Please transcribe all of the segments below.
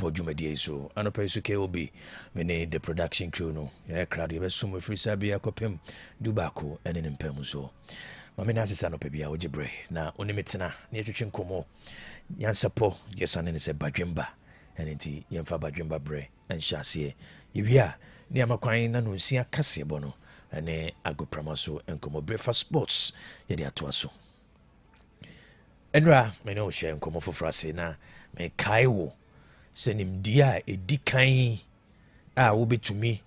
support Jumadi so anopa so KOB mene the production crew no ya crowd ye besumo free sabia kopem dubako ene mpem so mame na asesa no pa bia ogibre na onimetena na yetwetwe nkomo yansapo yesane ne se badwemba ene nti yemfa badwemba bre enhyase yewia ne amakwan na no nsia kase bo no ene agoprama so enkomo breakfast sports ye de ato aso enra me no share enkomo fofrase na me kaiwo senim dia edikan a wo betumi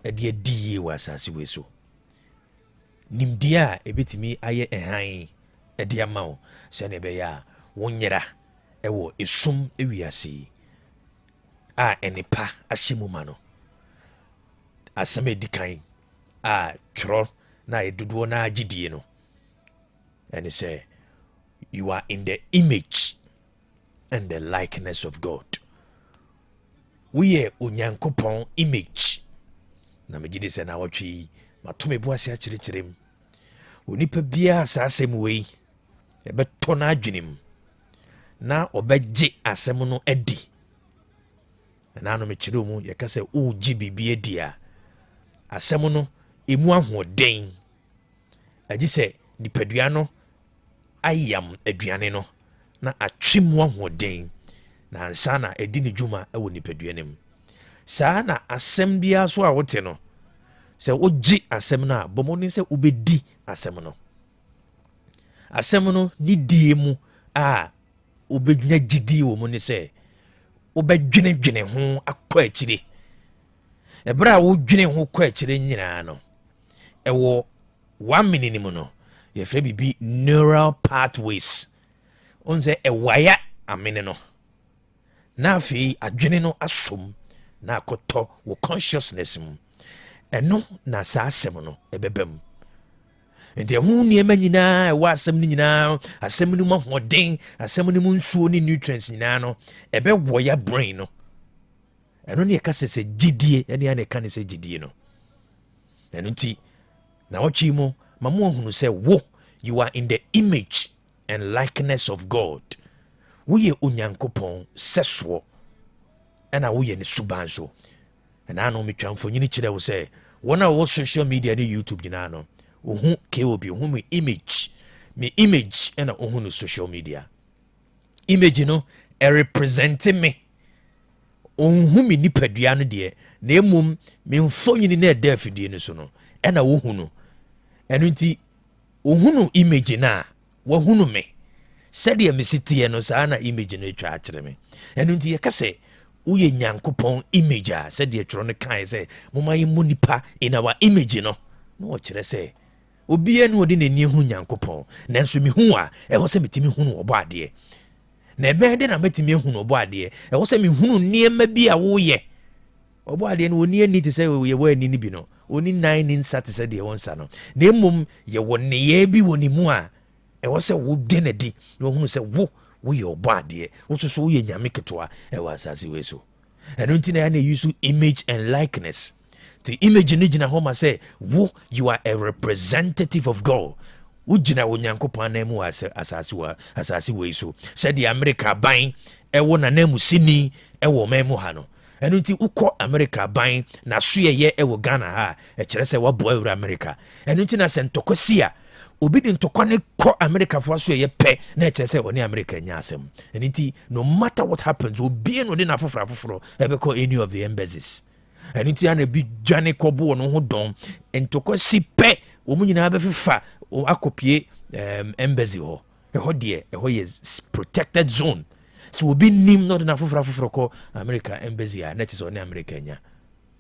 ede adiye wa asase we so nimdia ebetimi aye ehan ede amawo se ne be ya wonyera ewo esum ewiase a enipa ahyemuma no asem edikan a tro na edudo na agidie no and say you are in the image and the likeness of God. We are unyankopon image. Na megide se na watwi matome boase akirikirem. Onipa bia sa asem wei e beto na adwenem. Na obegye asem no edi. Na no mekire mu ye ka se o gi bibie dia. Asem no emu ahoden. Agi se nipadua no ayam aduane no na atwemu ahoden na ansa na edi ne dwuma ewo nipadua nem saa na asem bia so a wote no se wogi asem na bomoni se ubedi asem no ni die mu a ubedwina gidi wo mu ne se ubedwene ho akọ akire ebra wo dwene ho kọ akire nyina no ewo 1 minute mu no ye frɛ bibi neural pathways onze ewaya amene no na afi adwene no asom na akoto wo consciousness mu eno na saa asem no ebebem enti hu niema nyina ewa asem ni nyina asem ni mahoden asem ni munsuo ni nutrients nyina no ebewo ya brain no eno ne ka sese gidie ene ya ne ka ne se gidie no eno nti na watwi mu mamu hunu se wo you are in the image and likeness of God. We unyankopon sesuo ena wo ye ne suban so ena no metwamfo nyini kire wo se wona wo social media ne YouTube nyina no ohu KOB ohu me image ena ohu no social media image no e represent me ohu me nipadua no de na emum me mfo nyini na eda afidie no so no ena wo hu no eno nti ohu no image na wo hu no me said ye mesiti no saa na image no atwa akire me eno nti ye kase uye nyankopon image a said ye tro no kan se moma ye munipa in our image no no kire se obi enu odi nani hu nyankopon nanso mi hu a e ho se metimi hu no obo ade na ebe de na metimi hu no obo ade e ho se mi hu niema bi a wo ye obo ade no oni ani te se ye wo ani ni bi no oni 9 in satisfied de wonsa no na emom ye wonne ye bi woni mu a e wo se wo de na di no hunu se wo ye obo ade wo so wo ye nyame ketwa e wa asase we so eno nti na ya na use image and likeness to image ni gina homa say wo you are a representative of God wo gina wo nyankopon na mu asase we so said the America ban e wo na namu sini e wo memu ha no eno nti ukọ America ban na so ye e wo Ghana ha e kire se wo boa ewura America eno nti na se ntokosia obi di ntokwa ne kọ America fo so ye pe na e kire se oni America nya asem eno nti no matter what happens obi no de na foforo e be call any of the embassies eno nti ana bi dwane kobo no ho don ntokwa si pe wo mu nyina be fefa akopie embassy ho e ho de e ho ye protected zone. So we be nim not enough for America embassy na chise on America nya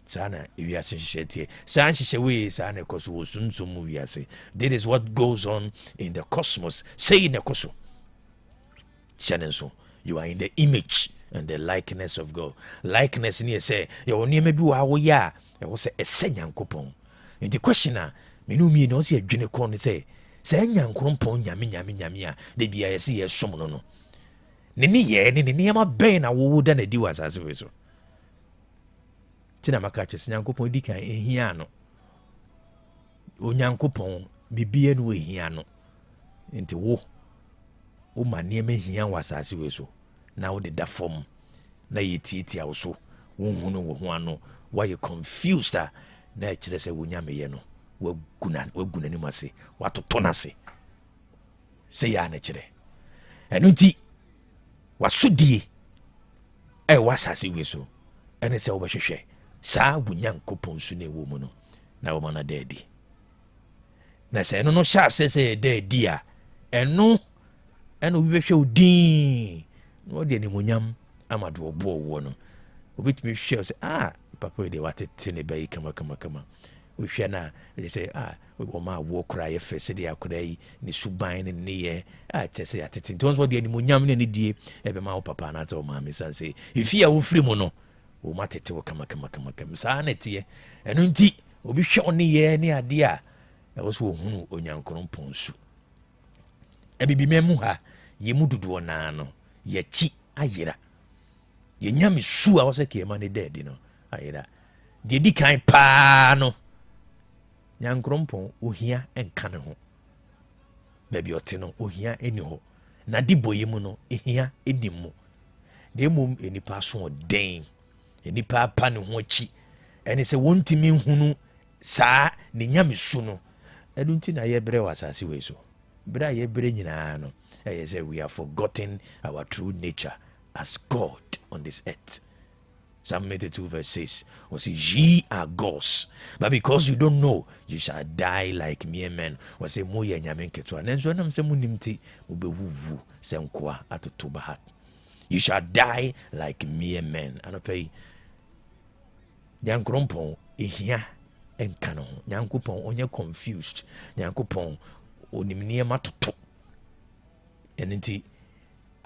sana ewiase hyetie san hyehyɛ we sana ekoso wo sunsun mu wiase. This is what goes on in the cosmos, say in the cosmos. So you are in the image and the likeness of God. Likeness ni say you woni ma bi wa wo ya e wo say ese nyankopon. In the questioner menu mi no say adwene kon say nyankopon nyame a de bia yesi yesom no nini ye ni niema ben na wo da na di wasase we so tina maka chese nyankopon di kan ehia no onyankopon bibie no ehia no enti wo ma niema ehia wasase we so na wo de da fom na yɛtiatia wo so wohunu wo ho ano wayɛ confused a na ɛkyerɛ sɛ wonyameyɛ no wagu n'anim ase watoto no ase sɛ yɛa no kyerɛ ɛno nti wasodie ɛwɔ asase wei so ɛne sɛ wobɛhwehwɛ saa wo Nyankopɔn su no ɛwɔ mu no na wɔma no da adi na sɛ ɛno no hyɛ asɛ sɛ yɛda adi a ɛno ɛna obi bɛhwɛ wo din na wɔde animonyam ama de wɔboɔ woɔ no obɛtumi hwɛ sɛ papa yi deɛ watete ne bɛyi kama wohwɛ no a ɛsɛ sɛ ɔma awoɔ koraa yɛfɛ sɛdeɛ akoraa yi ne suban ne nneyɛ kyɛ sɛ yɛatete nti ɔn sɛ wɔde animonyam ne ne die ɛbɛma wo papa anaasɛ wo maame sane sɛ ɛfie a wofiri mu no wɔma tete wo kama saa na ɛteɛ ɛno nti obi hwɛ wo nneyɛ ne adeɛ a ɛwɔ sɛ wɔhunu Onyankopɔn su abibima mu ha yɛmu dodoɔ naa no yɛkyi ayera yɛnyame su a wɔsɛ kɛma ne daadi no ayera deɛ di kan paa no Nyankopɔn ohia nka ne ho baabi ɔte no ohia ɛni hɔ na de bɔyɛ mu no ehia ɛni mu na mmom nipa so ɔden nipa apa ne ho akyi ɛne sɛ wɔntumi nhunu saa ne nyame su no ɛno nti na yɛbrɛ wɔ asase wei so berɛ a yɛbrɛ nyinaa no ɛyɛ sɛ we have forgotten our true nature as God on this earth. Psalm 82 verse 6 was ye are gods, but because you don't know, you shall die like mere men. Was a mo ye nyame ketewa nanso nam sɛ munimti mobɛwuwu sɛ nkoa atoto ba ha. You shall die like mere men. Anɔpɛ Nyankopɔn ehia ɛnka no ho. Nyankopɔn onyɛ confused. Nyankopɔn onim nneɛma toto. Ɛno nti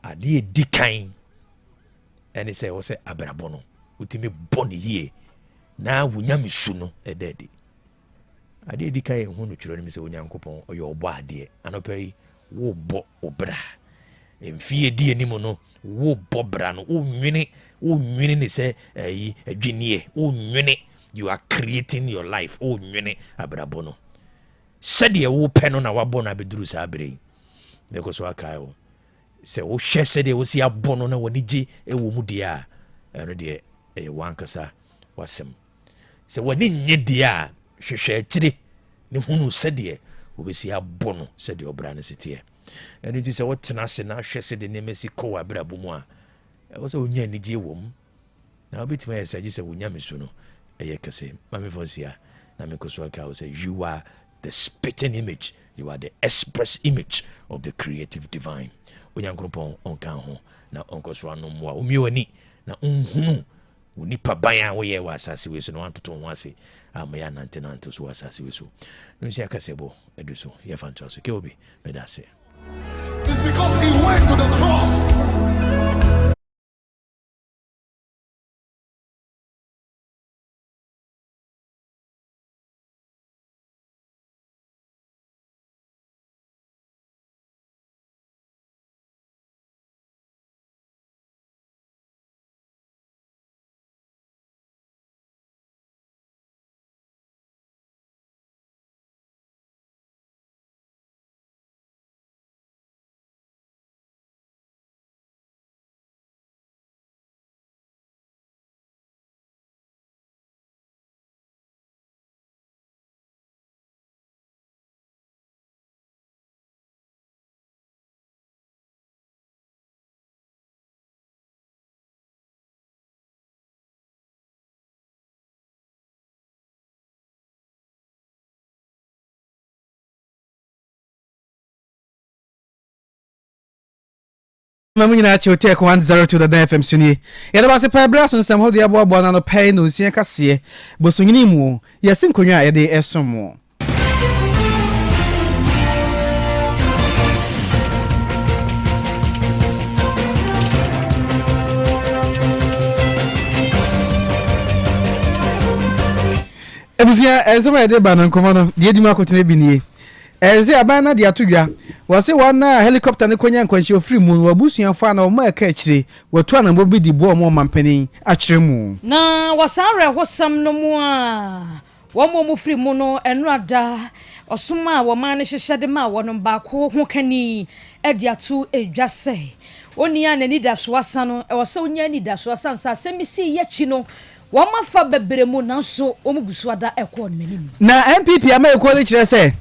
adeɛ di kan ɛne sɛ wɔ sɛ abrabɔ no wotumi bɔ ne yie na wonyame su no ɛda adi adeɛ di kan ɛhu no twerɛ no mi sɛ Onyankopɔn ɔyɛ ɔbɔ adeɛ anɔpɛ yi wobɔ obra mfie di anim no wobɔ bra no wonwene ne sɛ adwiniɛ wonwene you are creating your life wonwene abrabɔ no sɛdeɛ wopɛ no na wabɔ no abɛduru saa berɛ yi mɛkɔ so akae wo sɛ wohwɛ sɛdeɛ wosi abɔ no na wɔne gye ɛwɔ mu deɛ a ɛno deɛ ɛyɛ wankasa wasɛm sɛ wɔne nyɛ deɛ a hwehwɛ akyire ne hunu sɛdeɛ wobɛsi abɔ no sɛdeɛ ɔbra no siteɛ ɛno nti sɛ wotena ase na hwɛ sɛdeɛ nneɛma si kɔ wɔ abrabɔ mu a ɛwɔ sɛ wonya anigye wɔ mu na wobɛtumi ayɛ sɛ gye sɛ wonyame so no ɛyɛ kɛse ma mefɔ sia na mekɔ so aka wo sɛ you are the spitting image, you are the express image of the creative divine. Onyankopɔn ɔnka ho na ɔnkɔ so ano mmoa omie w'ani na nhunu wo nipa ban a woyɛ wɔ asase wei so na wantoto ho ase ama yɛ anante so wɔ asase wei so no nsi akasɛ bɔ adu so yɛfa ntoa so kɛ obi mɛda ase. It's because he went to the cross. Mamina Otec 1029Fm Sunni. Yadabase Pabras and some hold the above one on the pain, no see a cassia, but Sunimu, yes, in Konya, they are some more. Ebuzia, as I did, Banan Command, the Edima Cotinebini. Eze abana dia tudwa wose wana helicopter ne konya nkwanhye ofiri mu wabusuan fa na o ma ka akire watu ana bobi di bo mo mampani akire mu na wasare hosam no mu a wo mo firi mu no enrada osuma wo ma ne hyehyede ma wo no ba ko ho kani ediatu edwase onia na ni da so asa no e wo se onya ni da so asa nsa se mi si ye chi no wo ma fa bebre mu na so o mu gusu ada ekọ no mani na MPP ama ekọ le kire se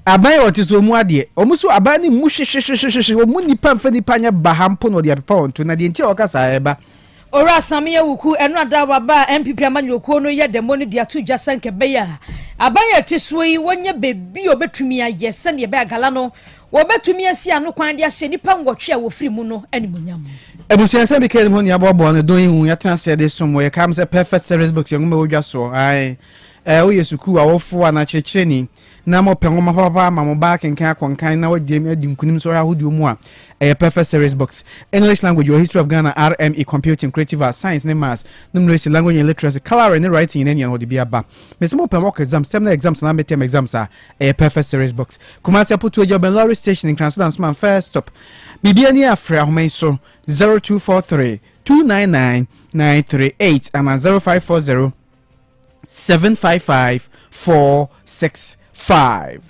aban wote so mu ade omu so aban ni mu hwehwehwehwe omu nipa mfa nipa nya bahampo no de apepa wonto na de ntia okasa eba ora same ya wuku enu ada waba MPP amanyokuo no ye demo no dia to dwasan kebeya aban ya tesuo yi wonye bebi obetumi aye se ne be agala no wobetumi asi ano kwan de ahye nipa ngwotwe a wofiri mu no animunyam ebusian se bikere mo ni abobo no don hu ya transe de somo ye kam se perfect series box yengum wodwa so ai o yesuku a wofo ana checheni na mo pengoma papa ma mo ba kenkan akonkan na wodiem adinkunim so ahudi mu a perfect series box English language or history of Ghana RME computing creative arts science ne maths numeracy language and literacy color and writing in any and be aba me some open mock exams seminar exams na metem exams are perfect series box Kumasi put to job and lorry station in Transdance man first stop bibia ni afra homen so 0243 299 938 and 0540 755 465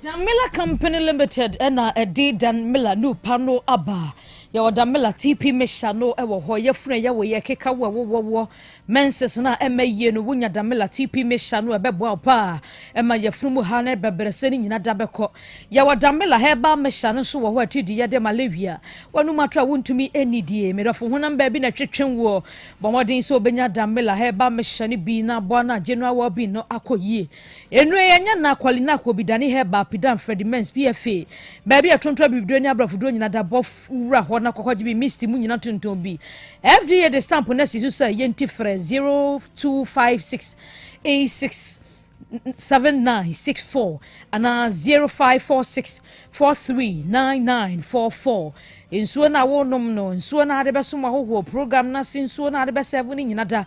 Damila Company Limited ena edi Damila nu pano aba ya Damila TP mesha no ewo ho ye fune ye wo ye keka wo menses na emaye no wunya Damila TP mesha no ebebo pa ema ye funu ha na bebrese ni nyina dabeko ya Damila heba mesha no so wo ho atidi ye de malaria wonu matwa wontumi enidie medofo honam ba bi na twetwen wo bomodin so obenya Damila heba mesha ni bi na bo na January wo bi no akoyie enu ye nya na kwali na ko bidani heba pidan Freddy Mens PFA ba bi atonto bibdo ni abrafudo nyina dabɔ wura ho na kokwaji bi misti mu nyina tonton bi every year the stamp na sisu say yenti frɛ 0256 867964 ana 0546 439944 insuo na wonom no insuo na ade beso mahoho program na sinsuo na ade besevu ni nyina da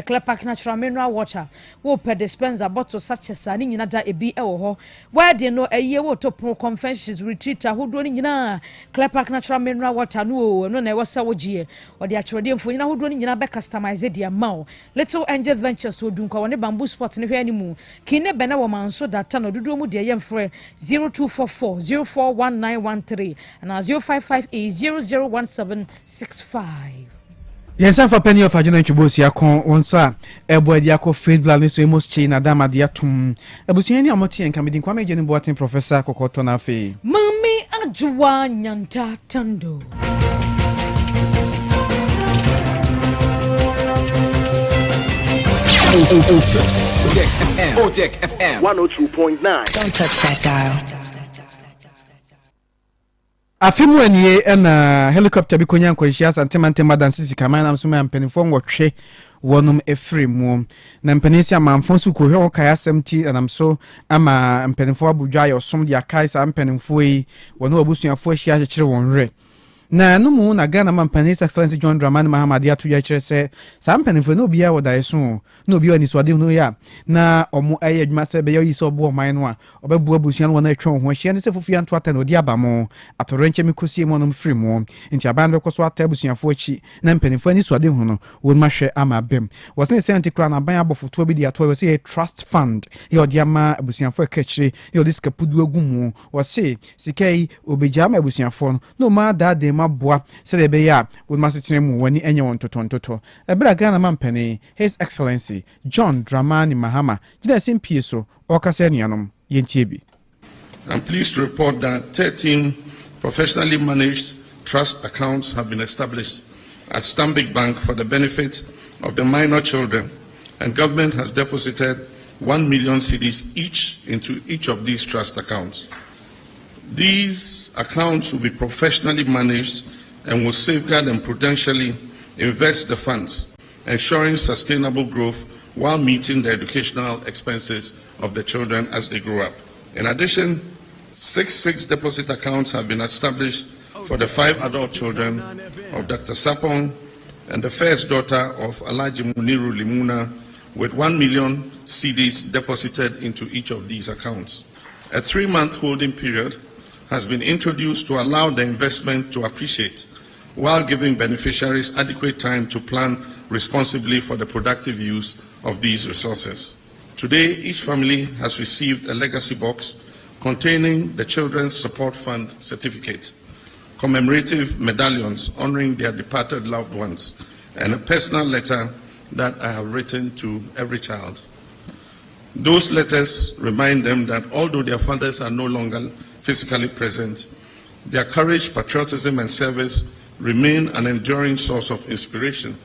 clear park natural mineral water wo per dispenser bottle sachets ani nyina da ebi ewo ho where no eye wo to pro conferences retreat ahodo ni nyina clear park natural mineral water no na ewasa wogie ode atwode mfo nyina ahodo ni nyina be customize dia ma little angel ventures odunkwa woni bamboo sport ne hwe animu kine bena wo manso data no dodo mu de yemfre 0244 041913 and 0558 001765. Yes, I'm for penny of Ajana Chubosi akon onsa ebo dia ko faith blame so emos chain adama dia tum ebusiani amoti en kamedin kwame jeni boatin professor kokoto na fe mami ajwa nyanta tando Otec FM 102.9. Don't touch that dial. Afimu enie na helicopter bi konya nkwanhia Asante mantema dansisi kaman na msoma mpanifo ngwotwe wonum efremu na mpanisi amamfo su kohwe okaya asɛmti na mso ama mpanifo abudwa ya osom dia kai sa mpanifo yi wono abusuafo ahia kyekere wonre na numu na Ghana Mampanisi Excellency John Dramani Mahama dia to ya kyerɛ sɛ sa mpanifo no bia wodae so no obi ani so ade no ya na omo aye adwuma sɛ be yi so obo oman no a obebu abusuan wona atwa ho ahia ne sɛ fofia nto ata no odi abamo atorenche mikosie mo no mfremu nti aban be koso ata abusuafo achi na mpanifo ani so ade ho no won mahwɛ ama bem wasne sɛ kra na ban abofoto bi dia to we say trust fund ye odi ama abusuafo akachire ye odi skapudu agumu wase sikai obegya ma abusuafo no ma da de maboa sɛ be ya won masetene mu wani enye won totontoto ebra Ghana Mampani His Excellency John Dramani Mahama gida simpie so okase nianom yentie bi. I'm pleased to report that 13 professionally managed trust accounts have been established at Stanbic Bank for the benefit of the minor children, and government has deposited 1 million cedis each into each of these trust accounts. These accounts will be professionally managed and will safeguard and prudentially invest the funds, ensuring sustainable growth while meeting the educational expenses of the children as they grow up. In addition, 6 fixed deposit accounts have been established for the 5 adult children of Dr. Sapong and the first daughter of Alhaji Muniru Limuna, with 1 million cedis deposited into each of these accounts. A 3-month holding period has been introduced to allow the investment to appreciate, while giving beneficiaries adequate time to plan responsibly for the productive use of these resources. Today, each family has received a legacy box containing the Children's Support Fund certificate. commemorative medallions honoring their departed loved ones, and a personal letter that I have written to every child. Those letters remind them that although their fathers are no longer physically present, their courage, patriotism, and service remain an enduring source of inspiration.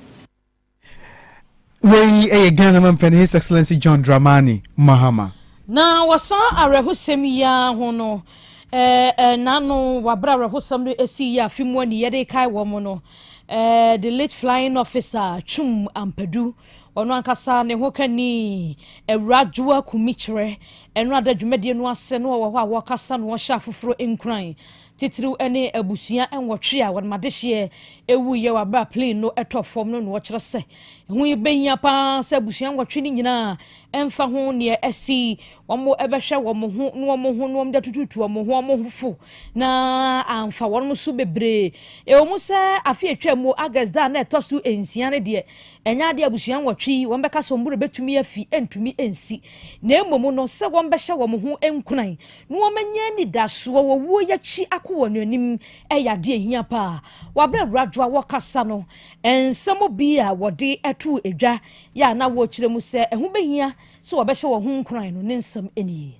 We Ghana man His Excellency John Dramani Mahama. Na wasa arehusem ya hono nano wabra arehusem no esi ya fimu ni yede kai wo mo no the late flying officer Chum Ampedu ono ankasa ne ho kani ewradua kumikyere eno adadwumade no ase no wo ho a wo kasa no wo sha foforo enkran titiriw ene abusua enwotwe a wonmadehye ewu ye wabra plane no etofom no wo kyere se hu ibenya pa se abusua enwotwe ni nyina emfa ho ne esi womo ebehwe womo ho no womo ho no womda tututu womo ho fu na amfa wono so bebre ewomu se afi etwa mu August da na etosu ensia ne de enya de abusua enwotwe wombeka so mbure betumi afi entumi ensi na emomu no se wombehye womo ho enkunan no womanya ni daso wo ya chi akwo nanim eyade ehia pa wabra radwa wokasa no ensemo bi a wode etu edwa ya na wo kyeremu se ehu behia so wabehye wo ho nkran no nensam eni.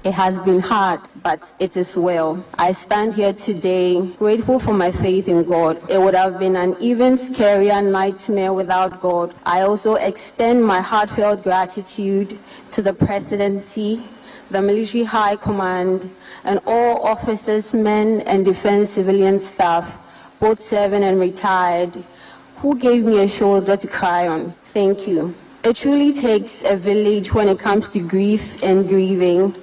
It has been hard, but it is well. I stand here today grateful for my faith in God. It would have been an even scarier nightmare without God. I also extend my heartfelt gratitude to the presidency, the military high command, and all officers, men, and defense civilian staff, both serving and retired, who gave me a shoulder to cry on. Thank you. It truly takes a village when it comes to grief and grieving.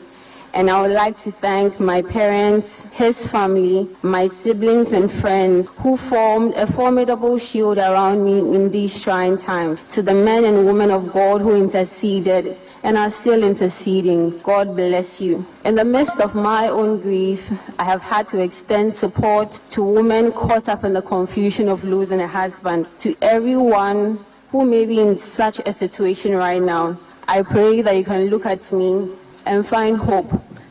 And I would like to thank my parents, his family, my siblings and friends who formed a formidable shield around me in these trying times. To the men and women of God who interceded and are still interceding, God bless you. In the midst of my own grief, I have had to extend support to women caught up in the confusion of losing a husband. To everyone who may be in such a situation right now, I pray that you can look at me and find hope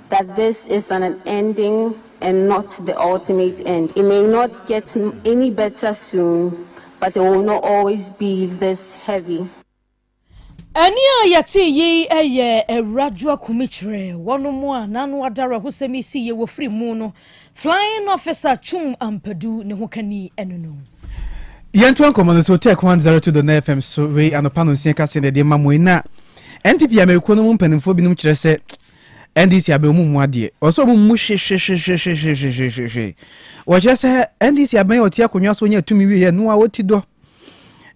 that this is an ending and not the ultimate end. It may not get any better soon, but it will not always be this heavy. Ania yati ye eye eradua kumikyere wono mu a nanu adara hosemi si ye wo free mu no flying officer Chum Ampedu ne ho kani enono. Yantuan komono so Otec 1029Fm so we anopa no nsia kase de mamoy na NPP amekuo no mpanimfo binum kyerɛ sɛ NDC abemu mu ade oso mu hwe wo kyerɛ sɛ NDC aban otia konwa so nya tumi wie no a woti do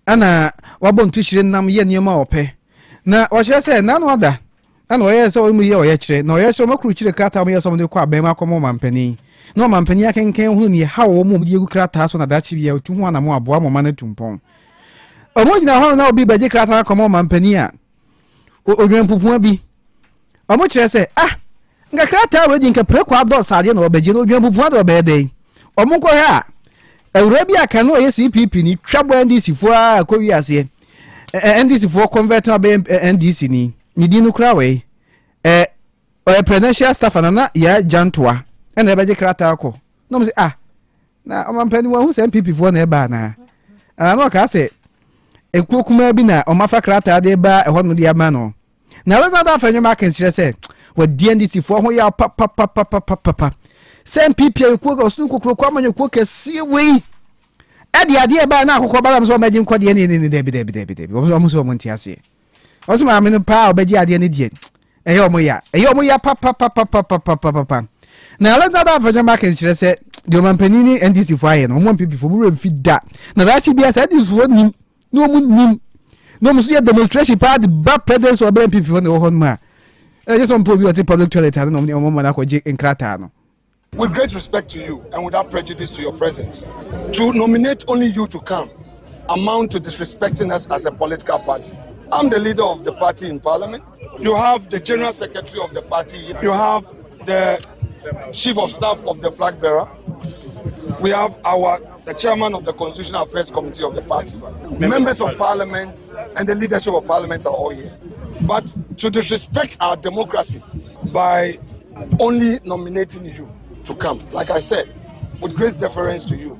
ana wabontu hyire nam ye niema opɛ na wo kyerɛ sɛ nanu ada ana oyɛ sɛ omu ye oyɛ kyerɛ na oyɛ kyerɛ makru kyerɛ krata mo ye so mo de kɔ aban makomo mampani no mampani akenken hu ni ha wo mu de gu krata so na dachi bia otu hu ana mo aboa mo ma na tumpon omo gina ho na obi baje krata makomo mampani a odwen pupu bi omo kyerɛ sɛ nga krata we di nka preko ado sade na obaje no odwen pupu ado obede omo nkɔ ha awura bi aka no oyɛ CPP ni twabo NDC fo a akɔwi ase NDC fo convert na be NDC ni di no kra we presidential staff na ya jantoa na ebaje krata akɔ no mo sɛ na omampani wo hu sɛ MPP fo na eba na no ka sɛ ekukuma bi na omafa krata de ba ehɔ no de ama no na weza da fa nyama kan kyerɛ sɛ wa DNDC fo ho ya pa sɛ MPP ekuo ga osu kokoro kwa manya kuo kɛse wei ade ba na akokɔ ba so magin kɔ de ne debi omo so omo ntiase oso ma me no pa obaji ade ne die ɛyɛ omo ya pa na weza da fa nyama kan kyerɛ sɛ de omampani ni NDC fo ayɛ no omo MPP fo mu remfi da na da chi bia sɛ NDC fo nim no munim no musu ya demonstration pa the back presence of MPP for the whole ma just some public toilet no mo na ko je enkrata no. With great respect to you and without prejudice to your presence, to nominate only you to come amount to disrespecting us as a political party. I'm the leader of the party in parliament. You have the general secretary of the party. You have the chief of staff of the flag bearer. We have the chairman of the Constitutional Affairs Committee of the party, members of parliament, and the leadership of parliament are all here. But to disrespect our democracy by only nominating you to come, like I said, with great deference to you,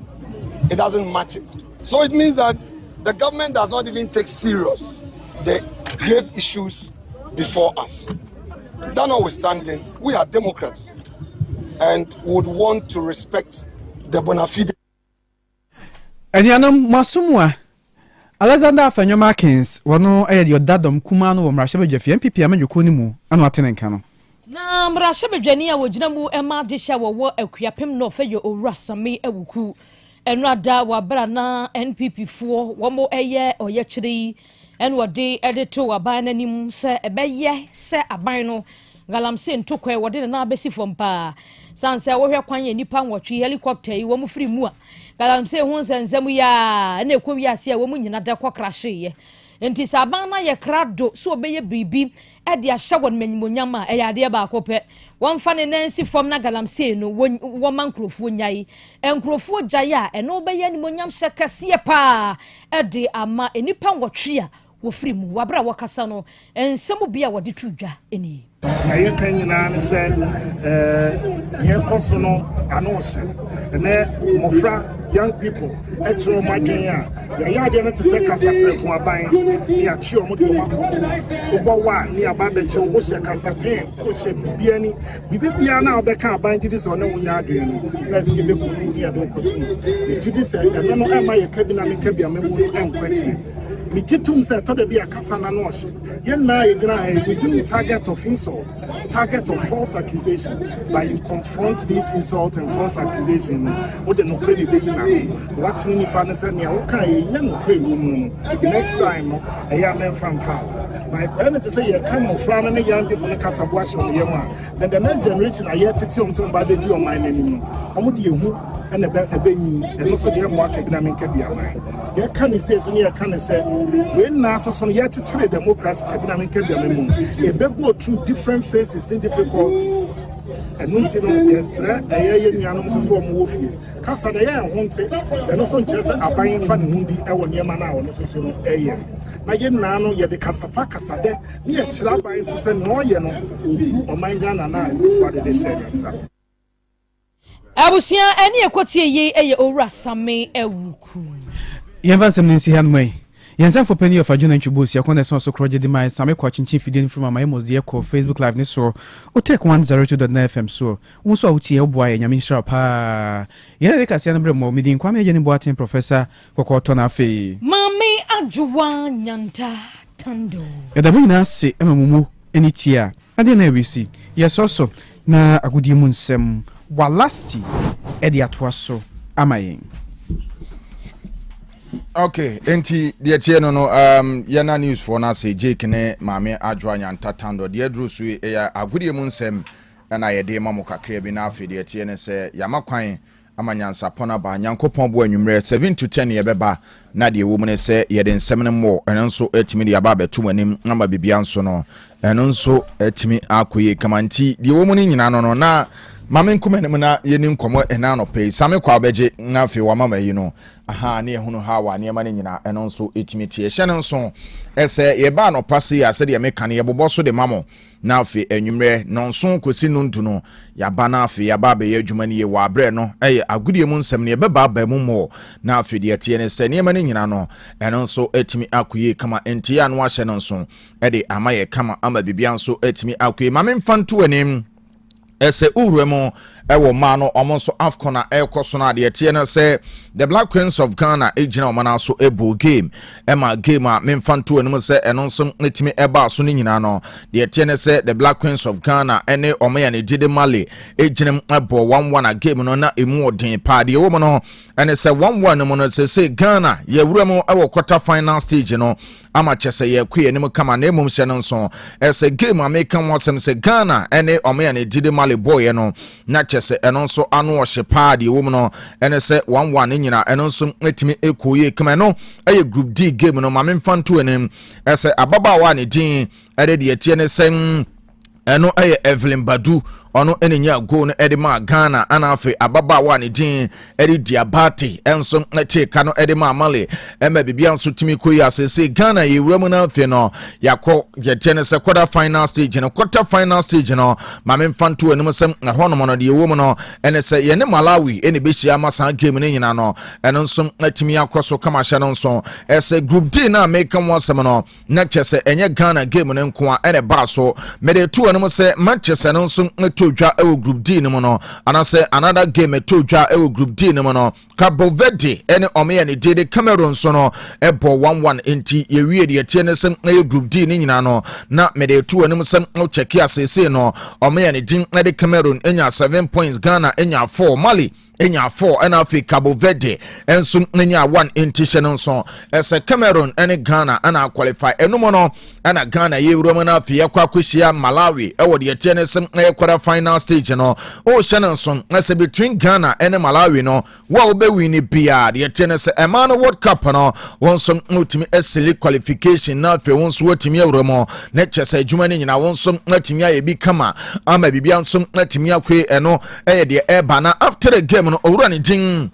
it doesn't match it. So it means that the government does not even take serious the grave issues before us. That notwithstanding, we are Democrats and would want to respect the bona fide. And Masumwa Alexander Afenyo Markins, wano your dadom kumano mrashabe jefi MPP amenyukunimu anu atenenkano. Na mrashabe jenia wojinamu ema disha wo akuapem no feyo orasame ewuku. Enrada wabra na NPP 4 wamo eye oyechiri enwade edito aban anim se ebeye se aban no galamse ntokwe wode na abesi fompa sanse wohwe kwanye nipa nwotwe helicopter yi wo mu free mu a galamse hu nsensem ya na ekwowi ase a wo mu nyina da kwokrahye ye enti saban na ye krado so obeye bibi e de ahye won manyimonyam a eyade ba akopɛ won fa ne nansi fom na galamse no wo mankrofo nyai enkrofo gyae a eno obeye nimonyam hye kase pa e de ama enipa nwotwe a wo free mu wabra wakasa no ensemu bia wode tudwa eni I can say, Yankosono, Anosha, and then Mofra, young people, Etro Magania, Yadiana to say Casapre, who are buying near Chiomo, Obawa, near Babacho, Osha Casapin, Osha Biani, Bibiana, they can't bind this or no Yadrian. Let's give it for you. To this, and no, am I a cabinet and cabia memory and question. Mititum said to be a Casana Nosh. We do target of insult, target of false accusation. But you confront this insult and false accusation. What the no credit what's in the partner said, okay, next time, a young man from foul. My parents to say, you come of from and young people in Casabuash on Yama. Then the next generation are yet to tell somebody do on mine anymore. I'm with you. And a Benny, and also the market dynamic can be a line. There can he says, when you can say, when NASA son yet to trade democracy, dynamic can be a memo. A big go through different phases in difficulties. And when you know, yes, a year in Yanum so move Casa de air won't it, and also just a buying funny Mundi, our near Mana, and also a year. Naye nano ye de kasapaka sade ni echira ban se no ye no o man Ghana na for the share. Abusia eni ekotie ye eye orasame ewuku. Yenva sem nsi hanmai. Yensa for penny of Ajuna Nchubusi akon so so kroje di mai same kwa chinchin fidin from my mos de ko Facebook live ni so Otec 1029Fm so wo so awutie oboa ye nyame nhira pa. Yene de kasia no bre mo midin kwame ye ni boaten professor kokoto na afi. Mami ajuwa nyanta tando. Edabu na se emamumu eni tia. Ade na ewisi. Yesoso na agudi mu nsem walasti edi atwaso amayen. Okay, enti de tie no yana news for na say Jake ne maame adwa nyanta tando de adru so ya agudi mu nsem na ye de mamu kakra bi na afi de tie ne say yamakwan amanyansa pona ba nyankopon bo anwumre 7 to 10 ye beba na de wo mu ne say ye de nsem ne mo eno nso etimi de aba betu anim na ma bibia nso no eno nso etimi akoye kamanti de wo mu ne nyina no na mame nkomene mu na ye ni nkomo ena no pay same kwa beje na afi wa mama yi no aha ne ehunu ha wa ne ma ne nyina eno nso etimi tie hye ne nso ese ye ba no pase ya se de me kan ye bobo so de mamo na afi enwumre no nso kosi no ntu no ya ba na afi ya ba be ye adwuma ne ye wa abre no eye agudie mu nsem ne ye beba ba mu mo na afi de tie ne se ne ma ne nyina no eno nso etimi akoye kama enti ya no ahye no nso e de amaye kama ama bibia nso etimi akoye mame mfanto anim ese uremo ewo ma no omonso afcona ekoso na de tie na se the Black Queens of Ghana ejina omana so ebo game ema game a memfanto anum se eno nso netimi eba so ne nyina no de tie na se the Black Queens of Ghana ene omaya ne dide male ejina ebo 1-1 na game no na emu odin pa de wo mo no ene se 1-1 no no se Ghana ye wuremo ewo quarter final stage no ama chese ye kwe anim kama na emum hye no nso ese game American wasem se Ghana ene omaya ne dide male boy no na chese eno nso anu ohye pa de wo mo no ene se 1-1 nyina eno nso etimi ekoye kama no eye group D game no mame mfanto anim ese ababa wa ne din ede de tie ne sen eno eye Evelyn Badu ono ene nya goal no ede ma Ghana ana afi ababaawa ne din ede Diabate enso te ka no ede ma Mali ema bibia nso timi koyi asese Ghana ye wura na afi no yakọ yetene se quarter final stage no mame mfanto enum sem na hono no de wo mu no ene se ye ne Malawi ene be hia masa game ne nyina no eno nso atimi akoso kama hye no nso ese group D na make am wasem no na chese enye Ghana game ne nko a ene ba so me de tu enum se Manchester no nso etodwa e group D ne mu no anase another game etodwa e group D ne mu no Cabo Verde ene ome ne de Cameroon so no ebo 1-1 enti ye wie de tie ne sem na group D ne nyina no na me de tu enum sem no check asese no ome ne din na de Cameroon enya 7 points Ghana enya 4 Mali enya 4 and afi Cabo Verde enso nya 1 intishe no so ese Cameroon ene Ghana ana qualify enomo no ana Ghana ye wuro na afi yakwa kwishia Malawi e wo de tie ne sem na quarter final stage no o hye so ese between Ghana and Malawi no wo be win bia de tie ne se emano World Cup no wonso utimi esele qualification na afi wonso watimi wuro mo na chese adwuma ne nyina wonso atimi aye bi kama ama bibia nso atimi akwe eno eye de eba na after the game no owura ne din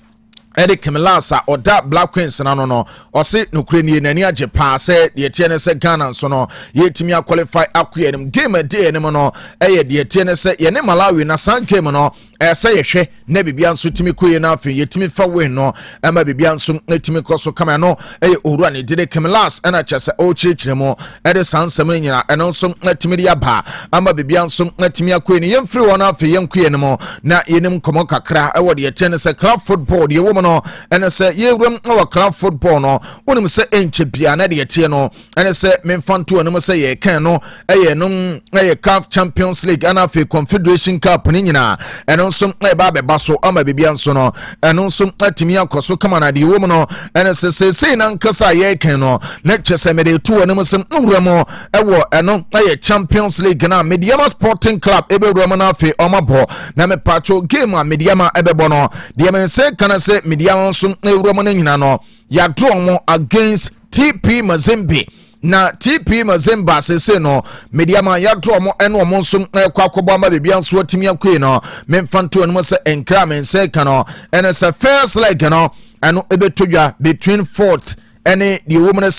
Eric Kemelasa oda Black Queens na no ose nokure ni nani age pa se de tie ne se Ghana so no ye timi qualify akwe nem game day ne mo no eye de tie ne se ye ne Malawi na san game no ese ye hwe na bibia nso timi koye na afi ye timi fa win no ama bibia nso timi koso kama no eye owura ne de Kemelas na chese o chirechire mo ede sansem nyina eno nso timi de aba ama bibia nso timi akoye ne yemfiri wona afi yenkoye ne mo na yenim komo kakra e wo de tie ne se club football de wo no ene se ye wram o club football no wonim se enche bia na de tie no ene se memfanto onim se ye kan no eye no eye CAF Champions League ana afi Confederation Cup ni nyina eno nso ba be baso ama bibia nso no eno nso atimi akoso kama na de wo no ene se na nkasa ye kan no na chese me de tu onim se nwramo ewo eno eye Champions League na Mediama Sporting Club ebe wramo na afi omabo na me pacho game a Mediama ebe bono de men se kana se Mediama nso ewramo na nyina no ya draw mo against TP Mazembe na TP Mazembe asese no Mediama ya draw mo eno mo nso kwa akobo ama bibia nso atimi akwe no memfanto eno se enkra men se kana ene se first leg no eno ebetodwa between 4th any the woman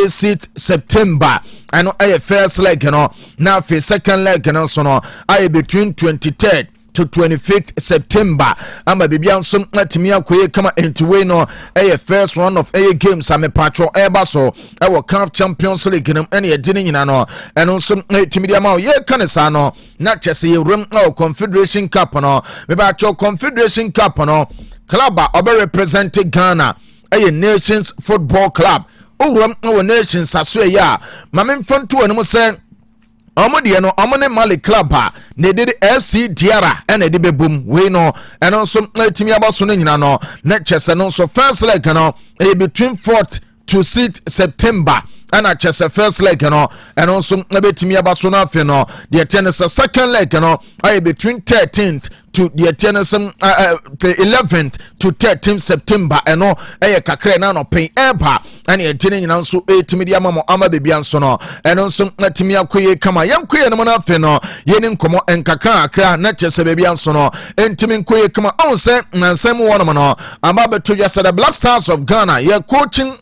seat September and a first leg now for second leg so I between 23rd to 25th September. I'm a Bibian some Timia Kwe come into way no a first round of a games. I'm a patro Airbaso. I will CAF Champions League and any dinning in ano and on some Timidia Mao ye canesano not just a room or Confederation Cup no about your Confederation Cup no club obe represented Ghana a Nations Football Club. Oh, our nations I swear ya. Mamma Fontu and say Omodi no omone Mali club ha ne de SC Diara and de boom we no and also timi abaso no nyina no na chese no so first leg no between 4th to 6th September and I chese first leg no and also betimi abaso no afi no the tennis second leg no between 13th to the tennis 11th to 13th September and no kakre na no pay eba and the tennis nyina so timi dia mamo ama bebia nso no and also timi akoye kama yankoye no na afi no yenim komo enkakra akra na chese bebia nso no entimi nkoye kama on say nansem wono no ama beto ya said the Black Stars of Ghana ye coaching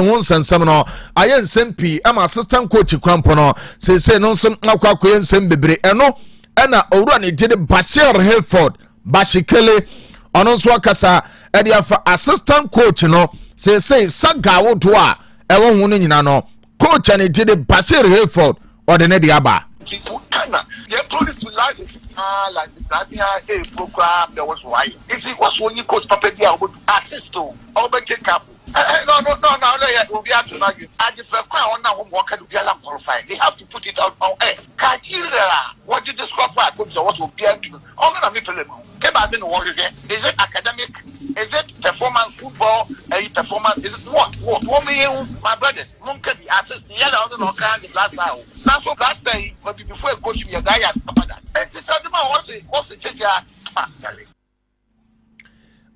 won sensem no aye nsem pi ama assistant coach krampo no say no nsem akwa akoye nsem bebre eno ena owura ne did Bashir Hayford Bashikele ono so akasa e dia fa assistant coach no say saga wodo a ewo hu no nyina no coach ne did Bashir Hayford or the ne dia ba Ghana, they police license like the National program that was why. You see, what's when you coach Papa Dia would assist to over take up. No, we have to argue. I prefer on now work to be alarm qualified. They have to put it out on air. Criteria, what you disqualify, what will be able to. Oh, no, me tell them. Is it academic? Is it performance football? Performance? Is it what? What me, my brothers? Monkey assist the other on the last hour. That's what last day, but before I coach me a guy at Papa. It's something what's the teacher?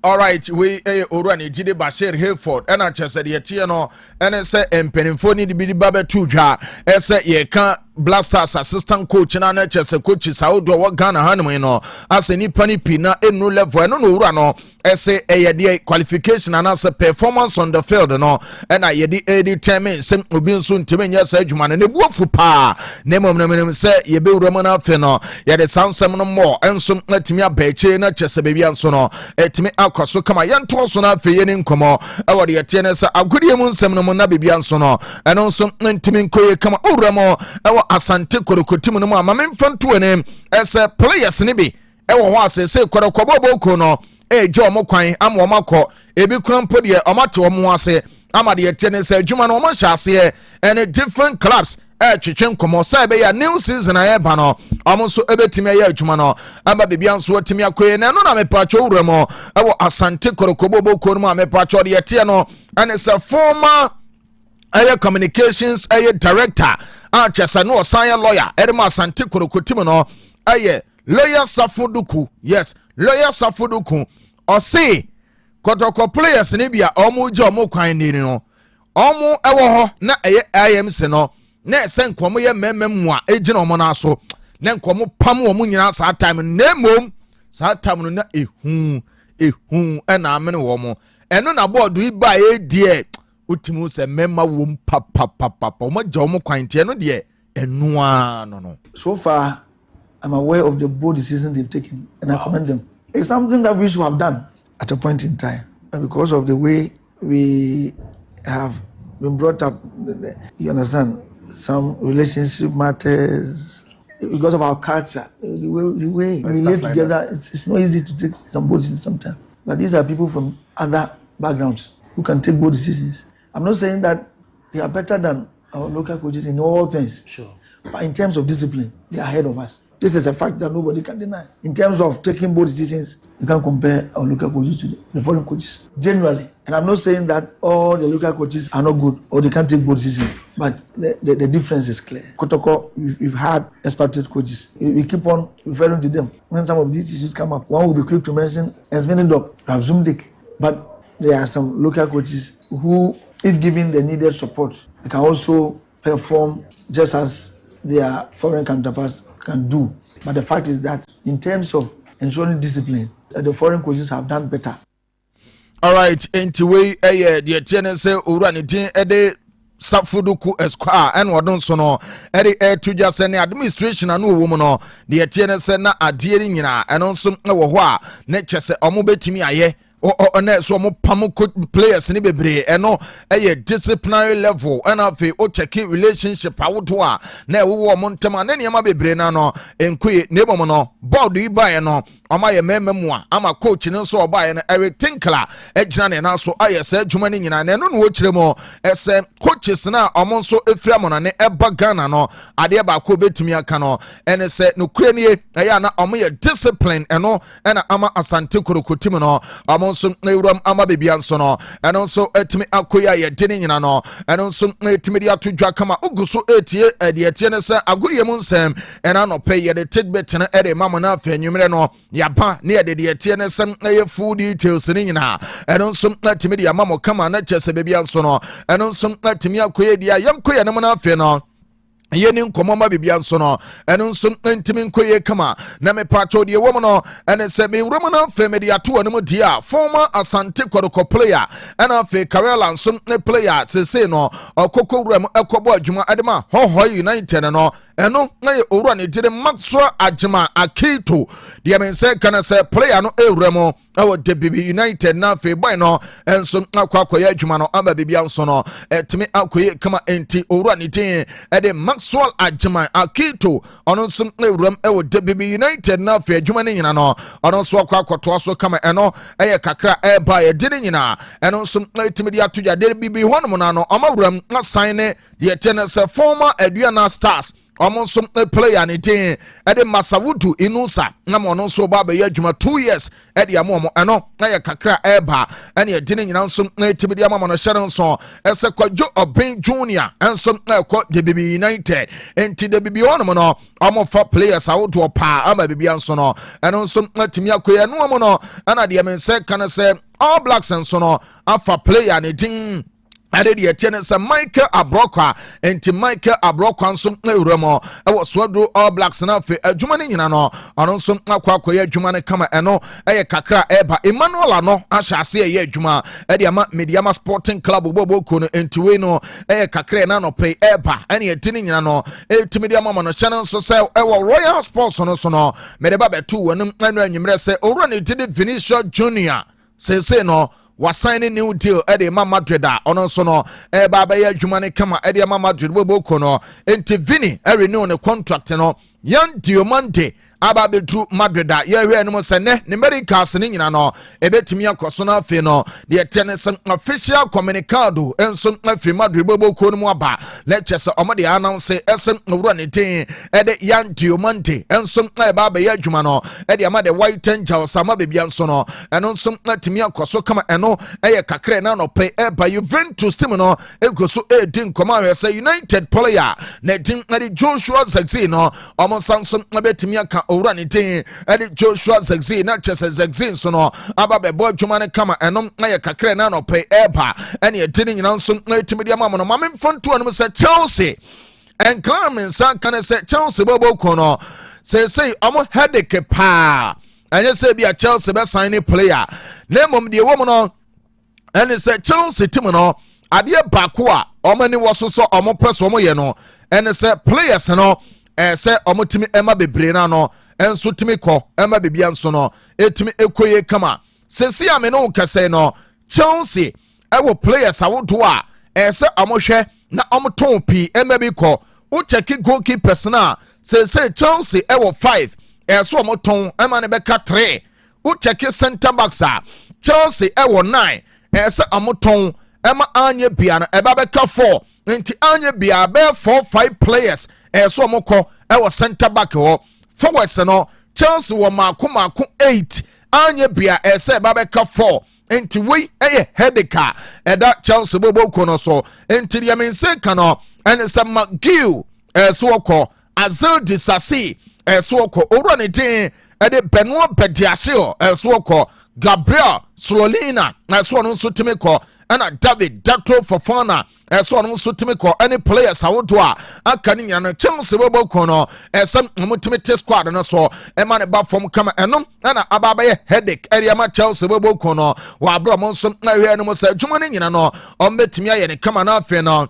All right, we already did Bashir Hayford and I just said ye no and I say empenifoni di bidi babe tuja ese ye kan Blasters assistant coach na na chese coach Saudi wa Ghana hanum no ase nipa ni pi na enu level no no wura no ese eyede qualification and as performance on the field no na yede determine sem obi nso nteme nya sa adwuma no ne buofu pa na mom se yebe wura mo na afe no yede sansem no mo enso natimi abache na chese bebia nso no etimi akoso kama yento so na afe ye ne nkomo ewode yete ne sa agudie mu nsem no mo na bebia nso no eno nso ntimi nkoye kama wura mo ewo asante korokotim no mo amamemfanto ne ese players ne bi ewo ho asese korokoboboko no eje omokwan ama omakọ ebi krampo de omate omo ase ama de yete se adwuma no omo hyase and different clubs twetwen komo sa be ya new season ayeba no omo so ebetimi ya adwuma no aba bebia nso otimi akoye na no na mepacho wuremo ewo asante korokoboboko no mepacho de yete no and it's a former communications director chesa no sanya lawyer edema asante korokotim no lawyer Safuduku, yes, lawyer Safuduku. Or say, Kotoko players nebia omu jo omu kwan ni no. Omu ewo ho na IMC no. Na sen komo ye mememwa ejina omo na so. Na komo pam omu nyina sa time na mom sa time no na ehu na amene wo mo. Eno na board wi ba e die utimu se memma wo papa omo jo omu kwan tie no de eno no. So far I'm aware of the bold decisions they've taken, and I commend them. It's something that we should have done at a point in time. And because of the way we have been brought up, you understand, some relationship matters, because of our culture, the way we live together, it's not easy to take some bold decisions sometimes. But these are people from other backgrounds who can take bold decisions. I'm not saying that they are better than our local coaches in all things. Sure. But in terms of discipline, they are ahead of us. This is a fact that nobody can deny. In terms of taking bold decisions, you can't compare our local coaches to the foreign coaches. Generally, and I'm not saying that all the local coaches are not good or they can't take bold decisions, but the difference is clear. Kotoko, we've had expatriate coaches. We keep on referring to them. When some of these issues come up, one will be quick to mention Esmenidok, Ravzumdik. But there are some local coaches who, if given the needed support, they can also perform just as their foreign counterparts can do. But the fact is that in terms of ensuring discipline, the foreign coaches have done better. All right, into way the attendance urani din ede Safuduku Esquire and wadon sono ede to just any administration and woman no the attendance na adie nyina and also wo ho a ne chese omobetimi aye na so mo pam players ni bebre eno disciplinary level and afi o check relationship awoto a na wo mo ntema na niam bebre na no enkuye nebom no board yi ba no ama ye mememu a ama coach ni so oba ye na Eric Tinkler ejina ne na so ayese adwuma ni nyina na no no kiremo ese coaches na omo so efira mo na ne eba Ghana no ade ba ko betimi aka no ene se no kure ni ya na omo ye discipline eno na ama Asante korokotim no omo so ewuram ama bebia nso no eno so etimi akoya ye de ni nyina no eno so etimi dia todwa kama uguso etie de etie ne se agorye mu nsem ena no pe ye de tidbit na ede mamo na afa nwumre no yapa ne ye de etie ne sem ye full details ni nyina eno so etimi dia mamo kama na chese bebia nso no eno so etimi akoya dia yamkoya ne mo na afa no yeni nkomoma bibia nso no eno nso ntimi nkoye kama na me pato de wo no ene se me wuro na family ato anum dia former Asante Kwadoko player ena fe Karela nso ne player se no okoko wuro ekobo adwuma adema Hoho United no eno na ye owura ne dire Maxwell Agema Akito de men se kana se player no ewura mo awo DBB United na fe boy no enso akwakoye adwuma no aba bibia nso no etimi akoye kama enti owura ne tin ede Maxwell Agema Akito ono nso ewuram ewo DBB United na fe adwuma ne nyina no ono nso akwakoto aso kama eno eye kakra eba ye de nyina eno nso etimi de atoja DBB hono na no omawuram na sign ne de tenese former Aduana Stars omonso player ni tin ede Masawudu Inusa na mo no so ba ya adwuma 2 years ede amomo eno na ye kakra eba ene ede ni nyina nso na etibidi amamo no hyere nso ese Kwadwo Obin Junior enso na ko DBB United enti DBB ono no omo fa players awodo pa ama bibia nso no eno nso atimi akoya no omo no ana de mense kana se All Blacks enso no afa player ni tin ade de yɛtie ne sɛ Michael Abrokwa enti Michael Abrokwa nso ewuramo ɛwɔ Swadro All Blacks na fe adwuma ne nyina no ɔno nso akwakoyɛ adwuma ne kama ɛno ɛyɛ kakra ɛba Emmanuel ano ahyɛ ase ɛyɛ adwuma ɛde ama Mediama Sporting Club boboko no enti we no ɛyɛ kakra na no pay ɛba ɛne yɛtie ne nyina no ɛtumi de ama no hyɛ nso sɛ ɛwɔ Royal Sports no so no mede ba betu wɔnum ɛno anwumrɛ sɛ owura ne tide Vinicius Junior sese no wasign new deal at the Madrid ono so no baba ya adwuma ne kama at the Madrid boboko no enti Vini renew ne contract no yan Diomande aba betu Madrid ya hwe no se ne Americas ne nyina no ebetumi akoso na afi no de tennis official communicado enso afi Madrid boboko no mu aba lecture se omo de announce esen wura ne tin de yan Diomande enso baba ya adwuma no de ama the White Angels ama bebia nso no eno nso atumi akoso kama eno eye kakre na no pay by Juventus team no egoso din koma we say United player na din na Joshua Zexi no omo sanso betumi aka owura ne tin Joshua Zexi na chese Zexi so no aba bebo adwuma ne kama eno eye kakre na no pay eba ene din nyina nso etumi de ama no mame mfonto no say Chelsea and Clemens kan say Chelsea bobo kono say omo headache pa anya say be a Chelsea be sign player na mom de wo no ene say Chelsea team no ade baako a omo ni wo so omo pese omo ye no ene say players no say omo timi ema bebre na no enso timi ko ema bebia nso no etimi ekoye kama sesi ame no kase no Chelsea ewo players awodo a say omo hwe na omo ton pi ema bi ko wo check goalkeepers na say Chelsea ewo 5 so omo ton ema ne beka 3 wo check center backs a Chelsea ewo 9 say omo ton ema anye bia na eba beka 4 nti anye bia be 4-5 players so omo ko ewo center back ho forwards no Chelsea wo mako 8 anye bia say eba beka 4 nti we headache eda Chelsea boboko no so nti dia mense kano ene se McGill so ko Azil Disasi so ko owura ne tin ede Benoit Bediasio so ko Gabriel Slolina so no so timi ko ana David Dato Fofana so no so timi ko any players awodo a aka ne nyina no Chelsea boboko no some mutimi squad no so e ma ne ba form kama eno ana ababa ye headache area ma Chelsea boboko no wa abro mo so na hwe no mo sa dwuma ne nyina no o betimi aye ne kama na afi no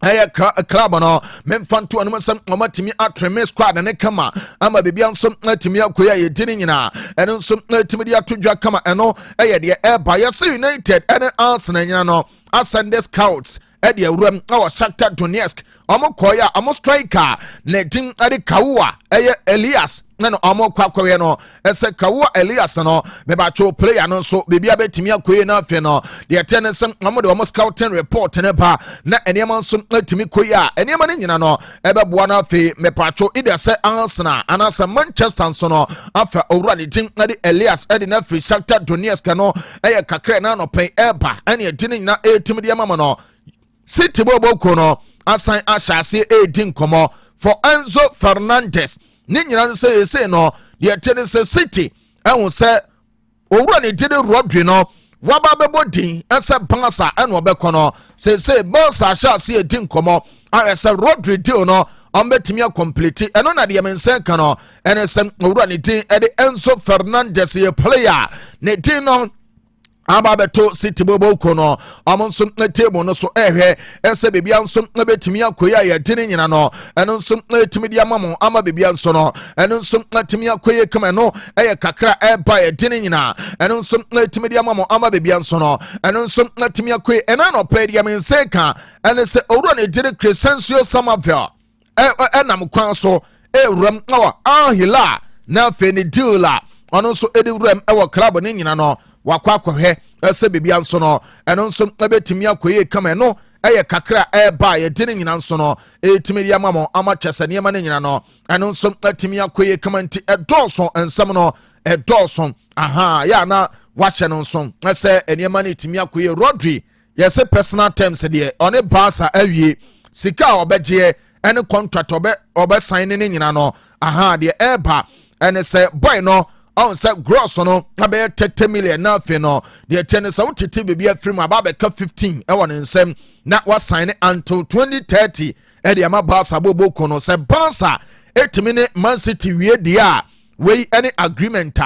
aya club no memfanto anum sam omatimi atreme squad ne kama ama bebia nso atimi akoya ye dini nyina eno nso atimi dia todwa kama eno eye de eba yes United ene Arsenal nyina no Asante Scouts ede awuram awo Shakhtar Donetsk omo koya omo striker ne din ade Kawua eye Elias nano omo kwakwe no ese Kawua Elias no me ba cho player no so bebia betimi akoye na afi no de tenesen omo de omo scouting report ne ba na enema nso atimi koya enema ne nyina no ebeboa na afi me pacho ide se Arsenal anasa Manchester nso no afa owura ne din ade Elias ade na afi Shakhtar Donetsk no eye kakra na no pen eba ene edini nyina etimi de ama no City boboko no asan ahyase edin komo for Enzo Fernandez ni nyina say no de tene say City ehun say owura ne tene Rodri no waba bebo din ese Barca eno obeko no say Barca ahyase edin komo ase Rodri deal no betimi complete eno na de mense kan no ene say owura ne din e de Enzo Fernandez ye player ne din no aba beto City boboko no amonso table no so ehwe ese bebia nso betimi akoya ye dene nyina no eno nso etimi dia mamo ama bebia nso no eno nso etimi akoye kama no eye kakra eba ye dene nyina eno nso etimi dia mamo ama bebia nso no eno nso etimi akoye ena no pe dia menseka ene se owura ne dire Crescencio Samavia enam kwan so ewuram ahila na fe ne deala ono nso ediwuram ewo club ne nyina no wakwakwahwe ese bebia nso no eno nso ebetimi akoye kama no eye kakra eba ye dine nyina nso no etimi ya mamo ama chese niema ne nyina no eno nso etimi akoye kama nti edoso ensam no edoso aha ya na wahye no nso ese niema ne etimi akoye Rodri yese personal terms de one Barca awie sika obeje ene contract obe sign ne nyina no aha de eba ene se boy no on say gross no abe 30 million na fe no de tene say wotete bebia free aba be ka 15 e won nsem na wa sign until 2030 e de ama Barca bobo kono say Barca etimine Man City wie dia we any agreement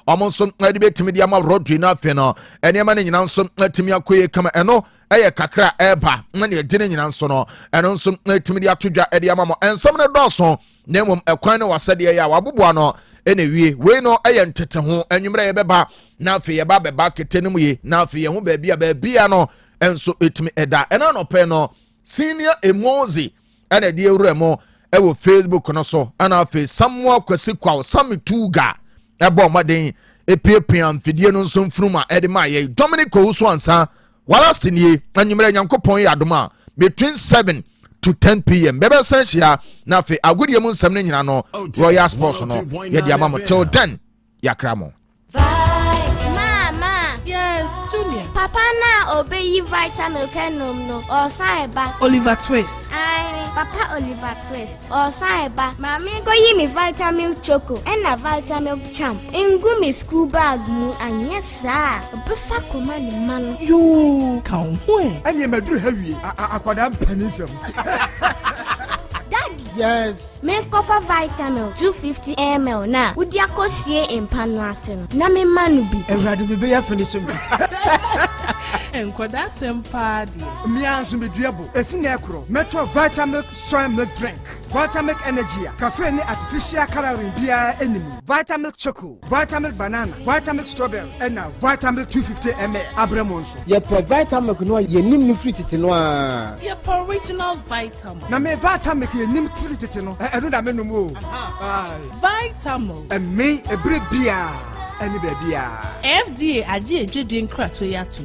omonso de betimi de ama Rodri na fe no enema ne nyina nso atimi akoye kama eno eye kakra eba na ne de ne nyina nso no eno nso atimi de atodwa de ama mo ensam ne doso na mom ekwan ne wasade ya waboboa no ene wie we no eye ntete ho anwumre ye beba na afi ye ba beba ketenum ye na afi ye ho ba bia no enso etimi eda ena no pe no senior emozi ene de ewuremo ewo Facebook no so ana afi samwa kwasi kwa sami tuga ebo maden epiepia mfidie no nso mfruma ede ma ye Dominic Owusu ansa wala stinie anwumre nyankopon ya adoma between 7 to 10 p.m. Bebe sensia na fe agudie mu nsem ne nyina no Royal Sports no ye dia mama till 10 yakramo. Mama. Yes, Junior. Papa na obey vitamin kenom no or saiba. Oliver Twist. Aye, Papa Oliver Twist. Or saiba. Mama go yi me vitamin choco and a vitamin champ. Engu me school bag mu and yes sir. Befa koma ni man. You kan hoe. Anye maduru hawie akwada mpanisem. Daddy. Yes. Me cover vitamin 250 ml na. Udi akosie empanu ase no. Na me manu bi. Ewradu bebe ya finisem. Enkoda sempadi. Me anso meduabo. Efune ekro. Meto vitamin soy milk drink. Vitamin energy. Cafe ni artificial coloring bia enemy. Vitamin choco. Vitamin banana. Vitamin strawberry. And now vitamin 250 ml. Abremonso. Ye per vitamin no ye nim ni free tete no a. Ye per original vitamin. Na me vitamin ye nim free tete no. Edo da menum o. Vitamin. And me ebre bia. Any baby. FDA aje edwedwe nkrato ya to.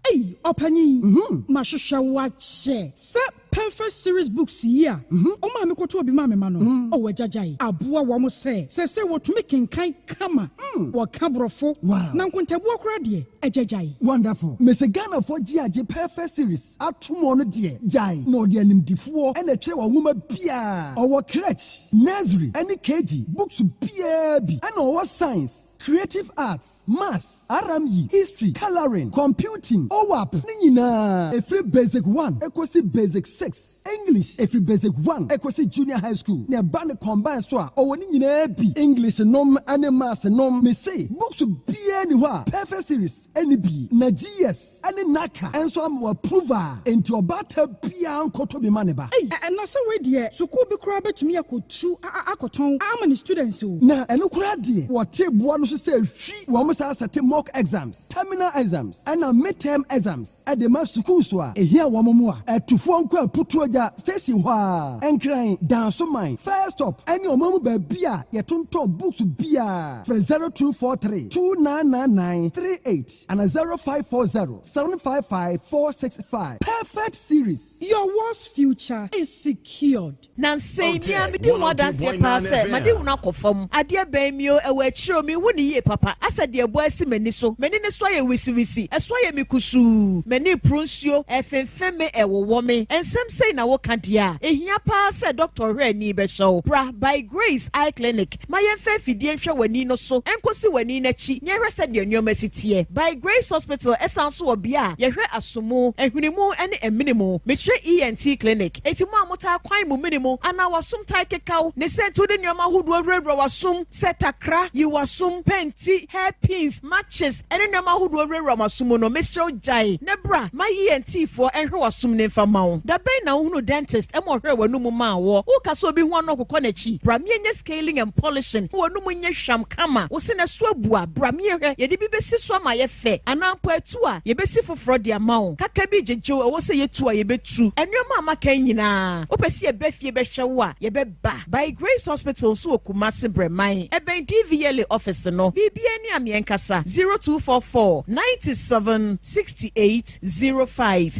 Hey, Opani. Mashusha wache. Se perfect series books here. Oma me koto obi ma me mano. O wajajai. Abua wa mo se wotumi kenkan kama. Wa kabrofo. Na nkontabu akura de ejajai. Wonderful. Mese Ghana for GAJ perfect series. Atumo no de jai. No de animdifuo ene kire wa nwoma bia. Owo crèche, nursery, any KG, books bia bi. And owo science, creative arts, maths, RME, history, coloring, computing, OWAP, ni nyina. Every basic 1, equasi basic 6. English, every basic 1, equasi junior high school. Ne bane combine so a owo ni nyina bi. English nom ane maths nom me say. Books bia ni wa. Perfect series, any bi. Na GS, any naka. Enso am approval. Enti obata bia ankoto bi maneba. And na se we de school bi kura betumi akotu akoton amani students o. Na eno kura de what table no so say hwi wo mo sa set mock exams, terminal exams, and midterm exams. At the mass school so a here wo mo a etufo nko aputuoja station ho a enkran dance mine first stop any omamu ba bia ye tonton books bia for 0243 299938 and 0540 755 465. Perfect series. Your world's future is secured. Nansei ni amidi wada se pase madi una kofam ade ban mi o ewe chiro mi woni ye papa asade ebo asi mani so mani ne so ye wisi eso ye mikusu mani prunsuo efemfeme ewowo me ensem sei na wo kadia ehia pa se doctor re ni be show bra by Grace Eye Clinic maye fe fidie hwe wani no so enkosi wani na chi nye hwe se de nyoma sitie by Grace Hospital esanso obi a ye hwe asomo ehwinimu ene eminimu mehwe ENT Clinic etimu amota kwan mu minimu ana wasum tai kekau ne sentu de nyoma hudu awura wasum setakra yi wasum penti hairpins matches ene nyoma hudu awura wasum no Mr. Jai nebra my ENT for enhwe wasum ne famao da ben na hunu dentist emo hwe wanum ma wo wo kaso bi ho no kokọ na chi bramie nye scaling and polishing wanum nye hwam kama wo se na so abua bramie hwe ye de bi besi so ma ye fe anampo atu a ye besi foforo de amawo kaka bi jejo wo se ye tu a ye betu enwoma amaka nyina wo pesi ye befie be hwe wo a ye be ba by Grace Hospital so Kumasi Breman eben DVL office no bibia ni amienkasa 0244 97 6805.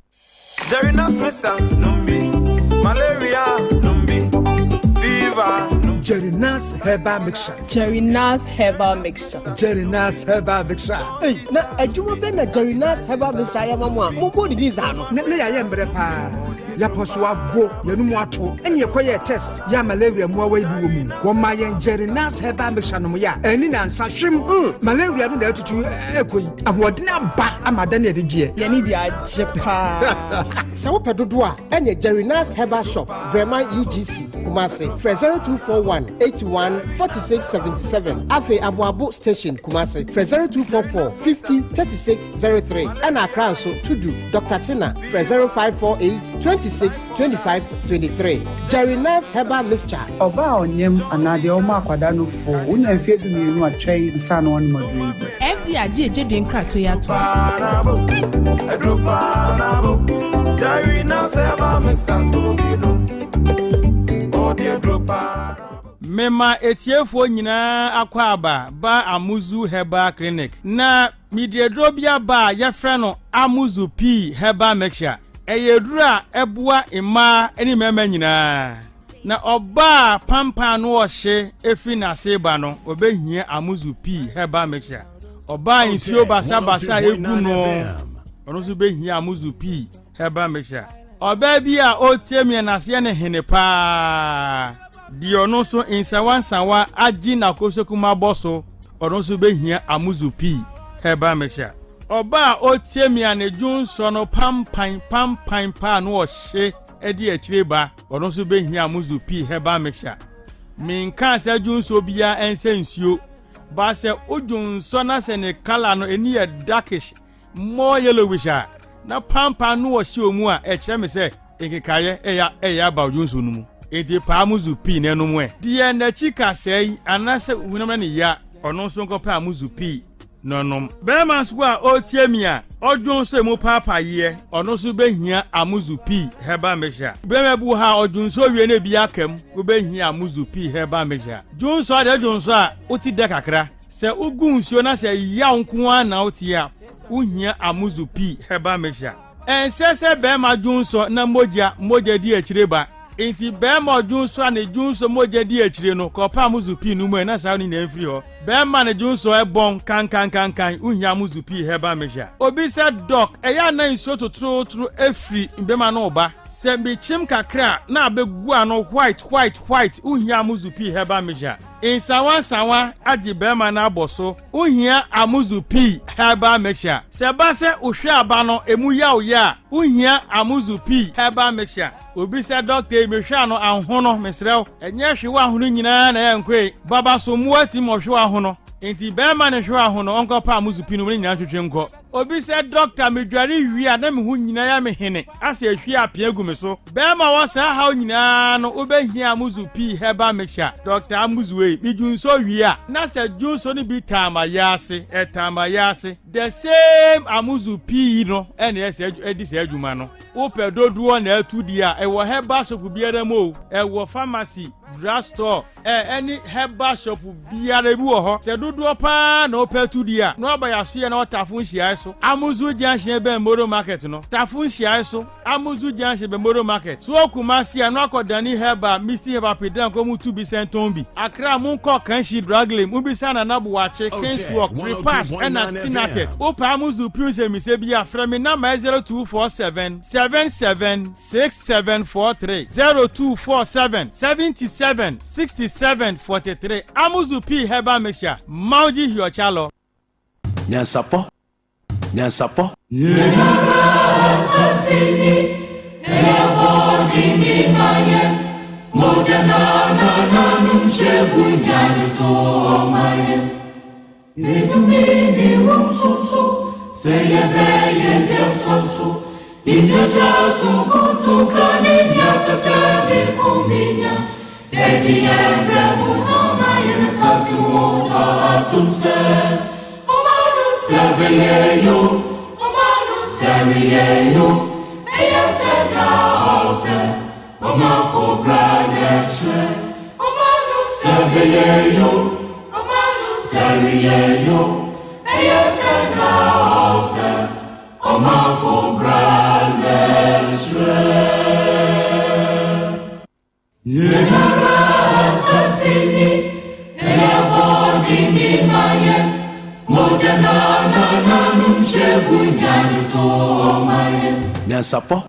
Jerinas Mesa Numbi Malaria Numbi Fever Jerinas Herbal Mixture. Jerinas Herbal Mixture. Jerinas Herbal Mixture. Hey, na adwuma be na Jerinas Herbal Mixture ya mama. Mo body dis ano. Ne ya ye mbre pa. ya poswa go yenu mu ato ene yekoye test ya malaria mu awa ibi wo mu wo ma yen Jerinas Herbal Mixture no ya eni na nsa hwem malaria no da atutu ekoyi ahodena ba amada na de gie ye ni dia jepa sa wo pedodo a ene Jerinas Herbal Shop Brema UGC Kumasi 0241 81 4677 Afe Abuabu Station Kumasi 0244 50 3603 and Accra so Tudu Dr. Tina 0548 26 25 23 Jerinas Herbal Mixture Oba onyem anade o ma kwada no fo unya fie du mienu atwen nsa no on madwe FD aji ejedwe nkrato ya to Jerinas Herbal Mixture to bino Mema etiefo nyina akwaba ba Amuzu Herbal Clinic na midiedrobia ba yefre no Amuzu P Herbal Mixture eyedura ebua ima eni mema nyina na oba pampa no ohye efi na seba no obehia Amuzu P Herbal Mixture oba insio basa egu no ono so behia Amuzu P Herbal Mixture oba bi a otie na se ne hene pa di ono so insawansawa agi na kosokuma boso ono so behia Amuzu P Herbal Mixture oba otie ne junso no pampan pa no ohye edi akireba ono so behia Amuzu P Herbal Mixture minka se junso bia ense nsuo ba se ojunso na se ne color no eni e darkish more yellowish na pampa no ohye omu a ekire me se ekikaye eya ba ojunso no mu enti pa Amuzu P ne no mu e die na chika sei anase hunam ne ya ono so nkopa Amuzu P nonom bema so a otiemia odwonso mu papa ye ono so behia Amuzu P Herbal Mixture bema bu ha odwonso wie na bi akam wo behia Amuzu P Herbal Mixture dwonso ade dwonso a oti de kakra se ugunsuo na se ya nko a na otia uhia Amuzu P Herbal Mixture ensese bema dwonso na moja di akireba enti bema dwonso a ne dwonso moja di akire no kopa Amuzu P no mu na sa ni na mfiri ho bema ne dwonso e bon kan uhia Amuzu P Herbal Mixture obi se doc eya na nso totro efri bema no oba se bi chim kakra na abegu ano white uhia Amuzu P Herbal Mixture insawa agi bema na aboso uhia Amuzu P Herbal Mixture se ba se uhwe aba no emu ya uhia Amuzu P Herbal Mixture obi se doctor emehwe ano ahono mesrew enye hwe ahono nyina na yankwe baba so muati mo hwe ahono enti bema ne hwe ahono onko pa Amuzu P no nyina twetwe nko obi se doctor medware wi a na me hu nyina ya me hene ase ahwi apia gu me so bema wo sa ha nyina no obehia Amuzu P Herbal Mixture Dr. Amuzu we bijunso wi a na se junso ni bi tamayase the same Amuzu P no ene ese edi se adwuma no ope doduo na atudi a ewo herbal shop biara mo ewo pharmacy drugstore any herbal shop biara bi wo ho se doduo pa na ope atudi a no aba yaso ye na otafun hia so Amuzu Junction be Moro Market no tafun hia so Amuzu Junction be Moro Market so Kumasi no akodani herbal misi herbal pedan ko mu tu bi senton bi Accra mun ko kan shi draglem mu bi sana na bo wache Kings Walk repass and Tinaket opa Amuzu P se mi se bi afra me na 0247 776743 0247 77 67 43 Amuzu P Herbal Mixture Mauji Hiochalo Nyansapo Sasini Eabodi ni maye Moja na numchebu nyani to maye Nitumini wonsoso Seyebe biatwaso Intojasu kutu krani nyakasebe kuminya Edi ebre mutamaye Nesasi wota atumse Seveyeyo, Seriyeyo, Eya Seta Ose, Omafo Braneche, Seveyeyo, Seriyeyo, Eya Seta Ose, Omafo Braneche. Yenara Sasini, Eya Bodi Nimaye, Moja na numchebu nyani to maye Nyansapo.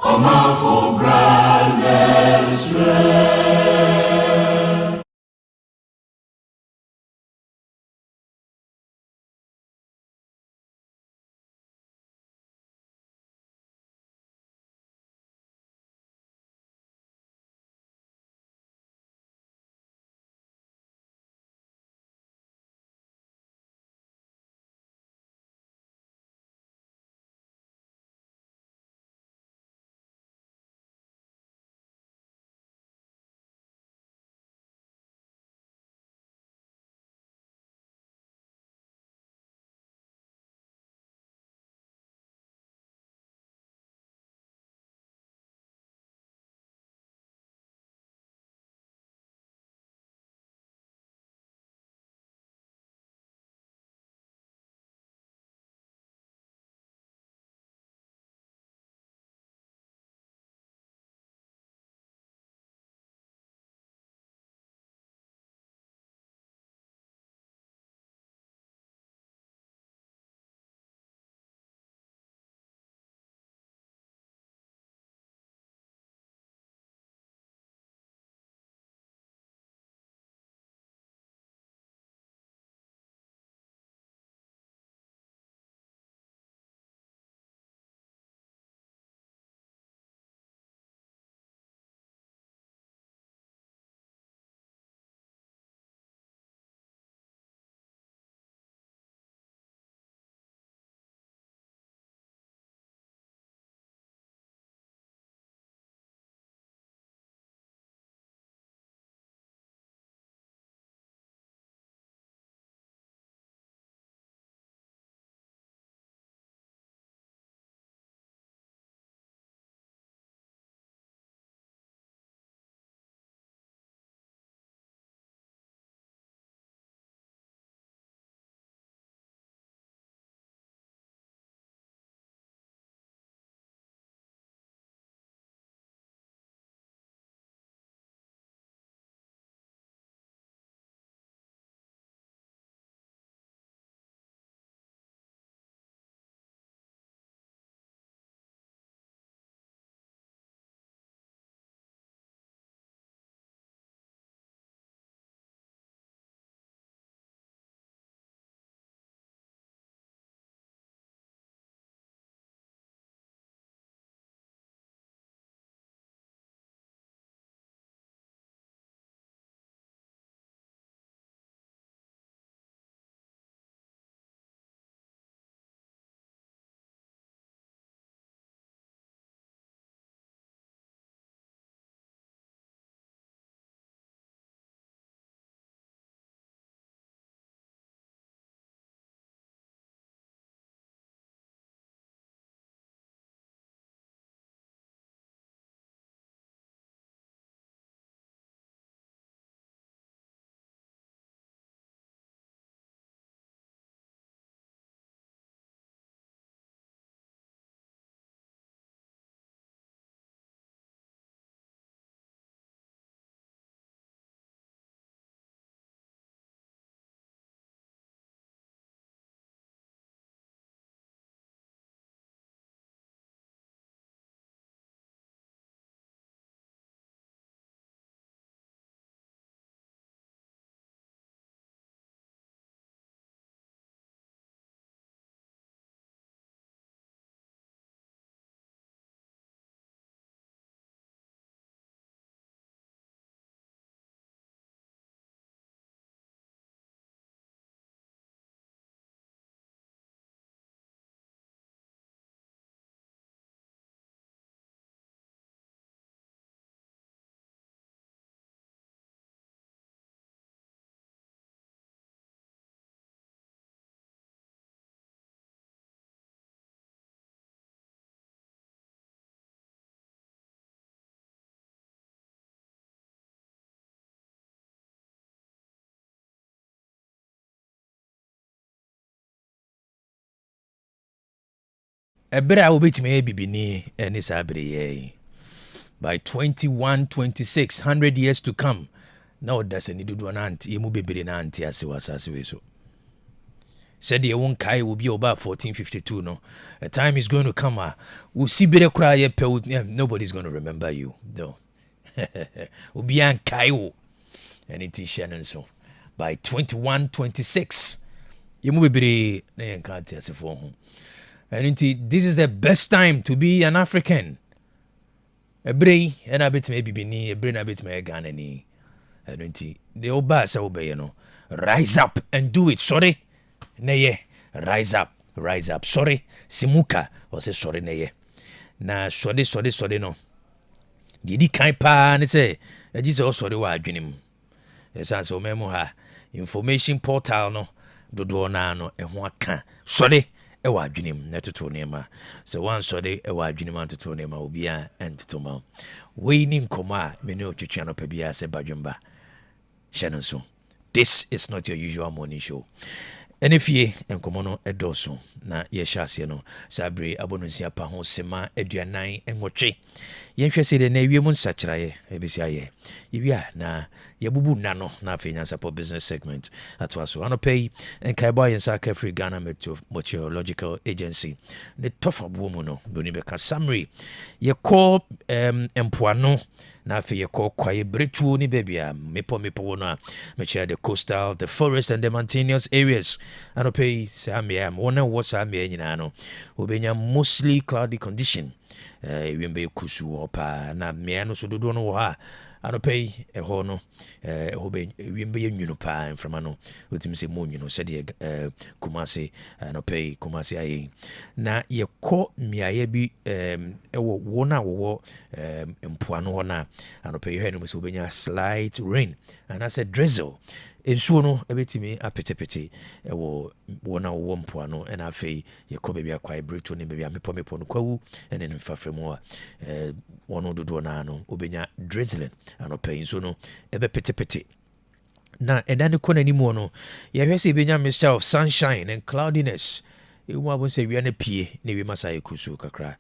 Oma for brand ebere a obetime bibini ene sa bere ye by 2126 100 years to come now that's any do na anti emu bebere na anti ase wasase we so said the one kai will be about 1452 no a time is going to come we'll see bere kra ye pe nobody's going to remember you though obi an kai wo and it is shannon so by 2126 emu bebere na yan ka anti ase for ho and this is the best time to be an African. Ebray and a bit maybe bini, a brain a bit may gun any. And the old bass obey, rise up and do it. Sorry, nay, rise up. Sorry, Simuka was a sorry, nay. Na sorry, no. Gidi kaipa, and say, a Jesus also the word dream. Yes, answer memoha information portal no, do no, and what can. Sorry. Ewa adwenem na toto nema so one sode ewa adwenem antoto nema obia entoto ma we ni nkoma me ne otwetwa no pa bia se badwemba hye so this is not your usual morning show enefie enkomo no edoso na ye hyase no sabre abonunsia pa ho sema aduanan enwotwe ye hwɛ se de na wiem nsakyeraye ebesi aye yewia na yebubu nano na afenya support business segment atwaso anopay enkaiba yensa ka free Ghana Meteorological Agency ne tofa buomu no doni be ka summary ye call empoano na afi ye call kwaye bretu ni bebia mepo no me share the coastal, the forest and the mountainous areas anopay samia wona what samia nyina no obenya mostly cloudy condition wembe kusu opa na me no so dodo no ha anopay ho no hobe wembe yenwunu pa mframa no otimi se monwunu se de kumase anopay kumase ayi na ye ko miaye bi ewo wona wo mpoano ho na anopay he no se obenya slight rain and I said drizzle ensuo no ebetimi apetepete ewo wona wo mpoano na afei ye ko bebia kwai breto ne bebia mepo no kwawu ene ne mfafremu a wono dodo na no obenya drizzling anopay ensuo no ebe petepete na edane ko nanimu no ye hwese ebenya mixture of sunshine and cloudiness ewu abon se wi na pie ne wi masaye kusu kakra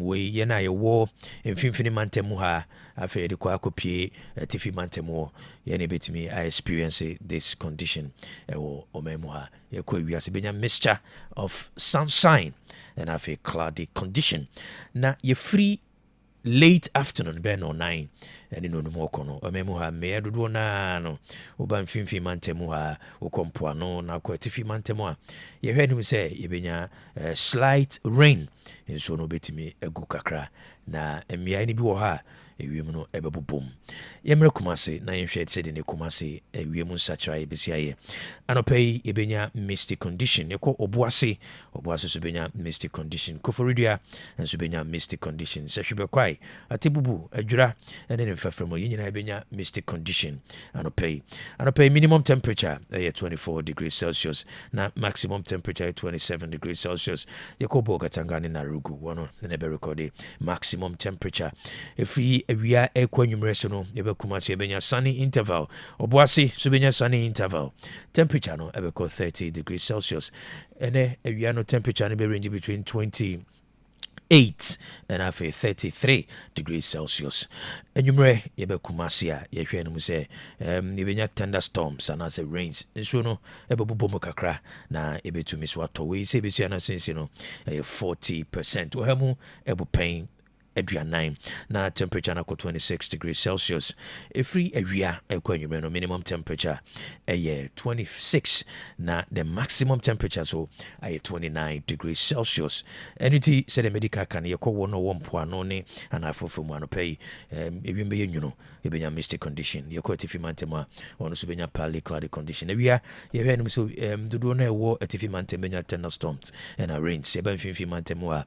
we ye na ye wo mfimfini mantemu ha afei de kwa akopie tifi mantemu ye ne betimi I experience this condition ewo omemu ha ye ko wi ase benya mixture of sunshine and afei cloudy condition na ye free late afternoon ben or 9 and no more kono omemu ha me dodo na no oba mfimfi mantemu ha okompoa no na kwatifi mantemu a ye hwe ni se ye benya slight rain enso no betimi egu kakra na emia ni bi wo ha ewiem no ebebobom yemre kumase na yehwe se de ne kumase ewiem nsachira ebesiaye anopay ebenya misty condition yeko obuase so benya misty condition koforidua enso benya misty condition sehwebe kwai atebubu adwura ene ne mfafremo yinyina ebenya misty condition anopay minimum temperature 24 degrees Celsius na maximum temperature 27 degrees Celsius yeko boga tangani na rugu wono ne be record maximum temperature efi awia ekwanyumreso no yebekuma se benya sunny interval obuase so benya sunny interval temperature no ebeko 30 degrees Celsius ene awia no temperature no be range between 28 and 33 degrees Celsius enyumre yebekuma se a yehwe no se yebenya thunderstorms and as rains nso no ebebobomo kakra na ebetumi so atowe se besia na sense no 40% ohemu ebupen aduanan na temperature na 26 degrees Celsius every area ekwanyume no minimum temperature 26 na the maximum temperature so 29 degrees Celsius anything said the medical can ye ko wono wompoano ne anafofomu anopay ewimbe yenwuno ebenya misty condition ye ko atifi mantema wono so benya partly cloudy condition ewia ye hwe no so dodo na ewo atifi mantema benya thunderstorms and rains eba mfimfi mantema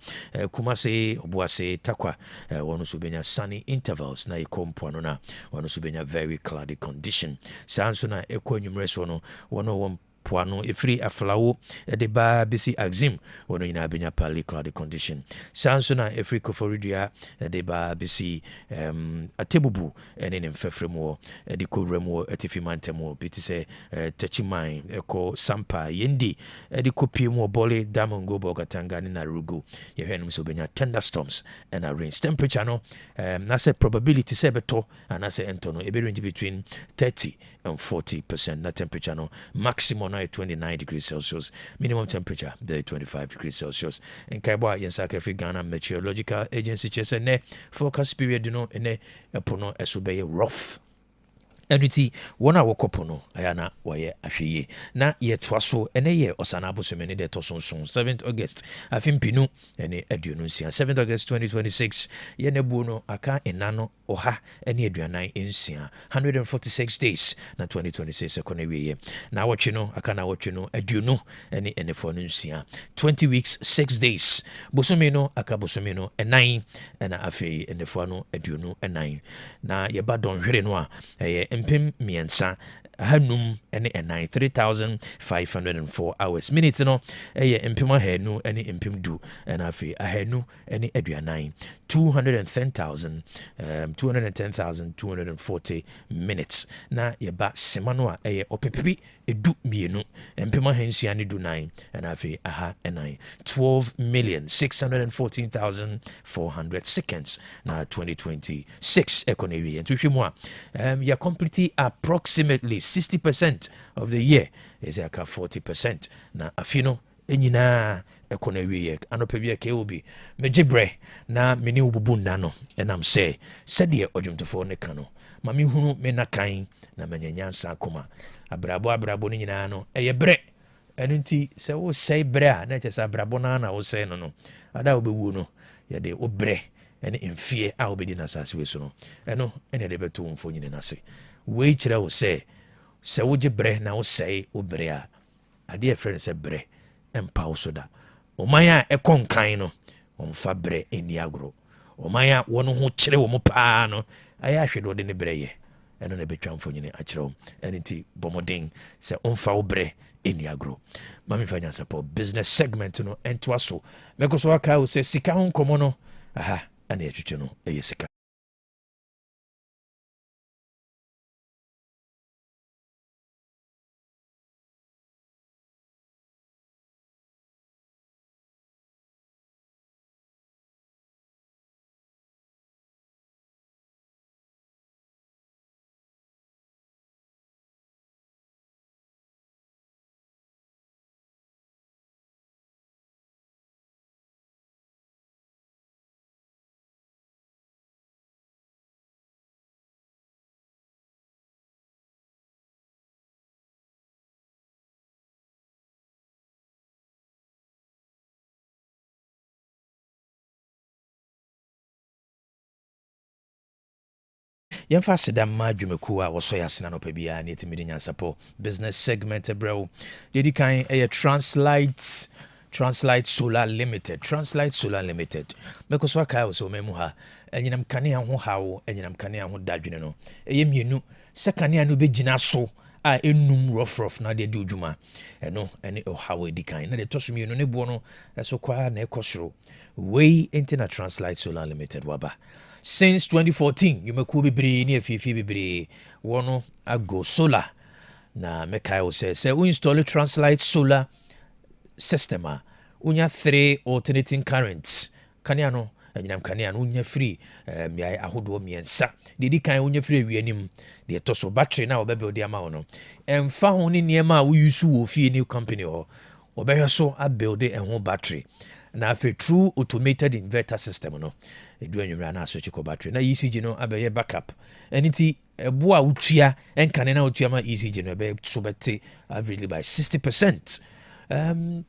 kumase obuase takwa wono so benya sunny intervals na ikompoano na wono so benya very cloudy condition sanso na ekwanyumre so no wono poano efiri aflawo de ba besi axim wono nyina benya partly cloudy condition sanso na efiri koforidua de ba besi atebubu ene ne mfefremo de kowremo atifi mantemo biti se tachiman eko sampa yendi de kopiemu bole damongo bogatanga ni na rugu yehwenum so benya thunderstorms and rain temperature no na say probability say beto and na say ento no e be range between 30 and 40%. na temperature no maximum na 29 degrees Celsius, minimum temperature 25 degrees Celsius. In Kaiboa Yensakrefi Ghana Meteorological Agency chese ne forecast period no ene epono esubeye rough. Enuti wona wokopono ayana waye ahweye na ye toaso ene ye osana bosomene de tosonson 7th August afimpinu ene aduonunsia 7th August 2026 ye ne buo aka enano oha ene aduanan ensia 146 days na 2026 ekone wiye na woche no aka na woche no aduonu ene enefo no nsia 20 weeks 6 days bosomeno aka bosomeno enan na afei enefo no aduonu enan na ye ba don hwere no a mpem miensa hanum ene enai 3504 hours minutes no eye mpem ahanu ene mpem du and afi ahanu ene aduanan 210,240 minutes na yeba semano a eye opepepi edu mienu mpem ahansia ne du nine and afi aha enai 12,614,400 seconds na 2026 economy and tuhwemu ya complete approximately 60% of the year is like 40% na afino enyina ekona wiye anopa bia ke obi mejibre na meni obubu nano enam say sede odwumtofo ne kano ma me hunu me na kan na manyanyansa akoma abrabo ni nyina no eye bre enunti se wo say bre a na chesa abrabo na wo say no ada obewu no ye de obre ene emfie a obedi na sase we so no eno ene de beto mfo nyine na se we kire wo say se woje bre na wo say obre a ade friend se bre empa wo so da omanya ekonkan no omfa bre eni agro omanya wono ho kire wo mo pa no aya hwedo de ne bre ye eno na betwa mfo nyine a kire wo eniti bomoden se omfa wo bre eni agro mami fanya support business segment no ento aso mekoso aka wo se sika ho komo no aha ana etwetwe no eye sika yemfa sedam ma dwumaku a woso ya sena no pa bia ne timidi nyansapo business segment ebrew dedi kan Translite Solar Limited mekoso aka wo so memu ha enyinam kane ho hawo enyinam kane ho dadwene no eyemienu sekane no begina so a enum rough na de dwuma eno ene hawo edikan na de tosomienu ne bo no eso kwa na ekosoro we into Translite Solar Limited waba since 2014 you meku bibiri ni afifi bibiri wono ago solar na mekai wo say we install Translite Solar system a unya 3 alternating currents kanea no anyinam kanea no unya free miai ahodo miensa dedi kan unya free wianim de toso battery na obebuild ama wo no emfa ho ni niema a wo use wo fie new company ho obehwe so a build ho battery na afi true automated inverter system no edu anwumra na switch ko battery na ECG no abeye backup eniti ebo a utua enkane na utua ma ECG no be so bete averagely by 60%.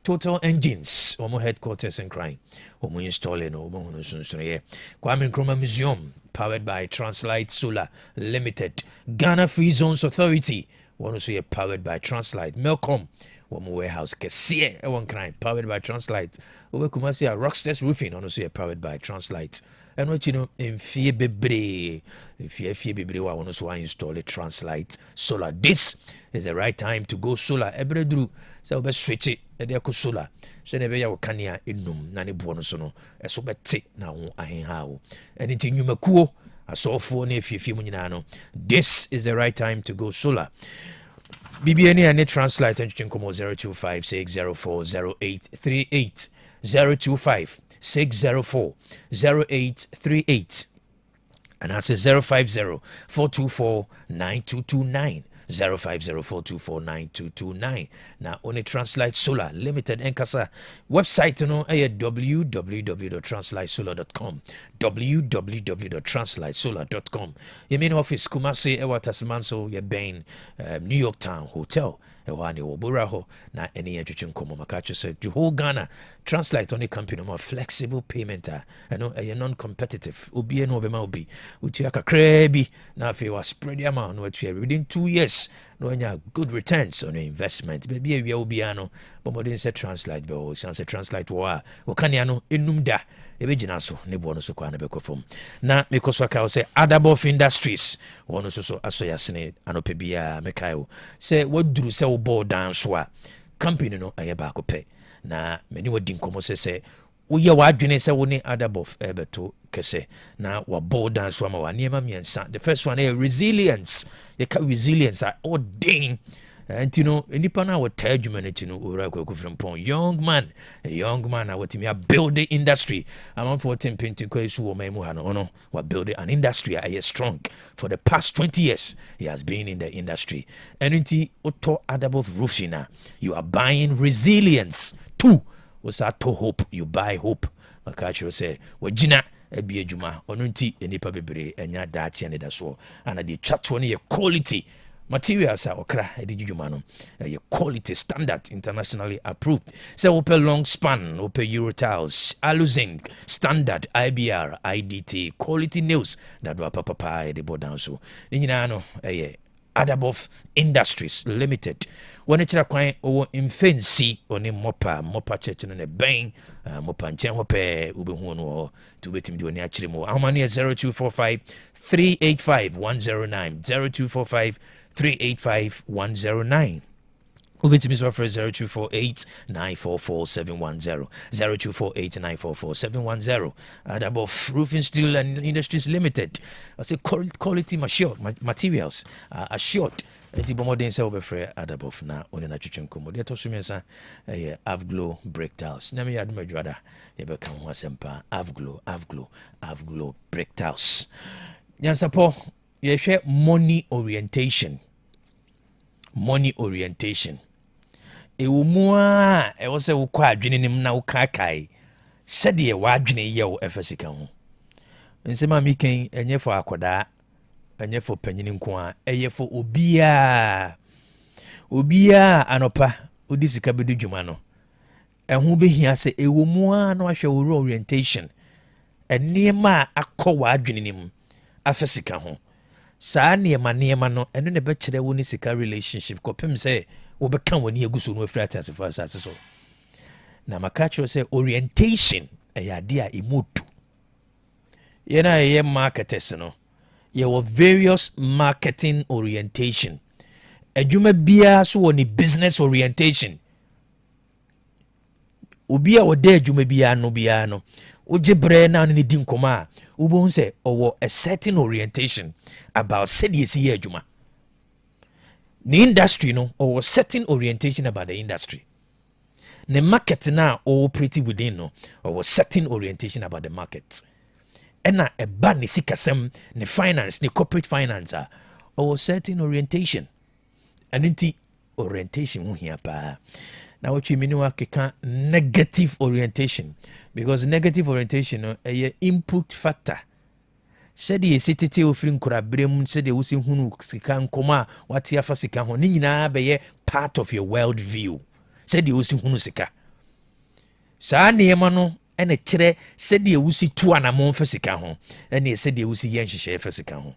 Total engines omo headquarters in Crime omo installing omo hono sunsun ye Kwame Nkrumah Museum powered by Translite Solar Limited. Ghana Free Zones Authority one also ye powered by Translite. Melcom omo warehouse kese one crime powered by Translite. Over Kumasi Rockstars Roofing also ye powered by Translite. ɛno akyi no mfie bebree fie bebree wa wɔn so install a Translight solar. This is the right time to go solar. Ɛbrɛ duru sɛ wɔbɛ switch it ɛde akɔ solar so na ɛbɛyɛ wɔ kanea enum na ne boɔ no so no ɛso bɛte na ho ahenha wo ɛne nti nnwumakuo asɔfoɔ ne afiefie mu nyinaa no this is the right time to go solar. BBN and Translight and Chinkomo 025 604 0838 025 604 0838 and I say 050 424 9229 050-424-9229. Now only Translight Solar Limited Enkasa website no www.translightsolar.com www.translightsolar.com. Your main office Kumasi Ewa Tasmanso ye Bain New York Town Hotel Ewani Woburaho na any education komo makacho said the whole Ghana Translight only company more flexible payment and a non-competitive obi no bema obi uchi akakrebi na fe was spread the amount within 2 years no any good returns on your investment baby we obi ano but modern say Translight be o say Translight wa o kania no enum da ebegina so ne bo no so kwa na be kofom na mekoso aka say Adabov Industries wono so asoya sene anope bia mekaio say waduru say wo board down so a company no aye ba ko pe na many wadi nkomo say woye wadwene say wo ne Adabov ebeto kese na wa board down so ma wa niema miensa. The first one is resilience. You can resilience all ding. And you know, anyone I would tell you, young man, a young man, I would me build the industry. I'm on 14 we're building an industry. I is strong for the past 20 years. He has been in the industry. And into auto adabove roofina, you are buying resilience. Two was that to hope you buy hope. Makacho say, Wajina. Ebi ejuma onunti enipa bebre enya dachi ane daso ana de chat one ye quality materials are okra edijuma no ye quality standard internationally approved. Say open long span, open Eurotiles, Aluzinc, standard IBR, IDT, quality nails that do papa e de bodan so. Ni nyina no Adabov Industries Limited. When it's a quite or infancy on a mopa church and a bang, mopa and hope ubehuno to wait him doing actually more. How many 0245 385 109 0245 385 109. Ubitimi for 0248 944 710 0248 944 710. Adabov Roofing Steel and Industries Limited. I say quality materials assured. Eti bomodin se obefre Adabov na oni na twetwe nkomo. De to sumiensa Avglo Brick Tiles. Na me yadu madwada ye be kan ho asempa Avglo Brick Tiles. Nyansapo ye hwe money orientation. Ewu mu a e wo se wo kwa adwene nim na wo kakai sede ye wa adwene ye wo efasika ho nsema mi ken enye fo akoda enye fo panyini nko a eye fo obia anopa odi sika bedu dwuma no ehu behia se ewu mu a no ahwe wo orientation enema akọ wa adwene nim afasika ho saa niema no eno ne be kire wo ni sika relationship kopem se wobɛka wani aguso no afiri atase fa asase so na makacho say orientation ade a emotu yena ye marketers no ye were various marketing orientation adwuma bia so woni business orientation obi a wode adwuma bia no oje bre na ne di nkoma a wo say owo a certain orientation about said ye adwuma. The industry no or certain orientation about the industry. The market now all pretty within no or certain orientation about the market. And na a bad ni sikasem ni finance ni corporate finance or certain orientation. And inti orientation here pa. Now what you mean keka negative orientation because negative orientation no a input factor. Said ye sitete ofiri nkura brem said ye wusi hunu sika nkoma wati afa sika ho ni nyina be ye part of your world view said ye wusi hunu sika saa niema no ene kire said ye wusi tu anamon fa sika ho ene said ye wusi yen hihye fa sika ho.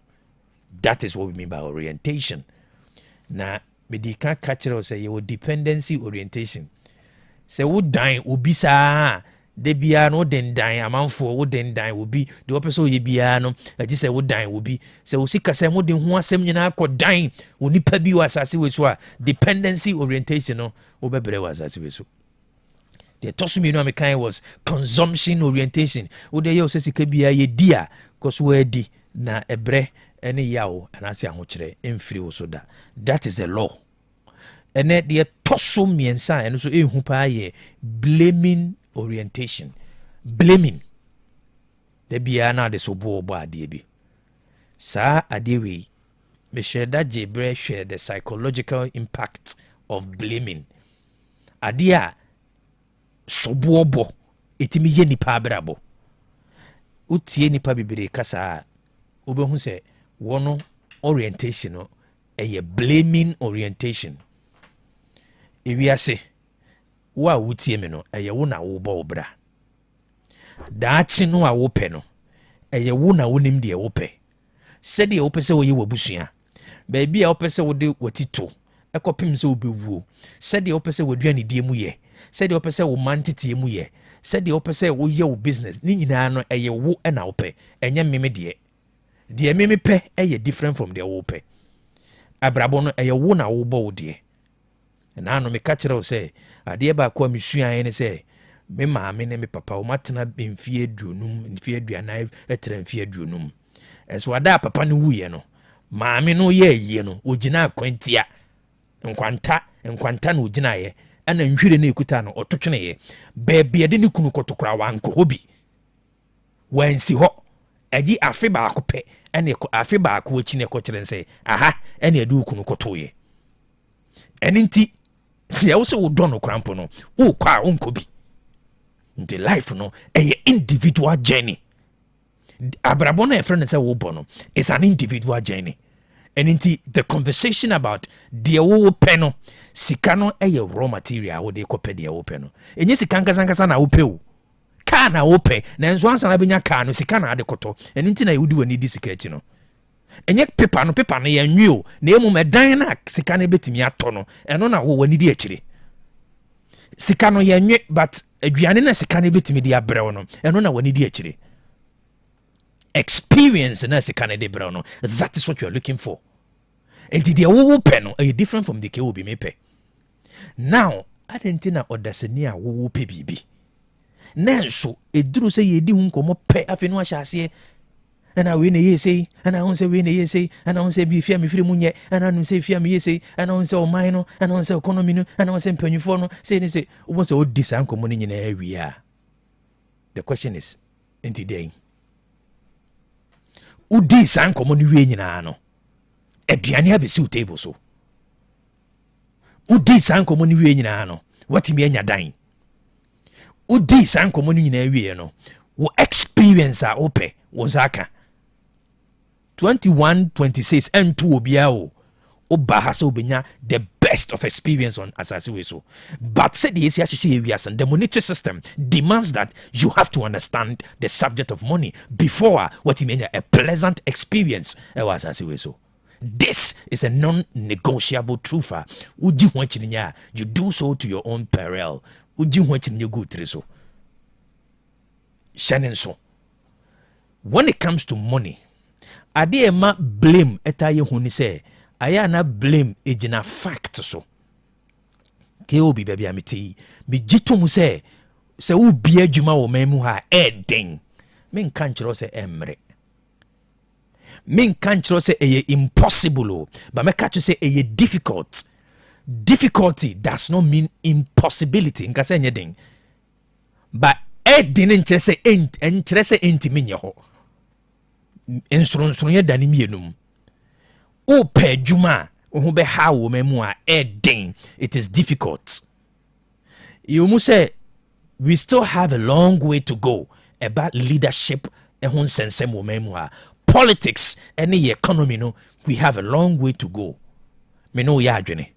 That is what we mean by orientation. Na medika kachiro say your dependency orientation say wo dan obi saa de bia no dendan amanfo wo dendan wo bi de wo pese ye bia no agi se wo dan wo bi se wo sika se mo de ho asem nyina akɔdan wo nipa bi wa asase we so a dependency orientation no wo bebre wa asase we so. The tosumi no amekan was consumption orientation. Wo de ye o se sika bia ye di a cause wo adi na ebre ene yawo anase ahokyere emfiri wo so da. That is the law. Ene de tosum miensa eno so ehu pa ye blaming orientation. Blaming. De bia na de so bo ade bi. Sa ade we me share that jebre share the psychological impact of blaming. Ade a sobobo etimi ye nipa abrabo. Utie nipa bibire kasa obehu se wono orientation no eye blaming orientation. Ewiase wo a wotie me no eye wo na wo bo obra. Daachi no a wo pe no eye wo na wonim de wo pe. Se de wo pe se wo ye wabusua. Ba bia wo pe se wo de watito ekopim se wo bewuo. Se de wo pe se wo duane die mu ye. Se de wo pe se wo mantete mu ye. Se de wo pe se wo ye wo business. Ni nyina no eye wo na wo pe. Enye meme de. De meme pe eye different from the wo pe. Abrabo no eye wo na wo bo wo de. Na no me ka kire wo se ade ba kwa mesua ene se me maame ne me papa o matena mfie aduonum mfie aduanan etra mfie aduonum eso wada papa no wuye no maame no ye yie no ogina akwantia nkwanta no ogina ye ana nhwire na ekuta no ototwene ye bebia de ne kunu kotokora wanko hobi wansi ho agi afe ba akope ene afe ba akwo chi ne kokyere nse aha ene adu kunu kotoye eninti ti ya wo se wo dono krampo no wo kwa onko bi. The life no a individual journey. Abrabo na friend say wo bono is an individual journey. And inti the conversation about the wo peno sika no a raw material wo de kope de wo peno. Enye sika nkasa na wo pe wo. Ka na wo pe na enso ansa na benya ka no sika na ade koto. And inti na yudi wani di sika echi no. Enye paper no ya nwi o na emu medan na sika na betimi ato no. Eno na wo wani di echire. Sika no ya nwi but aduane na sika ne betimi de abrɛw no eno na wani di akire. Experience na sika ne de brɛw no, that is what you are looking for. And the wo pɛ no are different from the ke obi me pɛ. Now adentina odaseni a wo pɛ bibi na nso eduru sɛ ye di hu nkomo pɛ afi no ahya ase ana we na ye sei ana hun sɛ we na ye sei ana hun sɛ bi fia me firi munye ana hun sɛ fia me ye sei ana hun sɛ o man no ana hun sɛ economy no ana hun sɛ mpanyufo no sei ne sei wo sɛ o di san komo ni nyina awia. The question is enti den o di san komo ni wie nyina no aduane abesi o table so o di san komo ni wie nyina no watimi anya dan o di san komo ni nyina wie no wo experience a ope wo zaka 21-26 and 2 obia o bahasa obenya the best of experience on asase we so. But said the ACC the monetary system demands that you have to understand the subject of money before what you mean a pleasant experience asase we so. This is a non-negotiable truth. You do so to your own peril. So when it comes to money, ade ma blame etaye huni se aya na blame ejina fact so ke obi bia meti bi gitum se wo bia adwuma wo mamu ha eden men kan kiro se emre men kan kiro se eye impossible but me ka kiro se eye difficult. Difficulty does not mean impossibility nka se nyeden but eden nkire se nkire se entimi nye ho ensronye dani mienum o pe juma o be ha wo memu a eden it is difficult. You must say we still have a long way to go about leadership e hon sensem wo memu a politics any economy no we have a long way to go. Me no ya adwene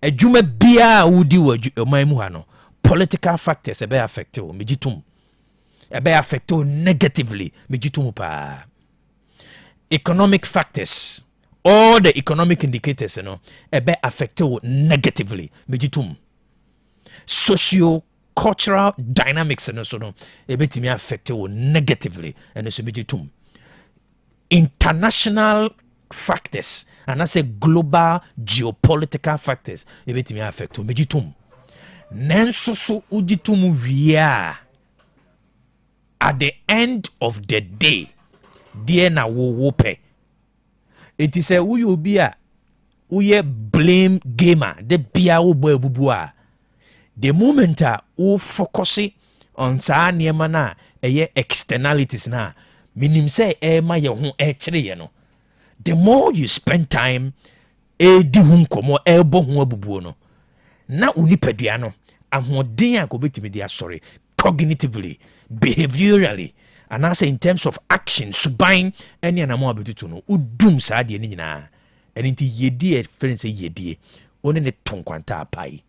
adwuma bia wudi wo memu ha no political factors e be affect o mejitum ebe affect negatively mejitum pa. Economic factors, all the economic indicators ebe affect negatively mejitum. Socio cultural dynamics no so no ebetimi affect you negatively and so be tum international factors and I say global geopolitical factors ebetimi affect you be tum nanso so ujitum via at the end of the day dear na wo pay it is a we be a we blame gamer the bia wo boy bubu a the moment we focus on saa nneɛma na ɛyɛ externalities na minim sɛ ɛma yɛ ho ɛkyerɛ yɛ no the more you spend time di ho nkɔmmɔ ɛbɔ ho abubuo no na unipadua no ahoɔden a kɔbɛtumi de asɔre cognitively behaviorally and I say in terms of action suban ɛne anamo abɛtutu no wodum saa deɛ no nyinaa ɛno nti yɛdie ɛfrɛ sɛ yɛdie wo ne tonkwanta apae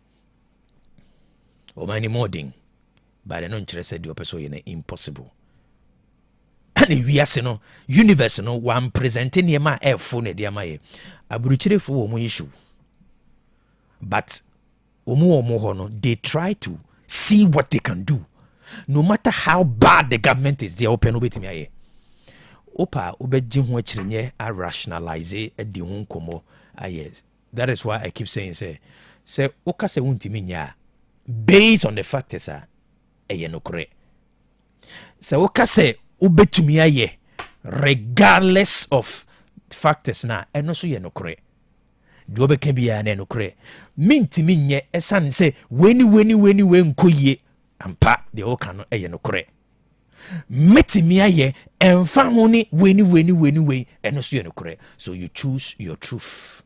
ɔma ne modern but ɛno nkyerɛ sɛ deɛ ɔpɛ sɛ ɔyɛ no impossible ɛne wiase no universe no wampresente nneɛma a ɛfo ne de ama yɛ aburukyerefo wɔ mo issue but ɔmo hɔ no they try to see what they can do no matter how bad the government is deɛ wopɛ no wobɛtumi ayɛ wopa wobɛgye ho akyirinyɛ a rationalize adi ho nkɔmmɔ ayɛ that is why I keep saying sɛ woka sɛ wontimi nyɛ a based on the factors a ɛyɛ nokorɛ sɛ woka sɛ wobɛtumi ayɛ regardless of factors na ɛno so yɛ nokorɛ deɛ wobɛka biara na nokorɛ mentimi nyɛ ɛsane sɛ weni nkɔ yie ampa deɛ woka no ɛyɛ nokorɛ metimi ayɛ ɛmfa ho ne weni ɛno so yɛ nokorɛ so you choose your truth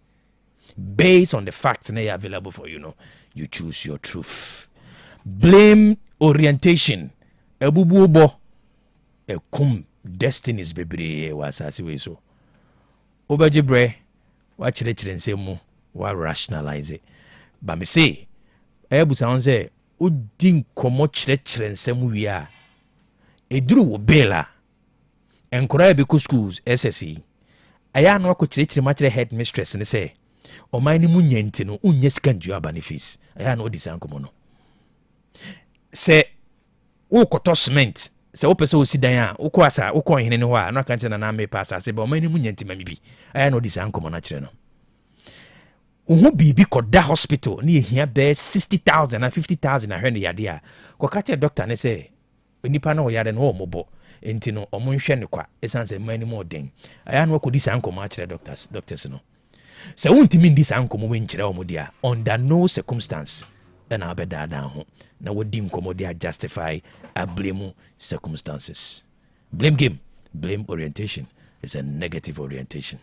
based on the facts na available for you know you choose your truth blame orientation ebubuobo ekum destinies bebree wa asase we so obaje bre wa kyerɛkyerɛ nsɛm mu wa rationalize it but me say ebusa on say odi nkɔmmɔ kyerɛkyerɛ nsɛm wi a eduru wo bela enkora be ko schools SSE aya na wakɔ kyerɛkyerɛ ma kyerɛ head mistress ne say ɔman ni mu nyanti no unya sika ndu aba ne fees aya na odi sankomo no sɛ wo kɔtɔ cement sɛ wopɛ sɛ osi dan a wokɔ asa wokɔ hene ne hɔ a na kan kyerɛ na me pa asase ba ɔman ni mu nyanti ma mi bi aya na odi sankomo na kyerɛ no wo bibi kɔda hospital ne yɛhia bɛɛ 60,000 na 50,000 ahwɛ no yade a kɔka kyerɛ doctor ne sɛ nipa no ɔyare no ɔmɔbɔ enti no ɔmo nhwɛ ne kwa ɛsan sɛ man ni mu ɔden aya na wakɔdi sankomo akyerɛ doctors no sɛ wontimi ndi saa nkɔmmɔ wenkyerɛ wɔ mo de a under no circumstance ɛna wabɛdaadaa ho na wadi nkɔmmɔ de a justify a blame circumstances blame game blame orientation is a negative orientation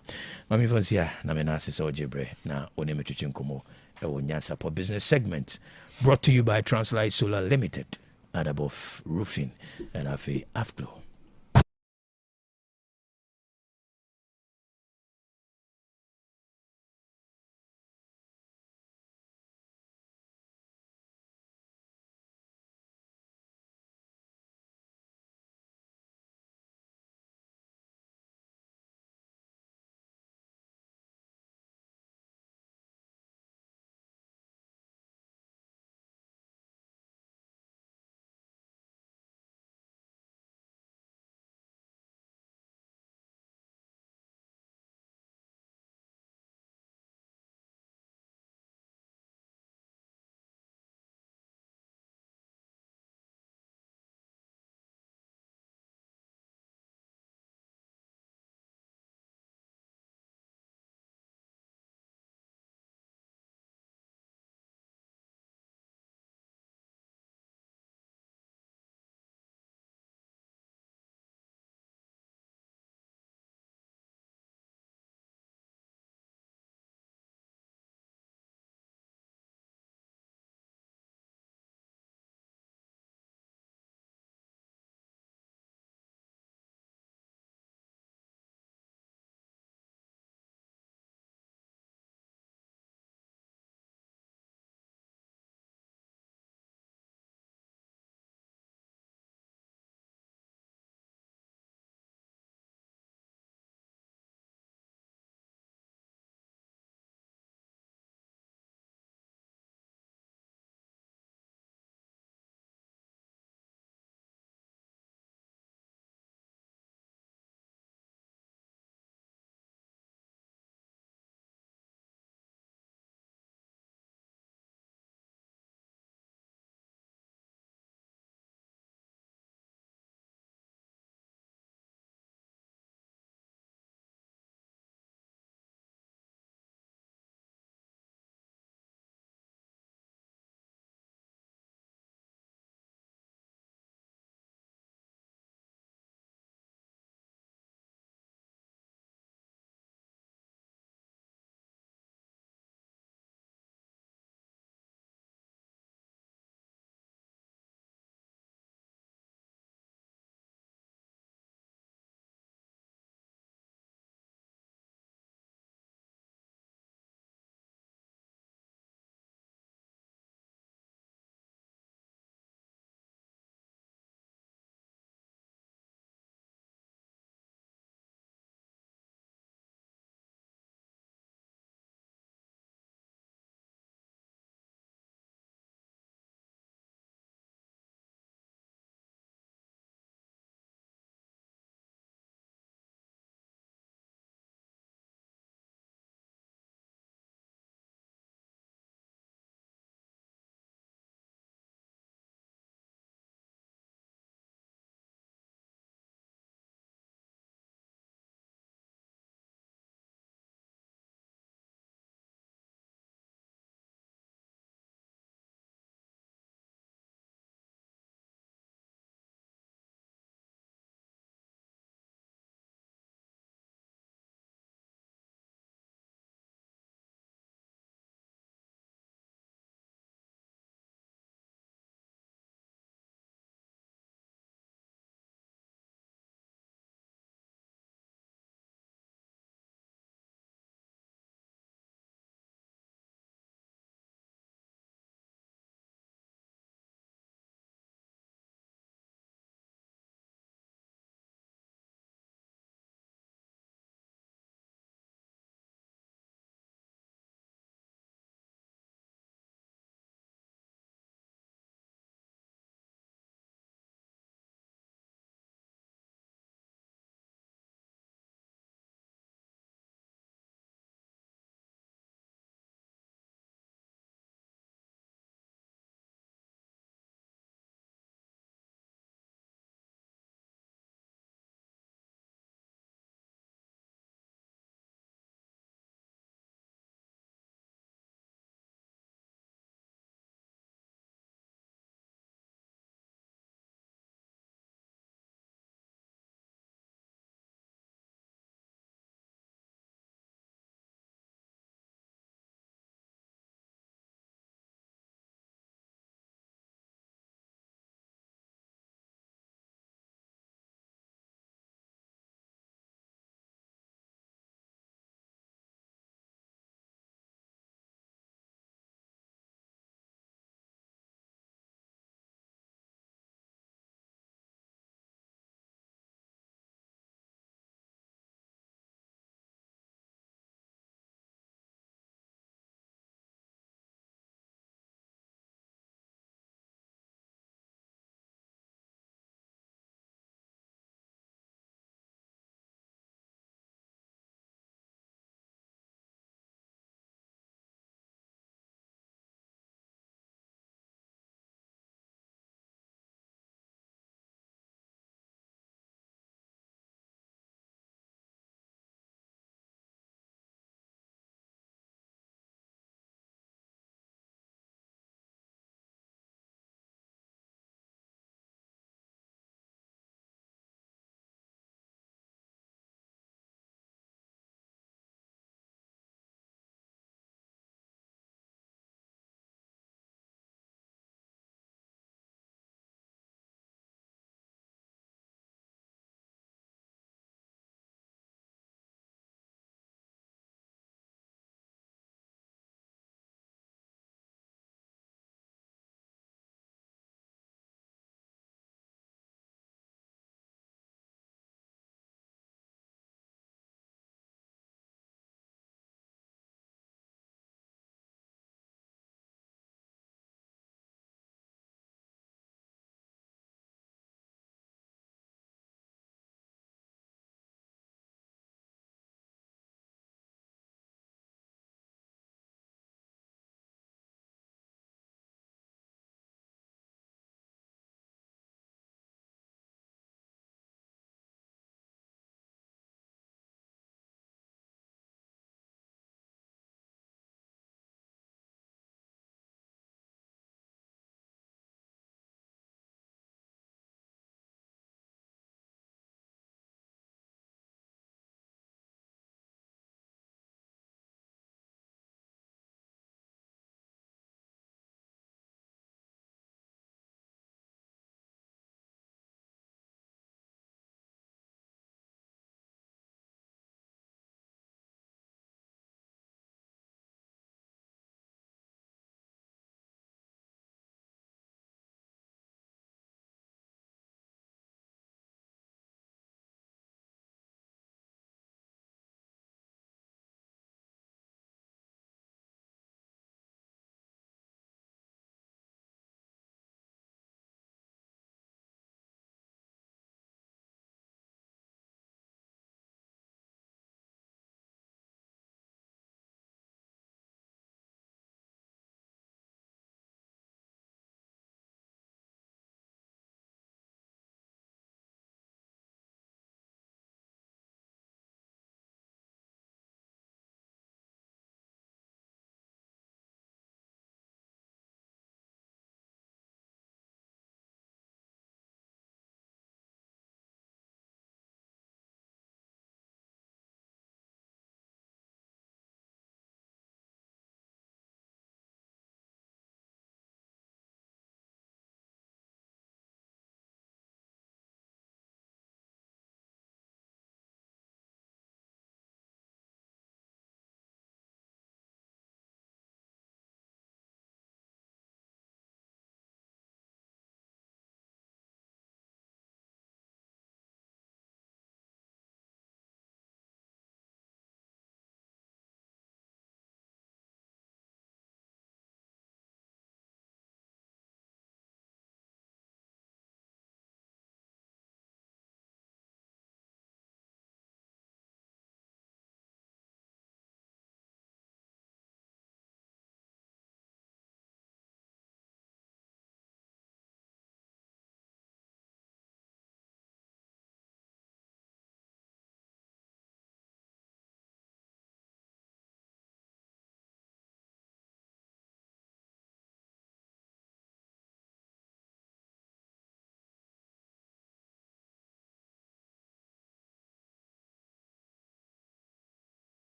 mami fancy na me na asese ojebre na one metwetwe nkɔmmɔ ɛwɔ Nyansapɔ business segment brought to you by Translight Solar Limited and above roofing and afi afglow.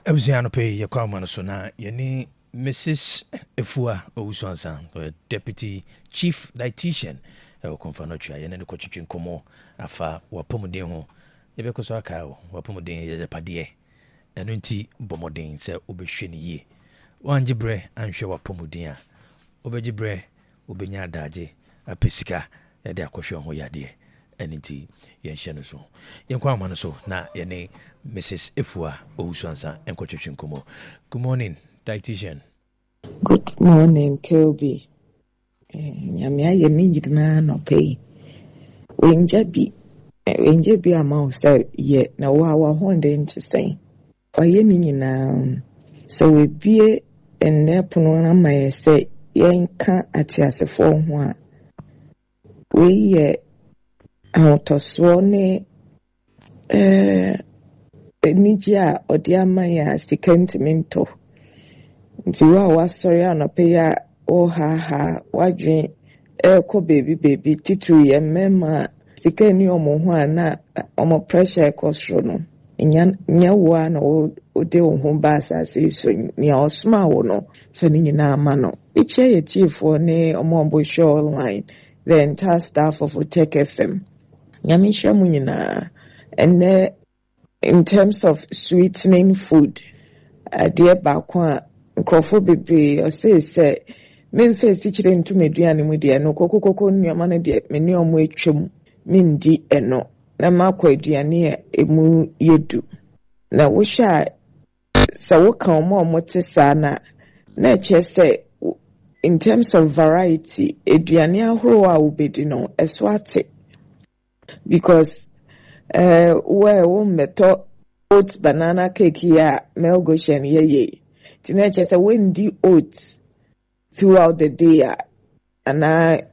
Ebusiano pay your common so na yeni Mrs. Efua Owusansan, Deputy Chief Dietitian, Confanotria, and the Cochichin Como, Afa, Wapomodin ho, Ebecosa cow, Wapomodin, the Padie, and Unti Bomodin, say Ubeshini ye. One jibre, and show Wapomodina, Obejibre, Ubenya Daji, a Pesica, and their question Hoyadie, and inti Yen Shenuso. Yanquaman so, na yene Mrs. Efua Owusansan, and Cochichin Como. Good morning. Dietitian. Good morning, Kirby. Nyamia ye ni na no pay. Wenja bi amount say ye na wa honde nti say. Oye ni na so we bie enne pono na maye say yenka atiasefo ho a. We ye autoso ne enija odi amaya sikentimento. Nti wa sorry anope ya o ha wadwen ko baby titu ye mema sika ni omo ho ana omo pressure ekosro no nya wa na o de ho ba asase so ni osma wo no fa ni nyina ama no iche ye tiefo ne omo mbo show online the entire staff of Otec FM nyamisha mu nyina and in terms of sweetening food dear bakwa Nkrofo bebre o say memfe sichire ntumeduane mu de no kokokoko nnuama no de meni omo atwam mindi eno na makwa aduane emu yedu na wo hwa sa wo kan omo tesa na chese in terms of variety aduane ahoro a ubedi no eswate because where wo meto oats banana cake ya melgoshen ye Teenagers say when the oats throughout the day and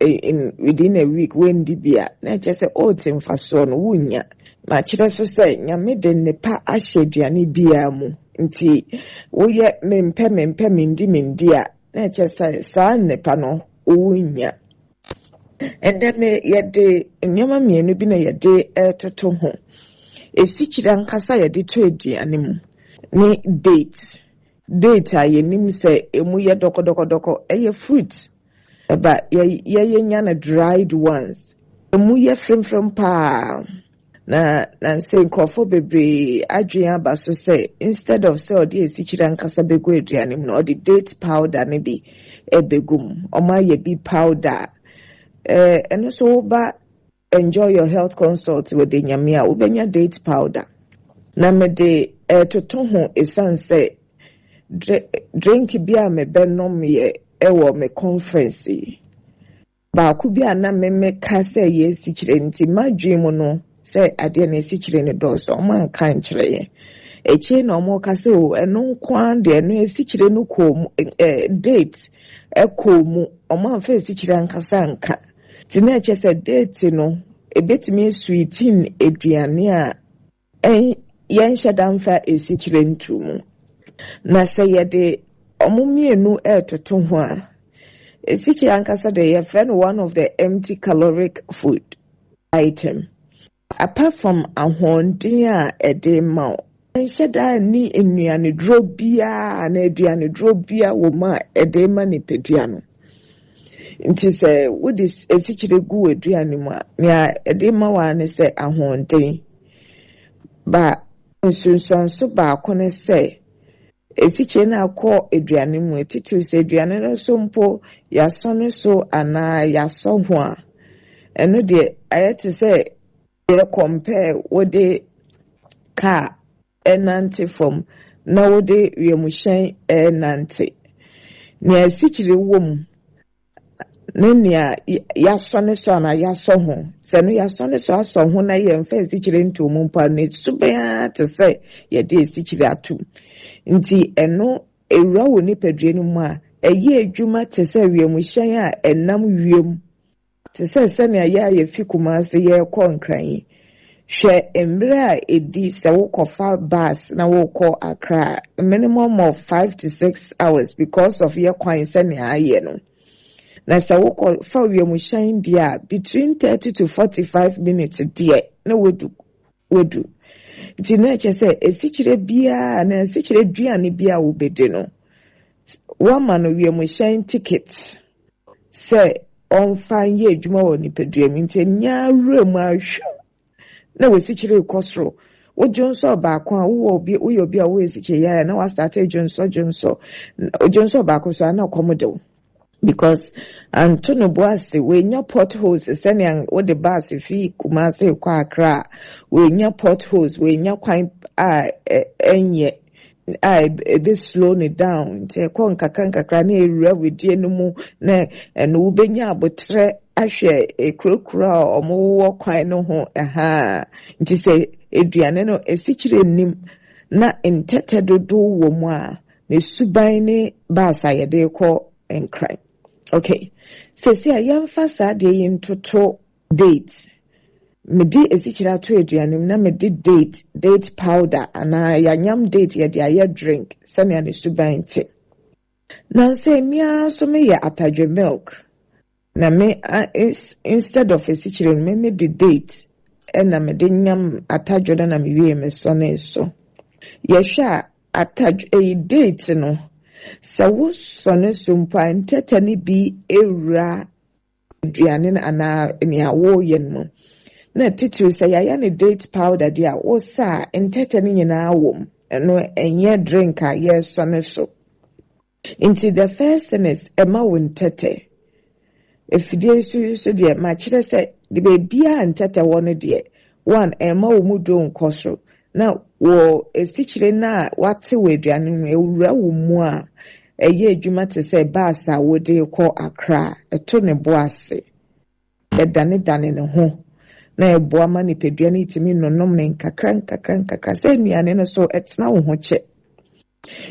in within a week when the beer na say oats in fason wunya ma chira so say nyame de ne pa ahyeduane bia mu nti wo ye mempe mindi a na say sa ne pa no wunya and then ye de nyama mienu bi na ye de toto ho esi chira nkasa ye de to aduane mu ni date yenim say emu ye doko eye fruit but ye nyana dried ones emu ye from pa na say nkrofo bebre adwen aba so say instead of say odi esichira nkasa begu aduane mu no the date powder ne bi ebegum oma ye bi powder eno so ba enjoy your health consult with the nyamia ubenya date powder na me de toto ho esan say drink bia me benom ye ewo me conference ba ku bia na me ka say ye sichire nti madwe mu no say ade na sichire ne do so man kan kire ye eche na omo ka say o eno kwan de no sichire no ko date ko mu omo fa sichire ankasa anka ti na eche say date no ebetimi sweetin eduane a yen shadam fa sichire ntumu na say yede omumienu etoto ho a esichi ankasa de ye friend one of the empty caloric food item apart from ahondin a ede ma ensheda ni enuane drobia na eduane drobia wo ma ede ma ni pedua no nti say what is esichi de gu eduane mu a na ede ma wa ne say ahondin ba nsunsuanso ba akone say esiche na akọ eduane mu etitu se eduane no so mpo yaso no so ana yaso ho a eno de ayete se ye compare wode ka enante from na wode wiemhyen enante ne esichire wom ne nia yaso no so ana yaso ho se no yaso no so aso ho na ye mfa esichire ntomu mpa ne subea te se ye de esichire atum nti eno ewura wo ni padue no mu a eye adwuma te se wiemhyen a enam wiem te se na ye fi kumase ye kɔ nkran hwɛ emre a edi se wo kɔfa bus na wo kɔ Accra minimum of 5 to 6 hours because of ye kwan se na aye no na se wo kɔ fa wiemhyen dia between 30 to 45 minutes dia na wedu nti na che say esichire bia na esichire duane bia wo bede no one man we mo shine tickets say on fan ye adwuma wo nipadua mi nti nya rem ahwe na we sichire kosro wo jonso ba kwa wo obi a wo esichire ya na wa start jonso ba ko so na komodo because Antonio Boase we nya potholes senian wo the bus fi Kumasi kwa Accra we nya potholes we nya kwan enye this slow it down te kon kakra na ewura wedie no mu na wo benya abotre ahwe ekrokura omo kwan no ho nti se eduane no esichire nim na entete dodo wo mu a na suban ne basa yede ko enkran. Okay, so see, I am fast a day into date. Me di esichira to eduane na me di date powder and I yam date ye dia drink sani ani subanti. Na say me so me ya atadwe milk. Na me instead of esichira me di date na me di nyam atadwe na me wie me so na so. Ye sha atadwe date no. Sa wo sone sumpa ntetani bi ewura aduane ana nia wo yen mo na titiri say ya ne date powder dia wo sa ntetani nyina awom no enye drink a ye sone so into the first thing is ema wo ntete if dey so dia ma kire say the baby a ntete wo no dia one ema wo mu do nkoso na wo esichire na wate we aduane mu ewura wo mu a eye adwuma te say basa wo de ko Accra eto ne boase dane ne ho na ebo ama ni pedua ne itimi nonom ne nkakra say nuane no so etna wo ho che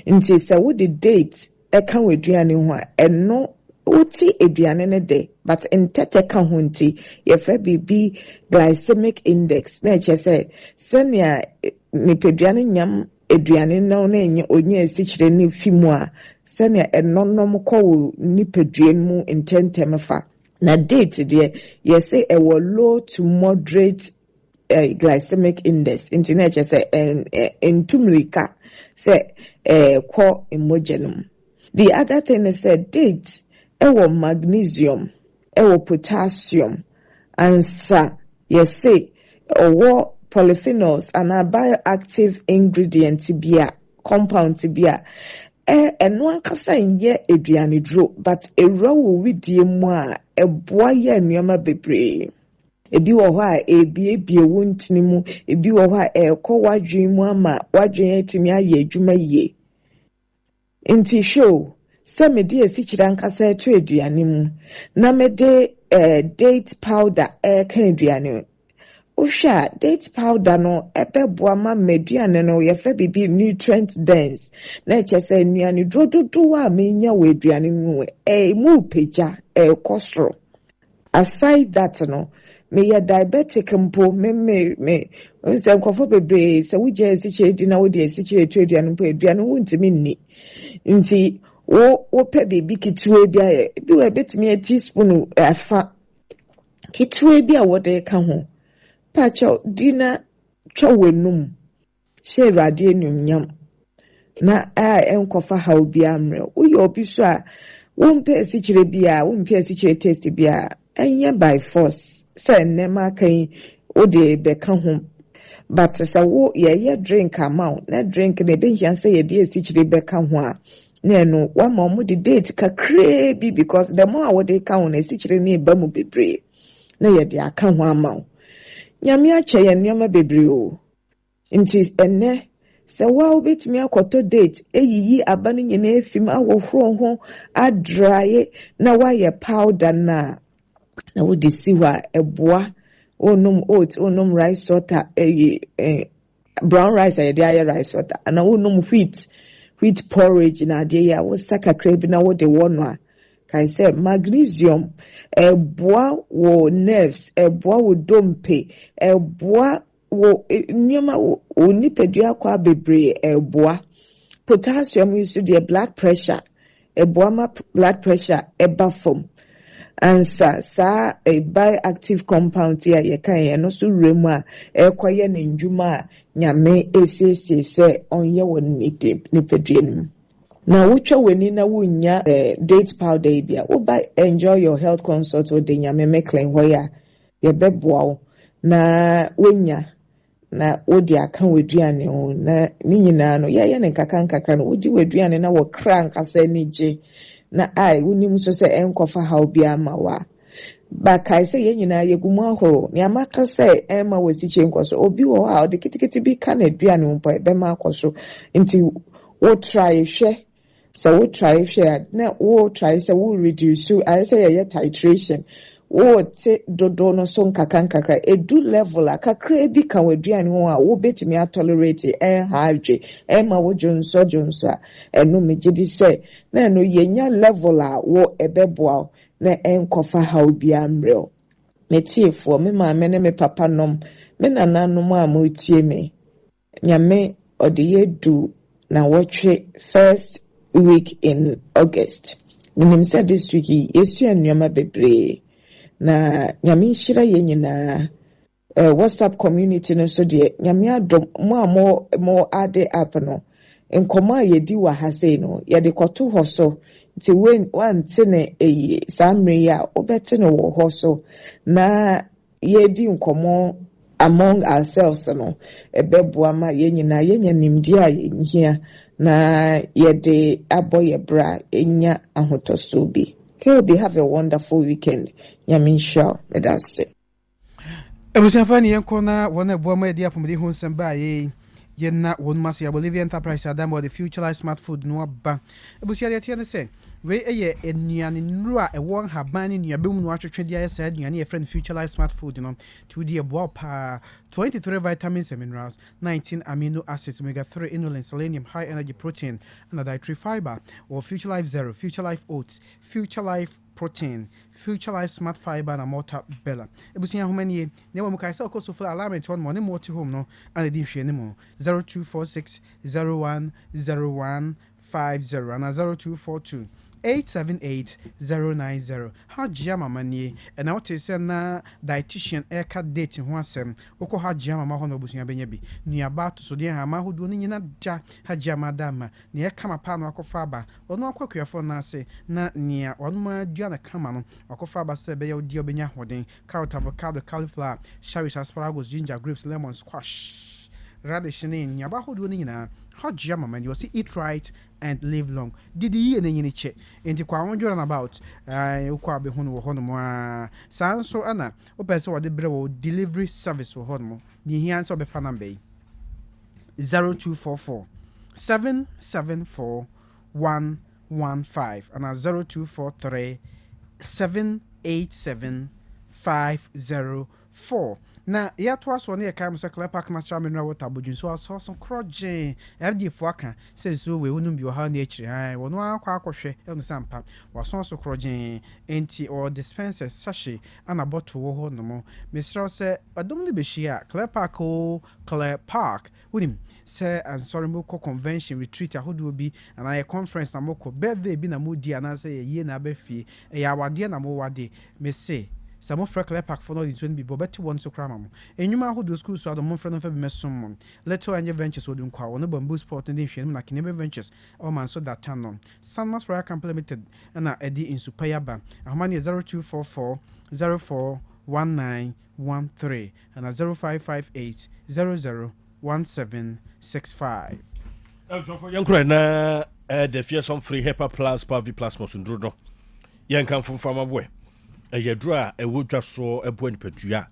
nti say wo the date e kan we aduane ho a eno uti aduane ne de but entete ka ho nti ye fra bibi glycemic index na che say senia ni pedua ne nyam aduane no na enye onye esichire ne fimu a senia enonom ko ni pedua mu intentem fa na date de ye say e wo low to moderate glycemic index internet che say entumrika say ko emogenum. The other thing is date ewo magnesium ewo potassium and ye say owo polyphenols and a bioactive ingredient bia compound bia eno ankasa nye aduane dro but ewura wo widie mu a eboa ye nneoma bebre ebi wo ho a ebie wo ntini mu ebi wo ho a ekọ wadwen mu ama wadwen atimi aye adwuma ye nti show se me de esichira ankasa eto aduane mu na me de date powder kan aduane Usha date powder no ebeboa ma meduane no ye fa bibi nutrient dense na che say nuane dododo a menya we aduane mu mu peja kosro. Aside that no me ya diabetic mpo me onse nkofo bebre se wuje esichire di na wo de esichire to aduane mpo aduane wo ntimi nni nti wo pe bibi kitwe bia bi we betimi a teaspoon afa kitwe bia wo de ka ho pacho dina chawenum she rade enum na enkofa ha obi amre uyo obi so a wompe esichire bia wompe esichire taste bia enye by force say nema kan ode be ka ho but say wo ye drink amount na drink na be hian say ye de esichire be ka ho a na no wa ma mo de date kakra bi because the more wo de ka ho na esichire na ba mu bebre na ye de aka ho amount nyame ache ye nneoma bebre o nti enne se wa obetimi akoto date eyiyi abanu nyina efim awohoro ho adraye na wa ye powder na wo de siwa eboa onum oat onum rice water brown rice ye de aye rice water na onum wheat porridge na de ya wo saka krebi na wo de wono a kai say magnesium eboa wo nerves eboa wo dompe eboa wo nyama wo nipadua kwa bebre eboa potassium use the blood pressure eboa ma blood pressure eba form ansa saa a bioactive compound ya yɛka no so remu a ɛkɔyɛ ne ndwuma a nyame esiesie sɛ ɔnyɛ wɔ nipadua no mu na wotwa w'ani na wonya date powder bi a woba enjoy your health consult with the nyame meklen hɔ ya yɛbɛboa wo na wonya na wodi aka w'aduane ho na ne nyinaa no yɛyɛ ne nkaka no wodi w'aduane na wɔkra nkasa ni gye na ai wonim so sɛ ɛnkɔfa haw bi ama wa bakae sɛ yɛn nyinaa yɛgumu ahoro ne amaka sɛ ɛma wɔsikye nkɔ so obi wɔ hɔ a ɔde kitikiti bi ka na aduane ho mpo ɛbɛma akɔ so nti wo try hwɛ sɛ wo try hwɛ na wo try sɛ wo reduce ayɛ sɛ yɛyɛ titration wo te dodo no so nkaka edu level a kakra bi ka w'aduane ho a wo betimi tolerate adwe ma wo jonso a ɛno megye di sɛ na no yenya level a wo ɛbɛboa na ɛnkɔfa haw bi amrɛ metiefo me maame ne me papa nom me nananom a mo tie me nyame ɔde yedu na wɔtwe first week in August minim sɛ this week yesu anuama bebree na nyame nhyira yɛ nyinaa WhatsApp community no so de nyame adom mo ade app no nkɔmɔ a yɛdi wɔ ha sei no yɛde kɔto hɔ so nti wante ne saa mmere a wobɛte no wɔ hɔ so na yɛdi nkɔmɔ among ourselves no ɛbɛboa ma yɛn nyinaa yɛnya nimdeɛ a yɛnhia na yɛde abɔ yɛ bra ɛnya ahotɔso bi. Okay, have a wonderful weekend. Yaminsha, that's it. Ebusiafani yenko na wona boa ma dia pomde ho nsɛmba ye yenna won mas ya Bolivia Enterprise Adam or the Future Life Smart Food no aba. Ebusia de tie ne sɛ we eye enuane nru a ɛwɔ haban ne nuabem no atwetwe dia yɛ aduane yɛ friend Future Life Smart Food no to die boa pa 23 vitamins and minerals, 19 amino acids, omega-3 inulin, selenium, high energy protein, and a dietary fiber. Or Future Life Zero, Future Life Oats, Future Life Protein, Future Life Smart Fiber, and a Mortar Bella. Ebusia how many? Never mukai so koso for alarm to one morning more to home no, and the dish anymore. 0246 010150 and 0242 878-090. How jama manie and I want say na dietitian eka date ho asem woko ha jama ma hono busunya benya bi ni aba to so de ha ma hodo ni nyina ja ha jama dama ne eka ma pa no akofa aba ono akwakuafo na ase na nia ono ma dua na kama no akofa aba se be ya odi obenya hoden carrot avocado cauliflower cherries asparagus ginger grapes lemon squash radish ni aba hodo ni nyina ha jama manie you see eat right and live long. Did ye any che? Enti kwa wonjora na about ukwa be hono wo hono mo sanso ana o pese wo de brewo delivery service wo hono mo ni hian so be fa number 0244 774 115 and 0243 787 504. Na ya to aso ne ka mse Clear Park Natural Mineral Water bodun so aso so kroje FD4 aka se so we wonu bi o ha na ekire ha wono akwa akohwe enu sampa waso so kroje enti or dispensers sachet ana bottle wo ho no mo mesra se adom ne behia Clear Park wonim se ansorimo convention retreat ahodo bi ana ye conference na moko birthday bi na modi ana se ye na abafie ya wade na mo wade me se Some of Clear Park for no in be Bobette one so cram. And you might hold the school so the month of Messon. Let's all your ventures would inquire on the bamboo sport and nation like never ventures or man so that turn on. Some must were complemented and are Eddie in Supayaba. Our money is 0244 041913 and a 0558 001765. Young Crana, the fearsome free HEPA plus Pavi plus Mosundrudo. Young come from away. A dra a wood just saw a point pedria.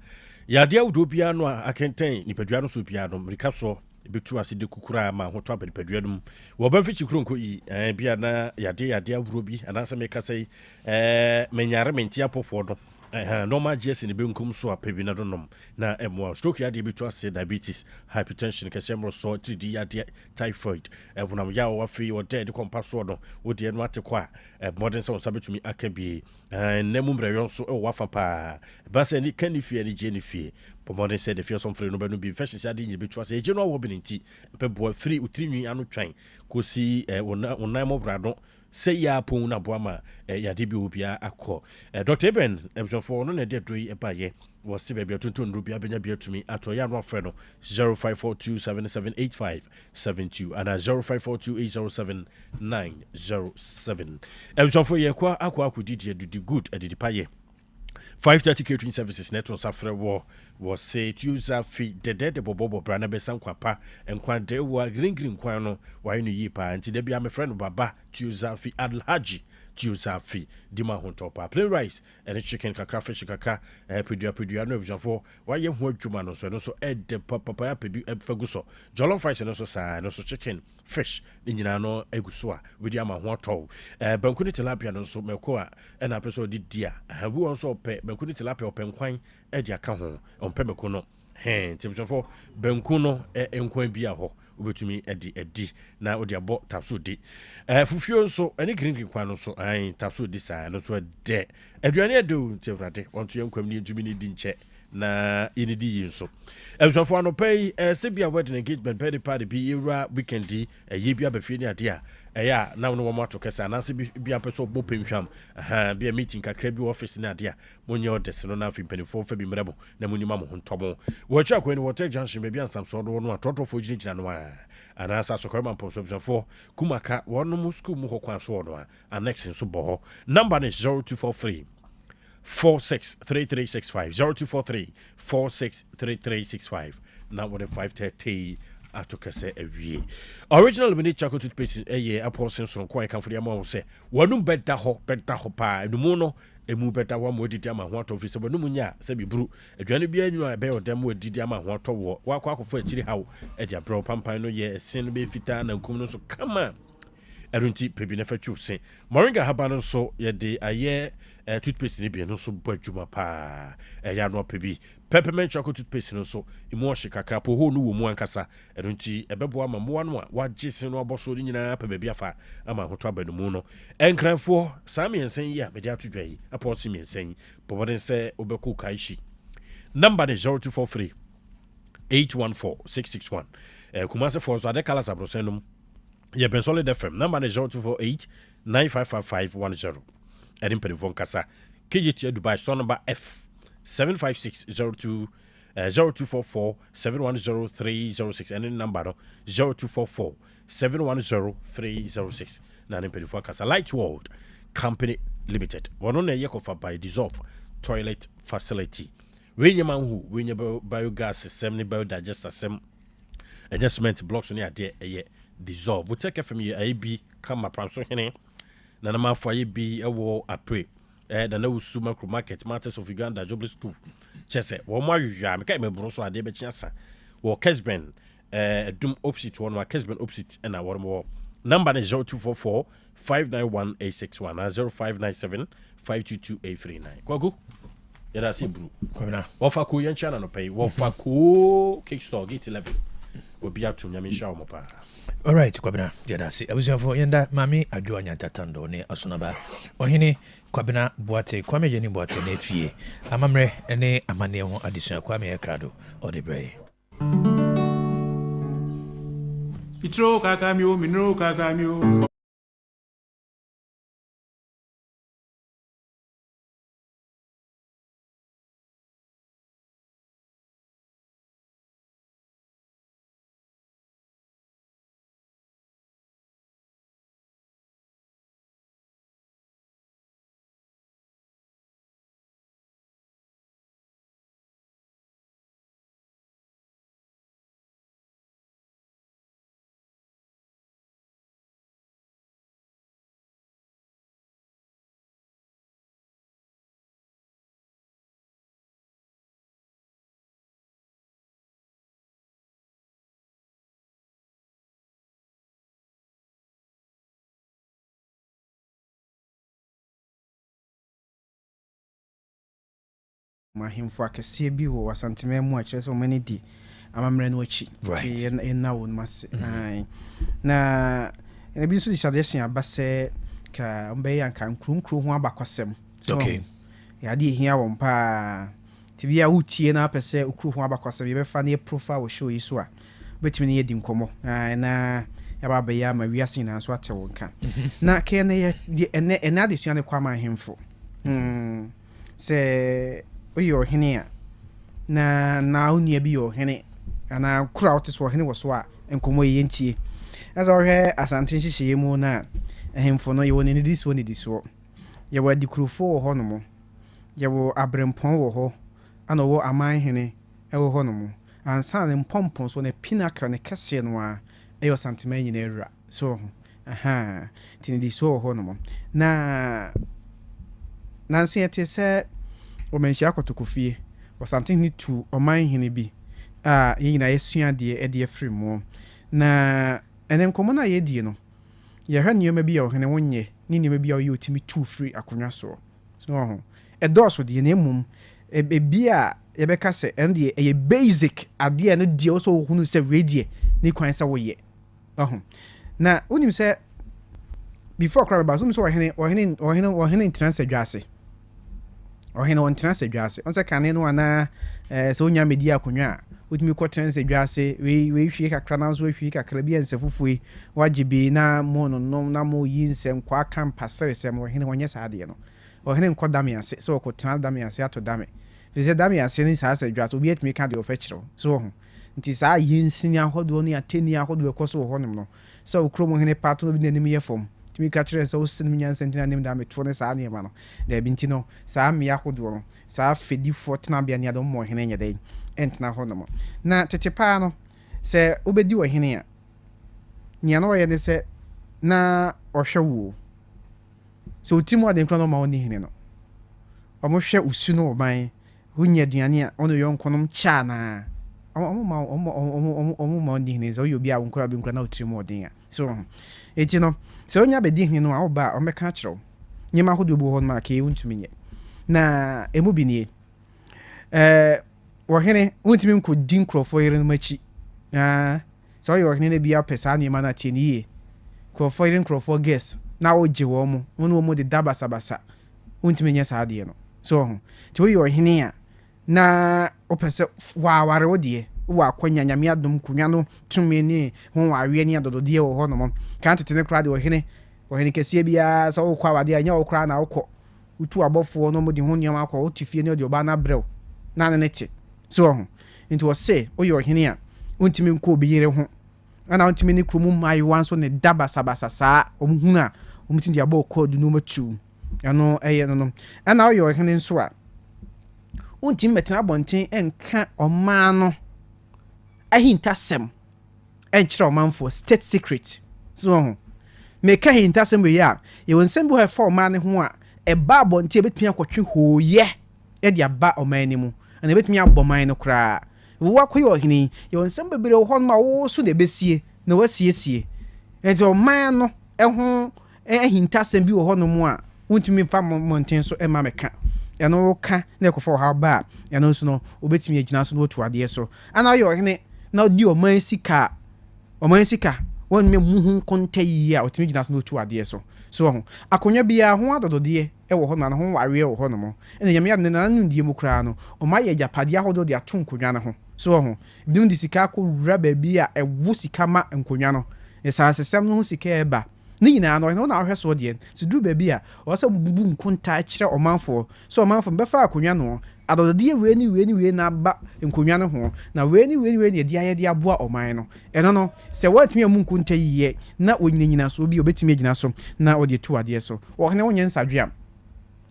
Yadia would do piano, I can tell ni pedriano su piano, Ricasso, Bitua Sidi Kukura, my hot top and pedrianum. Wabenfichi Krunko, and Biana, Yadia Ruby, and answer make us say, Menyara Mentiapo Fordo. Normal just in the Bunkum so a pebinadonum. Na more stroke yadi bitua say diabetes, hypertension, casemro so 3D typhoid. When I'm yaw free or dead compassordo, would the not acquire a modern sound subject to me akabi and nemumbre so a wafapa. Bass any candy fear any jenny fee. Pomodern said the fear some free no be fashion said in bitua a general wobbling tea. Pebble 3 or 3 new annual train. Could see on Namo Brado. say ya pon na boama ya de bi obia akọ Dr. Ben ebsofo no na de doyi ebaye was see baby tonton rubia benya bia tumi ato ya no frɛ no 0542778572 and 0542807907 ebsofo ye kwa akọ didi good adidi paye 530 catering services net on safre was say tuza fi de bobo brana besan kwapa enkwa de wa green kwan no wa no yi pa nti de bia me friend baba tuza fi alhaji tuza fi dima hontopa plain rice and chicken kakra fish kakra pedua no ebjafo wa ye ho adwuma no so ed papa ya pebi faguso jollof rice no so sa no so chicken fish ni nyina no eguso a we di ama ho to bankuni tilapia no so meko a na peso di dia habu on so pe bankuni tilapia openkwan e di aka ho onpe meko no timsofo banku no enkwan bi a ho obetumi edi na odi abo taso di fufuo nso ene green kwan no so taso di sa no so de aduane edo tivrade onto yankwam ni ntumi ni di nche na inidi yinso ebsofo ano pay sebia wedding engagement pay the party bi era weekend ye bia ba fie ni ade a ya na no mo atokesa na se bia peso bo penhwam bia meeting kakra bi office ni ade a monye odese no na afi penifo fa bi mrebo na munima mo hontomo wo cha ko ni Otec junction be bia samso do no atotofo gina no a ana sa so kwama pom so ebsofo kumaka wono mu school mu hokwan so do a annex so bo ho number is 0243 463365 0243 463365 now what 530 atokase awie original mini chocolate toothpaste apostle so kwa kan for am say wonu beta ho pa enumu no emu beta wa mo didi ama ho atofo se wonu nya se biburu aduane bia anyu a be odam wa didi ama ho atọwo wa kwa akofo akiri hawo eja bro pampan no ye sin be fita na nkum no so kama erunti pebi na fatwu se moringa haba no so ye de aye toothpaste ni bi no so badwuma pa ya no pebi peppermint chocolate toothpaste no so imu ohye kakra po ho no wo mu ankasa erunti ebebo ama mo ano a wagye se no aboso ni nyina pa baabi afa ama hoto abanu mu no enkranfo sami ensen yi a me de atodwa yi aposi mi ensen boboden se obeku kaishi number is 0243 814 661 kumase for so ade kala sabrosenum ye ben solid FM number is 0248 955510 Edim Penifon Kasa KGT Dubai so number F 75602 0244 710306 and number no 0244 710306 na Edim Penifon Kasa Light World Company Limited wono na yekofa by dissolve toilet facility wenye manhu wenye biogas system ni biodigester system adjustment blocks ni ade dissolve Otec FM ye kama pramso hene na ma faye bi ewo apre da na usu macro market matters of Uganda jobless school chese wo ma hwehwa me kai me buru so ade be chiasa wo Kesben dum opposite one Kesben opposite na wo mo number is 0244 591861 0597 522839 kwagu yada si buru kwabina wo fa ko yan chana no pay wo fa ko cake store gate 11 obi atum nyame sha mo pa. All right, Kwabena, Jadasi. I was for Yenda, Mammy, Adjoanya Tatando, ne Asonaba, Ohine, Kwabena, Boate, Kwame Jenny Boate, Nefie, Amamre, and Amaneo additional Kwame Crado, or the Bray. Pitro Kakamio, Minro Kakamio. mahimfo akɛseɛ bi wɔ asantema mu a kyerɛ sɛ ɔmane di amammerɛ no akyi ɛna wo no ase na bi nso de suggestion aba sɛ ka mbɛyɛ anka nkronkro ho abakɔsɛm yɛade ɛhia wɔn paa nti bi a wotie na apɛ sɛ okuro ho abakɔsɛm yɛbɛfa ne yɛ profile wɔ show yi so a wobɛtumi ne yɛdi nkɔmmɔ na yaba ba ya ma wiase na so ate wonka na ke na ye ena de sua ne kwama hemfo se oyo hene a na unia bi yo hene ana kura ote so hene wo so a enkomo ye ntie asa ohwe asante nhihye mu na hemfo no ye woni ne diso ne diso ye wa dikrofo ho no mo ye wo abrempon wo ho ana wo aman hene e wo ho no mo ansa ne mpompon so ne pinnacle ne kese no a eyo santima nyina ewura so tini diso ho no mo na nansi ete se o menshi akotokofie o something need to oman hene bi yina yesua de free mo na enen komo na ye die no ye hwa nioma bi o hene wonye ni nioma bi o ye otimi too free akonwa so ho edoso de na emum ebia ye beka se ende ye basic ade no die o so hunu se redie ni kwan se wo ye na unim se before Krobea so so ohene intranse dwase ohene on transe dwase on se kane no ana so onya media akonwa utimi ko transe dwase we hwie kakra na so hwie kakra bia nsefufui wajibi na mo no na mo yinsem kwa campasere sem ohene wonye saade no ohene nko dame ase so ko tran dame ase ato dame fize dame ase ni sa ase dwase obi etimi ka de opechiro so ho nti sa yinsin ahodo ni ateni ahodo ekoso ho nim no so okromo hene pato no bi nanim ye fom timi ka kire so sin minyan sentina nim da meto ne sa ne ma no da bi ntino sa me ahodo no sa fedi fortna bia ne adom mo hene nya dai entina ho no na tetepa no se obedi wo hene a nya no ye ne se na ohwe wo so utimo ade nkra no ma oni hene no omo hwe usu no oban hunya duane a ono yonkonom cha na omo ma oni hene so yobi a wonkra bi nkra na utrimo odin a so eti no so onya bedi hene no a oba o meka kiro nyema hodo bu ho ma ka e untumi nye na emu bi nie wo hene untumi nko din krofo yire no machi so yo hene bi apesa na ma na tienie krofo yire krofo guess na oje wo mo wono mo de dabasabasa untumi nya saade no so ti wo yo hene a na opese waware odie wo akwanya nyame adom kunwa no tumi ni ho awe ni adododie wo ho no mo kan tetene kra de wo hene kese bia so wo kwa wade anya wo kra na wo utu abofo no mo de ho nyama akwa wo tifie ne de oba na brew na ne te so ho nti wo se wo yo hene a untimi nko obi yire ho ana untimi ni kromu mai wanso ne dabasabasa saa omhuna omtin de aba code no matu ano eye no ana wo yo hene nso a untimi metena bonten enka oma no ahintasem enchira omanfo state secret so ho meka hintasem we ya ye wonsem bu ha fa oma ne ho a eba bonten betumi akotwe hoye e de aba oma ni mu ana betumi aboman no kra wo akoyo hini ye wonsem bebere ho ma wo so de besie na wasiesie enti oma no ho ahintasem bi wo ho no mu a untimi fa monten so e ma meka ya no ka na ekofo ha ba ya no so no obetimi agina so no otu ade so ana yo hene na di oman sika won me muhu konta yi a otimi gina so no otu ade so ho akonya bia ho adodode e wo ho na ho ware wo ho no mo ene nyame ade na nanu die mu kra no o ma ye japade ahodo de atonkonwa na ho ho dim di sika ko wura ba bi a ewu sika ma nkonwa no esa asesem no sika e ba ni nyina no na ahwe so de si duru ba bi a o se bubu nkonta kire omanfo so omanfo befa akonwa no adodode we ni na ba nkonwa no ho na we ni de aye de aboa oman no eno no se watumi amu nkonta yiye na onyina so bi obetumi agina so na o de tu ade so wo hene wonye nsadwam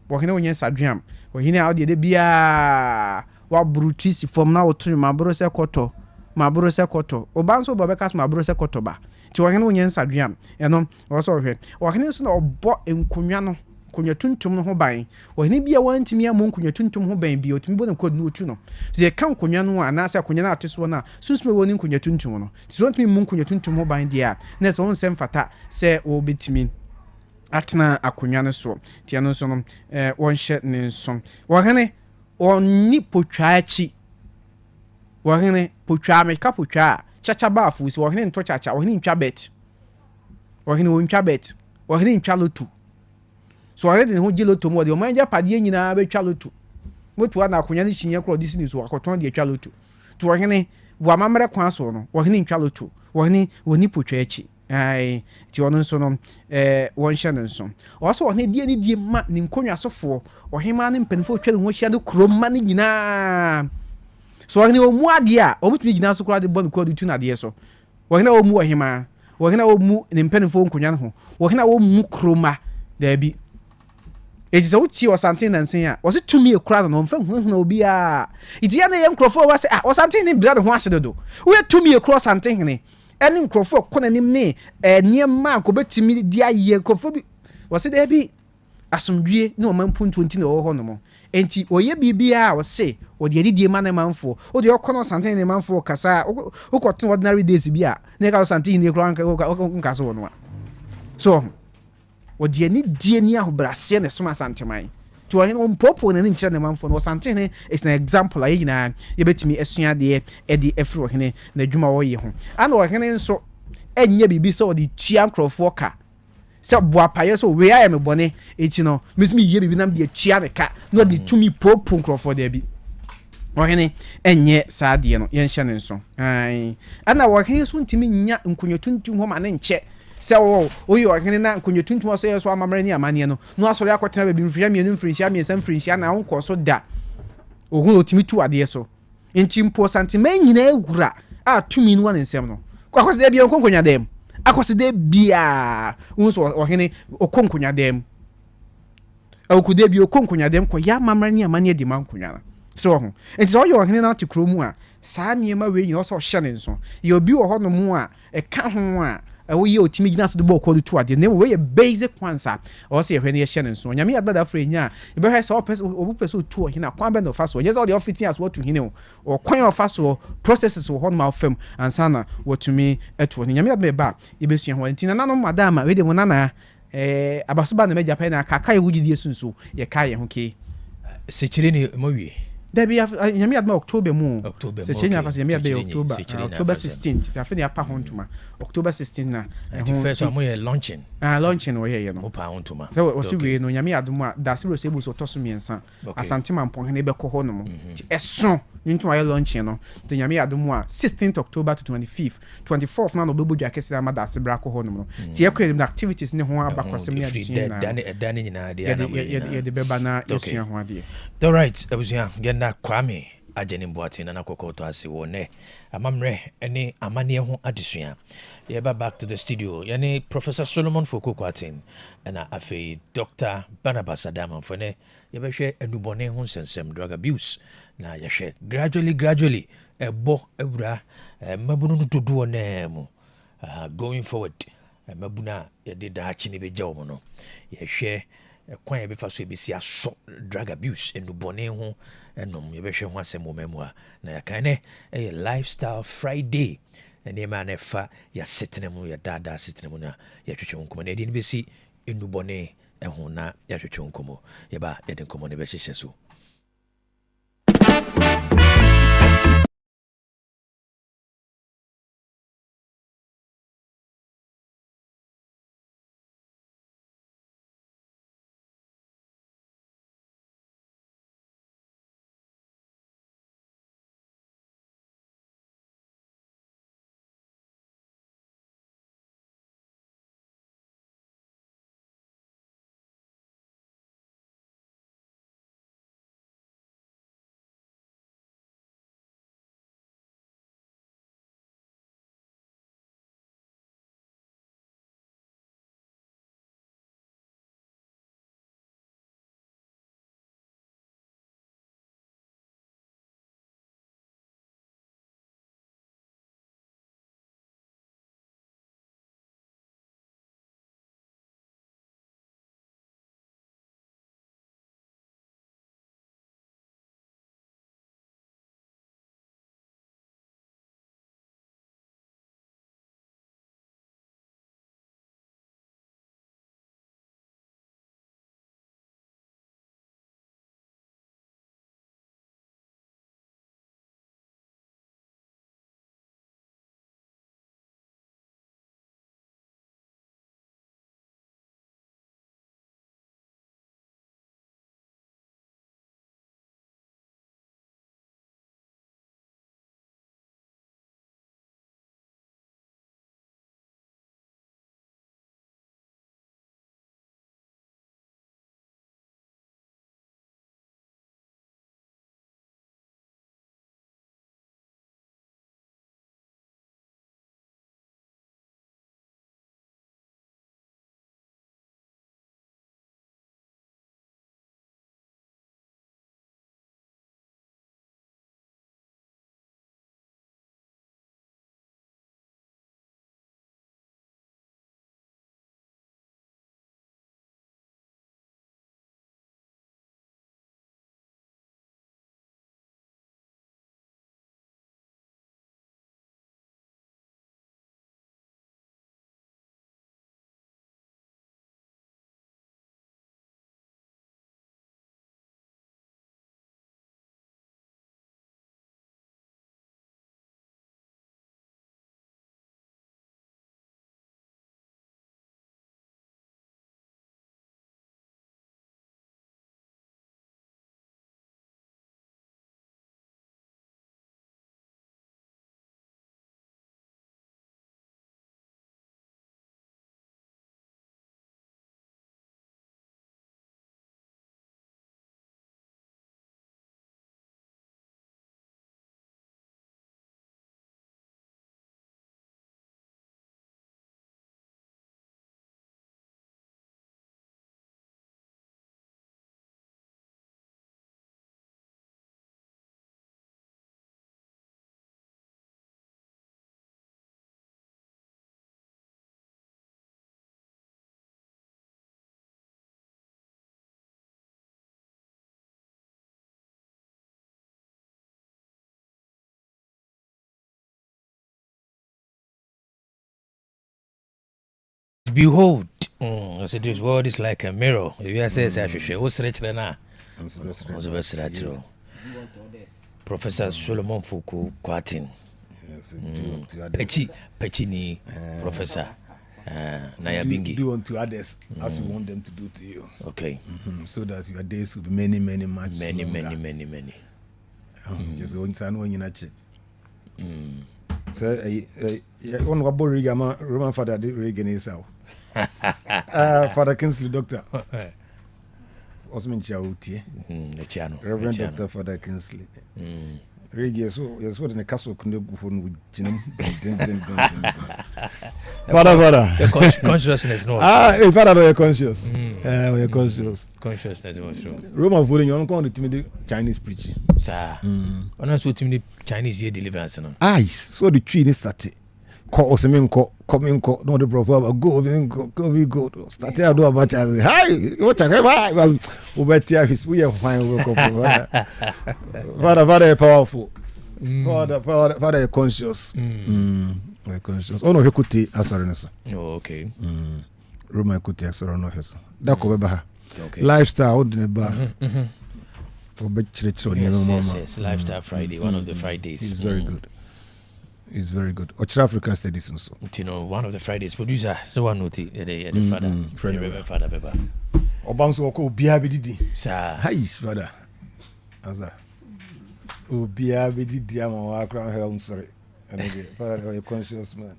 wo hene a de bia wa brutisi form na otun mabro se koto obanso bobeka mabro se koto ba ti wo hene wonye nsadwam eno wo so hwe wo hene so na obo nkonwa no konwa tuntum no ho ban wo hene bia wantimi amu nkonwa tuntum ho ban bia otimi bo na kod no otu no so ye kan konwa no ana se konwa na ateso na susme woni nkonwa tuntum no so wantimi mu nkonwa tuntum ho ban dia na so onsem fata se wo betimi atna akonwa no so ti ano so no wonhye ne nso wo hene oni potwaachi wo hene potwaa me ka potwaa chacha ba afu si wo hene nto chacha wo hene ntwa bet wo hene ntwa lotu so already ho gilo to mo de o manja pade nyina be twa lotu motu na akonya ni chinya kro disini so akoton de twa lotu to wo hene wo amamre kwa so no wo hene ntwa lotu wo hene woni potwa achi ai ti ono nso no won hye no nso also one die ma ne nkonwa sofo ohema ne mpanifo twa ne ho hye no kroma ne nyina so ohene omu ade a omutumi nyina so kura de bɔ ne kɔdu tu na de so ohene omu ohema ohene omu ne mpanifo nkonwa no ho ohene omu kroma da bi eti so ti Asante na nsen a wose tumi ekura no mfa hunhuna obi a iti ya na ye nkrofo wa se Asante ni bra de ho ase dodo wo tumi ekura Asante hene eni nkrofo kona nim ne niema ko betimi di aye nkrofo bi wose da bi asomdwie ne o mampuntu nti na wo ho no mo enti oye bibia wo se wo de adidie ma na manfo wo de okono Asante ne manfo kasa ukoto ordinary days bi a ne ka Asante ni ekura nka so no so wodi ani die ni ahobrase ne soma Asante man to hin on popo ne nkyere ne manfo no Asante ne is an example ayi na ye betimi esua de edi efro hene na adwuma wo ye ho ana wo hene nso enye bibi so wodi tua nkrofo ka se boa paye so we aye me bone eti no mesimi ye bibi nam de tua ne ka no de tumi popo nkrofo de bi wo hene enye saade no ye nhye ne nso ai ana wo hene so ntimi nya nkonyotuntum ho ma ne nche se oyo ohene na nkonyotuntum so yeso amamre ni amane no no asori akotena be bi mfria mienu mfrinhia miensa mfrinhia na wonko so da ohun otimi tu ade so enti mpo santime nyina egura a tumi no wane nsem no kwakose de bia nkonkonya dem akose de bia unso ohene okonkonya dem akude bia okonkonya dem ko ya amamre ni amane di mankonya na so ho enti so oyo ohene na tikromu a saa niema we nyina so hye ne nso ye obi wo ho no mu a eka ho a we otimi gina so de bɔ kɔdu to ade na we basic ones a o se ehwe ne hye ne nso nyame adbada fra nya e be hwe so obu pese to hina kwan be no fa so nyeza o de ofiti as what to hine o kwan o fa so processes wo ho ma fam ansana wotumi eto ne nyame adbada ba e be sua ho ntina na no madama we de mo nana abasoba na meja pa na kaka ye wugidi esunso ye ka ye ho ke sekire ne mo wie Debi nyame adma October mu se chenya fa nyame adma October 16th ta fe ne apa hontuma October 16 na first am we launching launching we ye no opa hontuma so o si we no nyame adma da se sebu so toso miensa Asante mampon he be ko ho no mo eso ntu aye launching no the nyame adma 16th October to 24th na no bebu dwa kese ma da se bra ko ho no mo ti ye ko activities ne ho abakosem ne adusua na dane nyina de ana ye de beba na esua ho ade all right abusua na Kwame Ajeni Mboati na nakokoto ase wone amamre ene amane ho adesua ye ba back to the studio yani Professor Solomon Fokokwatin na afei Dr. Barnabas Adama fone ye be hwe enubone ho nsensem drug abuse na ye hwe gradually ebo ewura mabunu dodo na mu going forward mabuna ye de da chi ne be jawo no ye hwe kwan ye be fa so ebesi aso drug abuse enubone ho enom ye be hwe ho asem momemu a na ya kan ne lifestyle Friday ene ma na fa ya sitnemu ya dada sitnemu na ya twetwe nkomo na edi ne besi enubone ho na ya twetwe nkomo ye ba ye de nkomo ne be hyehyɛ so Behold, so this world is like a mirror. If you say, I should share, what's rich now? What's the best natural? Professor Solomon Fuku Quatin. Pechini, Professor Naya Bingi. Do unto others as you want them to do to you. Okay. So that your days will be many much many. Just one son when you not. So one what Roman father did Reagan is out. Father Kinsley doctor. Osman Chauti. Reverend Doctor Father Kinsley. Reagan so yes what in the castle can do with Jinum. Father. Consciousness no. If father you're conscious. You're conscious. Consciousness was sure. Roman voting you don't call the Chinese preaching. Sir. When I saw the Chinese year deliverance no. So the tree is started. Call Osemen coming no the proper go start I do about hi what I over his we are fine father powerful father conscious conscious oh no he could okay Roman could take no his that cover lifestyle for yes, Lifestyle Friday, one of the Fridays. It's very good. It's very good. Ochra African Studies also. You know, one of the Fridays producer, so one noti, the father, Reverend Father Beba. Obam's wako biabidi. Sir. Hi, brother. Asa. Biabidi am on Akra Helm, sorry. Father, you're conscious man.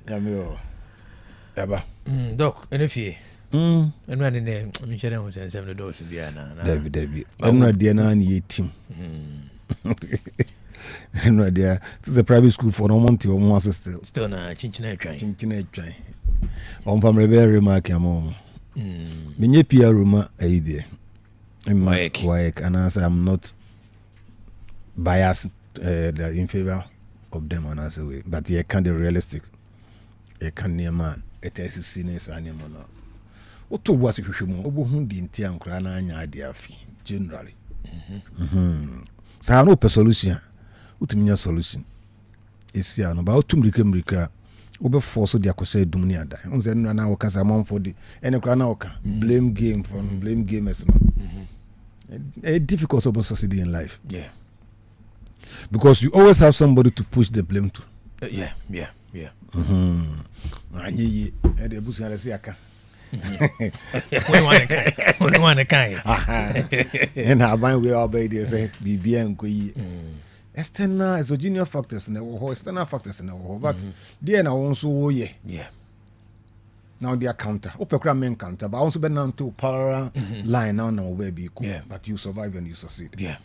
Yamio. Yaba. Doc, and if you. And when in the Michelle was in 7 doors to be David. I'm not the nanny team. And right there, this is a private school for no month or more still. Still na chinchina try. On from very remark your mom. Minye Pia Ruma idea. In my quiet, and as I'm not biased in favor of them on as a way, but you can't be realistic. You can't near man, it is a sinus animal. What to was if you won't be in Tian Crana idea generally. So I know per solution. Utimia solution. Is ya no ba otumrika obe force dia kwese dum ni ada. Unze no na wo kasa mom for the ene kra na wo ka blame game for blame gamers no. It's difficult to succeed in life. Yeah. Because you always have somebody to push the blame to. Yeah. Anyi e de busu na se aka. When one kind. And aban we obey dey say bibia nko yi. External exogenous factors na wo external factors na wo but there na won so wo ye. Yeah. Now they are counter. Opekra men counter but also be now to parallel line now where be cool. Yeah. But you survive and you succeed. Yeah.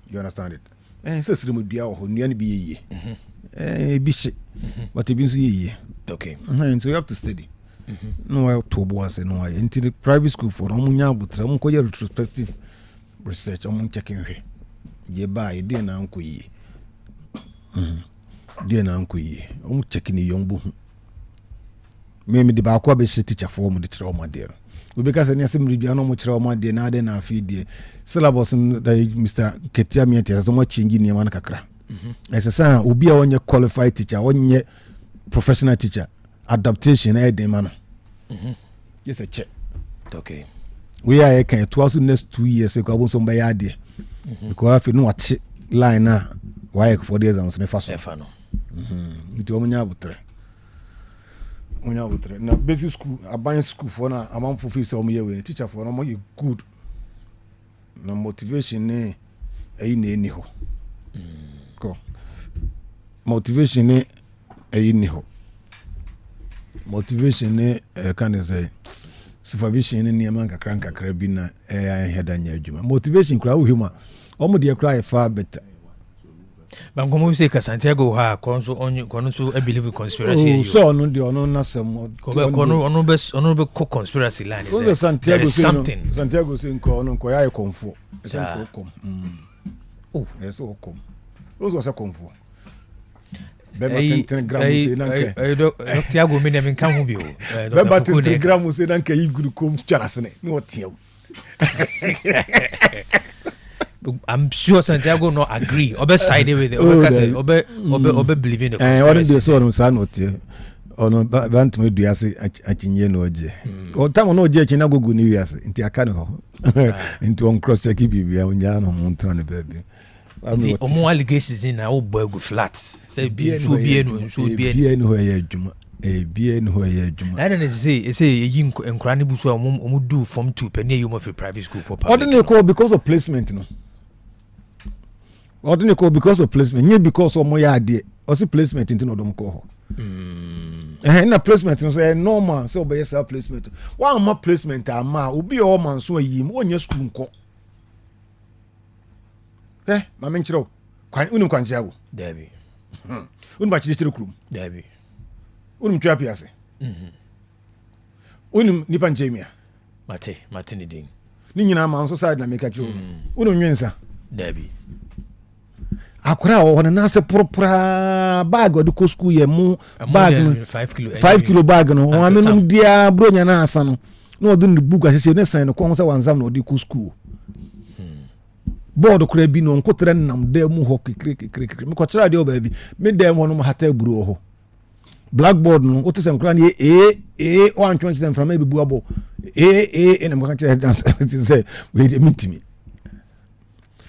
You understand it? And so sirimu bia wo nua ne bi ye. Bi shi. But e bi so ye. Okay. And so you have to study. No I to bo ase no I into the private school for omunya abutra mu ko ye retrospective research omun checking hwe. Ye ba ye dey na nko yi. Dey na nko yi. Omun checking young bu. Me de ba kwa be teacher for mu de kire o ma dey. We because any assembly bia no mu kire o ma dey na dey na afi dey. Syllabus that Mr. Ketia me tia so much change ni man kakra. Esa obi a onye qualified teacher, onye professional teacher, adaptation e dey man. Yes a check. Okay. We are can to also next 2 years ko abon so mba ya dey. Because if no watch line na why for the exams ne faso. No. It omunya abutre. Omunya abutre. Na basic school, aban school for na amount for fees omuye we teacher for no more good. Na motivation ne eyi na eni ho. Ko. Motivation ne eyi ni ho. Motivation ne can say supervision ne man kakra bi na heda nya adwuma. Motivation kura wo huma. Omo de kura far better. But como we say Santiago ha kono so believe in conspiracy. So no de ono na sem. Ono be conspiracy line is. Santiago something. Santiago say nko ya konfo. Ese nko kom. Oh, yes o kom. Ozo se konfo. Beba 10 grams say nanke. Santiago me dem kan hu bi o. Beba 10 grams say nanke yi guru kom twarasene. No tie. I'm sure Santiago no agree. Obe side with it. Obe believe in the conspiracy. What they so on say no tie. ono bantu do ase achinye no oje o time no oje china gogo ni wiase nti aka ne ho nti on cross check bibia onya no mo ntra ne baby the omo allegations in na o boy flats say bi so bi enu ho ya adwuma bi enu ho ya adwuma na na say yi nkura ne buso omo do form 2 penny you for private school proper ordinary call because of placement no ordinary call because of placement nye because omo ya ade o si placement nti no dom call ho na placement no say normal say obey self placement one ma placement ama obi o man so yim onye school nko ma men chiro kwan unum kwan jawo dabi unum ba chire krum dabi unum twa piase unum nipa njemia mate ni din ni nyina ma so side na make chiro unum nwensa dabi akura o na se propra bag od ko school ye mu bag 5 kilo bag no o amenum dia bronya na asa no na odu ni book asese ne san no ko se wanzam na odi ko school board kura bi no nkotre nam da mu ho kikiri me ko kira de o ba bi me da mu no hata buru ho blackboard no o te sem kura ni o antwen sem from me bi bu abo na mo kan kira dance say we dey mitimi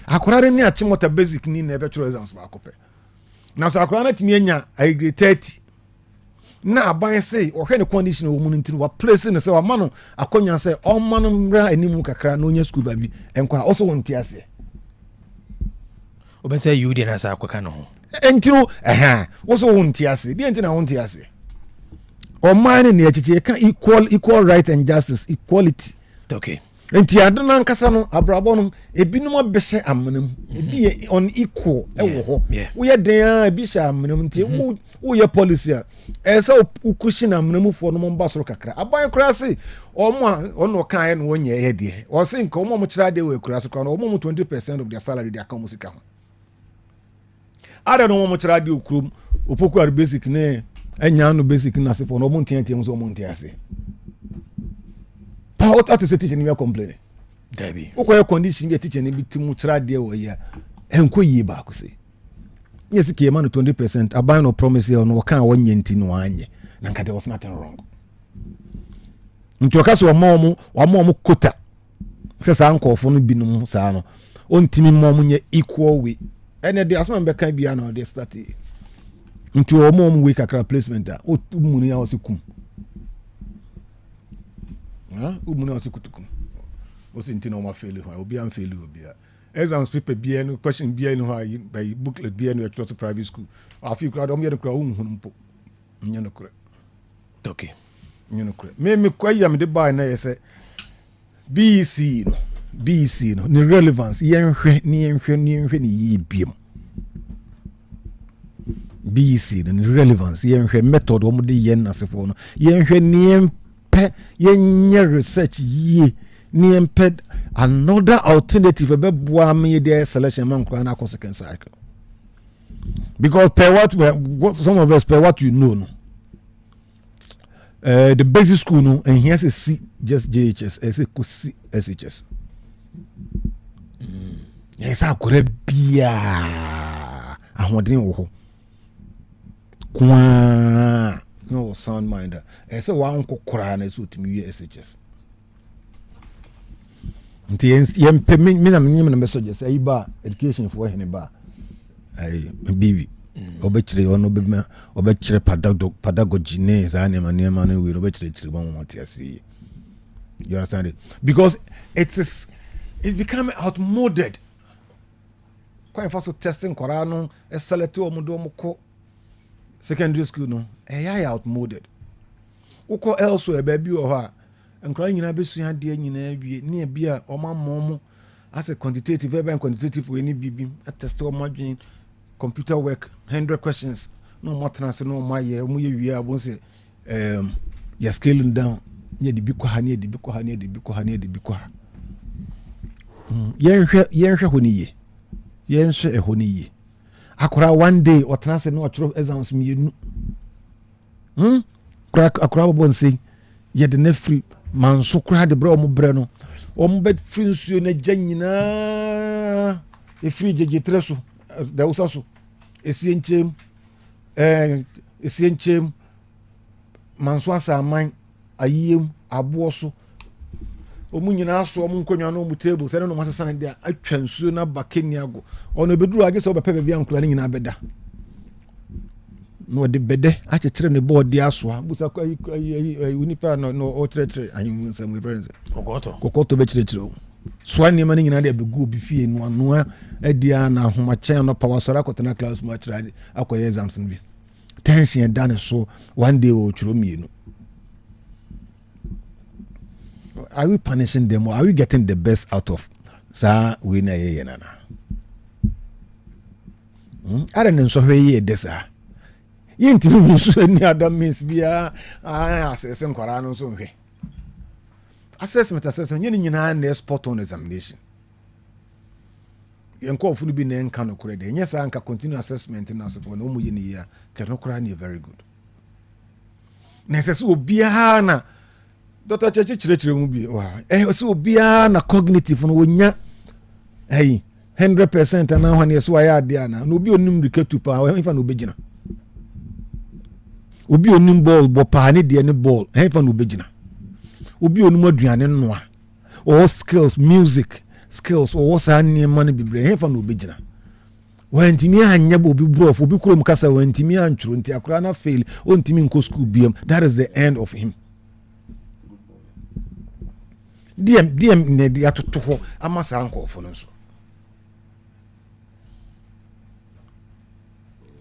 akurare ni achimota basic ni na ebe tro exams ba akopɛ na so akurare timi anya I grade 30 na aban say o hwe ne condition wo mu ntini wa place ne say wa mano akonya say o mano mra animu kakra na onye school ba bi enko also wonti ase o be say you dey na sa akoka no ho entiro wo so wonti ase dey entina wonti ase o man ne achiche ka equal right and justice equality okay enti adana nkasa no abrabo no ebinum abehye amnam ebi on equal ewo ho wo ye den ebi hye amnam nti wo ye policy a esa ukushi na amnam fo no mba soro kakra aban krase omo ono kan no onye ye de o se nka omo mo kira de we krase kwa no omo 20% of their salary they account musika ho ada no mo kira de okrum opoku ar basic ne anya no basic na se fo no omo ntiantia so omo ntiase what at the teacher ni complain dabi uko condition be teacher ni bitimu kira de wo ya enko yi ba ko se yes ke man 20% aban no promise no kan wonye nti no anye na nka there was nothing wrong nti okaso wa mo kota se sa nkofo no binum sa no ontimi mo nye equal way ene de asma be kan bia na de start nti o mo we kakra placement a o munu ya o se kum umuna osikutukum osinti no ma fail ho obi am fail obi a exams paper bia no question bia no ha by booklet bia no to private school afi kura do me de kura hunhunpo nya no kura okay nya no kura me kwaya me de buy na yese BC no ni relevance yenhwe ni yibiem BC no ni relevance yenhwe method wo de yen nasefo no yenhwe ni yenye research ye niemped another alternative be boa me there selection man kwa na second cycle because per what some of us per what you know no the basic school no and here say C just JHS as a C SHS yes akore bia ahodin wo ho kwa no sound minder ese wa nko kora na so timi SHS nti yempe mi na message say ba education for hene ba ai bibi obechire ono bema obechire pedagogy ne za ne manema no we obechire bon matiasi you understand it because it's becoming outmoded quite fast testing kora no eselete omodo omko secondary school no outmoded uko elsewhere baby o ha nkra nyina besua de nyina awie ne bia o mamomo as a quantitative and quantitative we ni bibi test o madwen computer work 100 questions no more trans no my ye mu ye wie abon se ya scaling down ne de bi kwa ha ne de bi kwa ha ne de bi kwa ha ne de bi kwa yenhwe honi ye honi akora one day or trans no atro exams mienu akora bo nsi ye de na free manso kura de bra mo bre no o mo bet free nsuo na ganyina e free jeje treso da usaso esienchem manso asaman ayiem aboɔ so omu nyinaa so omu nkonwa no mu table sɛ no masesa ne dia atwa nsuo na bakeni ago ɔno beduru age sɛ obɛpɛ baabi ankura ne nyinaa bɛda no ɔde bɛdɛ akyekyere ne bɔɔ de asoa busa unipa no ɔkyerɛkyerɛ ahemmu nsɛm reference kɔkɔtɔ bɛkyerɛkyerɛ o soa nneɛma no nyinaa de abɛgu obi fie noanoa adi a na ahomakyɛn no pa wasɔre akɔtena class mu akyerɛ akɔyɛ exams no bi tension ɛda ne so one day ɔtwerɛ mmienu. Are we punishing them or are we getting the best out of sa we na ye nana? I don't know so ye desa. Ye ntimi musu any other means bia assessing Quran so hwe. Assessment ye nyina na spot on examination. Yen ko fu no bi na nka no kore de. Nye sa nka continue assessment na so no mu ye ni ya. Ke no kora na very good. Na se so bia na Dr. Chechi chire mu bi wa so bia na cognitive no wonya 100% na ho ne so ya ade ana no obi onim riketu pa hefa no obegina obi onim ball bo pa ne de ne ball hefa no obegina obi onim aduane noa or skills music skills or sa ne man bibre hefa no obegina wantimi anya bo obi brof obi kurom kasa wantimi antwuro nti akora na fail ontimi nko school biam. That is the end of him. DM ne dia toto ho amasa ankofo no so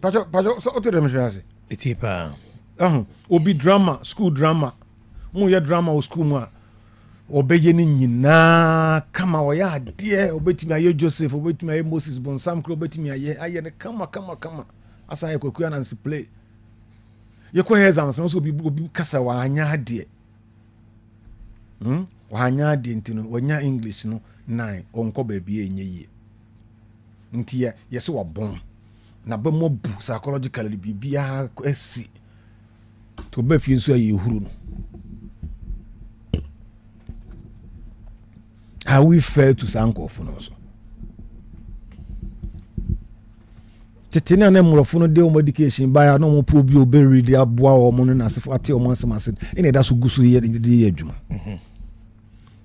pajo so otere mhwase etipa obi drama school drama mu ye drama o school mu a obeye ni nyina kama wo ya ade obetimi aye Joseph obetimi aye Moses Bonsam kro obetimi aye ne kama asa ye kwakua na nsi play ye ko exams no so obi kasa wa anya ade wanya de ntino wanya English no 9 onko baabi enye yie nti ye se wabon na ba mo bu psychologically bibia asi to ba fi nso aye huru no. Are we fair to sanko for no so tetina na murofo no de o medication baya no mo probi oberi de aboa o mo no na sefo ate o mo asemase ina da so gusu ye de adwuma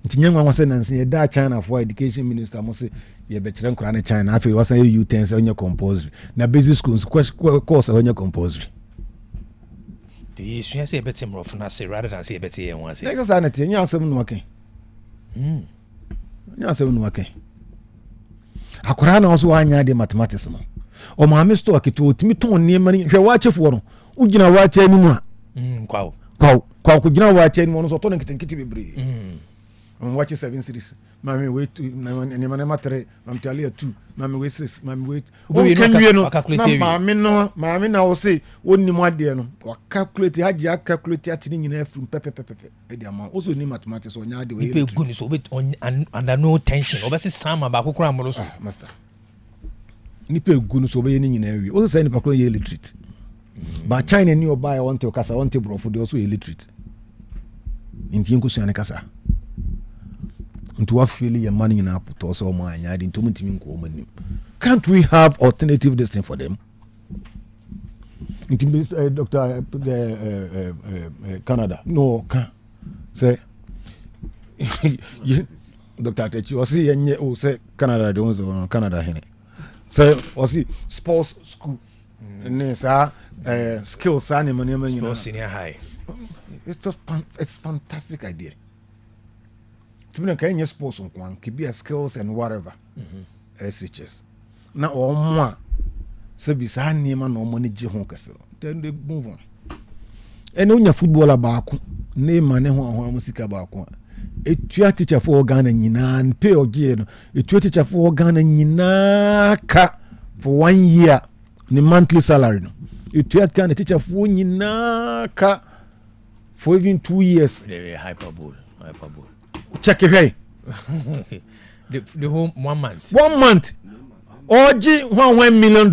ntinyangwa wase nansi ye da China for education minister mo se ye bekyere nkora ne China afi wasa ye U10 onye compulsory na basic schools course onye compulsory the issue say better more for na say rather than say better ye wan say next say na tie nya asem no waken nya asem no waken akora na so anya de mathematics no o maame sto aketo otimi ton ne mani hwe waachefo no ugina waacha ni mu a kwaw ko gina waacha ni mu no so ton nkitenkiti bebre watch 7 series mami wait ni manema 3 mami tali 2 mami wait 6 mami wait o kenwie no mami na o say wonni mu ade no o calculate haji calculate atini nyina from pepe e dia ma o so ni mathematics o nya ade we pe guni so bit under no tension obese sama ba kokora amoro so master ni pe guni so be ni nyina wi o say ni pakro ye illiterate ba China ni oba ya want to kasa want to brofo de o so illiterate nti nkusu ane kasa nti wa feel your money na put so mo anya de ntom ntimi nko mo nim. Can't we have alternative this thing for them? Nti Dr. Canada no can say Dr. Techi o see yenye o say Canada de onzo Canada hene say o see sports school ne sa skills ani mo ne sports senior high. It's fantastic idea. To me, can you sports on one? Could be a skills and whatever. SHS. Now, or more. So, beside Nima, no money, Jihon then they move on. And on your footballer back, name man, who music about a teacher for Ghana and pay or gain. A teacher for Ghana Yinaka for 1 year, the monthly salary. A teacher for Yinaka for even 2 years. Hyperbole. Check it hey. the whole 1 month. 1 month. Oji $1 million.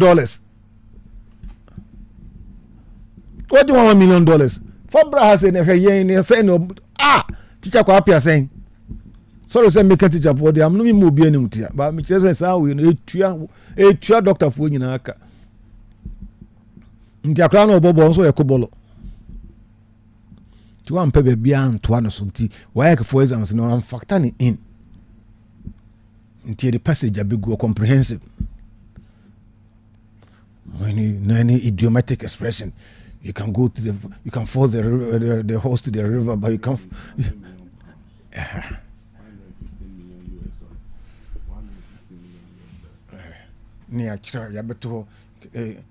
What do you want $1 million? For Brahas and a saying, teacher ko happy saying. Sorry, say make a teacher for the I'm no more be any mutia. But me just say how we a tua doctor for you na aka. Nti akra na obobo so ekobolo. to one pebe beyond to one sunti work for exams no I'm factoring in until the passage a big go comprehensive. When you any idiomatic expression, you can go to you can force the horse to the river, but you can't. Near Yabeto,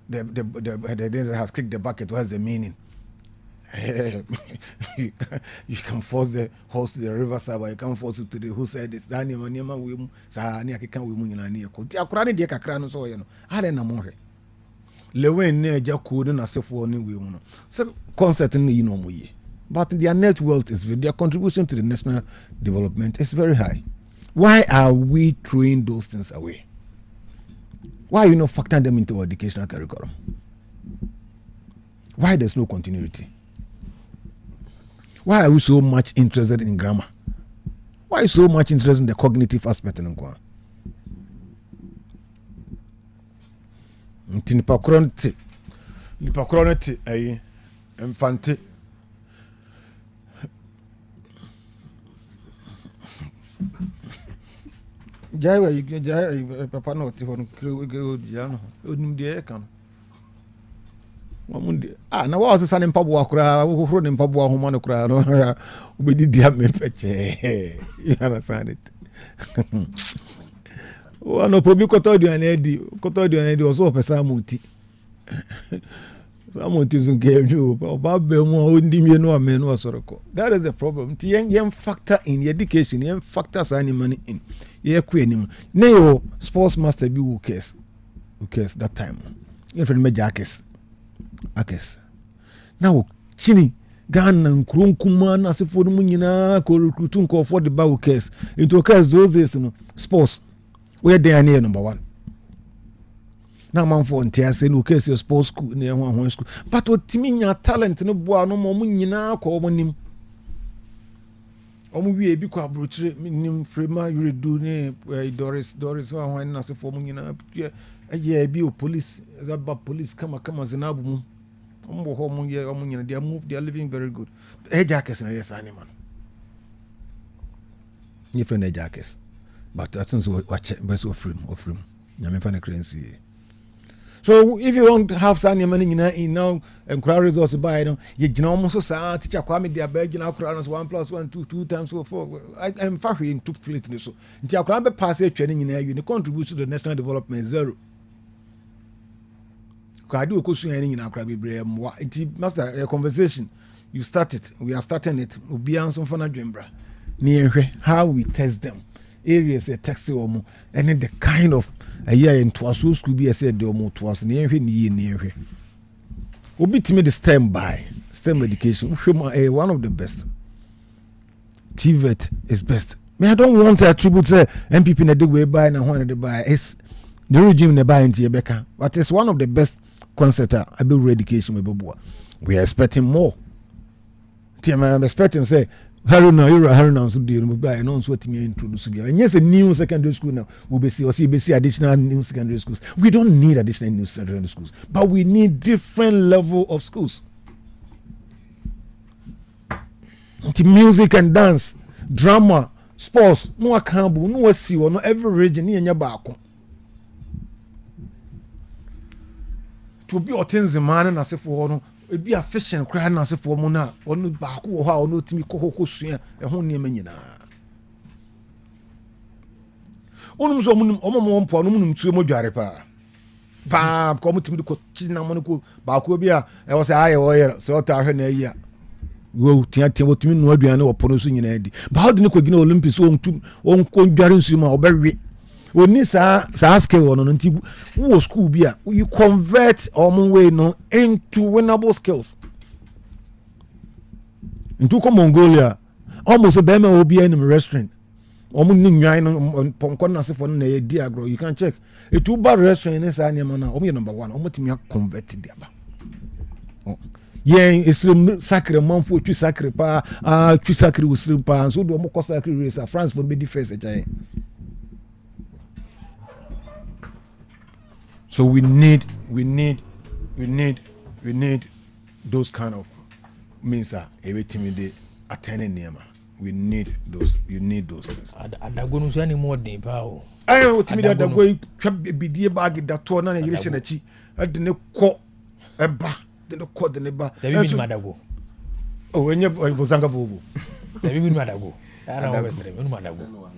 the has kicked the bucket. What's the meaning? you can force the horse to the riverside, but you can't force it to the who said it's Daniel Manima Wim, Sahania can women in a near could. Yakrani de Cacrano, so you know, I don't know. Lewen near Jacood and Asafo ni women. So, concertly, you know, we. But their net wealth is their contribution to the national development is very high. Why are we throwing those things away? Why are you not factoring them into our educational curriculum? Why there's no continuity? Why are we so much interested in grammar? Why so much interested in the cognitive aspect in Nkwa? Nipa kronti ay infante jai papa no ti hon ke ya no onim de kan wamundi na wa osesa ne mpaboa kura hohoro ne mpaboa ho no kura no obedi dia me peche you understand it no probi kotoduane di oso pesa muti samuti zunkeju ba be mu ondi mi no amenu osoroko. That is the problem. Ti yen factor in education, yen factors any money in ye ku enim na yo sports master bi who cares that time ye friend me jakes akes now chini Ghana nkrunkuma na sefo mu nyina ko recruit nko for the bawo case into case those days no sports we dey near number 1 na man for ntia no case sports school na ho school but otimi nya talent no boa no mo nyina ko mo nim omu wie bi ko abrochire nim frema yuredu ne Doris wa ho na sefo mo nyina ye bi o police zaba police kama zinabu mu omu ho mo ye omu nyina they are living very good. Ejakes na yes animal ni friend ejakes but that's so watch best of him nyame fa na currency. So if you don't have some money in now and crowd resource by no you gina almost so teacher kwame dia ba gina crowd 1 + 1 2 times 4 I'm fairly in took plate so ntia crowd be pass a training in you contribute to the national development zero. Kwadi okosu yan nyina crowd be bre mo master a conversation you start it, we are starting it obi anso for na dwembra ni ehwe how we test them areas a text omo and the kind of a year in twaso school be said the omo twas ni ehwe ni ehwe obi timi the STEM education one of the best. TVET is best. Me I don't want to attribute say MPP na dey way buy na one dey buy is the regime na buy into Ebeka, but it's one of the best concept about education we are expecting more. I'm expecting say Haruna so dey buy no so timi introduce bi. And yes, a new secondary school now we be see additional new secondary schools. We don't need additional new secondary schools, but we need different level of schools. Music and dance, drama, sports, no akambu, no see no every region ni enya baako. To be otenze man na sefo no e bi affection kra na sefo mo na onu baako wo ha onu timi kokoko sua e ho ne manyina. Onum so munum omomo mpo no munum tuo mo dware pa ko mo timi ko china mo ko baako bi a e wo se aye wo ye so o ta hwe na yi a wo tia wotimi no aduane wo pono so nyina di ba how de ne ko gina Olympics on ko dware nsu ma obawe oni sa skill no nti wo school bi a you convert omo way no into winnable skills. Into ko Mongolia almost be me obi in restaurant omo ni nwan no ponko na sefo no na ye di agro you can check etu ba restaurant ni sa nyama na omo ye number 1 omo timi convert di aba. Yen isrim sacre manfo twi sacre pa twi sacre usrim pa so do mo ko sacre race France for be the first giant. So we need those kind of means everything they attending nema. We need those. You need those things. Adago no so any more din pa o. Ayo timi da adago twa bidie bag da to na yire hye na chi. Ade ne kɔ eba, de ne kɔ de ne ba. Se bibi ni adago. Oh, enye vozanga vovo. Se bibi ni adago. Ara o besere, ni adago.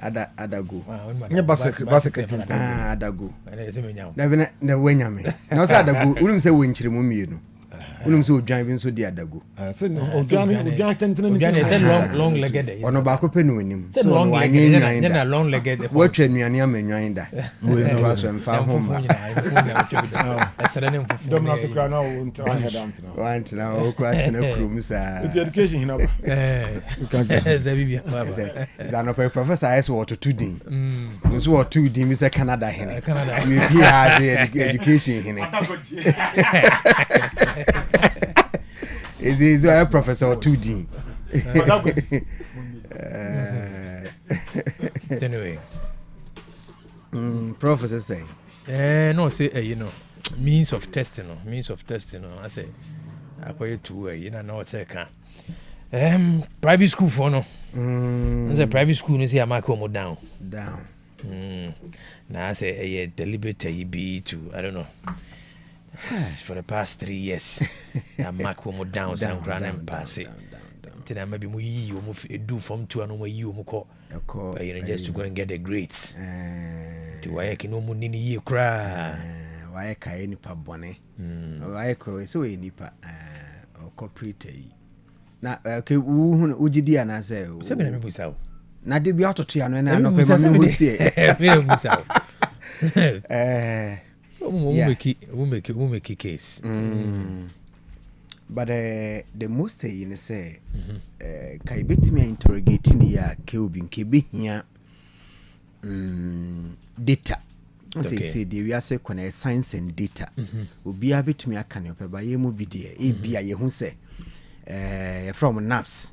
Adago. Nye basket adago. Na bi na wanyame. Na so adago, unum se wonkyire mu mienu. Unum se odwan bi nso di adago. Se odwan tentene ni. Odwan long legged. Ono ba ko pe no anim. So long legged. Na long legged. Watwa nuane amenwan da. We no so mfa ho ma. Esere ne mfufu. Dom na so kra na wo ntra head out na. Want na o kwa tena krum sa. Education hina ba. Zabibia. Zano professor is what to din. Nso what to din Mr. Canada hene. Canada. We be as education hene. Is a professor 2D. Anyway, professor say, no, say, you know, means of testing. I say, I call you to, you know, say, private school for no. It's a private school, you see, I'm come down. Now I say, a deliberate be to, I don't know. For the past 3 years, I'm Mac will down some grand and pass it. Then maybe we do from 2 and you just to go and get the grades. To why I can no money you cry. Why I any pub bonnet? Why I call so any or corporate. Now, okay, would you dear? And I say, 7 minutes out. Now, did be out of 3 and I know we see it. We'll make a case. But the most you say, can bet me interrogating ya Kilbin Kibi here data. Say the we say when science and data will be a bit me a can up by you be dear. It be a who say from naps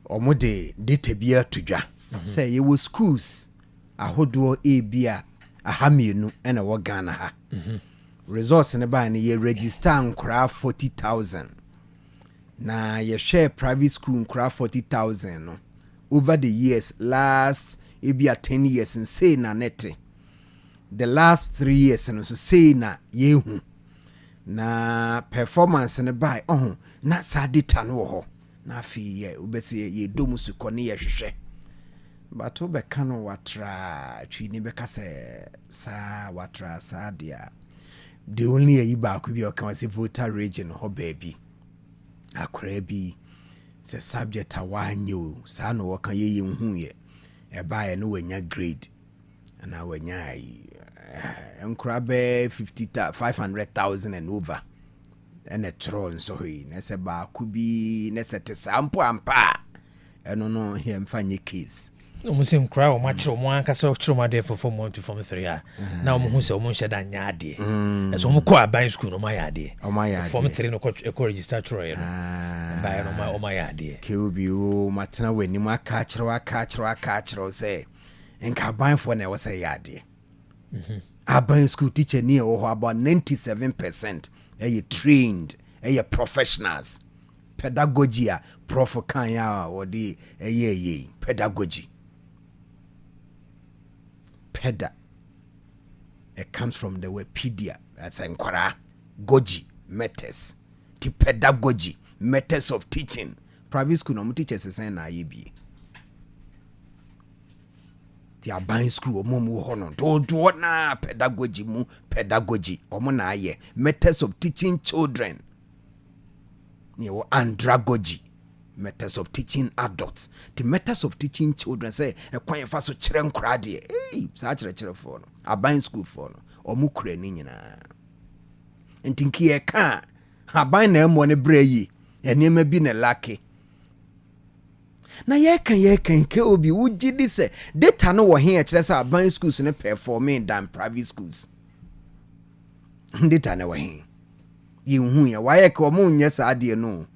or more data beer to ja. Say you will schools a hodo a beer. A haminu and a wagana ha. Resource in the buy ye register and craft 40,000. Na ye share private school and craft 40,000. Over the years, last it be a 10 years and say na nete. The last 3 years and also say na yehu. Na performance in the buy na sadita no ho. Na fi ye ubesi ye domu sukoni ye shwe. But obe kano watra chini beka se sa watra sa dia the only a iba could be or say voter region ho baby akra bi se subject awanyo sa no waka ye hu ye e ba ye no wanya grade na wanya enkra be 500,000 and over and a tron so he na se ba ku bi na set sample ampa eno no he mfanye case. No musim cry or much or one castle trauma there for 4 months to form 3 years. Now who say almost shed an yadi. As one quite buying school on my idea. Oh my idea. Form 3 no coach a register Troy. Buy on my idea. Kilbu Matana when you ma catch or say. And can buy for never say yadi. I buy school teacher near or about 97%. You trained, you professionals. Pedagogia, prof kanya or the pedagogy. Peda. It comes from the word pedia. That's enquara. Goji, methods. The pedagogy, methods of teaching. Private school, no teachers say na yebi. The abang school, omo hono. Do what na pedagogy mu pedagogy. Omo na ye methods of teaching children. Niyo andragogy. Methods of teaching adults. The methods of teaching children say a kwanya fa so kire nkra de. Sa kire for no. Aban school for no. Omu kure ni nyina. Entinki e ka aban na emo ne breyi. Enema bi ne lake. Na ye kan ke obi wugidi se data no wo he kire say aban schools ne performing than private schools. Data na wo he. Ye hu ya wa ye ka omu nya sa ade no.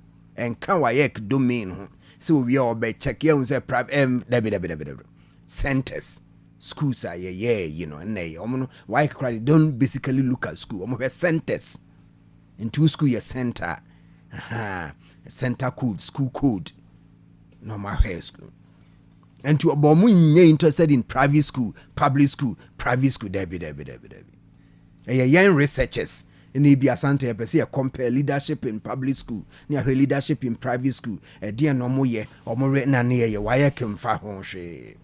And can wayek domain so we all be check here say private centers schools are you know and they why credit don't basically look at school centers into school your center center code, school code, normal high school. And to about me interested in private school, public school, private school, debi. Young researchers in Yaw Asante say compare leadership in public school, near leadership in private school. A dear no more year or more na near ye why can fa hon she.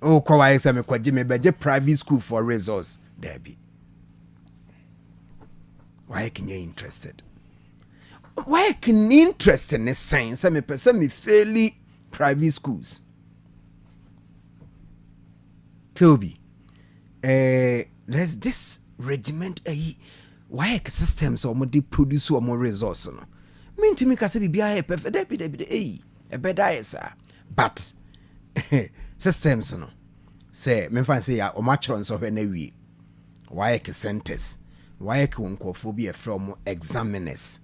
Oh, Kawai say me kwaji me beje private school for resource, debi. Why can you interested? Why can interest in this science? I me person me fairly private schools. Kobe. There's this regiment why systems or more produce or more resource no. Mean to me ka say bibia perfect debi e better sir. But systems no. Say me fan say ya o matron so na wi. Why centers? Why wonkophobia from examiners?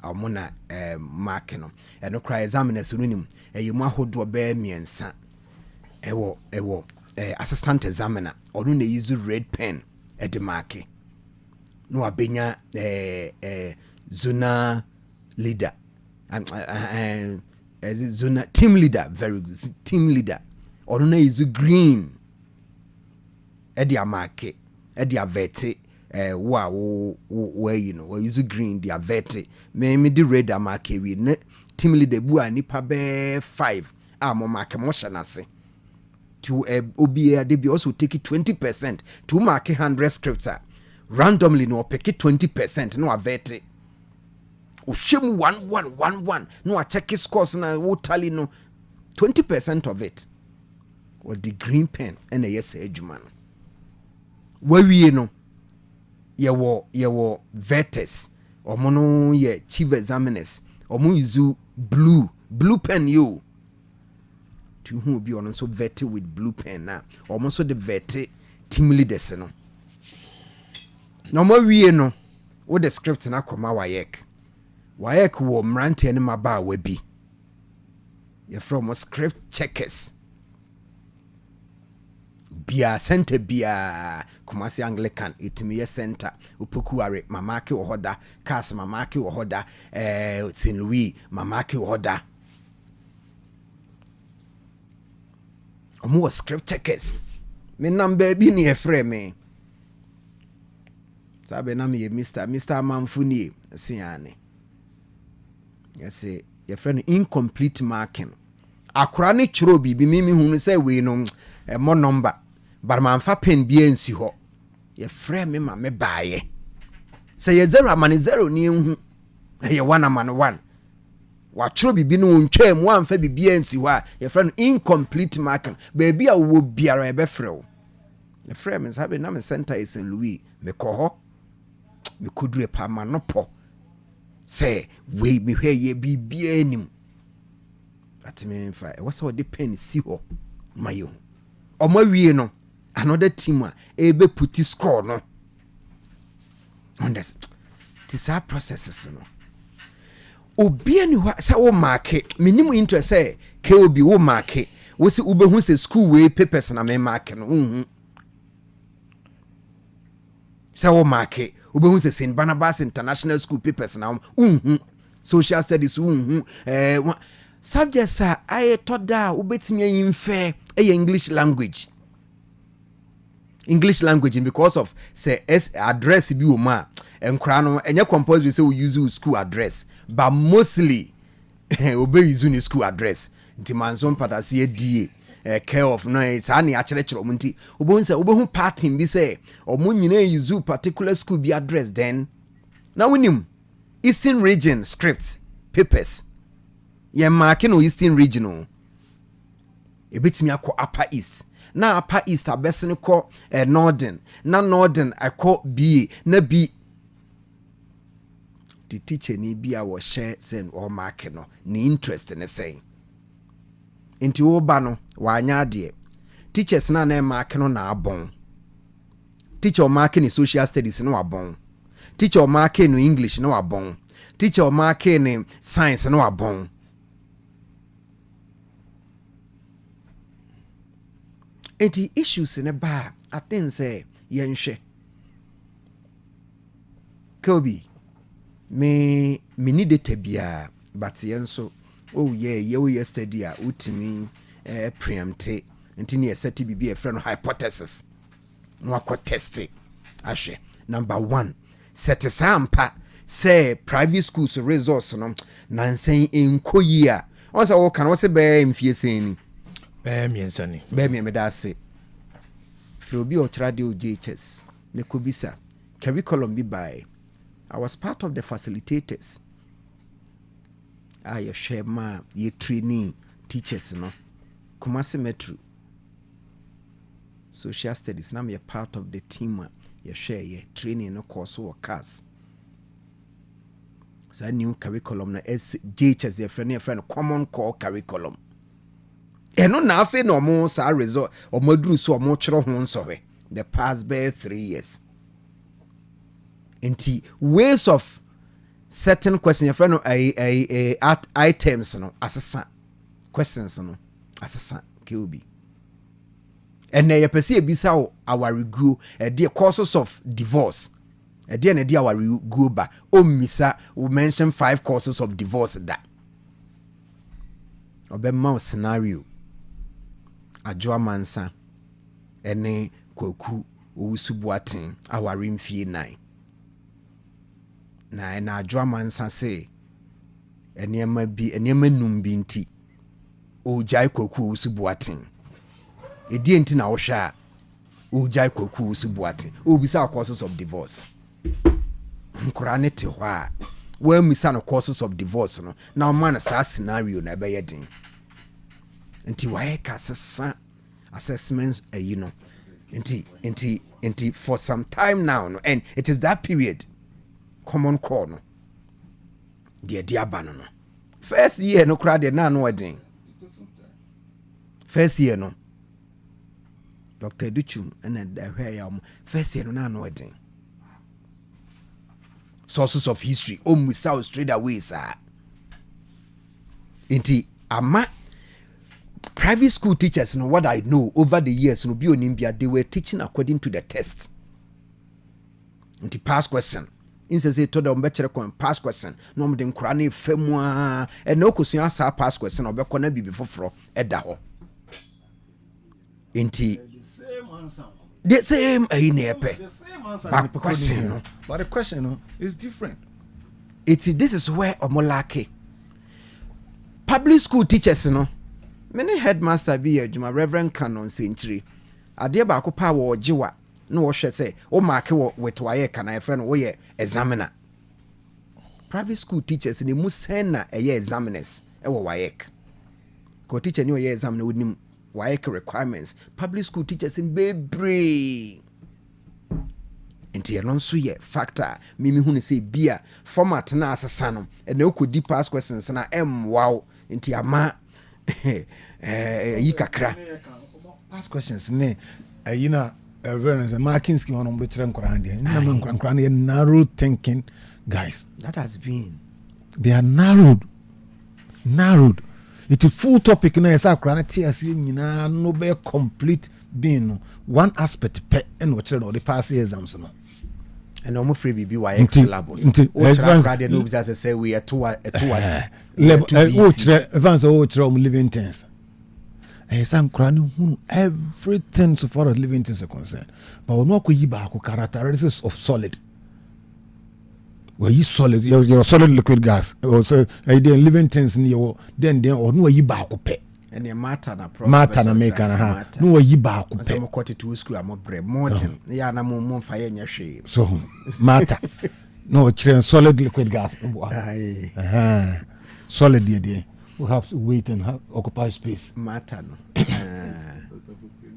Amona mark no e no cry examiners no nim e mu ahodo be miensa ewo assistant examiner onu na use red pen e de mark no abenya zona leader as zona team leader, very good team leader onu na use green e de mark e de avete where you know we use green the avete me the red amake we ne team leader bu anipa be 5 mo mark mo shanase to obia they be also take it 20% to mark 100 scripts randomly no pick 20% no avete o shemu 1111 no check scores na wo tally no 20% of it or the green pen and a yes edgeman where we no yewo vetters omono ye chief examiners omo use blue pen you to who be on so vetted with blue pen na omo so the vetted team leaders no no mo wie no wo the script na koma wayek wo mrante ne maba we bi ye from script checkers bia center bia Kumasi Anglican itimi center upokuare mamake ohoda kas mamake ohoda St. Louis mamake ohoda omo script checkers me number bi ni efre me sabe na me Mr. Manfuni siane yes your friend incomplete marking akora ne chiro bi mimi hunu say we no mo number but man fa pen bi ensi ho ye frame me ma me baaye say ye 0 amane 0 ni hu ye 1 amane 1 wa chiro bibi no ntwa mu amfa bibi ensi ho a ye frame incomplete marking baby a wo biara e be frew ye frame sabe na me center is St. Louis me ko ho me kodure pa ma no po say we me hwe ye bibi anim atime fa e wasa wo de pen si ho mayo omo wie no another team ebe puti score no understand this are processes no obi ani wa say wo mark minimum interest say KOB wo mark wo si ubehu say school we papers na me mark no say wo mark ubehu say St. Barnabas International School papers na social studies subjects are I thought that ubetimi yimfe English language because of say address bi o ma enkra no enye compulsory say we use school address but mostly obey use ni school address nti manson patase die care of no it's ani a chere chere omunti obo party bi say omo nyina use particular school bi address then now winim Eastern region scripts papers ye mark no Eastern regional ebetimi akọ upper east na upper east abesene ko northern na northern akọ B na B the teacher ni bia wo share sen or mark no ni interest ne sen enti wo ba no wa anya de teachers na mark no na abon teacher o mark ni social studies no abon teacher o mark no English no abon teacher o mark ni science no abon enti issues in a bar I think say yenhwe Kobe me mini data biya but yenso oh yeah study a utimi preempte nti ne set bibi a friend hypothesis no akọ test ahwe number 1 set sampa say private schools results no nansen enkoyi a on say wo kan wo se be mfie seni be miensani be mi da se Frobi or radio JHS ne kobisa curriculum bi by I was part of the facilitators. I share my ye trainee teachers no Kumasi Metro social studies now me a part of the team ye share ye training no course or class. So a new curriculum na JHS their friend common core curriculum. Eno na afe no mo sa result o moduru so mo kyerɛ ho nsɔhwɛ the past by 3 years. Inti ways of certain questions your friend items no asesa questions no asesa KOB and na yɛpɛ sɛ ebisa wo our review the causes of divorce na di our review ba o misa we mention 5 causes of divorce da obɛma scenario adwoa mansa ene kwaku owusubuaten aware mfie 9 na adwoa mansa se enema num bi nti ojai kwaku owusubuaten edie nti na wohwa ojai kwaku owusubuaten obisa causes of divorce nkora ne te hɔ a wa misa no causes of divorce no na man sa scenario na be yedin nti wae ka sesa assessments you know nti for some time now no, and it is that period common core no the diabano no first year no crowd na no wedding first year no Dr. Duchum and where yam first year no na no wedding sources of history we saw straight away sir nti ama private school teachers, you know, what I know over the years, you know, they were teaching according to the test. And the past question. Instead say to them better past question. No more than crane femwa and no question answer past question or be before fro edaho. Inti the same back question. But the question is different. This is where omolake. Public school teachers, you know. Many headmaster be a Juma Reverend Canon Century. Adia ba ko pa wo jiwa no wo hwe say o mark wo with waye kan I friend wo ye examiner. Private school teachers ni mu sen na eye examiners e wo waye. Ko teacher ni wo ye examiner wo nim waye requirements. Public school teachers in bebre. Enti e non so ye factor mimi hu ni say bia format na asesa no e na okodi past questions na wow enti ama yikakra past questions ne awareness and marking scheme on which narrow thinking guys that has been they are narrowed it is full topic na esa kra na no be complete being one aspect per and what the past exams no and no free be why syllabus o tra grade no be say we are towards advance living things some cranny everything so far as living things are concerned but no ko yiba ko characteristics of solid where you solid your solid liquid gas also living things in your then or no yiba ko pe and the matter na make na no yiba ko pe mo cut to school am bre mortem ya na mo fa ye nya hwe so matter no train solid liquid gas solid there we have to wait and occupy space matter no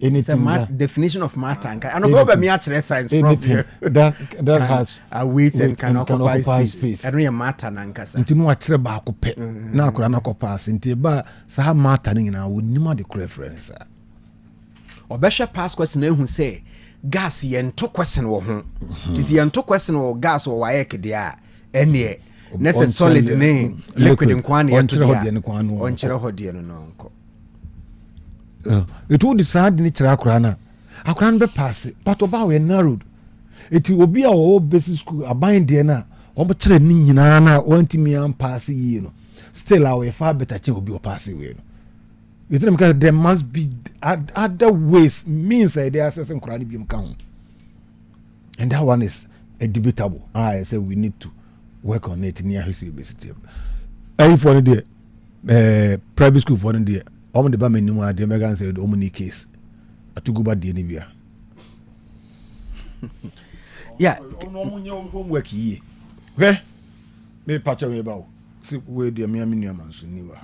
anything definition of matter and no problem me actually science problem that has a wait and can occupy space and we matter na nkasa ntino akire ba ko pe na akora na ko pass nti ba sa matter ni na wonima the reference obesha pass question ehun say gas ye nto question wo ho tis ye nto question wo gas wo waye kede a ene nese solid ne liquid nkwane ya to onchire hodie no nko it would decide ni tira akora be pass but oba we narrowed it obi a o basic school aban de na omo chere ni nyina na want me am pass yi no still our far better che obi o pass we no you think because there must be other ways means they are accessing Quran bi kan and that one is a debatable. I say we need to work on it near his university. I for the private school for the omo de ba menu a de mega say the omni case atugo ba de ni bia. Yeah, no homework here. Okay? Me patch me ba o. See we de me aminu amanso ni wa.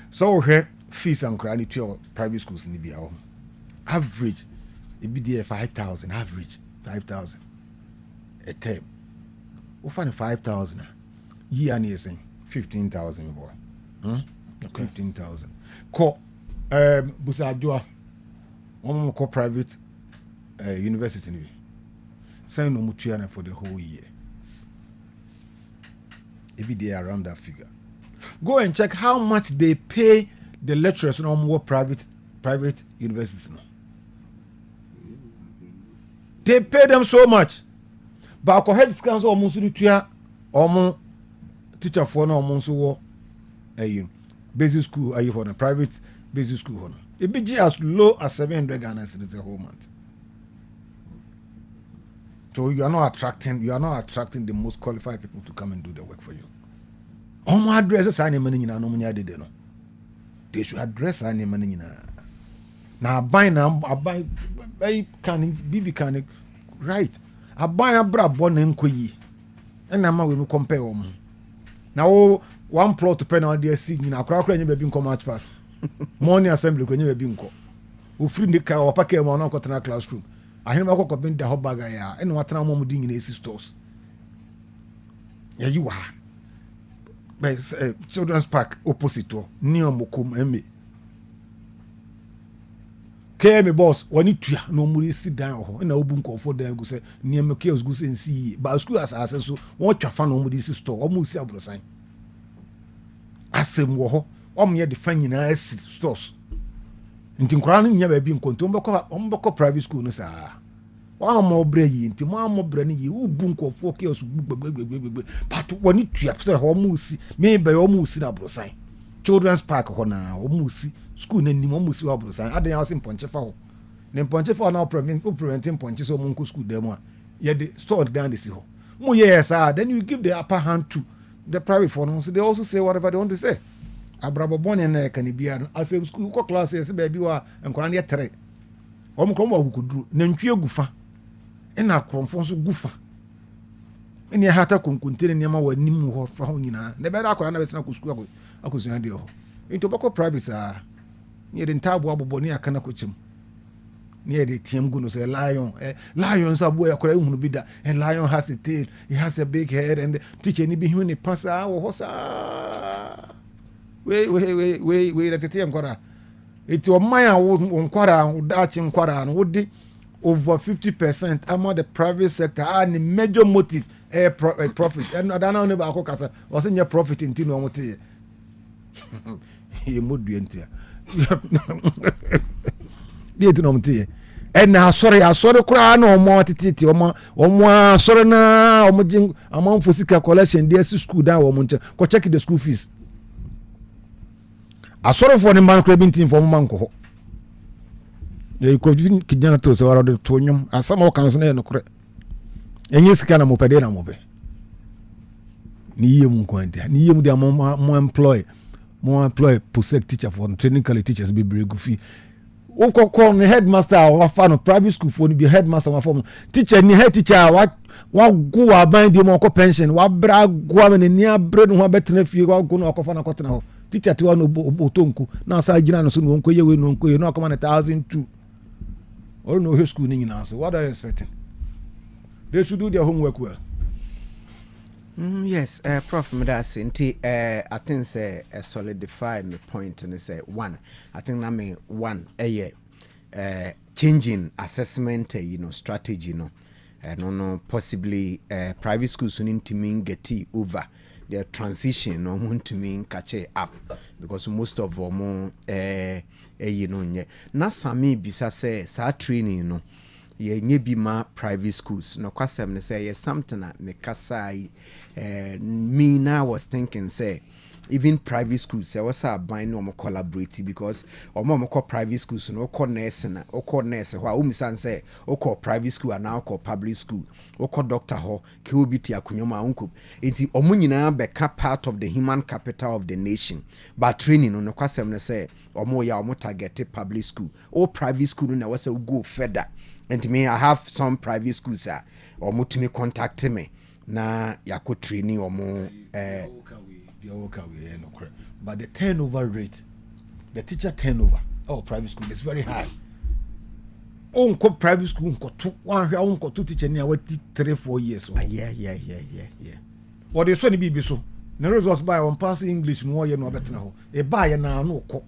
So here fees and credit to private schools ni bia o. Average it be there 5,000 average 5,000 a term. We find 5,000 year and year saying 15,000 boy. Okay. 15,000. Ko busa adwa one ko private university ni. Say no mutuana for the whole year. It be there around that figure. Go and check how much they pay the lecturers on more private universities now. They pay them so much. But I head scans almost to the almost teacher for no almost war basic school are you for the private basic school. It be as low as 700 Ghana cedis a whole month. So you are not attracting the most qualified people to come and do the work for you. All my addresses are money in no did no. They should address any money in now buy can BB can right. I buy a bra born in Kui and now we will compare them. Now one plot to pen on the seat in a crowd when you have been come out pass. Morning assembly when you have been called. We free the car or pack a one in a classroom. I hear my cock up in the hot bag and what time I'm doing in AC stores. Yeah, you are. But children's park opposite to near Mokum Emmy. KM boss, when you no more sit down and open call for them go say near my chaos go and see. But school as I so what your fan on this store almost see a sign. Asem wo me defending as stores. Nti nkrani nya ba bi nkonto mbeko private school no saa. Wa mo bre yi nti mo amo bre ni yi ubu nkofo chaos gbegbegbegbe. But when you tua say ho mo si me be ho mo si na brosan. Children's park ho na ho mo si school na ni mo mo si ho brosan. Adan ya sim ponche fa ho. Ne ponche fa na preventing ponche so mo nko school dem a ye de store down the si ho. Mo yes then you give the upper hand to the private phone, so they also say whatever they want to say. Abrabo born in can be an Asem school classes, baby, and Korea 3. Omcom could do Nentrio Gufa. And now Cromfonso Gufa. And your hat contain Yama were Nimu or Faunina. Never I could never school. I could say, in tobacco privates are near the entire Bonia Canacuchum. Near the Tiam Guno say lion, lions are where I be that, and lion has a tail, he has a big head, and teacher any be human pass our horse. Wait, at the Tiam Quara. It your Maya on Quara, Dutch in Quara, and would over 50% among the private sector and the major motive a profit. And I don't know about Cocasa, was in your profit in Tino. He would be entire. Dear to know and now sorry cry no more titi or more sorry na or among for sick collection dear school down or munch go check the school fees. I sorry for the man craving team for Manco. They could kidnap to so the tonium and some more council no correct. And yes, can I'm operating over. Nium quantity, Nium de more employ possess teacher for training teachers be very goofy. Oko call the headmaster or fan of private school for be headmaster or form teacher ni head teacher what go abind the more pension what brag go and near bread no better if you go no ko fan ko teacher to no botonku na sa gina no so no nko ye we no nko ye no come 1,002 or no school ni na so what are you expecting? They should do their homework well. Yes, Prof. Medasi, I think say solidify my point and say one. I think I mean one changing assessment, strategy, no possibly private schools need to mean get over their transition no want to mean catch up because most of them na sami bisa say sa training ye nye bi ma private schools no kwasem ne say yes something that me kasai me now was thinking say even private schools say was a bind no collaborate because omo call private schools no call nurse na o call nurse ho a umisan say o call private school and now call public school o call doctor ho ke obi ti akunyoma unko enti omo nyina be part of the human capital of the nation but training no kwasem ne say omo ya omo target public school or private school na was go further. And me, I have some private schools or more to me contact me. Na yako training or more. But the turnover rate, the teacher turnover, private school is very high. Unko private school, unko two teacher near 3-4 years. Yeah. What they so be so. The results by on pass English no year no better now. A buy na no ko.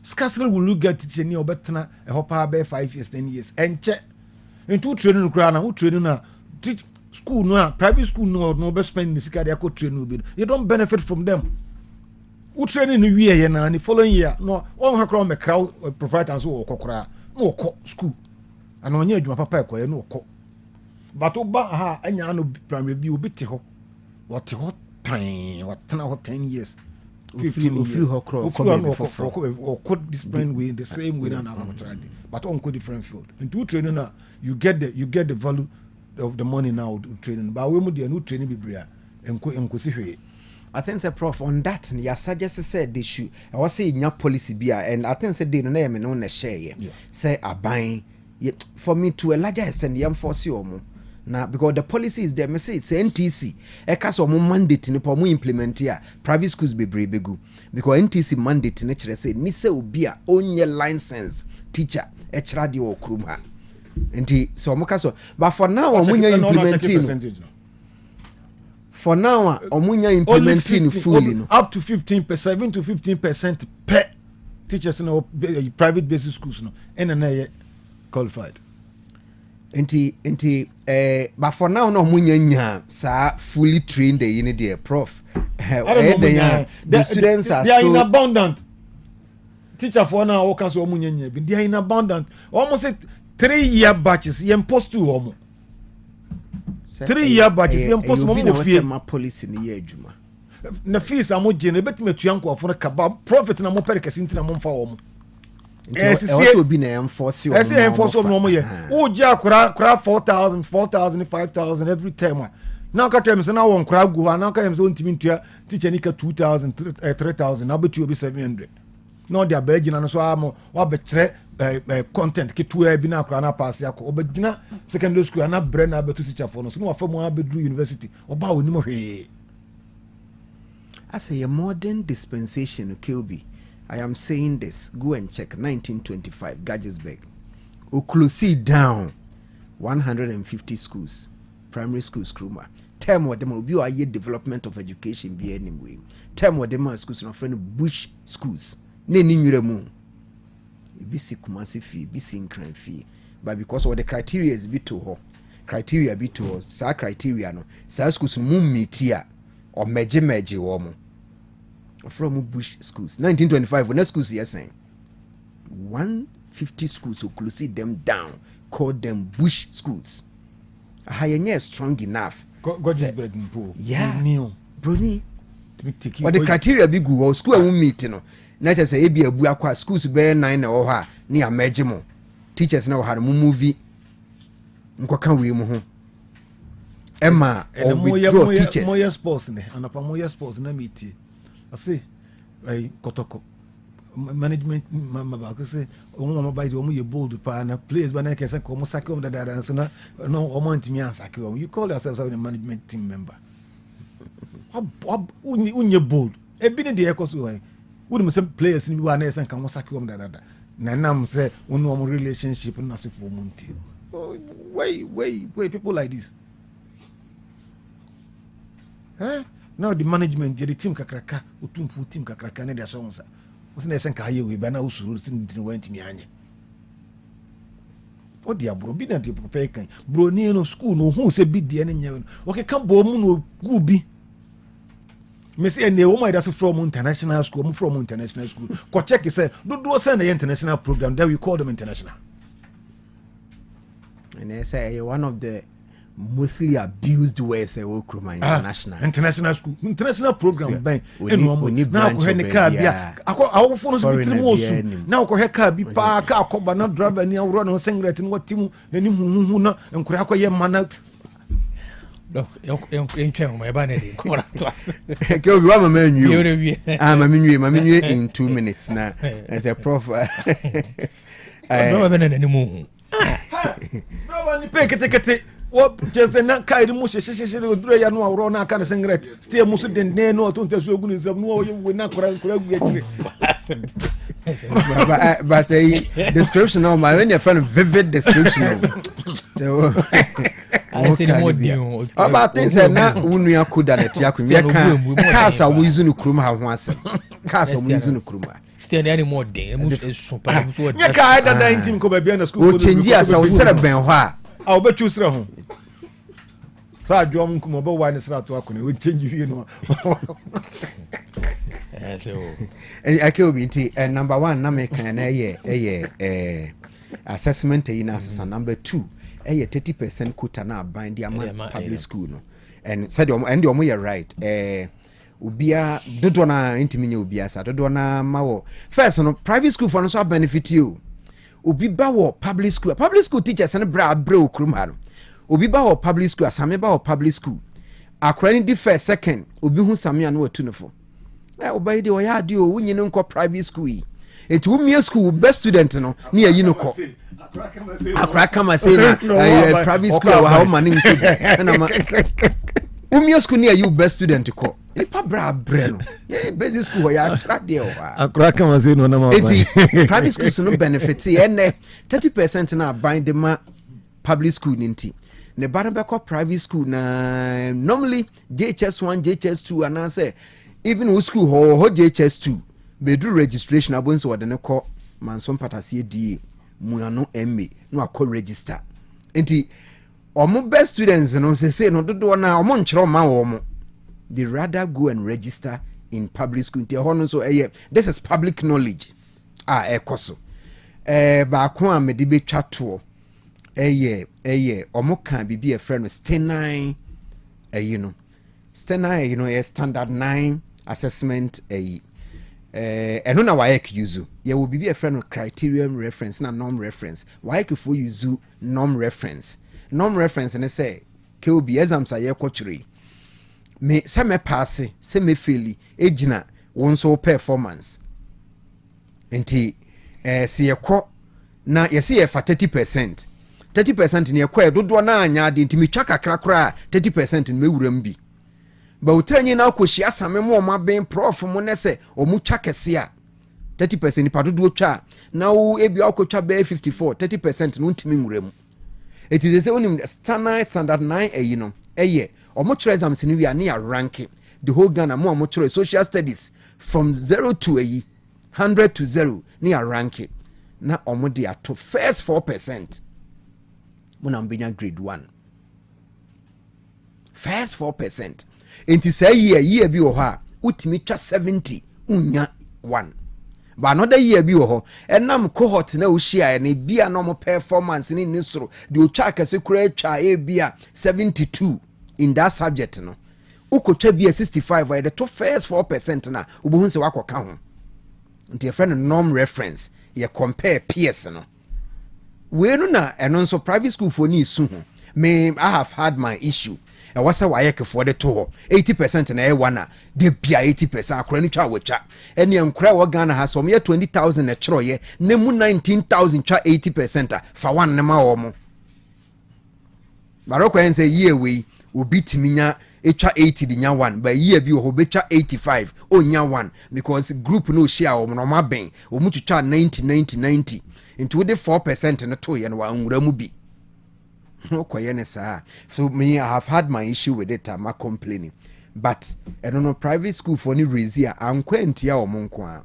Scarcely will look at teacher near better a hopper by 5 years, 10 years. And check into training crown who training na school no private school no best spend the sika they could train you don't benefit from them. Who training the year na and the following year no all her crown me crowd provide and so okokra no school. And on your papa ko no ko. But oba ha anya no primary bi obiti ho. What time? What 10 years? 15 years. Or could discipline way the same way now, but on different field. In two training now, you get the value of the money now training. But we would no training be and I think say prof on that ya suggest said they should I was say nya policy bia and I think say they no name no na share say aban for me to a larger extent yam force you now because the policy is there me say it's NTC e ka so mo mandate ni po mo implement here private schools be begu because NTC mandate ni kire say ni say obi a onye license teacher e kira de o krum ha nti so mo ka so but for now omunya implementing for now omunya implementing fully no up to 15% even to 15% per teachers in private basic schools no and qualified. Inti but for now no munya sa fully trained the unit there prof the students are they are still in abundant teacher for now o kan so munya they are in abundant almost 3-year batches yem post to omo 3-year batches yem post mo mo fie ma policy ni ye adwuma na fees amo gene betima tuanko afo ka ba profit na mo perikasi ntina mo mfa omo also be na enforce you enforce no mo ye wo ja kura 4,000 5,000 every time now ka tell me say na won kura go now ka em say ontimi ntua teacher ni ka 2,000 3,000 now betu obi 700 no dia ba gina no so amo wa be kire content ke tuwa bi na kura na pass ya ko obagina secondary school na bre na betu teacher for no so no wa famu abedu university oba woni mo hwe as a modern dispensation KOB I am saying this. Go and check 1925 Gadgesburg. Oklosi down 150 schools, primary schools. Kruma. Term what them will be a year development of education be anyway. Term what them schools no friend bush schools. Ne ni nyuremu. Bisi kumasi fee, bisi nkran fee. But because of the criteria is bit to her. Criteria bit to her. Sa criteria no. Sa schools mu metia or meje womo. From bush schools 1925 when schools yes saying 150 schools who close them down call them bush schools a higher strong enough yeah brony but the criteria be good school won't meet no na just say be abu akwa schools be 9 na ho ha ni ameje mo teachers na ha mo movie nkoka we mo ho Emma or withdraw teachers moya sports ne anapa moya sports na meet I say, Kotoko management, Mamma, say, oh, by the you bold partner, please, but I can say, come Sako, that so no, want me answer. You call yourself a management team member. When you're bold, a bit in the echoes way. Wouldn't some players in one and come Sako, that Nanam say, one normal relationship, nothing for Monty. Wait, people like this. Huh? Now the management the team kakraka utumfu team kakraka na dia sonsa usina esenka haye we ba na usuru tin went mi anye o dia bro bi na de papa kan bro ni no school no hu se bi de na nya okay kan bo mu no gu bi me say ne wo my that's from international school mu from international school ko check say do send the international program that we call them international and they say one of the mostly abused words international program ben na ko he ne car bia awofo no so bitiri mo su na ko he car bi pa ka akoba na driver ni awro no singlet ni watimu na ni huhu na nkura akoye mana entwem ma ba na de kora to ke obi wa mama nwie mama nwie in 2 minutes na as a prof no ba na ni mu bro ni pe kete what just na kai mu sheshe oduro ya no awro na aka na singlet still musu den no to ntesu ogun nsam no we na kora gu akire but the description of my when your friend vivid description so I say more new about things na unu ya koda na tia ku me kan kasa wo izu no krum ha ho ase kasa wo izu no krum still any more day mu so pa mu so ya ka da 19 ko ba bia na school o change asa wo sere ben ho a o be tu sere ho sa dwom kuma ba wa ni sere to akone o change wie no I be number 1 na me kan na assessment na assessment number 2 30% quota na bind the public school no and said and you right ubia dodo na intimi nya ubia sa dodo na mawo first no private school for no so benefit you obi ba wo public school teachers and bra okrum ha no obi ba wo public school asame ba wo public school akwani di first second obi hu same na watu no fo obey de oya de o wunyi no nko private school yi eti wumia school best student no ne yayi no ko akra kama say na private school wa how mani nko na ma wumia school ne yayi best student ko ipa bra no basic school ya tra de o akra kama say no na ma eti private schools no benefit ene 30% na bind the ma public school ninti ne barabeko private school na normally JHS1 JHS2 and I say even with school ho JHS2 be do registration abonso wode ne ko manson patase die muano MA no akọ register enti omo best students no say no dodo na omo nkyero ma wo mo they rather go and register in public school enti ho no so this is public knowledge ekoso ba ko a me de betwa to omo kan bibi e friend stenai stenai standard 9 assessment eno na WAEC use ye will be a friend of criterion reference na norm reference WAEC for use norm reference and say KOB exams are kwotwere me se me pass se me fail ejina won so performance enti se ye kɔ na ye se ye fa 30% ne ye kɔ dodo na anya ade enti me twa kakra kra 30% ne mewuram bi ba utranyi na akoshi asame mo ma ben prof mo ne se o mu twa kese a 30% ni padodo twa na wo ebi akotwa be 54 30% no ntimi nwuram it is say onim standard 9 o mo try exams ni wi ani ya rank the whole Ghana mo try social studies from 0 to 100 to 0 ni ya rank na o mo dey ato first 4% mo na mbenya grade 1 first 4%. Enti say year bi wo ho a utimi twa 70 unya 1 but another year bi wo ho enam cohort na wo hia na bia no mo performance ni nisoro de otwa akase kura twa bia 72 in that subject no ukotwa bia 65 by the to first 4% na obohu se wakoka ho enti e friend norm reference ye compare peers no we no na eno so private school for ni su ho me I have had my issue and what's WAEC for the tour 80% na one de bia 80% akora ni twa wacha ene nkora wa Ghana ha so me 20,000 na chro ye na mu 19,000 twa 80% fa one na ma wo mo baroko en say year we obi timinya etwa 80 di nya one but year bi ho betwa 85 onya one because group no share wo no ma ben o mu twa 90 into the 4% na to ye no wa nwura mu bi no koyenesa so me I have had my issue with it I'm complaining but I don't know private school for any reason ankwantia omonko a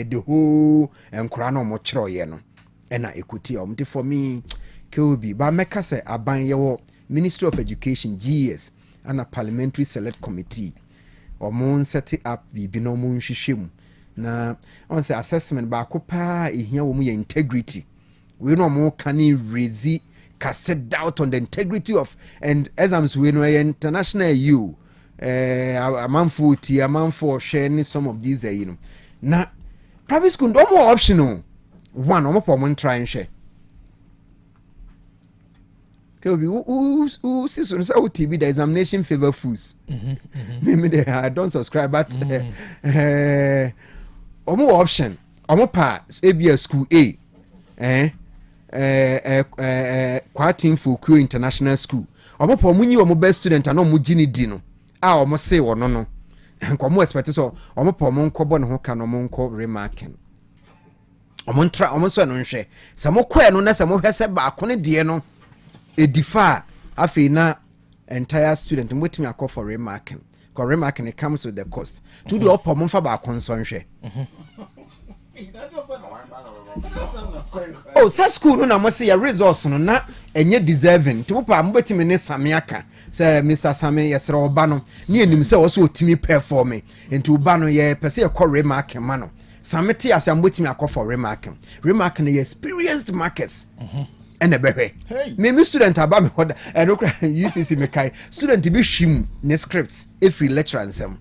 the whole enkura no mo chro ye no na ekuti omde for me KOB ba meka say aban ye wo Ministry of Education GS and a parliamentary select committee omon set up bibi no mo nhwehwem na on say assessment ba ko pa ehia wo mo ye integrity we no mo kan raise casted doubt on the integrity of and exams we know international you a man for sharing some of these you know na private school no more optional one no more try and share who sees on TV the examination favor fools maybe I don't subscribe but more option pa ABS school A Quartin for Crew International School omo po munyi omo best student and omo gini di no a omo say wono no nko mo expect so omo po mo nkobo ne ho ka no mo nko remarking omo ntra omo so no nhwe se mo kwa no na se mo hwese ba akone de no edifa afi na entire student motimi akọ for remarking because remarking it comes with the cost to do opo mo fa ba akon so nhwe oh sa school no na mo say your resource no na enye deserving ti popa mo betimi ne samiaka say Mr. Sami yesre oba no ne enim say wo so otimi perform enti oba no ye pese ye call remarking ma no samete ase am betimi akọ for remarking ye experienced markets and a baby me student aba me hoda and UCC me kai student be shim ne scripts every lecture and some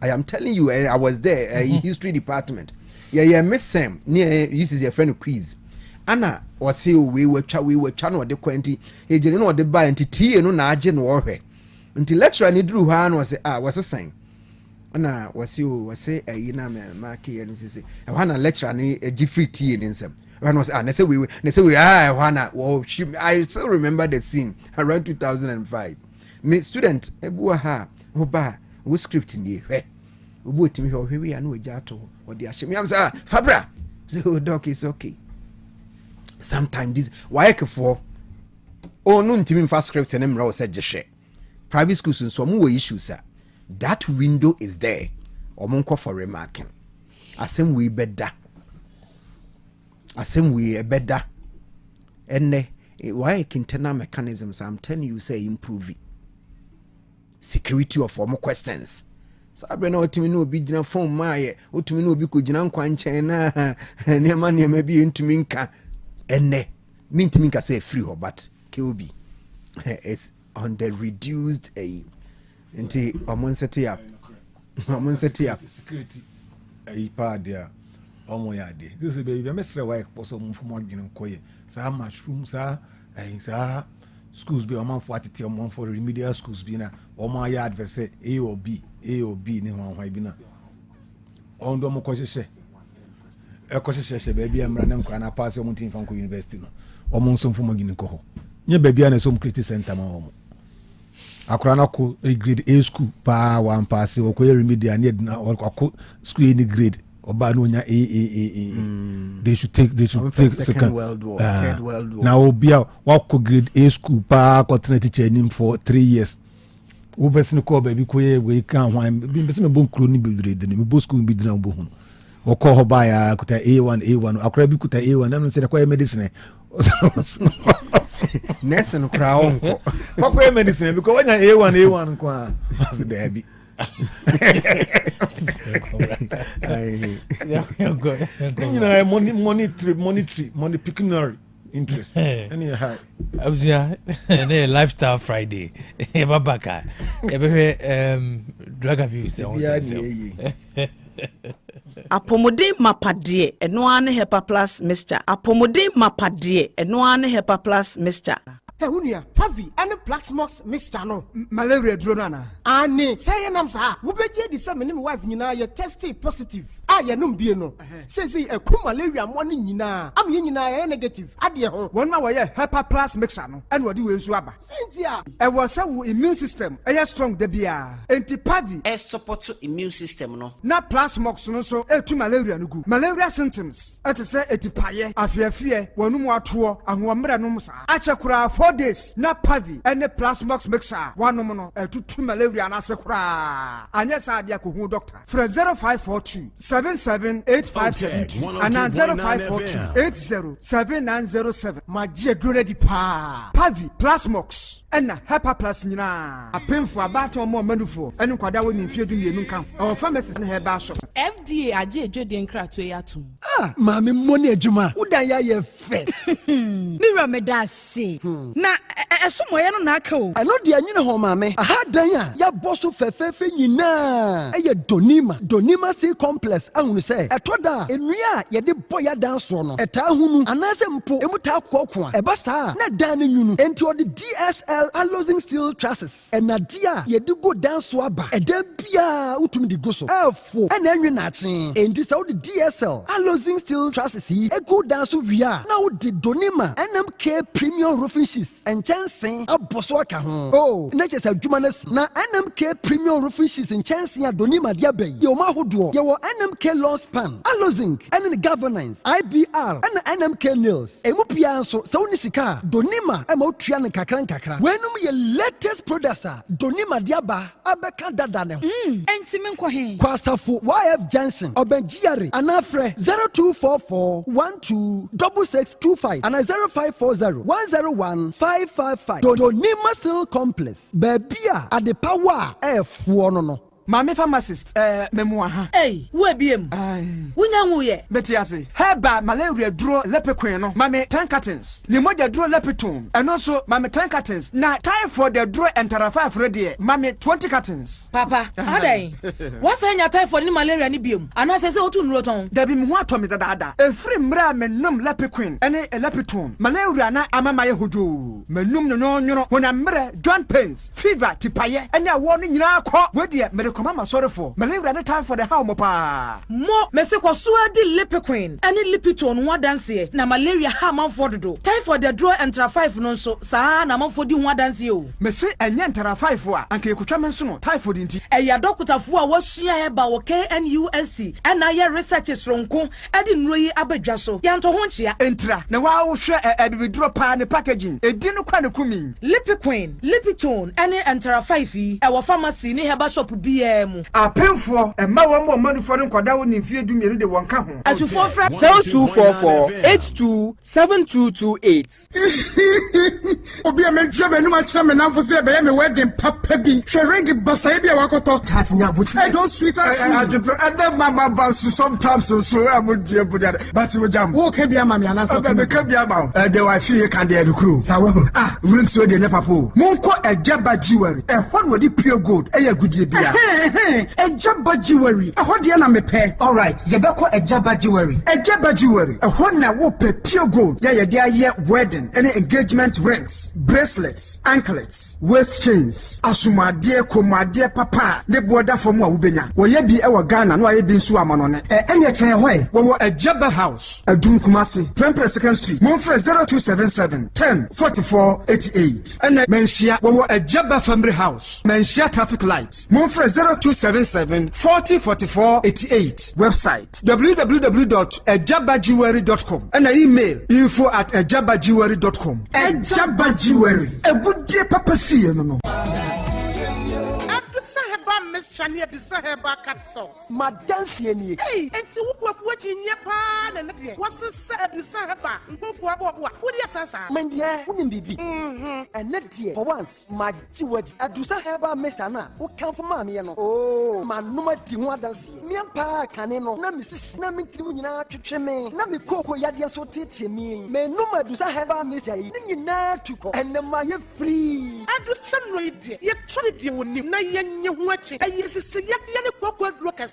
I am telling you I was there in history department yeah miss Sam near uses your friend quiz ana was say we were no de kwenti e jere no de buy nti tie no na age no wo hwe nti lecturer ni dru ha no say was saying ana was say ayi na me mark here no say na lecturer ni agi free tie ni nsem when was na say we wana I still remember the scene around 2005 me student ebu ha oba wo script ni hwe obo timi hwe we ya no agi ato odi ahye me am say Fabra say oh doc is okay sometimes this why for oh no ntimi fa script na mra wo say gishe private schools so mo issues that window is there omonko for remarking asem we better enne why internal mechanisms I'm telling you say improve security of formal questions sabe na otimi no obi gina phone maaye otimi no obi ko gina nkwa nchen na ne bi ntumi nka enne mintimi nka say free ho but KOB it's on the reduced nti omon set up security pa dia omo ya de this baby mesre wa ekposo mo fumo adwene koye sa mushroom sa schools be omo for atete omo for remedial schools be na omo ya adverse A or B ni hwan bi na ondo mo kwese baby amra na nkwa na pass omo tin fanko university no omo nso fumo adwene ko ho nye baby na so create center ma omo akora na ko grade A school pa one pass o ko remedial na edna ko school any grade oba no nya they should take second world war third world war now obia wako grade A school pa continent teaching for 3 years wo person ko ba bi ko ye we kan hwan bi person me bon kro ni bebre de ni bo school bi dina bo hu wo ko ho ba ya kuta A1 akora bi kuta A1 na se ko medicine nurse no kra onko ko medicine because when A1 kwa as there be money pecuniary interest any high any lifestyle Friday babaka drug abuse apomodin mapade eno ane hepa plus mixture apomodin mapade eno ane hepa plus mixture Hey, Unia, Favi, and the Black Smokes Mr. No, malaria dronana. Annie, say, and I'm sorry, who bet you the same wife, you know, you're tested positive. Ah, you know, be no. Say, a cool malaria morning, you know, I'm in negative. Adia, 1 hour, Hepa Plus Mixer, and what do you swabber? Cynthia, I was our immune system, a strong debia, anti-pavi, a support to immune system, no. Not Plus Smokes, no, so, to malaria, no good. Malaria symptoms, at a say, a tipaye, a fear, one more tour, and 1 minute, Achakura 4 days, not pavi, and the Plasmox mixer, 1 mono, 2 malaria, and asakura. And yes, I be who doctor. For 0542 778572 and 0542 807907. My dear Grady Pa Pavi Plasmox and Hepa Plus Nina. A pen for a battle more manufo, and Quadawi in Fidu Nunca. Our pharmacist in her bar shop. FDA, I did and crack to Yatum. Ah, Mammy Money Juma, who dan ya ye fe mira me da se na esomoye no na aka o ano de anyine ho maame aha dan a ya boso fefefe nyina eye donima sea complex ahunu se etoda enua ye de boya dan so no eta hunu anase mpo emuta kokko a eba saa na dan ne nyunu enti odi DSL alloying steel trusses enadia ye de go dan so aba eda bia utumi di go so efo ena enwe na aten enti sa odi DSL alloying steel trusses yi ego dan so wia na odi donima NMK premium roofing sheets and chancing aboso aka ho oh na chesa adwuma na NMK premium roofing sheets and chancing donima dia bay ye o ma hodo ye wo NMK lawn span alloying and the governance IBR and NMK nails emupia so sa unisika donima e ma otua ne kakran wenum ye latest producer donima dia ba abeka dada ne enti me nko he kwasafo YF Johnson obenjiare anafre 0244126625 and 0540101555 donima steel complex babia ade power efuo no Mami pharmacist memua ha wo biem wunya nwuye beti ase heba malaria duro lepekwen no mami 10 cartons limoja duro lepiton eno so mami 10 cartons na typhoid duro entara 5 redie mami 20 cartons papa adai wasa nya typhoid ni malaria ni biem anase se otu nuro ton dabi mi ho atomi dada efri mra menum lepekwen ene lepiton malaria na amama ye hojo menum no nyoro wona mre joint pains fever tipaye ene awo no nyina akọ wedie Mama sorry for malaria no time for the how mopa mo mese ko so adi Lipiquin ani Lipiton ho danse na malaria ha manfo dodo typhoid the draw entra 5 no so saa na manfo di ho danse o mese enye entra 5 a anka ekutwa menso no typhoid nti eya dokutafo a wasua e ba wo KNUST ana ye research sronko adi nro yi abadwa so yanto ho nchia entra na wa wo hwe ebibidro pa ne packaging edi no kwa ne kumi Lipiquin Lipiton ani entra 5 yi e wo pharmacy ni heba shop bi apemfo emma wo manufo no kwada wo ni fie dumie de wonka ho atufo fra 0244827228 obi a me dwa benu ma kira me nanfo se be me wedding papa bi hweregi basa bi a wakoto tatinya buti I don't sweet as and then mama bas sometimes so am dia buda but we jam wo ka bia ma me anasa be ka bia ma de wa fie kan de kru sawo wurin so de ne papo monko ejaba jiwari e hon wodi pure gold e ya gudie bia Ejaba jewelry. Ahodi na mepe. All right, yebeko ejaba jewelry. Ejaba jewelry. Na wo pe pure gold. Ya ye dia ye wedding, any engagement rings, bracelets, anklets, waist chains. Asumade komade papa. Ne boda for mo ubenya. Wo ye bi e wo Ghana no ye bi nsu amano ne. Enye kire hoy. Wo Ejaba house. Adum Kumasi, 22nd Street. Monfre 0277 10 44 88. Ene menhia wo Ejaba family house. Menhia traffic lights. Monfre 0277 40 44 88. Website www.ejabajiweri.com and email info@ejabajiweri.com. Ejabajiweri. A good day papa fee no. Miss Chania Bisaheba capsules. Madansi ni. Hey, and to what you pan and what's the said Bisaheba? What is Sasa? Mandia, wouldn't be. And net dear, for once, my jewelry at Dusaheba Messana, who come from Mammy. Oh, my number Tiwadansi. Miampa caneno, Namis Naming Timuna to Cheme, Nami Coco Yadia so teach me. May number Dusaheba Messai, Nina to go, and the Maya free. I do some radio. You tried you would name Nayan watching. Yes, it's a young corporate worker.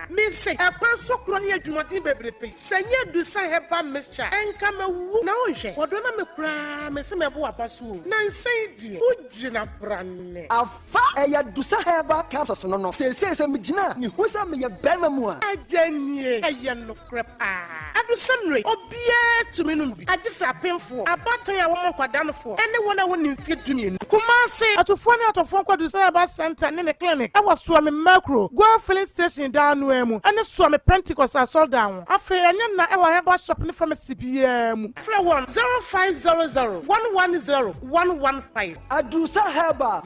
Miss say, a person chronic to Martin Baby. Sanya do Saheba Mister and come a woo now. What don't I cry? Miss Mabua Pasu. Nan say, Ujina Brand. A fire do Saheba capsules no. Say, Mijina, who's a me a Bamamua. A Jenny, a young crap. I do some rate. Oh, be to me. I just a painful. A battery I want Quadano for. Anyone I want in fit to me. Kumasi, at a phone out of Fonko do Saheba Center in the clinic. I was swimming macro. Go filling station down Wemu. And a swami Pentecost I saw down. I feel I ever shopping from a CPM. 0500110 115. I do Saheba.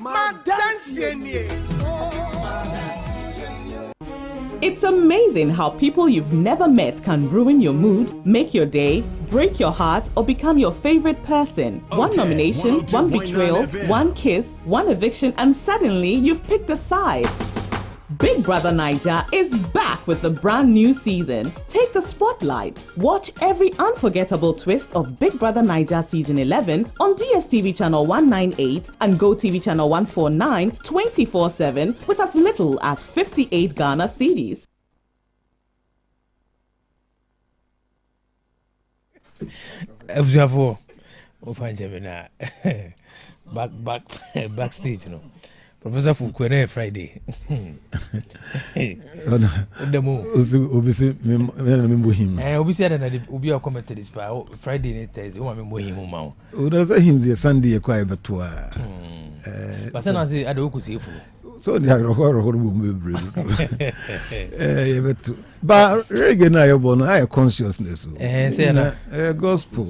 It's amazing how people you've never met can ruin your mood, make your day, break your heart, or become your favorite person. One nomination, one betrayal, one kiss, one eviction, and suddenly you've picked a side. Big Brother Naija is back with a brand new season. Take the spotlight. Watch every unforgettable twist of Big Brother Naija Season 11 on DSTV Channel 198 and GoTV Channel 149 24/7 with as little as 58 Ghana cedis. Backstage, you know. Professor Fukwere Friday. Obviously, remember him. Obviously, I will be commented this by Friday. Thursday. I remember him. Oh, that's him. The Sunday, quite but to. But then I say I don't see. So they are but reggae na your I consciousness. Say gospel.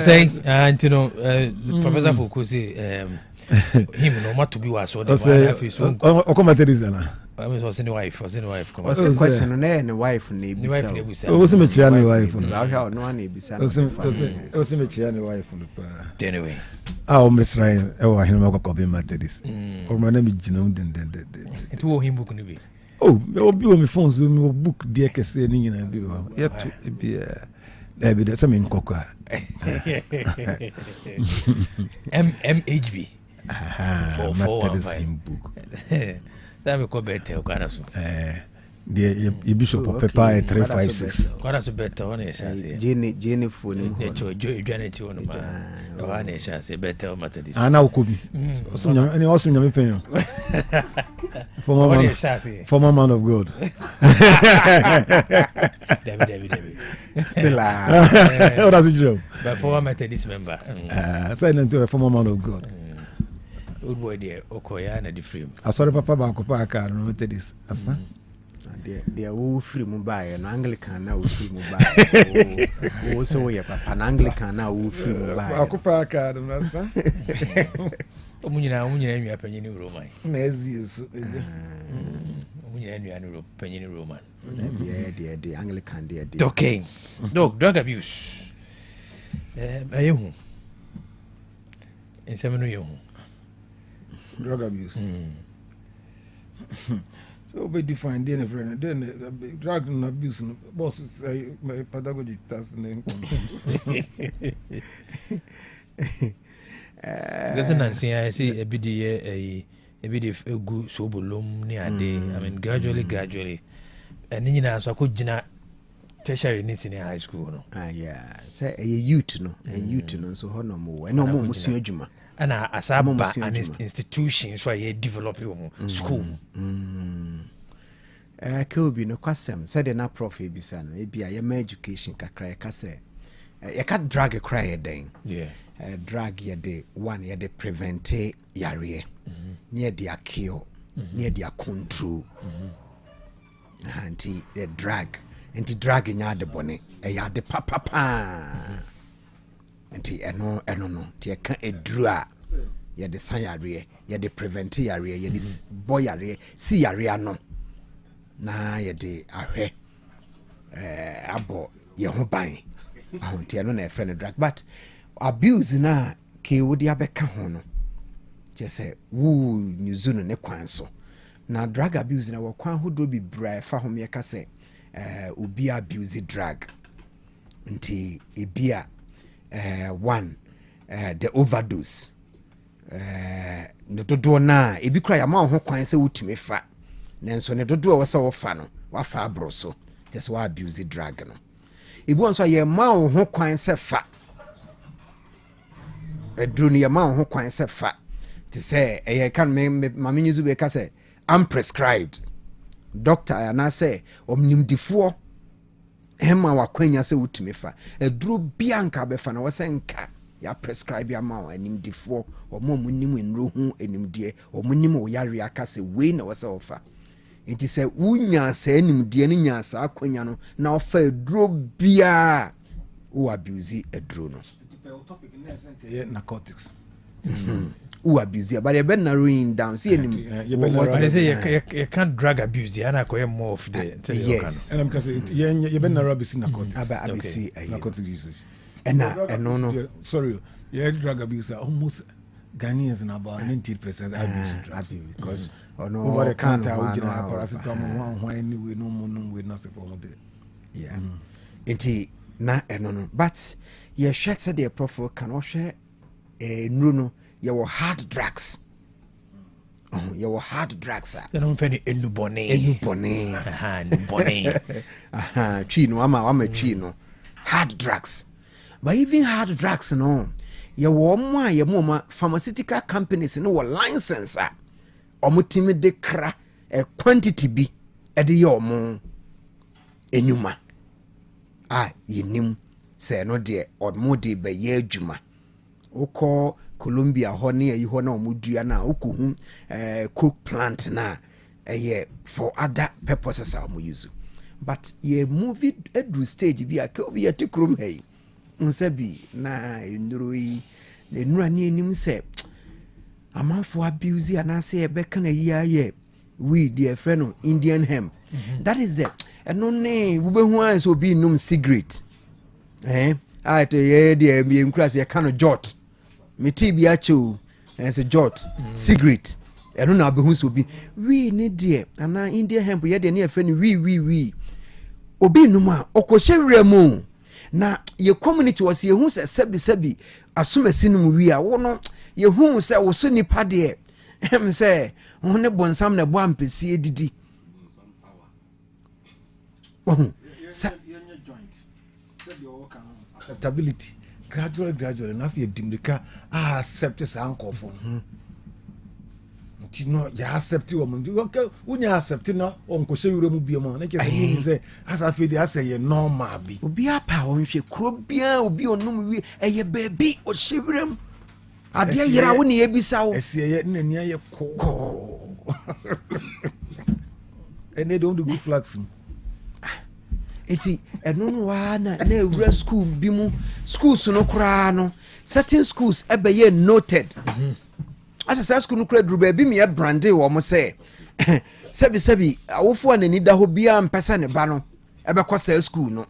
Say, and you know, Professor Fuku say him no matter to be was so the wife. I was in the wife. What's the question? The wife need wife. What's the child wife? No one need what's the child wife? Anyway. Oh, Miss Ryan, oh, I know what copy matter this. Or my name is Genome. It will him book be. Oh, will be on my phone, so book dear Cassini and I do. Yet to be evidence. I mean, Coca. MHB. For book. That will go better. The Bishop of Pepper 356. What is better on a chassis? Jenny phone. Janet, one is a better matter. I now could be. And also, you pay former man of God. David. Still, what does it do? But for Methodist member, silent to a former man of God. Good boy, dear Okoya and the frame. I saw the Papa Bacopa and noted this. They are all free mobile and Anglican now free mobile. Also, we have an Anglican now free mobile. Bacopa card and us. Munyan, you are penny Roman. Munyan, penny Roman. The Anglican, dear. Okay. Dog, drug abuse. In seminary. Drug abuse. So we define then friend. Then drug abuse. Boss say my pedagogy task name. Because I see a bit of good sobolum near day. I mean, gradually, and then I could jina tertiary needs in high school. Yeah, say a youth no, so no more. No more Monsieur Juma. And as an institution, so I develop your school. Could be no custom, said an prof. Bisan, maybe I am education, cry, casse. You can't drag a cry a day. Yeah, drag your day one year de prevente yare near the kill, near the control. Auntie, the drag, and the dragging out the bonnet, a yard the papa. Nti eno no ti eka edura ye de san yare ye de prevent yare ye de boy yare si yare ano na ye de ahwe abo ye ho ban ahonti eno na friend drug but abuse na ke wodi abeka ho no je say wu nyuzu no ne kwan so na drug abuse na wo kwan hodo bi bra fa ho me ka say obi abuse drug nti ebia one the overdose ne dodo na ebi kra ya ma ho kwan se wutumi fa nenso ne dodo wo se wo fa no wa fa abro so just wa abuse drug no ebi won so ye ma ho kwan se fa edru ne ma ho kwan se fa ti say e kan me mama nyizu be ka say I'm prescribed doctor ana say omnimdifo Emma wakwenya se wutumi fa edru bianka be fa na wo se nka ya prescribe ya ma animdifo omo munim nru hu animdie omunim wo yare aka se we na wo se ofa enti se wunya se animdie ni nya sa akwenya no na ofa edru bia wo abuse edru no narcotics who abuse but you better narrowing down see any you can't drug abuse the ana more of the yes and I'm saying you better narrow abuse narcotics abuse narcotics usage and no sorry yeah drug abuse almost Ghanaians in about 90% abuse drugs. Because over the counter, paracetamol, anyway, no more, nothing for it. Yeah. Inti na no. But your shirts at the profile can share no, your hard drugs. Oh, your hard drugs. They don't find any bonnet. Aha, chino, I'm a chino. Hard drugs. But even hard drugs, no. Your woman, your mama, pharmaceutical companies, no license. Omutimi de kra a quantity be at the yomo. Enuma. Yenim say no dear or more de be ye juma. Oko Colombia honey you hona mudua na okuhu cook plant na for other purposes am use. But ye movie edru stage bi akaobi ya tikrum hey. Nsabi na ndroi ne nura ni enim say amanfo abuse anase e beka na ye we dear friend Indian hemp. That is it. And no ne wubehu an so bi num cigarette. Ate ye de mi enkura se ka no jot. Me ti bi acho and say jot cigarette. Eno na behu so bi we ne de ana Indian hemp ye de ne friend we obi num a okoshe wremu na ye community was ye hu se sebi asomasi num wi a wo no ye hu se wo so nipa de em se ho ne bonsam na bo ampesi edidi acceptability gradually na see dim the car accept this uncle for you know you accept you okay when you accept na onko se wure mu biam na ke say as afi dey say ye normal bi obi apa won hwe Krobea obi onum wi eye baby o hwewrem ade yira wo ne ebisa wo ese na nia ye ko and they don't do good flags. Eti eno wa na ewura school bi mu schools no kra no certain schools ebeye noted asa school no kra duru ba bi me branded wo mo say sebi awofo anani da ho bia mpesa ne ba no ebekọ sa school no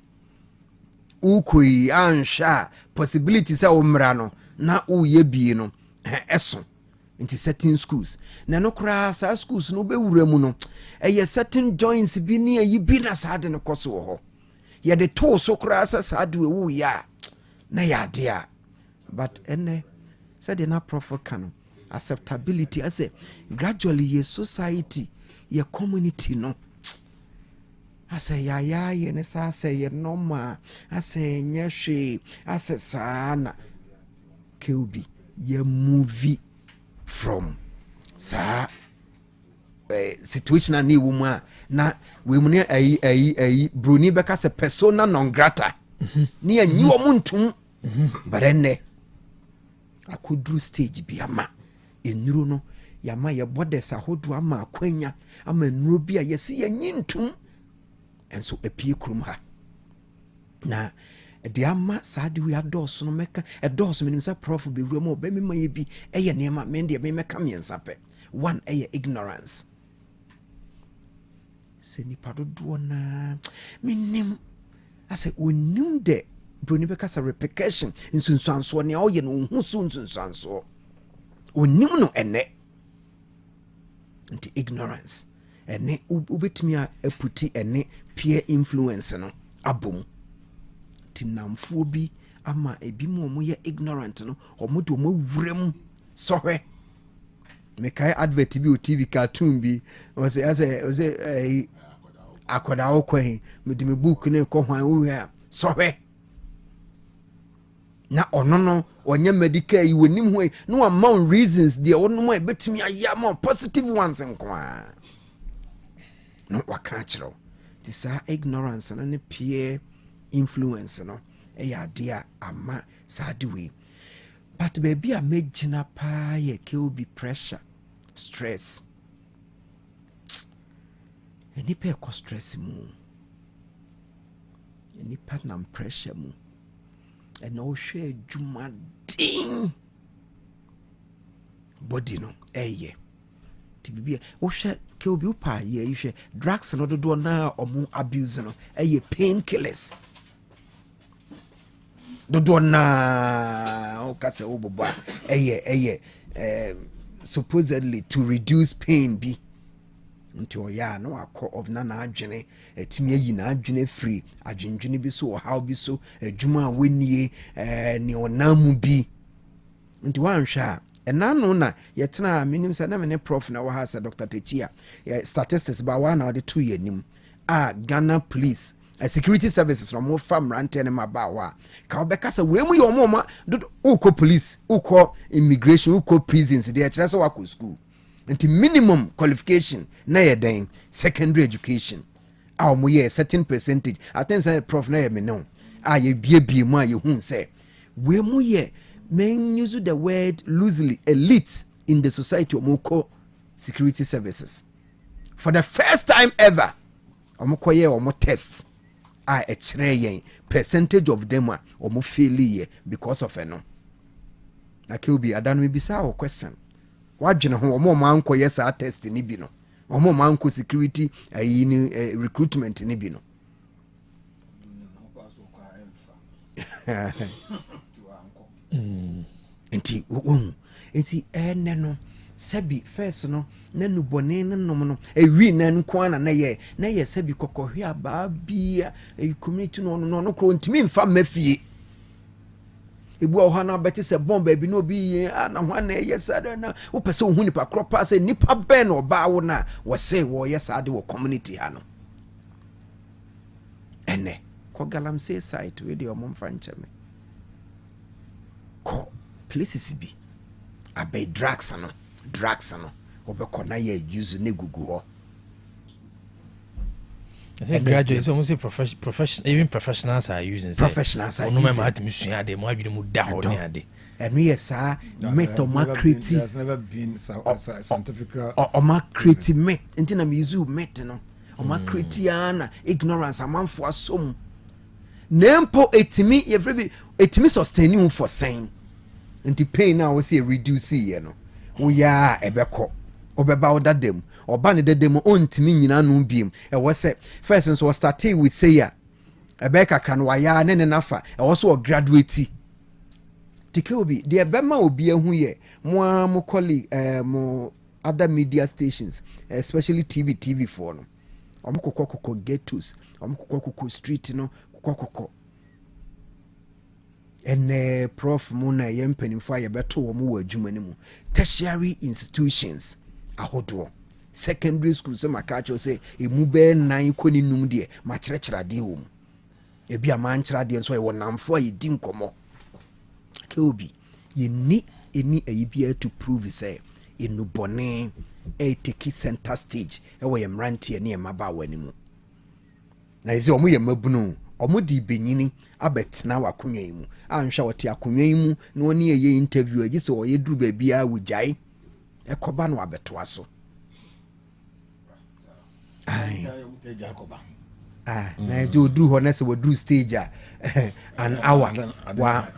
ukoi ansha possibility say o mra no na o ye bi no eso into certain schools na no kra sa schools no be wura mu no eye certain joints bi ne yi bi na sa de no koso ho ye de to so kra sa de wu ya na ya de a but ene said na prophet can acceptability as a gradually ye society ye community no ase ya ye ne sa say ye normal ase nyehwe ase sana keobi ye movie from sa situation ani wo mu a na we mu ne ayi broni beka se persona non grata ni anyi wo muntum barenne akudru stage bi ama enuro no yama ye bodes ahodo ama akwanya ama enuro bi a yesi yanyi ntum enso apie krum ha na de ama saade we ados no meka edos menim sa prof be wura mo be mema ye bi eye nema me de me meka me nsape one eye ignorance se ni padodo na menim ase onim de broni beka sa repercussion nsunsuanso ne oye no hu so nsunsuanso onim no ene nti ignorance ene ubetimi a eputi ene peer influence no abom tinamfo bi ama ebi mo ye ignorant no omodo mo wurem sohwe mekai advert bi o TV cartoon bi was akoda okwen medime book ne ko hwan wo ya sohwe na ono no onye medical yi wonim ho no amount reasons de ono mo ebetumi aya more positive ones nkwa no waka chiro this ignorance na ne peer influence no ya dia ama sadwe but baby a magina pa ye keobi pressure stress any pe ko stress mu any partner pressure mu and no share juma ding body no eye tibia wo share keobi upa ye you share drugs no do na omu abuse no eye painkillers dodo na o kase obobo eye supposedly to reduce pain bi nti ɔyɛ a na wakɔ of na n'adwene atumi ayi n'adwene firi adwendwene bi so ɔhaw bi so adwuma a wɔnnie ne ɔnam mu bi nti wanhwɛ a ɛna no na yɛtena menim sɛ na me ne prof na wɔ ha sɛ Dr. Techia statistics ba wa na ɔde to yɛ anim a Ghana police security services no mo fa mmerante ne ma ba wa ka wobɛka sɛ wei mu yɛ ɔmo ma wokɔ police wokɔ immigration wokɔ prisons deɛ ɛkyerɛ sɛ wakɔ school nti minimum qualification na yɛ den secondary education a ɔmo yɛ certain percentage aten sɛ prof na yɛ me no a yɛbiebie mu a yɛhu sɛ wei mu yɛ men use the word loosely elite in the society ɔmo kɔ security services for the first time ever ɔmo kɔ yɛ ɔmo tests a ɛkyerɛ yɛn percentage of them a ɔmo fail yɛ because of ɛno na Kelby adano bisa o question wadwene ho ɔmo ankɔ yɛ saa test ni bi no ɔmo ankɔ security ayi ni recruitment ni bi no nti ɛnɛ no sɛbi first no na nubɔne no nom no ɛwi na nko ana na yɛ sɛbi kɔkɔhwe abaa bia community no no kro ntimi mfa mafie ebu ɔha na bɛte sɛ bomb baabi na obi na ho na ɛyɛ saa na wopɛ sɛ ohu nipa kro pa sɛ nipa bɛn na ɔbaa wo na wɔsɛ wɔyɛ saa de wɔ community ha no ɛnɛ kɔ galamsey site we de ɔmo mfa nkyɛme kɔ places bi abɛ drugs no obekɔ na yɛ use ne gugu hɔ I say graduates almost say professional even professionals are using professionals are using no matter mission ade mo adwene mu da hɔ ne ade and we sa metamacrity there's never been scientific omacrity met ntina me use met no omacrity ana ignorance amanfo asom nempo etimi sustaining for saying nti pain now we say reduce ye no we are ebekɔ obeba odadem oba ne dedem ontimi nyina no biem ɛwɔ sɛ first nso we start with say ya ebeka kran wa ya ne nafa ɛwɔ so graduate Kelby de ebema obi ehu ye mo colleague mo other media stations especially TV for no omukokoko ghettos omukokoko street no kokoko ene prof mu na ye mpanimfo aye beto wo mu adwuma ne mu tertiary institutions ahodo secondary school se makacho say emu be nan koni num de ma kyerɛkyerɛde wo mu ebi ama nkyerɛde nso ye wonamfo aye di nkomo Kelby ye ni eni ayibia to prove say enu bone take center stage e wo ye mrantie ne maba wani mu na yesi omo ye mabunu omo di benyini abetena wakonwa yi mu anhwa wote akonwa yi mu na woni ye interview agi se oye duru ba bia wujai ekoba no abetoa so na do duru ho na se wo duru stage an hour wa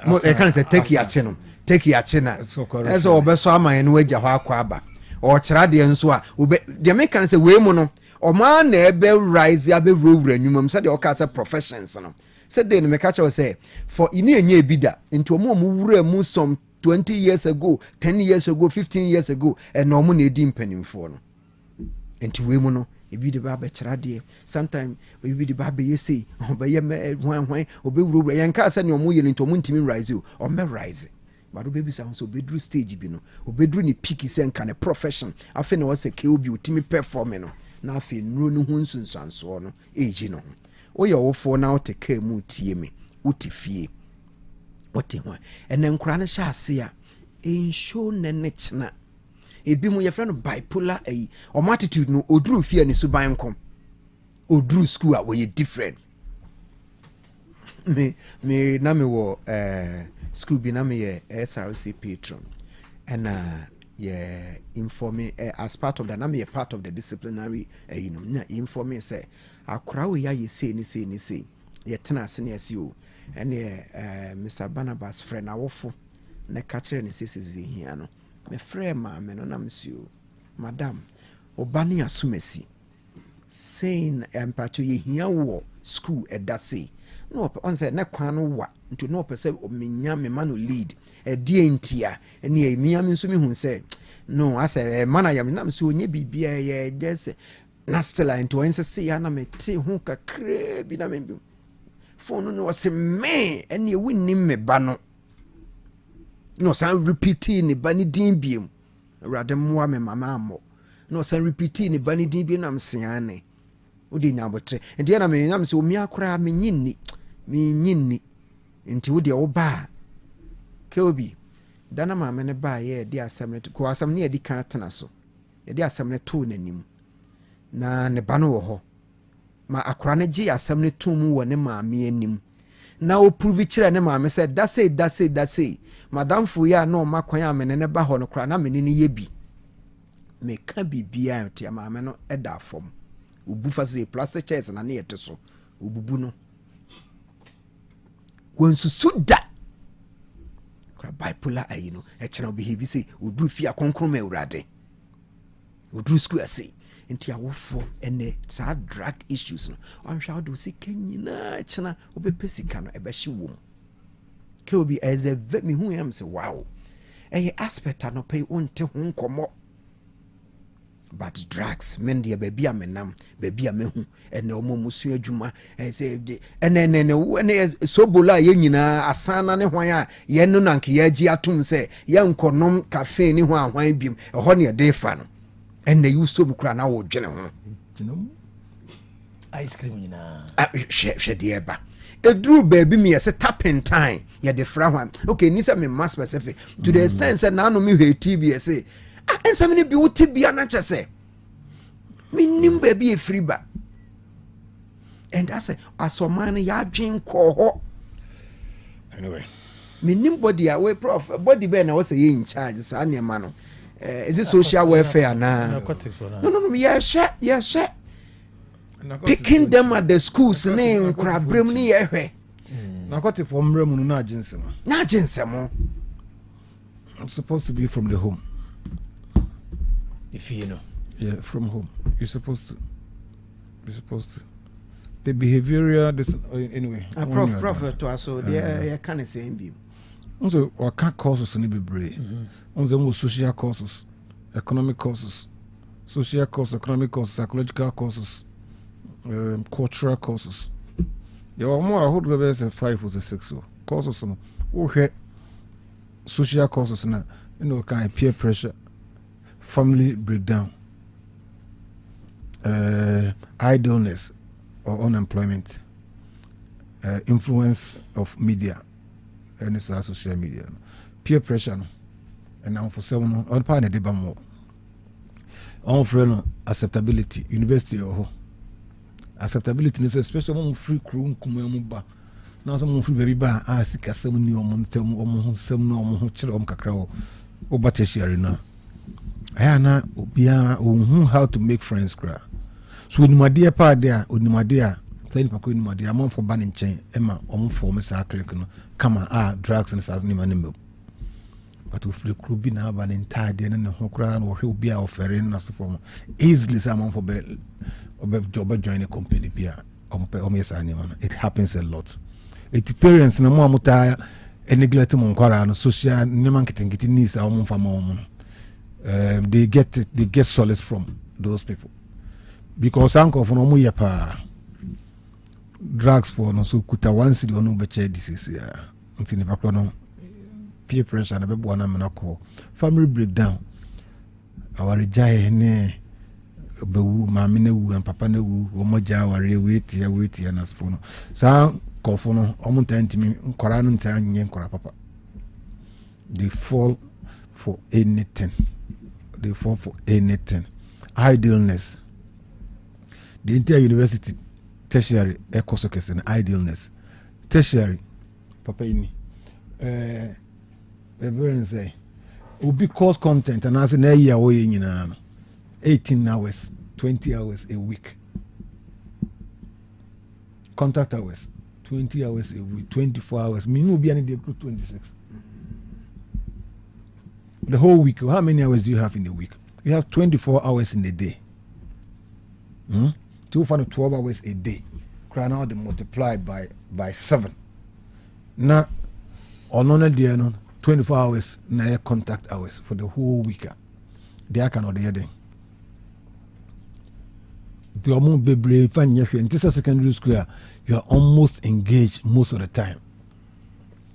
mo e kan se take ya chena eso obeso aman no agya ho akwa aba o kyera de nso a de me kan se we mu no ọma na ebe rise abe rowura nwumam sɛ de ɔka sɛ professions no sɛ de no meka kyerɛ sɛ for ini enye ebida nti ɔmo wura mu some 20 years ago 10 years ago 15 years ago and ɔmo na edi mpanimfo no nti we mu no ebi de ba be kyera de sometime ebi de ba be yesi ɔbɛyɛ hwan ɔbɛwura yɛnka sɛ ne ɔmo yɛ no nti ɔmo ntimi rise o ɔmo rise baro baby sound so bedru stage bi no obedru ni peak sɛ nka ne profession afi na wɔsɛ Kelby otimi perform no na afi nuro no ho nsunsanso no eji no ho oyɛ wofo na wote ka mu tie me wote fie wote ho ene nkura no hya ase a enshow ne kyena ebi mu yɛfrɛ no bipolar ayi o attitude no oduru fie ne suban kom oduru school a wɔyɛ different me na me wo school bi na me ye SRC patron and yeah inform as part of that na me part of the disciplinary na inform say akora we ya say ni say ye tena ase na ase o and Mr. Barnabas friend awofo na ka kire ne sesezi hia no me friend ma me no na msio madam obani asumasi saying empacho ye hia wo school edase no on say na kwan no wa nti no pese o menya me ma no lead die ntia ne miam nso me hu sɛ no asa mana yam nam so onye bibia ye just na still into insist ya na mete ho kakra bi na me phone no was me ene winni me ba no no san repeating ni ba ni din biem awurade moa me mama amo no san repeating ni ba ni din biem na mseane odi nyabotre enti na me nyam so mi akora me nyinni enti wodi wo ba keobi dana maame ne ba ye di asem ne ko asem ne edi kan tena so ye di asem ne to nanim na ne ba no wo ho ma akora ne gi asem ne to mu wo ne maame anim na o prove kire ne maame say that say madam fu ya no makwan amene ne ba ho no kora na mene ne ye bi me ka bibia tia maame no eda afom obu fa say plastic chairs na ne yete so obubu no wonsusu da kora bipolar ayi no e chena behave say oduru fi akonkron ma urade oduru school say enti awofo ene sa drug issues no anhwa do si kanyina chena obepesika no ebehye wom ke obi as a me hu am say wow eh aspect no pay onte ho nkomo but drugs men dia baby amenam baby amehu ene omomusu adwuma say ene so bola ye nyina asana ne hwan a ye no nanke ye agi atum say ye nkonom cafe ni ho ahwan biem eho ne de fa no ene yu so mukura na wo dwene ho ice cream nyina hwe de eba edru baby me ye say tapping time ye de fra hwan okay ni say me mass specific to the extent say na no me hwe TV say ensam ni bi wote bia na chese minim baby e free ba and I say asoman ya dwen ko ho anyway minim body away prof body be na was in charge sa ne ma no is it social welfare na no yeah share picking them at the schools ne nkra brem ni ye hwe narcotic from brem no na aginsem it's supposed to be from the home. If you know, yeah, from home. You're supposed to. The behavioral, anyway. Prof, to us, so they can't say him. Also, or can't causes any be brave. Also, social causes, economic causes, social causes, economic causes, psychological causes, cultural causes. There are more. I hold the best and 5 was a 6 causes. Okay, social causes now. You know, kind of peer pressure. Family breakdown, idleness or unemployment, influence of media, and social media, peer pressure, and now for someone on part of the more. On for acceptability, university or acceptability is especially on free crew kumba. Now some free very bad. I see some new month, some no children kakrao, or battery now. Ayana obia who how to make friends cry. So unimadia pa there unimadia tell pako unimadia among for banning chain Emma for Mr. Click no come drugs and as name. But if the crew be now an entire day and who cry or he'll be offering us from easily someone for bed or job join a company beer it happens a lot. It parents no more mutaya and neglect monquara no social neman getting needs our mom for mom. They get solace from those people because uncle for no yepa drugs for no so kuta one city no beche disease ya until never no peer pressure na bebo na menako family breakdown our jai ne bewu mama na wu and papa na wu omoja ware wait ya na for no sa kofo no omunta ntimi nkora no nta anye nkora papa they fall for anything. They fall for anything. Idleness. The entire university, tertiary, ecosoc and idleness. Tertiary, Papa Ini. Everyone say, will be course content and as an year away in 18 hours, 20 hours a week. Contact hours, 20 hours a week, 24 hours. Me no be any day 26. The whole week, how many hours do you have in the week? You have 24 hours in the day. 12 hours a day. Cry now they multiply by 7. Now, on another day, 24 hours na contact hours for the whole week. They cannot hear them. The amount be brave and if you're in this secondary school, you are almost engaged most of the time.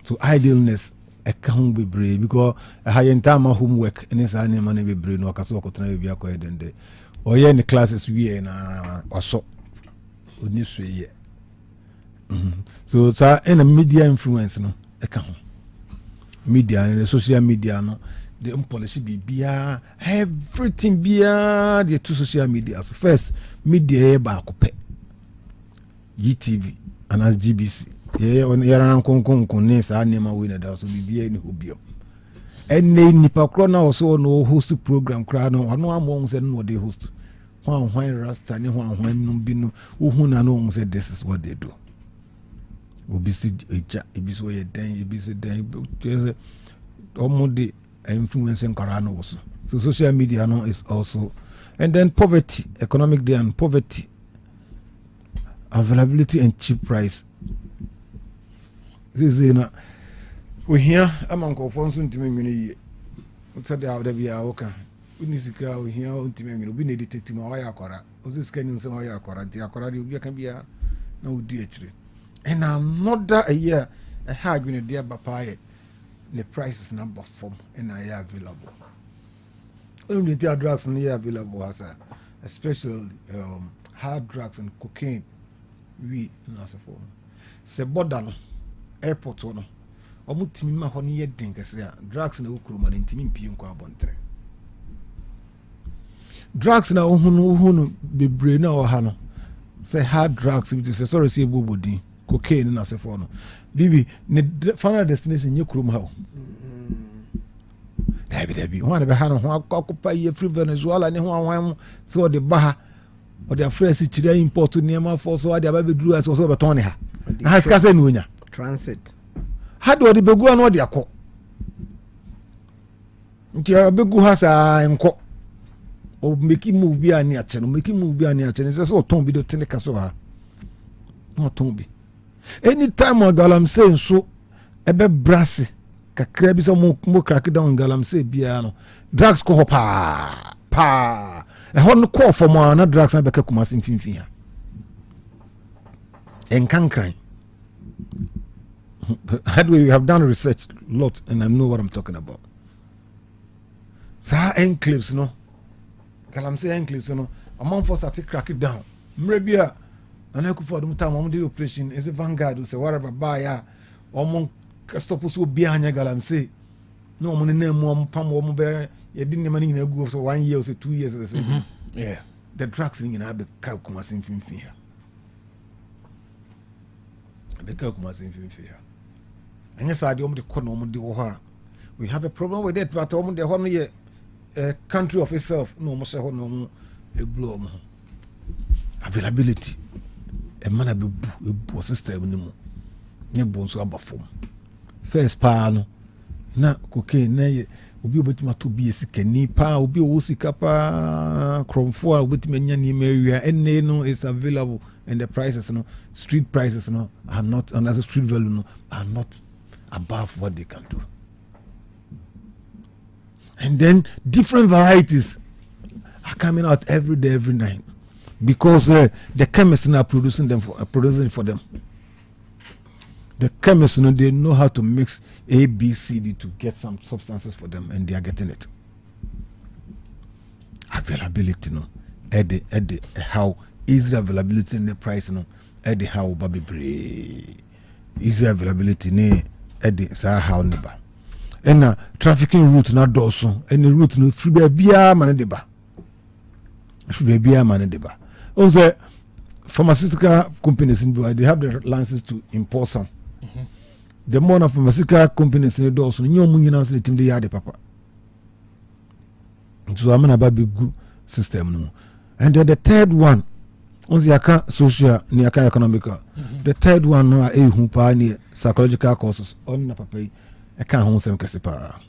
So idleness can't be brave because I have entire homework and it's any money be brave no kaso kotana be akọ eden de. Or in the classes we na also oni so ye. So in a media influence no can media and the social media no the policy be bia everything bia the two social media. So first media ba ko GTV and as GBC on yaran konkon ne sa nema we na da so bibia ni hobio enne nipa kro na also no host program kra no ono among say no they host hwan rasta ne hwan no bi no hu na no say this is what they do obisi eja ebiso ye den ebisi den omode influence nkara no also. So social media no is also, and then poverty, economic day and poverty, availability and cheap price. This is we hear among confonso ntime mini so they out there be awoka unisika we hear ntime mini obi na detective ma waya akora ozi scan nse waya akora ti akora de obi kan bia na odi akire and another a year a hard when there bapaye the prices number form and I available only the drugs and available as especially hard drugs and cocaine we na so form se border airport no omutimi ma ho ne yedin kase a drugs na okuro ma ntimi mpie nkwa abontre drugs na ohunu bebre na o ha no say hard drugs which is sorry say bobodi cocaine na se for no bibi ne final destination nye kurom ha dabi ho na be ha no ho akopa ye free Venezuela ne ho anwan so de baha o de afresi chira import niema for so ade ababeduru as so beton ne ha ha skase no nya transit how do the begu an odi akọ nti abegu ha sa enko o make move bi ani ache no make move bi ani ache se so ton bi do tene kaso ha no ton bi anytime on galamsey nso ebe brase kakra bi so mo crack down galamsey bia no drugs ko pa e ho no call for mo na drugs na be ka kumasi mfimfin ha enkankran. We have done research a lot and I know what I'm talking about. So enclaves, no. Galamsey enclaves, no. Among us that crack it down. Mrebia, and I could for them time the operation is a vanguard who say whatever buy among stop so behind Galamsey. No money name one pam woman bear you didn't money in a go for 1 year or so 2 years. Yeah. The drugs in the calcumas in fear. The calcumas in fear. And yes, I don't the we have a problem with it, but the only a country of itself, no more a blow availability. A man a system no more. Ne bones are form. First pan na cocaine na obi obetima to be a sikani pa obi o sika pa kromfo a obetima nya ni area enne no is available and the prices no street prices no are not, and as a street value no are not above what they can do. And then different varieties are coming out every day, every night, because the chemists are producing for them. The chemists, they know how to mix A, B, C, D to get some substances for them, and they are getting it. Availability, no, how easy availability in the price, no, how baby easy availability, ne. Sa how neba and trafficking route na doso any route no free bia man deba free bia man deba on the pharmaceutical companies in they have the license to import some the more of pharmaceutical companies in doso nyo mu nyina so team dey yade papa so amana ba be good system no. And then the third one on the account social ni account economical the third one no a hu pa ni psychological causes on na papa e kan ho sem kese pa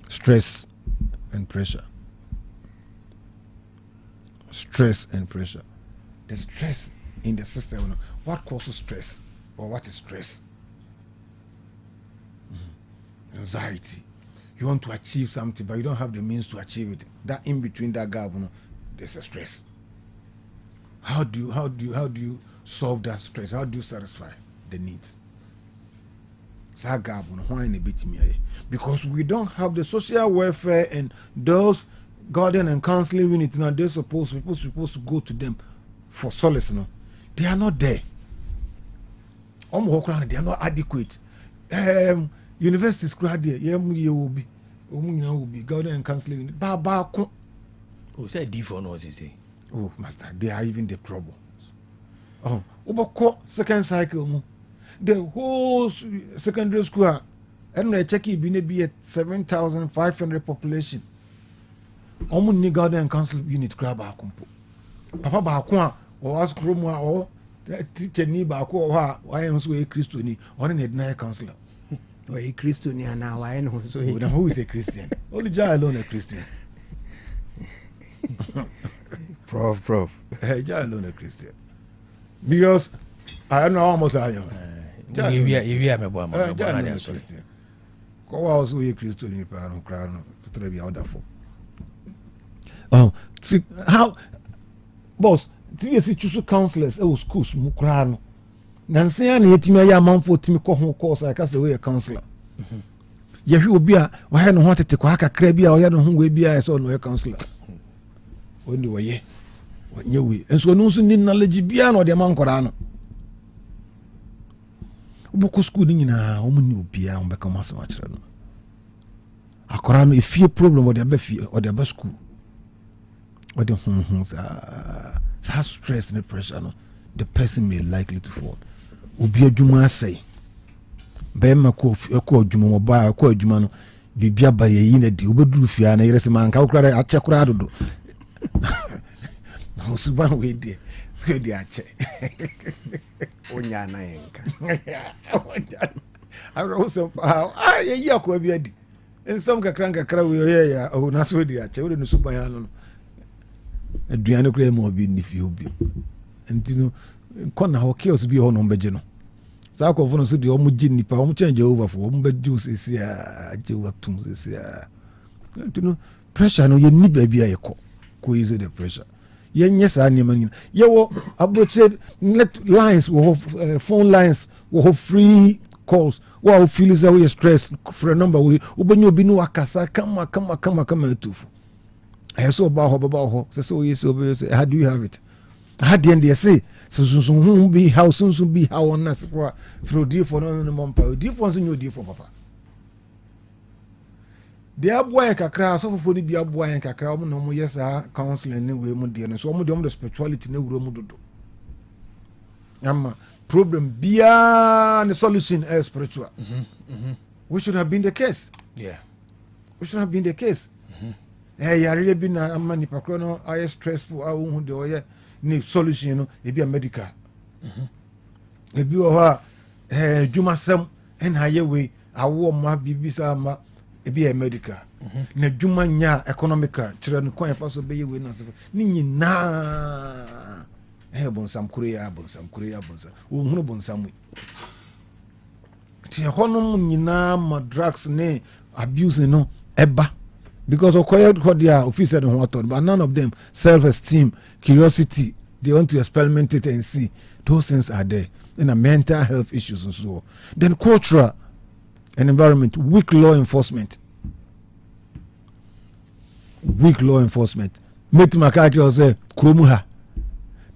stress and pressure the stress in the system no. What causes stress or what is stress anxiety. You want to achieve something, but you don't have the means to achieve it. That in between that gap, there's a stress. How do you solve that stress? How do you satisfy the needs? That gap, why in a bit me? Because we don't have the social welfare and those guardian and counseling units. Now they're supposed to go to them for solace. No, they are not there. They are not adequate. Universities will be guardian and counseling. Oh, say D for no, say. Oh, master, they are even the trouble. Oh, second cycle. The whole secondary school, and I check it be at 7,500 population. Almost ni guardian and council unit grab a compo. Papa Bakwa or ask Roma or teacher ni Bako or I am so a Christian or an deny counselor. Or a Christian now, I know. So who is a Christian? Only Jai alone a Christian. Prof. Jai alone a Christian. Because I know almost I am. If you are a Christian. Go out so a Christian in Paran Crown to be out for. Oh, see how, boss, TVC choose counselors, schools, Mukrano. Nancy and Yetimaya Mount for Timiko course, like as the way a counselor. Yet you will be a why I don't want to take a Krobea or you don't will be a son or a counselor. When you were ye, when you will, and so no soon knowledge beyond or the man Corano. Boko schooling in a woman you be on become as much. A Corano, if you problem or the Befi or the best school. Or the has stress and pressure, no, the person may likely to fall. Ubi a Juma say, Bema ko Juma mobile, ko Jumano, Bibia by a unit, Ubudufia, and a man, Calcra, a chacrado. No, Suban way there. So the ache. Onyana I wrote some Yako, and some Cranka Crow, oh, Nasu the ache, wouldn't Subayano. Adriano Graham will be if you be. And you know, Connor how chaos be on Bejano. Sako for the Omujini, Pam change over for Juice is here, Jewatums is here. You know, pressure no, you need baby a call. Is the pressure? Yes, I mean, you about let lines, phone lines, will have free calls. Wow, feels away stress for a number. We open your binu akasa, come to. I saw about so yes, how do you have it? How do you say? So soon be how soon be how on us for dear for no month, dear for new dear for papa. The boy and cacra, so for the dear boy and cacra, no yes, counseling anyway, Mudian, so much the spirituality no room do. Problem beyond the solution as spiritual. Which should have been the case. Yeah. Which should have been the case. Hey, I really been a money pacono, I stressful, I won't do it. Need solution, you know, it be a medical. If you are Juma Sam and highway, I won't my bibisa, it be a medical. Ne Juma nya economical, children quite possible be winners. Nini na bon some Korea, bon some way. Honum nina ma drugs ne abuse no eba. Because of what they are officer and what, but none of them self-esteem, curiosity, they want to experiment it and see. Those things are there. And a mental health issues and so on. Then cultural and environment, weak law enforcement. Make Makaki say, Krumuha.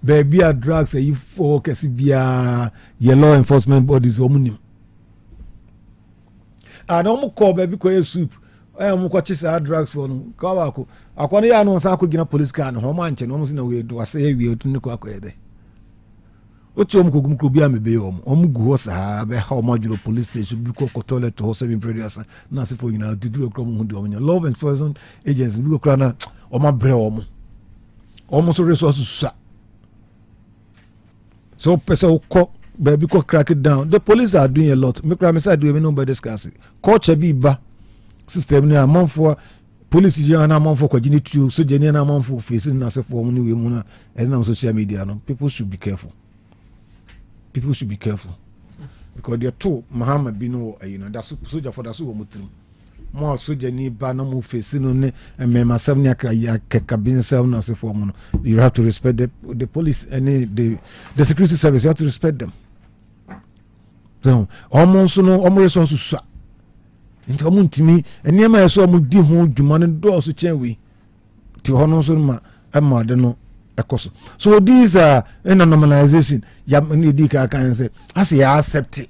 Baby are drugs, you focus be your law enforcement bodies omnium. And almost call baby coil soup. I am watching drugs for Kawako. I can't know Sako Gina police car and Homanche, almost in a way to say we to Nuka. Ochom Krobea may be Omuguosa, how modular police station, because Cotolet to host 7 predators, Nasi for you now to do a crumb on your love enforcement agents, Buko Crana, or my breom. Almost a resource. So, Peso cock, baby cock crack it down. The police are doing a lot. Make Ramesa do even know by discussing. Coach a biba. System near a month for police, you are a month for cognitive, so genuine amount for facing us for money and on social media. No, people should be careful. because they two Muhammad bin that's soldier for the mutrim. More soldier ni ba no mu face no ne me masam ni aka ya kabin self na se for mo. You have to respect the police and the security service. You have to respect them. So almost no almost so so. Nti omo ntimi enema yeso omo di ho dwuma ne do so chen wi. Ti hono so ma ama de no ekoso. So these are in a normalization. Ya ni di ka kan say as you accept it.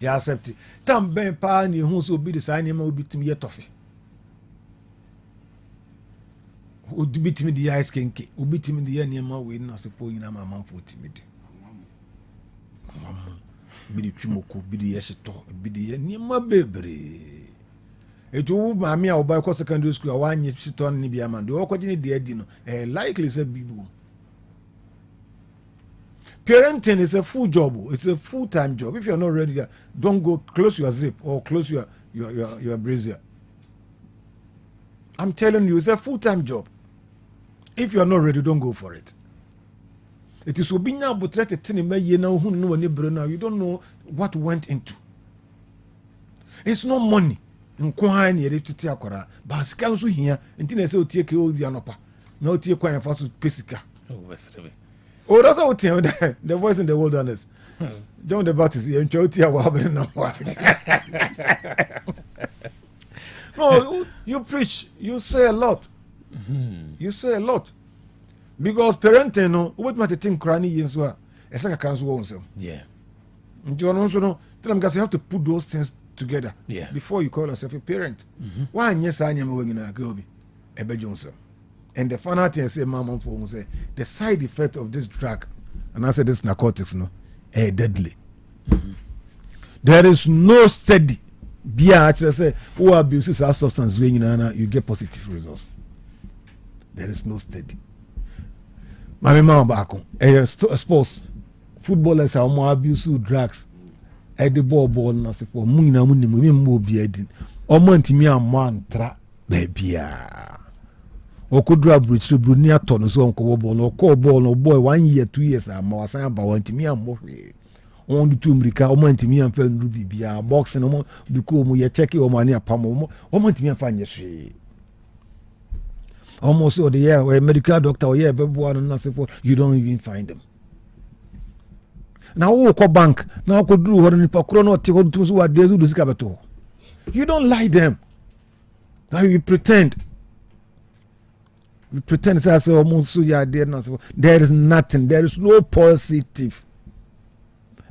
You accept it. Tam ben pa ni hu so bi de sa enema obi timi ye tofe. Obi bitimi di ice kenke, obi timi di enema we na se po nyina ma manfo timi di. Bidi twimoko bidi yesito bidi ye niema bebre etu maami a oba ko secondary school a wanye sito ni bia man de okoje ni de adi no likely say bibu. Parenting is a full job, it's a full-time job. If you're not ready, don't go close your zip or close your brazier. I'm telling you, it's a full-time job. If you're not ready, don't go for it. It is obinya butrete tinime ye na hu no wani bro now. You don't know what went into. It's no money. Nko ha na yere tete akora. Ba sika nso hia. Nti na se otie ke obi anopa. Na otie kwan fa so pesika. Oh, that's what the voice in the wilderness. John the Baptist, you otie wa be na wa. No, you preach, you say a lot. You say a lot. Because parenting no what matter think cranny yin so e say kakran so won sem. Yeah. Nti ono so no tell them guys you have to put those things together before you call yourself a parent. Why nyesa anya me wanyina ka obi e be jonsem. And the final thing say mama for say the side effect of this drug and I said this narcotics no deadly. There is no study bia actually say who abuses our substance when you get positive results. There is no study. Mami mama baako sports footballers are more abuse drugs the ball na se for mu nyina mu nimu mu obi adin omo ntimi amantra baabia okudura bruchiri bruni ato no so onko ball okọ ball no boy 1 year 2 years ama wasan ba wantimi amhwe on du tumrika omo ntimi amfa nru bibia boxing omo biko mu ye check omo ani apam omo ntimi amfa nyehwe almost or the year where medical doctor or you don't even find them. Now who bank now could do what you don't lie them. Now you pretend. You pretend almost there is nothing, there is no positive.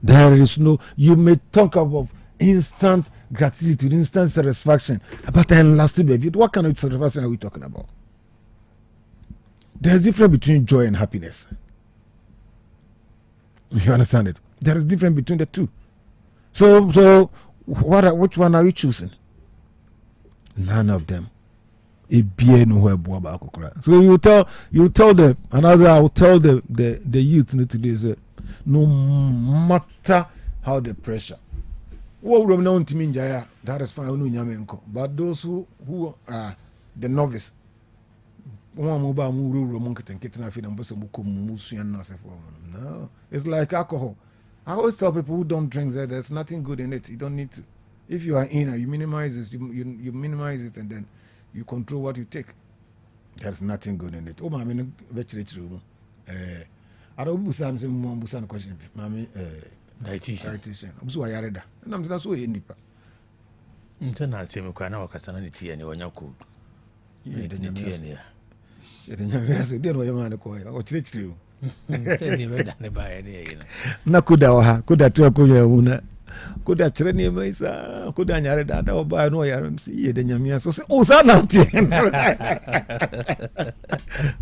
There is no, you may talk about instant gratitude, instant satisfaction, but then lastly, baby, what kind of satisfaction are we talking about? There's a difference between joy and happiness. You understand it? There is a difference between the two. So which one are you choosing? None of them. So you tell them, and as I will tell the youth today, no matter how the pressure. That is fine. But those who are the novice, no, it's like alcohol. I always tell people who don't drink that there's nothing good in it. You don't need to. If you are in, you minimize it. You minimize it, and then you control what you take. There's nothing good in it. Oh, I mean, I don't busan some more busan question. Mami, dietitian. I'm so ayareda. And I'm so indipa. Ntana se me kwa na wakasana ni tia ni wanyako. Ni tia ni. Na kuda wa kuda tu akunya una kuda treni maisa kuda nyare dada oba no ya msi ye de nyamia so se o sana tie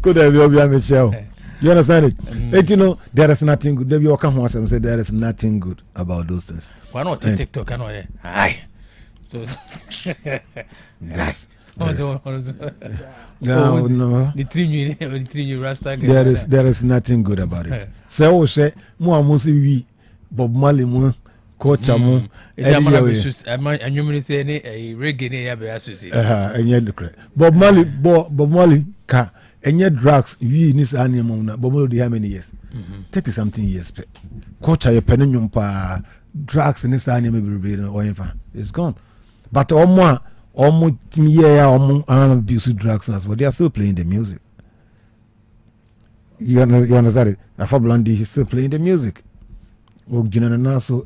kuda bi obi amecheo. You understand it? But you know there is nothing good. There you come once and say there is nothing good about those things. Why not TikTok and all? Aye. No. There is nothing good about it. So say mo amusi wi Bob Marley mo culture mo and you say any reggae ne ya be associate. Bob Marley ka and yet drugs we need animal na bomo dey how many years 30 something years pe culture ye pennyum pa drugs in this animal be no it's gone but omo abuse drugs as well they are still playing the music you understand it Afa Blondie is still playing the music o gina na so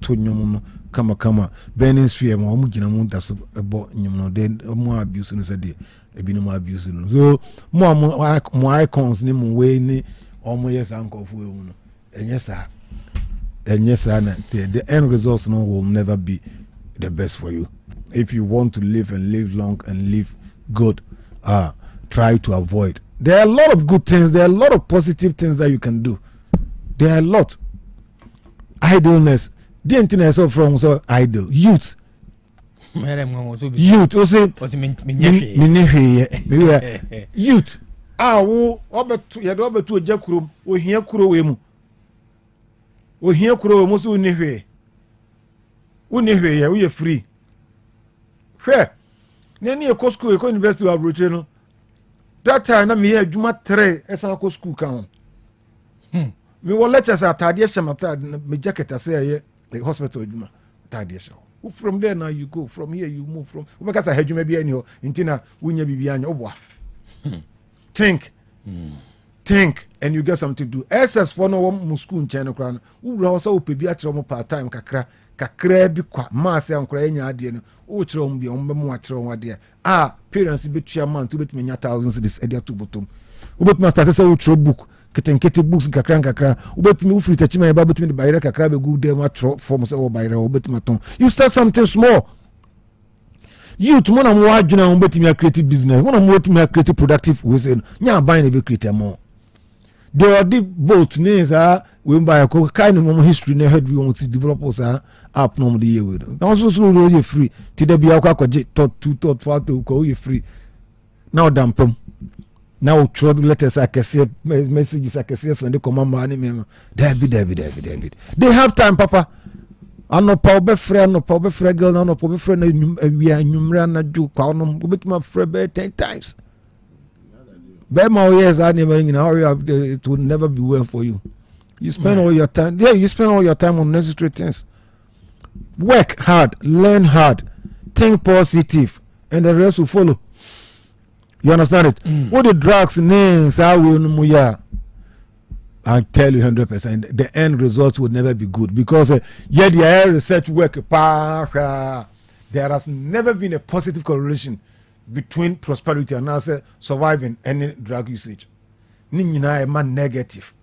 to nyum no kama Benin Sphere mo gina mu da so ebo nyum no de mo abuse no say de ebi no mo abuse no so mo icons ni mo we ni omo yes ankofu ewu no enye sa na the end results no will never be the best for you if you want to live and live long and live good try to avoid. There are a lot of good things, there are a lot of positive things that you can do. There are a lot. Idleness. The internet is from so idle. Youth. Youth. Youth. Wo obetu ya do obetu oja kurom ohia kuro we mu. Ohia kuro we mu so unihwe. Unihwe ya we free. Hwe. Nani e ko school e ko university of Roche no. That time na me hear juma 3 esa ko school kan. Me wo lectures atade shamata me jacket ase the hospital juma atade sha. From there now you go, from here you move from. Because I heard you maybe any ho intina wunya bibia anya obwa. Think and you get something to do. SS for no one school in China crown. Who also be a part time kakra bi kwa mass and crania dear. Oh, chrom be on memoir dear. Parents be chairman to bet me thousands this idea to bottom. Ubet master say we book. Kete books kakra. Ubet me free to chima about me the bayra kakra be good dem atro forms or bayra ubet maton. You start something small. You to mona mo adwuna mo betimi creative business. Mona mo betimi creative productive we say nya ban na be create more. They are the boat names we buy ko kind of history na head we want to develop us app no the year with. Now so you free. Ti dey be akwa thought 2 thought 4 to go you free. Now dampem. Now throw letters akese messages akese so the command man me. David. They have time papa. Ano pa obefre girl ano pa obefre na wia nwumra na ju kwa no obetima frɛ be 10 times. Be ma years are never in hurry it will never be well for you. You spend all your time on unnecessary things. Work hard, learn hard, think positive, and the rest will follow. You understand it? What the drugs names are we I tell you 100%, the end result would never be good because the research work there has never been a positive correlation between prosperity and also surviving any drug usage. Ninyina a man negative.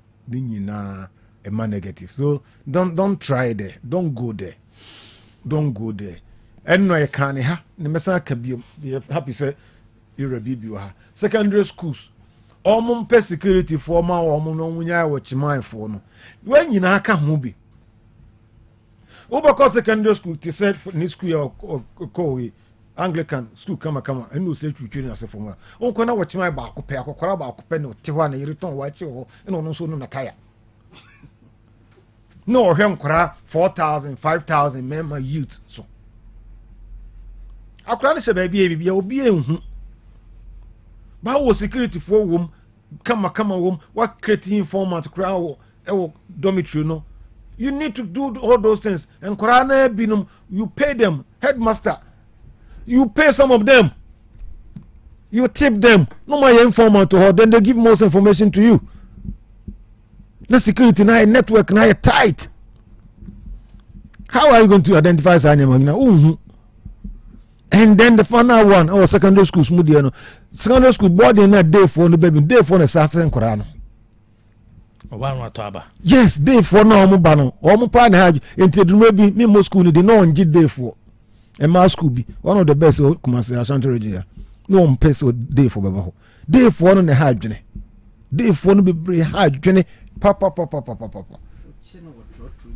So don't try there. Don't go there. And no, you can't ha. The message can be happy say you secondary schools. Omon pe security for ma omon no munya watch my for no when nyina aka ho bi obako secondary school ti said ni school ko Anglican school kama and no say twitwe na se for ma onko na watch my ba akopɛ akokora ba akopɛ no te ho na yiriton wa che ho no no so no na tire no hwem kora 4,000 5,000 member youth so akora ne se ba bia obi enhu Bawo security for wom kama wom what creating informant crowd dormitory no you need to do all those things and korana binum you pay them headmaster you pay some of them you tip them no my informant to her then they give most information to you the security now network now tight how are you going to identify anyone and then the final one secondary school smooth secondary school boarding na day for no baby day for na certain korano oba to aba yes day for na omo ba no omo pa na haju enti bi me mo school ni dey no ngi day for e ma school bi one of the best Kumasi Asante region no on pay so day for baba ho day for no na haju ne day for no be haju ne papa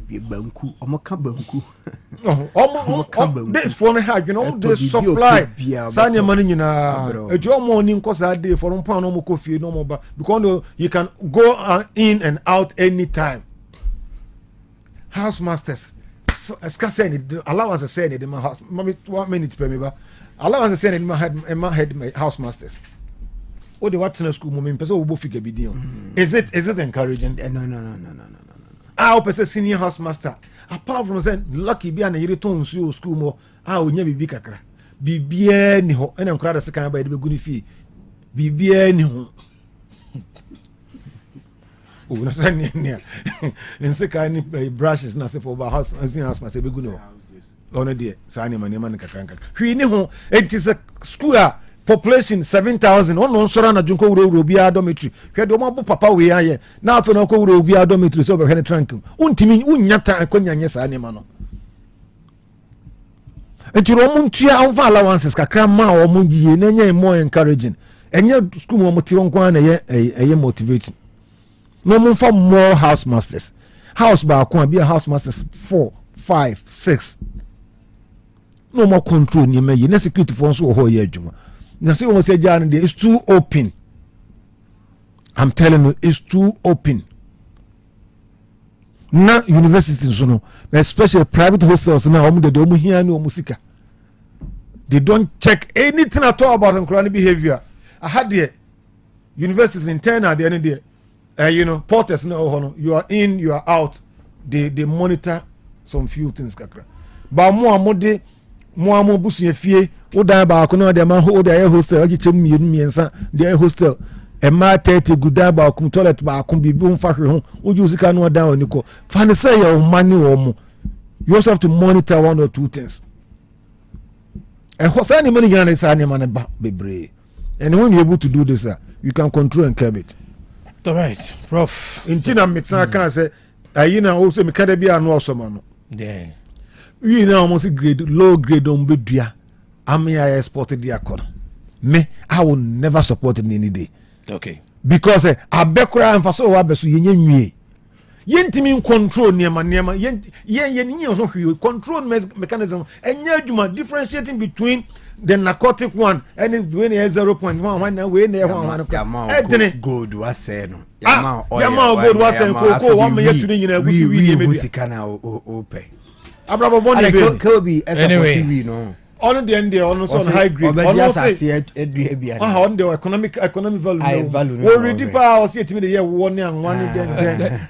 banku omoka banku omo this for me hard you know they supply sanya money nyina ejo omo ni nkosa dey for mpa no mo kofie no mo ba because you can go in and out anytime. House masters say allowance say in my house mami 1 minute per me ba allowance say in my head house masters what the what in school moment person will figure be deal. Is it encouraging? No. Ah, person senior house master. Apart from saying lucky be an return to school more. Ah, we never be kakra. Bibie ni ho. And I'm crowd second by the good fee. Bibie ni ho. Oh, na say near. And say kind brushes na say for about house master be good no. Ono de say ni man kakra. Hwi ni ho. It is a school population 7,000 on nsora na junko wuro bi dormitory hwe de mo papa we aye na afa na ko wuro bi dormitory so be hwe ne trank untimi unyata akonyanye sa ne ma no entiro mo ntua anfa allowances kakra ma o mo giye na nya more encouraging enye school mo ti won kwa na ye motivating no mo fa more house masters house ba ko bi house masters 4 5 6 no more control ni me ye na security for so ho ye adwuma. You see what say John, it's too open. I'm telling you, it's too open. Now universities, especially private hostels now, they don't hear no music. They don't check anything at all about Quranic behavior. I had the universities internal the end there. Porters now, you are in, you are out. They monitor some few things, kakra. But more busu fie wo dan ba ko na de ma ho de hostel agi chem miensa de hostel e ma 30 guda ba ko toilet ba ko bi bu mfa hwe ho wo ju sika no dan oni ko fa ne say your money wo mo you also have to monitor one or two things e ho say ni money gana say ni man ba bebre and when you able to do this you can control and curb it. All right, prof intina mixan kan say ayina o say me kada bi anu osoma no yeah. We now almost grade low grade on Bedria. I mean, I exported the accord. Me, I will never support it any day. Okay. Because I bekura and for so wabesu yenye yentimi control niema yen control mechanism and yejuma differentiating between the narcotic one and when it 0.1 when we near one gold was saying no yama gold was saying ko one me yetu ni nyina gusi wi media kana ope abrabo bonne be Kobe anyway no on the end there on high grade on say edua bia on the economic value we ready pa o see etimi de ye won and one then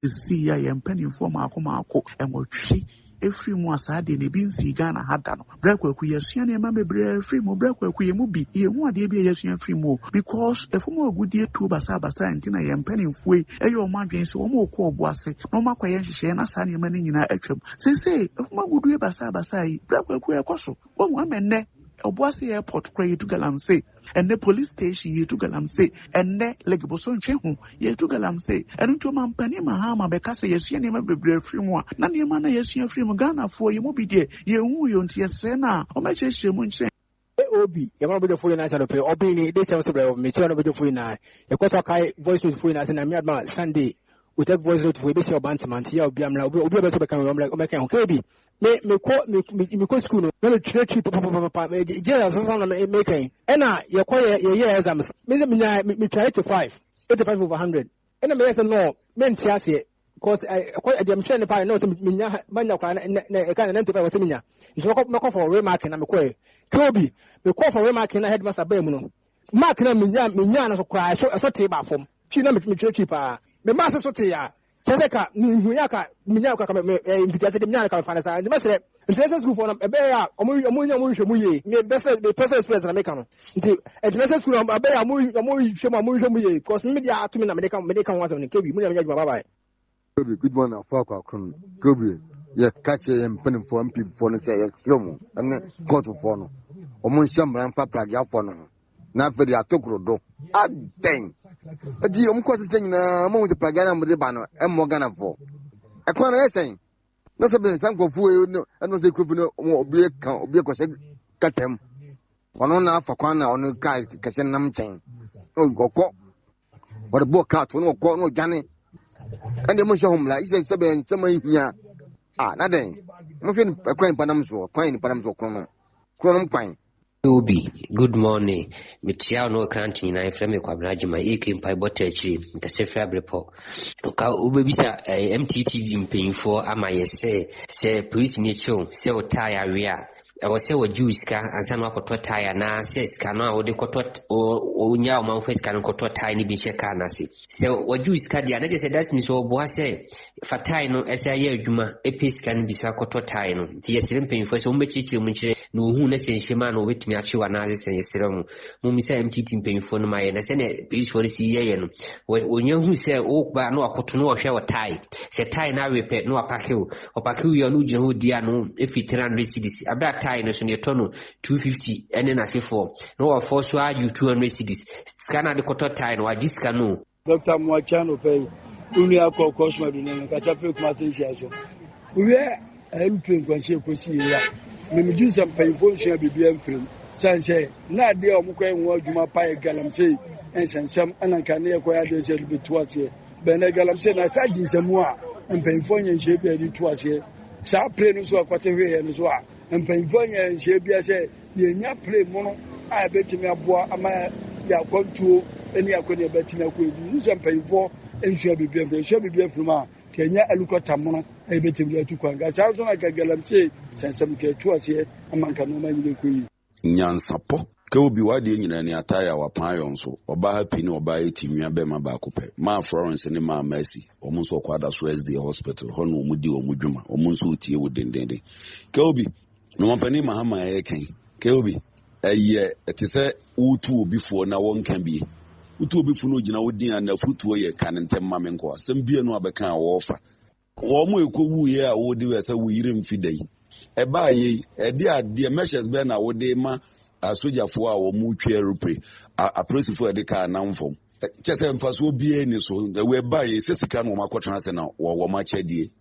see ya mpanimfoɔ maako ɛwɔtwe efiri mu asade ne bi nsi Ghana hada no brakwaku yɛsua ne ma bebree efiri mu brakwaku yɛ mu bi yɛ hu ade bi yɛsua efiri mu because efumu agudie tu basa ntina yɛ mpanimfoɔ ɛyɛ ɔmo adwen sɛ ɔmo okɔ ɔbo ase na ɔmo akɔyɛ nhyehyɛ na saa ne ma ne nyinaa atwam sese efumu agudie basa yi brakwaku yɛ kɔ so ɔmo amenne Obuasi airport kura yetu galamse ene police station yetu galamse ene legboso ntwehu yetu galamse enu to mampani mahama bekase yesu ne ma bebre afrimu a na ne ma na yesu afrimu Ghana fo ye mo bi de ye hu yo ntie sre na o ma chehye mu nche obi ye ma bedo fo na cha no pe obi ni dey tell so bro me tell no bedo fo na ye ko so kai voice note fo na say na me adma Sunday Otec voice note fo be say obantimant ya obi amra obi be so be kan o kan ho kebi me ko school no me trade papa me je so na me kan ena ye ko ye exams me try 85 over 100 ena me say no me ntiase because ko dem train ne pa no so me nya manya kwa na kan 95 was me nya nti me ko for remark na me ko Kobi me ko for remark na headmaster ba mu no mark na me nya na so kwa so te ba fom chi na me trade pa me ma so te ya Cheseka nhuyaka minyaka kama invitase de minyaka kama fanasa ndi masere international school for ebe ya omu ye me best the personal experience na make am nti international school ebe ya omu ye because me dia atumi na me kan wasa ne kebi mu na me bye bye Kobi good morning afa kwa kron Kobi ye catch ye mpene for MP for no say ye slomo ene court for no omu nhyamran fa plagi afọ no na fe dia tokro do aden adi omko sese nyina mo de plagana mo de ba no emmo Ghana fo ekwa na yesen no se be san kofu e no eno se kofu no obi ko se katem ono na afa kwa na ono ka kese nam chen o gokọ o de bo ka to no ko no gane ande mo hwe homla ise se be nsema hia na den mo fe ekwa ni panam so krono kwan Obi, good morning. Mitia no kanti na efreme kwa brajima eke mpai botechi ntasefra brepo. Ka ubebisa MTT mpanyfo ama yese se police ni chew se otaya ria. Ewo se wo juice ka ansa no akoto taya na se ska no a wo de koto onya o manfo ska no koto taya ni bi cheka na se wo juice ka dia na de se das mi so bo ase fatai no ese aye adwuma episka ni bi so akoto taya no ti yesire mpanyfo se wo mbechichire mu nchire no hu na se nhema no wetimi achewa na se yesire mu mi se MTT mpanyfo no maye na se ne police for si ye no onye hu se wo ba no akoto no hwe wo taya se taya na repair no opakiu yo no je ho dia no efi 300 cedis abra taya no so ne tono 250 ene na se for no wa for so you 200 cedis scanner de koto taya no ajiska no Dr. Mwachano pe unu akọ cosmo bi ne ka chape kuma se so we MP kwanche kosi ya me mju sam payfo nsia bibia mfrim sanse na de o mukọ enwo adwuma pa galamse ensensem ananka ne yakoya de se bi tuase be na galamse na sa jinsemu a mpayfo nyanhye bi adi tuase sa pre no so akwate hwe no so a mpayfo nyanhye bi ase ye nya pre mu no a betimi aboa ama ya kwantuo eni akoni betimi akoedu so mpayfo ensua bibia mfrim a Kenya alukota mono ebetimi atu kwanga sa so na galamse sensem ke tuase amanka no manyile koyi nyansapo ke obi wade nyina ne ataya wapan yon so oba happy ne oba etimia be ma ba kopɛ ma Florence ne ma Mercy omo so kwada so SD hospital ho no omudi omudwuma omo so otie wo dendenden ke obi no mapani mahama kan ke obi eye etese utu obi fo na won kan bi utu obi fo no gina wodin ana futuo ye kan ntem ma menko asem bie no abeka wo fa wo mo ekowu ye a wodi we se wo yire mfidai eba ye edi ade measures be na wode ma asojafo a wo mu twa aeroplane apresifo ede ka namfom chese mfaso bie ni so we ba ye sesika no makotran se na wo ma chedie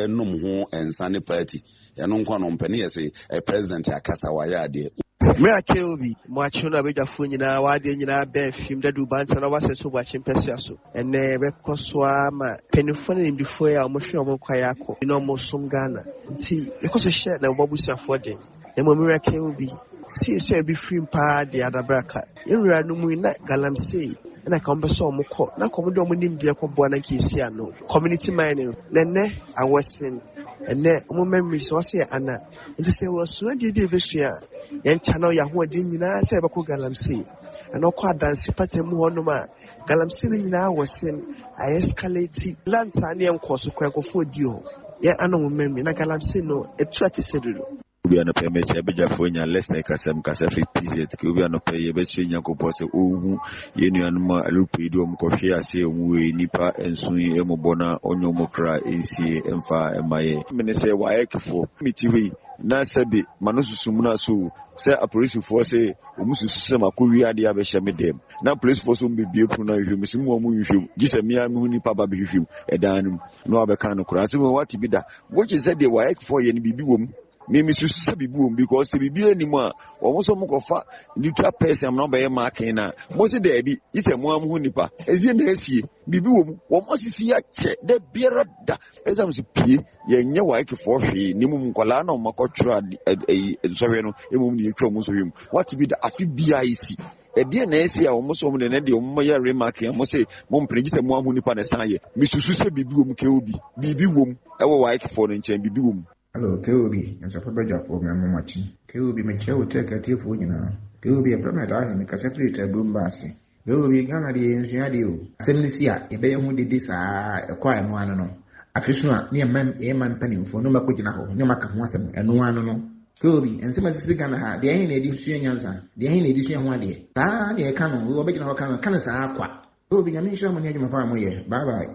nom ho ensane party eno nkwa no mpani yese president akasa wa ya ade Mira Kelby, Mwachona Bejafo nyina wade nyina be film da dubanta na wase so bwa chimpesi aso. Ene bekoswa ma penifo ne ndifo ya omhwe omkwa yako. Ino mosom Ghana. Nti ekoso share na obabusu afode. Emo Mira Kelby, si so e bi film pa de adabraka. Enwura no mu na galamsey na ka ombeso omkọ na komodo omunim de ekọboa na kesi ano. Community mining. Nene awosen ene omo memories wase ana. Nti se wo so de besua yen channel ya ho adi nyina se be ko galamsey and okwa dance party mu honoma galamsey nyina wo sen I escalate lands ani enko so kwankofo dio ye anom memmi na galamsey no etu atesedudo Obi anope meche abejafo nya lesson kasem kasafi pz ke obi anope ye be hye nyankopɔ sɛ ohu ye nuanom alupedi om kɔhwe ase omu nipa ensun emobona onyomokra ensie emfa emaye mene sɛ waekefo mitiwi na sɛbe mano susum na so sɛ apolisifoɔ sɛ omu susu sɛ makowi ade abɛhyɛ me dem na polisifoɔ so mbebie pru na hwehwem simu omu hwehwem gise mia me hu nipa ba behwehwem ɛdan no abɛka no kora sɛ wati bi da woche sɛ de waekefo ye ne bibi wom Mimi susa bibu because bibi anymore almost mokofa neutral person no be marking na most there be is a mo am nipa ezi na esie bibi wom almost see ya che de biara da exam si pie ye nya wa ke for hwe ni mum kwala na makotwura sorry no emum ni etwa mu so yim what be the afi bia isi edi na esi a almost om ne de om ya remark am say mum pregi se mo am nipa na san ye mi susu se bibi wom ke obi bibi wom e wo wa ke for no nchen bibi wom. Hello, Kobe, and so for job for me watching. Kobe, make sure take a tea for you now. Kobe, from my daughter, make a separate boom bassy. Kobe, Ghana, the engineer. Senicia, a bay who did this, a quiet one, no. A fish near man penny for no macujina, no macamasam, and no one, no. Kobe, and some of the Ghana, the ain't edition answer, the ain't edition one day. Ah, the canon, we will begin our cancer aqua. Kobe, I mean, sure, when you're my family. Bye bye.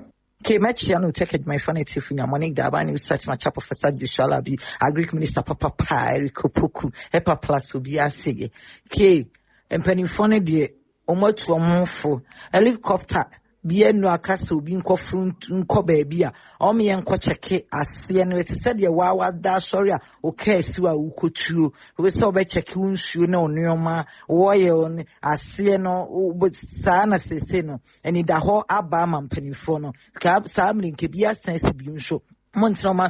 Machi no take my funny tiff in your morning dabani will start my chap of Sajushala be Agric Minister Papa Rico Puku, Hepa Plus will be a sige. And penny funny dear, or much one for a helicopter. Bien no acaso being cofrunt Krobea, or me and Cochake as CN said your wawa da sorry, okay, Sua Ukuchu, who saw by Chakun, you know, Nioma, Wayon, as CNO, but Sana Seseno, and in the whole Abaman Penifono, Cab Sabling Kibia Sensibium show. Montroma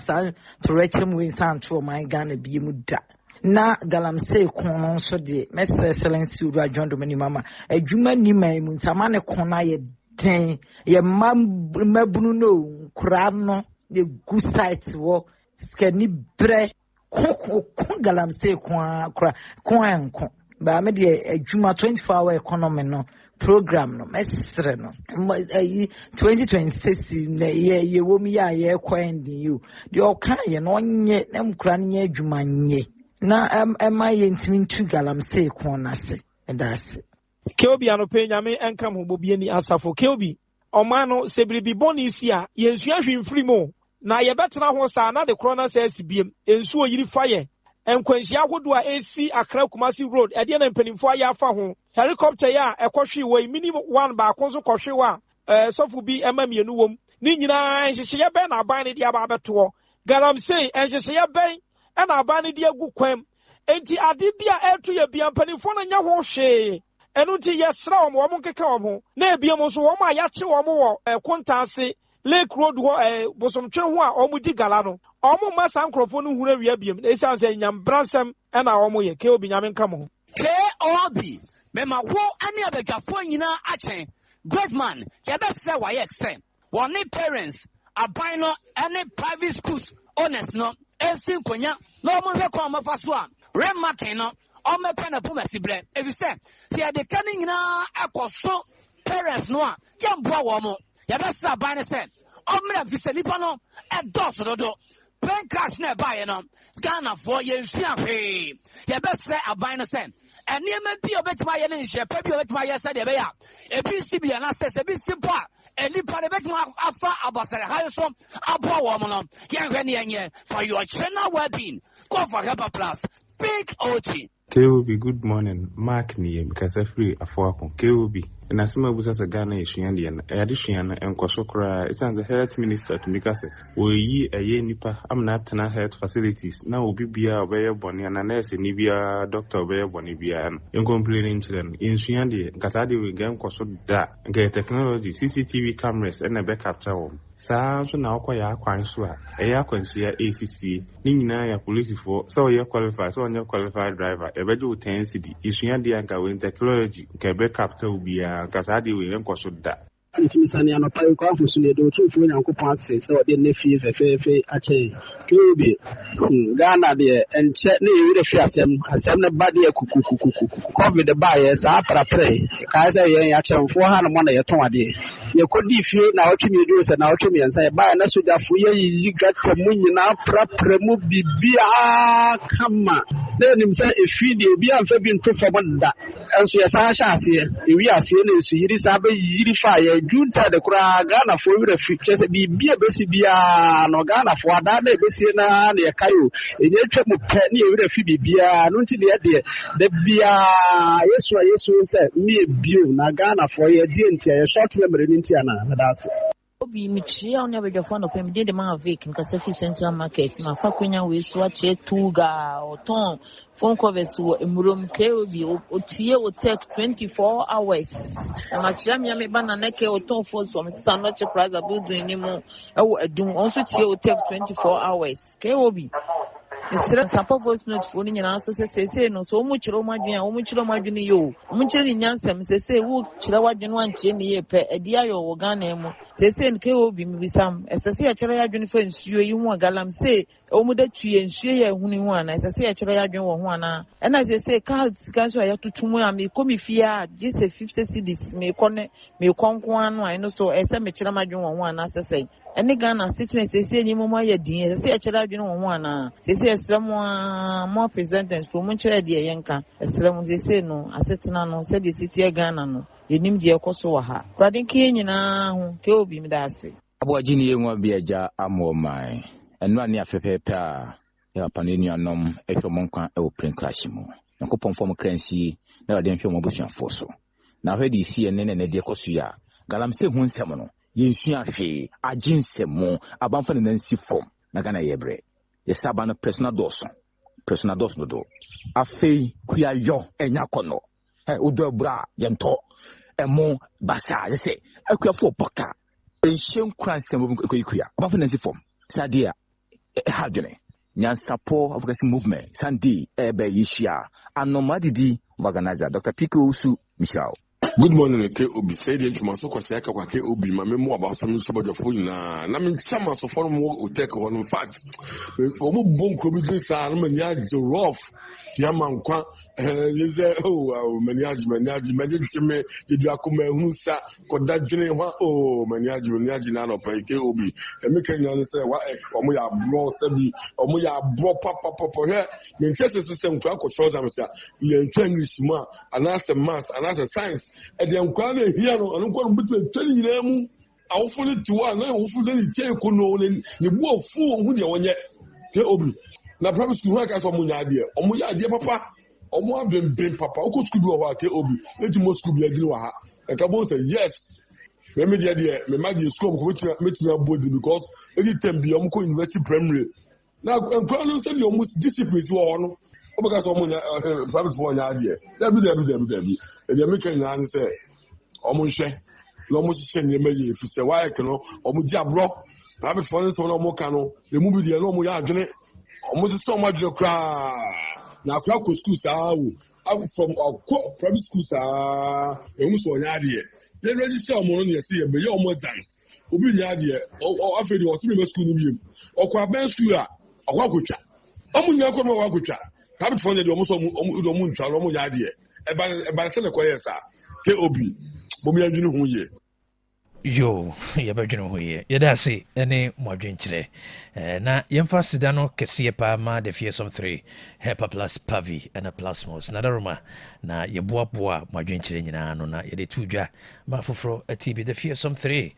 to reach him with Santo, my gun be muda. Na galamsey kono so de Mr. Excellency Ura John Domini Mama, a Juma ni my muntamane kona ye ten ye mabunu no krano ye good site wo skani bre ko galamsey ko anko ba me de adwuma 24-hour economy no program no mesre no 2026 ye wo mi ya ye kwandi you de o kan ye no nye na mkura nye adwuma nye na ema ye ntimi tu galamsey ko na se that's Keobi anope nyame enkam hobobi ni asafo Keobi omano sebribi bonisi a yensua hwimfrimo na yebetena ho sa na de corona says biem ensu oyiri faye enkwanhia hodo a esi Accra Kumasi road ede na mpanimfo aya afa ho helicopter ya ekohwe we minimum one ba konso kohwe wa sofu bi emamienu wom ni nyina nhyehyeye be na aban ne dia ba beto galamsey nhyehyeye be na aban ne dia gu kwam enti ade bia eto ya bia mpanimfo na nya ho hwe enu ti yesra omo nkeka omo na ebia mo so omo ayache omo wo kontase Lake Road wo bosomtwe ho a omo di gala no omo masa nkrofo no hura wi abiem na esi anse nyambrasem na omo ye ke obi nyame nka mo ke obi mema wo ani abegafo nyina achen Goldman ya be say why extend one parents aban no any private schools honest no ensin konya no omo hwe kwa mafa so a remarking no omo pena pumasi bre if you say see the canning na akoso parents no a jamboa wo mo ya be say aban say omra visa nipa no e dos dodo pen crash na ba ye no Ghana for ye nsua hwe ya be say aban say enema bi obetima ye ne nhye pa bi obetima ye say de be ya e bi si bi na say bi simple nipa de betima afa abasare ha so abo wo mo no ye hwe ne ye for your general well-being go for Hepa Plus big OT. KOB, good morning. Mark me because free afọ KOB. And as my business a Ghana Shiandian, addition and Kosokra, it's the health minister to make us we a ye nipa. I'm not na health facilities. Now be aware bonny and a nurse in Nibia, Doctor Bear Bonibia, and complaining children in Shiandi, Katadi will game Koso da get technology, CCTV cameras and a backup tower. Sounds now quite a quansua, a yakwansia ACC, Nina ya police for so you qualify, so on your qualified driver, a bedroom 10 city, Ishiandi and Kawin technology, Quebec capital will be a Kasadi will Koso da. ntumi sane anɔpa yi kɔ afoso ne de otumfuo nyankopɔn ase sɛ ɔde ne fie fɛfɛɛfɛ akyɛ keobi Ghana deɛ ɛnkyɛ ne yɛwerɛ fi asɛm no ba deɛ kukukukuku covid baeɛ saa prapre kae sɛ yɛn yɛakyɛmfoɔ ha no mɔ na yɛtɔn adeɛ yɛkɔdii fie na wɔtwe mmiɛdu sɛ na wɔtwe mmiɛnsa yɛbaeɛ na sogyafoɔ yɛyiyi gata mu nyinaa prapra mu biribiaa kama na ɛnim sɛ ɛfi deɛ obi amfa bi nto fam da ɛnso yɛsan hyɛ aseɛ ɛwi aseɛ na ɛsu yiri saa bɛyiri fa yɛdwunta de koraa Ghanafoɔ werɛ fi kyerɛ sɛ biribi a bɛsi biaa no Ghanafoɔ adaa na ɛbɛsie na yɛka yo ɛnyɛ twa mu pɛ ne yɛwerɛ fi biribiaa no nti deɛ da biaa yɛsu sɛ mmie bio na Ghanafoɔ yɛdeɛ nti a yɛshort memory no nti ana meda ase Obi michia on your phone of him did the man of Vic in Casafi Central Market, my Fakunya with Swatch Tuga or Tom phone covers were in room KOB or Tia will take 24 hours. And my Chamia may ban a neck or Tom for some standard price of building anymore. Oh, I do also Tia will take 24 hours. KOB. Instead of voice note for in answer say no so much Romagina, you. Muchel in Yansam say, who Chilawajan one chenny a diario or Ganemo. Say, KOB be some, as I say a Chilawajan friends, you want Galam say, Omuda tree and share one, as I say a Chilawajan one. And as I say, cards, guys, I have to Tumua, me come if ya just a 50 cities, may connect, may conquan, I know so as a Chilawajan one, as I say. And the Ghana sitting say any more my dear, say a child you know one, say someone more presenters for Muncher dear Yanka, as long as they say no, as it's no, said the city Ghana no, you name dear Kosoa. But in Kenya, Kobe Midasi. Abwajini won't be a jar, amo my, and one near Fepa, your Paninian nom, a monka, a print clashimo. No coupon form currency, no, I didn't feel motion for so. Now, where do you see a nene and a dear Kosuya? Galam say one semono. Yensua hwe agyense mo abanfa ne nansi fom na Ghana yebre yesaba no personal doso no do afei kuya yo enya kono odo bra yento emo basa yese akuafo poka enhyen kransem kuya abanfa nansi fom sadia hadwene nyansapo advocacy movement Sunday ebe yishia anomadidi organizer Dr. Pico Usu Michel. Good morning, KOB. Say the instrument so kwasiaka kwa KOB. My memo about some about your phone na. Na me chama so for mo Otec one in fact. Omo bon Krobea sa na manya rough. Yama nkwa yeze manyaji chime jedu akoma hu sa koda dwene ho manyaji na no pa KOB. E me kan yan say wa omo ya bro sabi omo ya bro papa he. Me chese se nkwa ko shows am say ye ntwa English ma anase math anase science. And the Unquan here on Unquan between telling them, I'll follow to one, I will follow the Tekono and the more fool who you want yet. Obi. Now, promise to work as a Munadia, or Munadia Papa, or more than Papa, or could be over Obi. Let you most could be a Gilwa. And Cabo said, yes. Maybe the idea, maybe school which makes me a body because any time be Omco University Primary. Now, Unquan said you almost discipline you on. Because private for an idea. That be. And the American man say, almost send the media if you say, why I cannot, bro, private for this one or more cano, the movie the normal yard, almost so much of cry. Now, crowd schools are from our private schools are almost one idea. They register money, see a million more times. Obi the idea, or after the hospital school, or Quaban school, or Wakucha. Wakucha. Private for the almost moon, Chalomo idea. About the Koyasa, KOB, Bomian who ye. Yo, Yabajino who ye, Yadasi, any more drinchre. Na Yemfa Sidano, Cassia Pama, the fearsome 3, Hepa plus Pavi, and a plasmos, Nadaruma, na Yabuapua, my drinchre in Anona, Yede Tuja, Mafufro, a TB, the fearsome 3.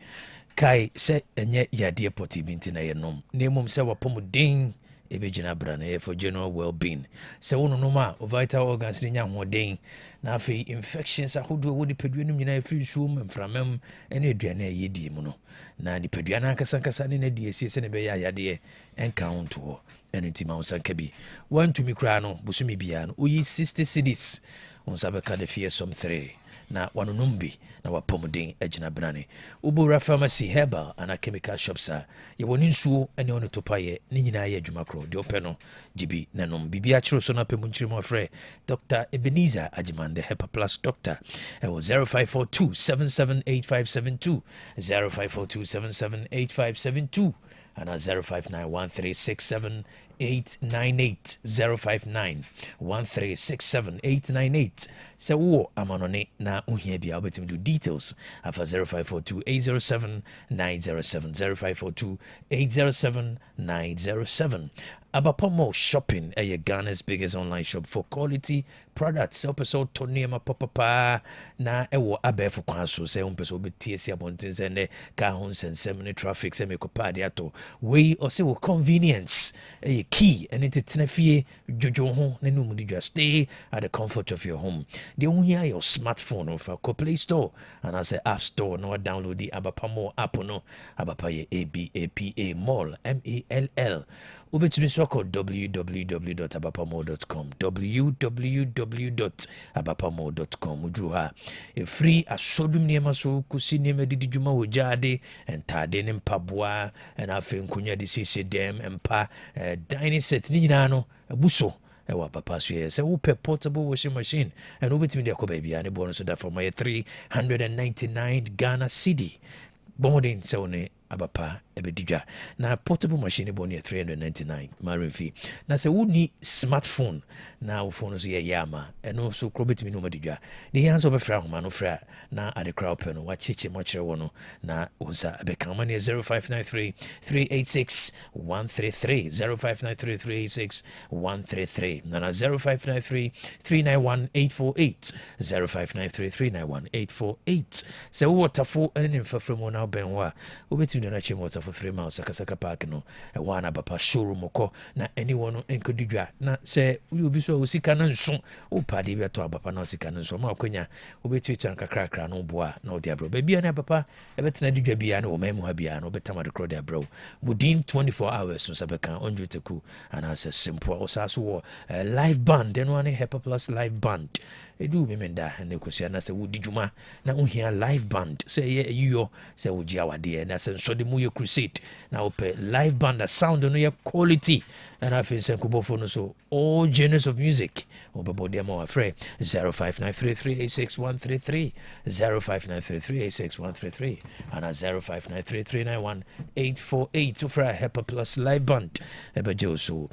Kai said, and yet Yadia Poti Bintina Yanum, Nemum Sawa Pomuding. Ebejina brane for general well-being. Se wono no ma vital organs nya hoden na afi infections ahodo wo dipaduanum nyina free shoom mframem ene aduane ayedi mu no na dipaduana akasankasa ne na die sie ne be ya yade encounter ho ene ntima onsanka bi wan tumi kra no busumi bia no oyi 60 cedis on sabeka de fearsome 3 na wanonom bi na wapɔmuden agyina benane wobɔwura pharmacy herbal ana chemical shops a yɛwɔ ne nsuo ne ɔno topayɛ ne nyinaa yɛ adwuma korɔ deɛ ɔpɛ no gye bi nanom biribi akyerɛ so no apɛ mu nkyerɛ mu afrɛ Dr. Ebenezer Agimande Hepa Plus Doctor ɛwɔ 0542 778572 0542 778572 and 0591367898 0591367898 sɛ wowɔ amanɔne na wohia bia wobɛtumi do details afa 0542807907 0542807907 Abapamo Shopping Ghana's biggest online shop for quality products. Episode Tony Papa na ewo abefo kwanso say umpeso betiesi abontense ne ka ho nsensem traffic se mekopa de ato we ose wo convenience key and it tenafie jojo ho ne no mudi just stay at the comfort of your home. The unya your smartphone of a Play Store and as a App Store no download the Abapamo app no Abapaye ABAPA Mall MALL ubetumi soko www.abapamo.com www.abapamo.com udru ha e free asodum niema so kusi niema didi dwuma wo jade entade ne mpaboa na afi nkonya de sisi dem empa dining set ni nyina no abuso ewa papa so ye se wo portable washing machine and ubetumi de akoba bia ne bonus da for my 399 Ghana cedi bonding se one abapa ebedidwa na portable machine boni 399 marine fee na se woni smartphone na wo phone so ye yama eno so krobetimi no madidwa de yan so be fra homa no fra na ade crowd pen wa chichi mo kire wo no na unsa be kan mane 0593 386 133 0593 386 133 na 0593 391 848 0593 391 848 se wo tafo ene mfafremo na ben wa obetimi na chimo for 3 miles Sakasaka Park no one abapa showroom ko na anyone enkodidwa na se we obi so osika na nso o pade bi to abapa na osika na nso ma akonya obetu chan kakra no boa na odi abro ba bia na abapa ebetena didwa bia na o mamu ha bia na obetama de crowd abro mudin 24 hours so sabeka onjuteku and as a simple osaso wo live band then one Hepa Plus live band edu memenda ne kosia na se wodi dwuma na ohia live band se ye yuyo se woji awade na se nso de mu ye crusade na ope live band sound no ye quality and I feel senkubo for no so all genres of music obebo ma afre 0593386133 0593386133 and 0593391848 so for Hepa Plus live band ebejo so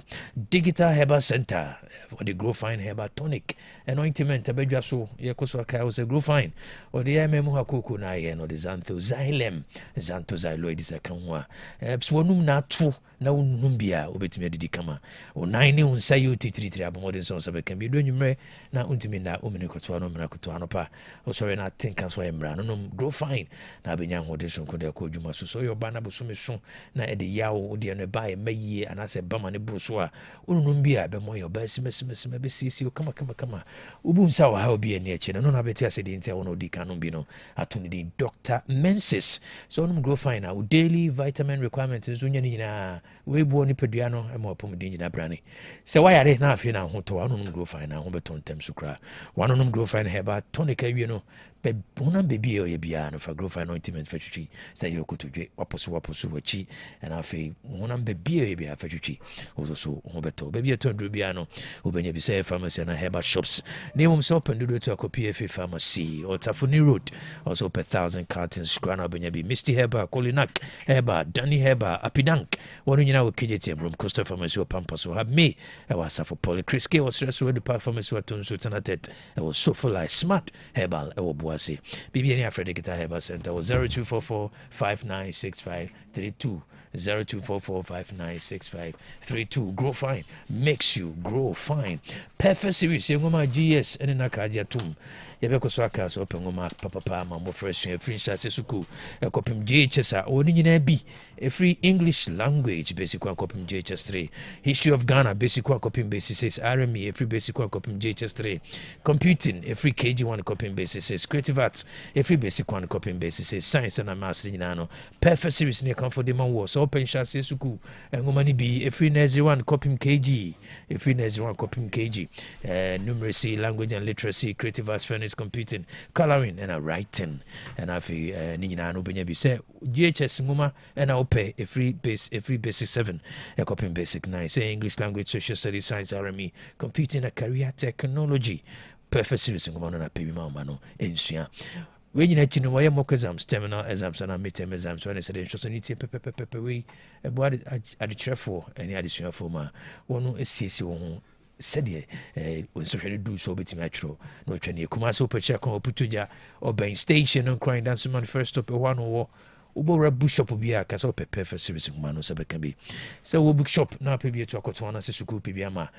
digital Herbal Center for the Grow Fine Herbal Tonic anointment abedwa so yekoso aka was a Grow Fine or the mmemu hakoko na ye no the xanthoxylem xanthoxyloid is aka ho a swonum na to na wonum bia obetimi adidi kama o nine ne unsa yo titriti abomode so so be kan bi do nwumre na untimi na omini koto no mena koto anopa o sorry na think as why mra no Grow Fine na benya hode so ko de ko dwuma so yo ba na bosume so na e de yawo o de no ba e mayie anase bama ne bro so a onunum bia be mo yo ba simesime be sisi o kama ubu nsa wa ha obi ani achi no na beti asedi ntia wono di kanon bi no atuni di Dr. Mensis so onum Grow Fine na o daily vitamin requirements nso nya ni nyina we bu oni pedua no e mo apom di nyina brane se wa yare na afi na ho to onum Grow Fine na ho beton tem sukra onum Grow Fine heba tonica wi no be bona bebi e bia no fa Grow Fine ointment fatwitwi se yo kotodwe waposo wachi and afi wona bebi e bia fatwitwi ozo so ho beto bebi e tondro bia no obenya bi se pharmacy na herbal shops name so pendudo to akopie fi pharmacy or Tafuni Road also per 1,000 cartons grana obenya bi Misty Herbal Kolinak Herbal Danny Herbal Apidank wonu nyina wo KJTM room Coastal Pharmacy or Pampas have me e was for Polycriske was stress with the pharmacy what so tanatet e was so full like smart herbal e wo boase bibi any Africa Herbal Center was 0244 596532 0244596532 Grow Fine makes you grow fine perfect series ngoma GS ene na kaja tum yebeko so aka so pengoma papa ma mo fresh free chase suku ekopim GHS a oni nyina bi free English language basic ekopim GHS 3 history of Ghana basic ekopim basic 6 RME free basic ekopim GHS 3 computing free KG1 ekopim basic 6 creative arts free basic ekopim basic 6 science and maths nyina no perfect series ne come for the man was open shase suku ngoma ni bi every nursery 1 copy kg every nursery 1 copy kg numeracy, language and literacy, creative arts, furnace, computing, coloring and writing and afi ni nyina no benya bi say GHS ngoma and I pay every basic 7 a copy basic 9 say English language, social studies, science, RME, computing and career technology perfect series ngoma no na pay ma no ensua we nyina chi no why mock exams, terminal exams and midterm exams when said so need pepe we about adichrefo any additional forma wonu esisi wo ho said when do so betting metro no training kuma so per check on putuja or ben station and crying down some first stop one or Ubora bookshop will be a castle pepe for service man or can be. So we'll bookshop now PB to Akotwana Suku PBMA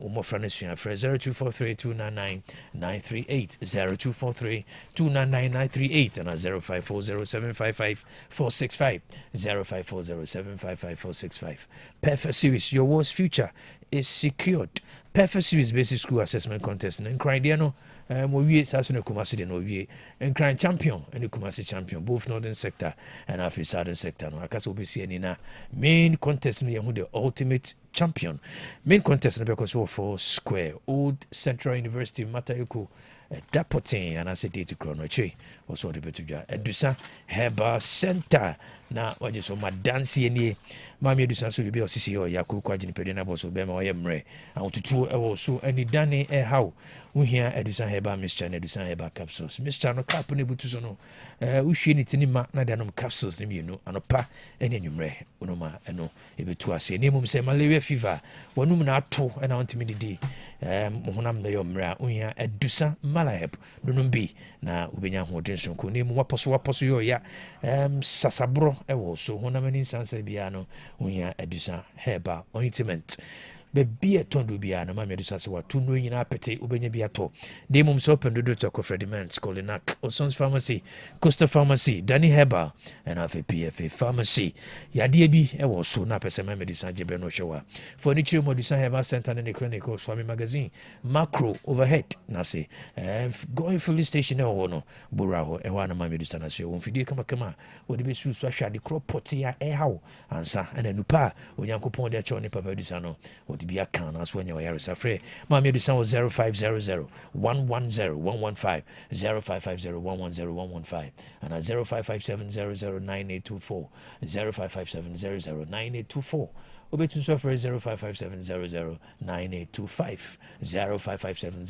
Umo Franis 0243 299 938 0243 299 938 and 0540 465 0540 465. Perfect series, your worst future is secured. Perfect series basic school assessment contest and crying diano we Sasuna Kumasi no we and crying champion and the Kumasi champion both northern sector and half southern sector no akaso be see any na main contest no who the ultimate champion main contest no because for square old Central University Matayoko Dapotin and I said date chronometry also the betuja edusa Heba Center na waje so madansi enie mami edusa so be osisi o yaku kwa jini pede na boso be ma oye mre awututu ewo so ani dane how uhia edusa Heba mixture na edusa Heba capsules mixture no cap ne butu so no uhwie ni tinima na danom capsules ne mienu anopa ene anwumre onoma eno ebetu ase ne mum se malaria fever wanum na ato na ontimi didi mohonam na yo mra uhia edusa malahep nunum bi na ubenya hoden so ko ne mu waposo yo ya sasabro ewo so honamani sansa bia no uhia edusa Heba ointment be a tondo bia na mama edusa se watu no nyina apete ubenya bia to de mum so open do to Frediments Colinac Osons Pharmacy Costa Pharmacy Danny Heba and afi PFA Pharmacy yade bi ewo so na pese mama edusa jebe no hwewa furniture modusa Heba Center and clinical Swami magazine macro overhead na se going full station ewo no bora ho ewa na mama edusa na se won fidie kama wode be susu ahwa de crop pot ya hawo ansa na nupa onyankopon de acho ne papa edusa no to be a can as when you are afraid. Mammy do sound 0500 110 115 0550 110 115 and 0557 009824 0557 009824. Obetun software 0557 009825 0557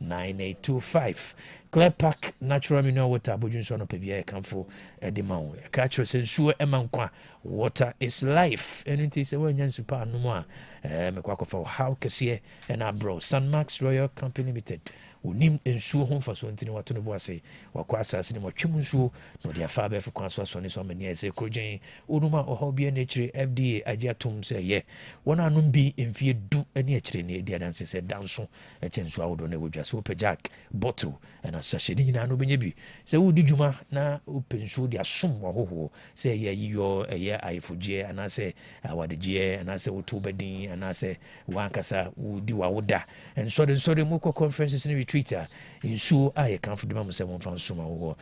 009825. Clear Pack natural mineral water abojun so no pebia kamfo edema catch us ensure emankwa water is life anything say when yan super no mo mekwa for how kese and abro Sunmax Royal Company Limited unim ensuo ho fa so ntini wato no bo ase wakwa asase ni motwem nsuo no dia fa be fo so so ni so mani ese krogen onuma oho bia na chire FDA agia tum se ye wona anum bi emfie du ani achire ni dia dan se danso eche nsuo awodo na wodwa so pejak bottle and asase ni nyina no benye bi se wodi djuma na opensuo dia som wohoho se ye yiyo ye aifogie anase awadegie anase wotubedin anase wankasa wodi wawoda enso de mo conferences ni Twitter insuo aye comfortable mo se mo fan suma wo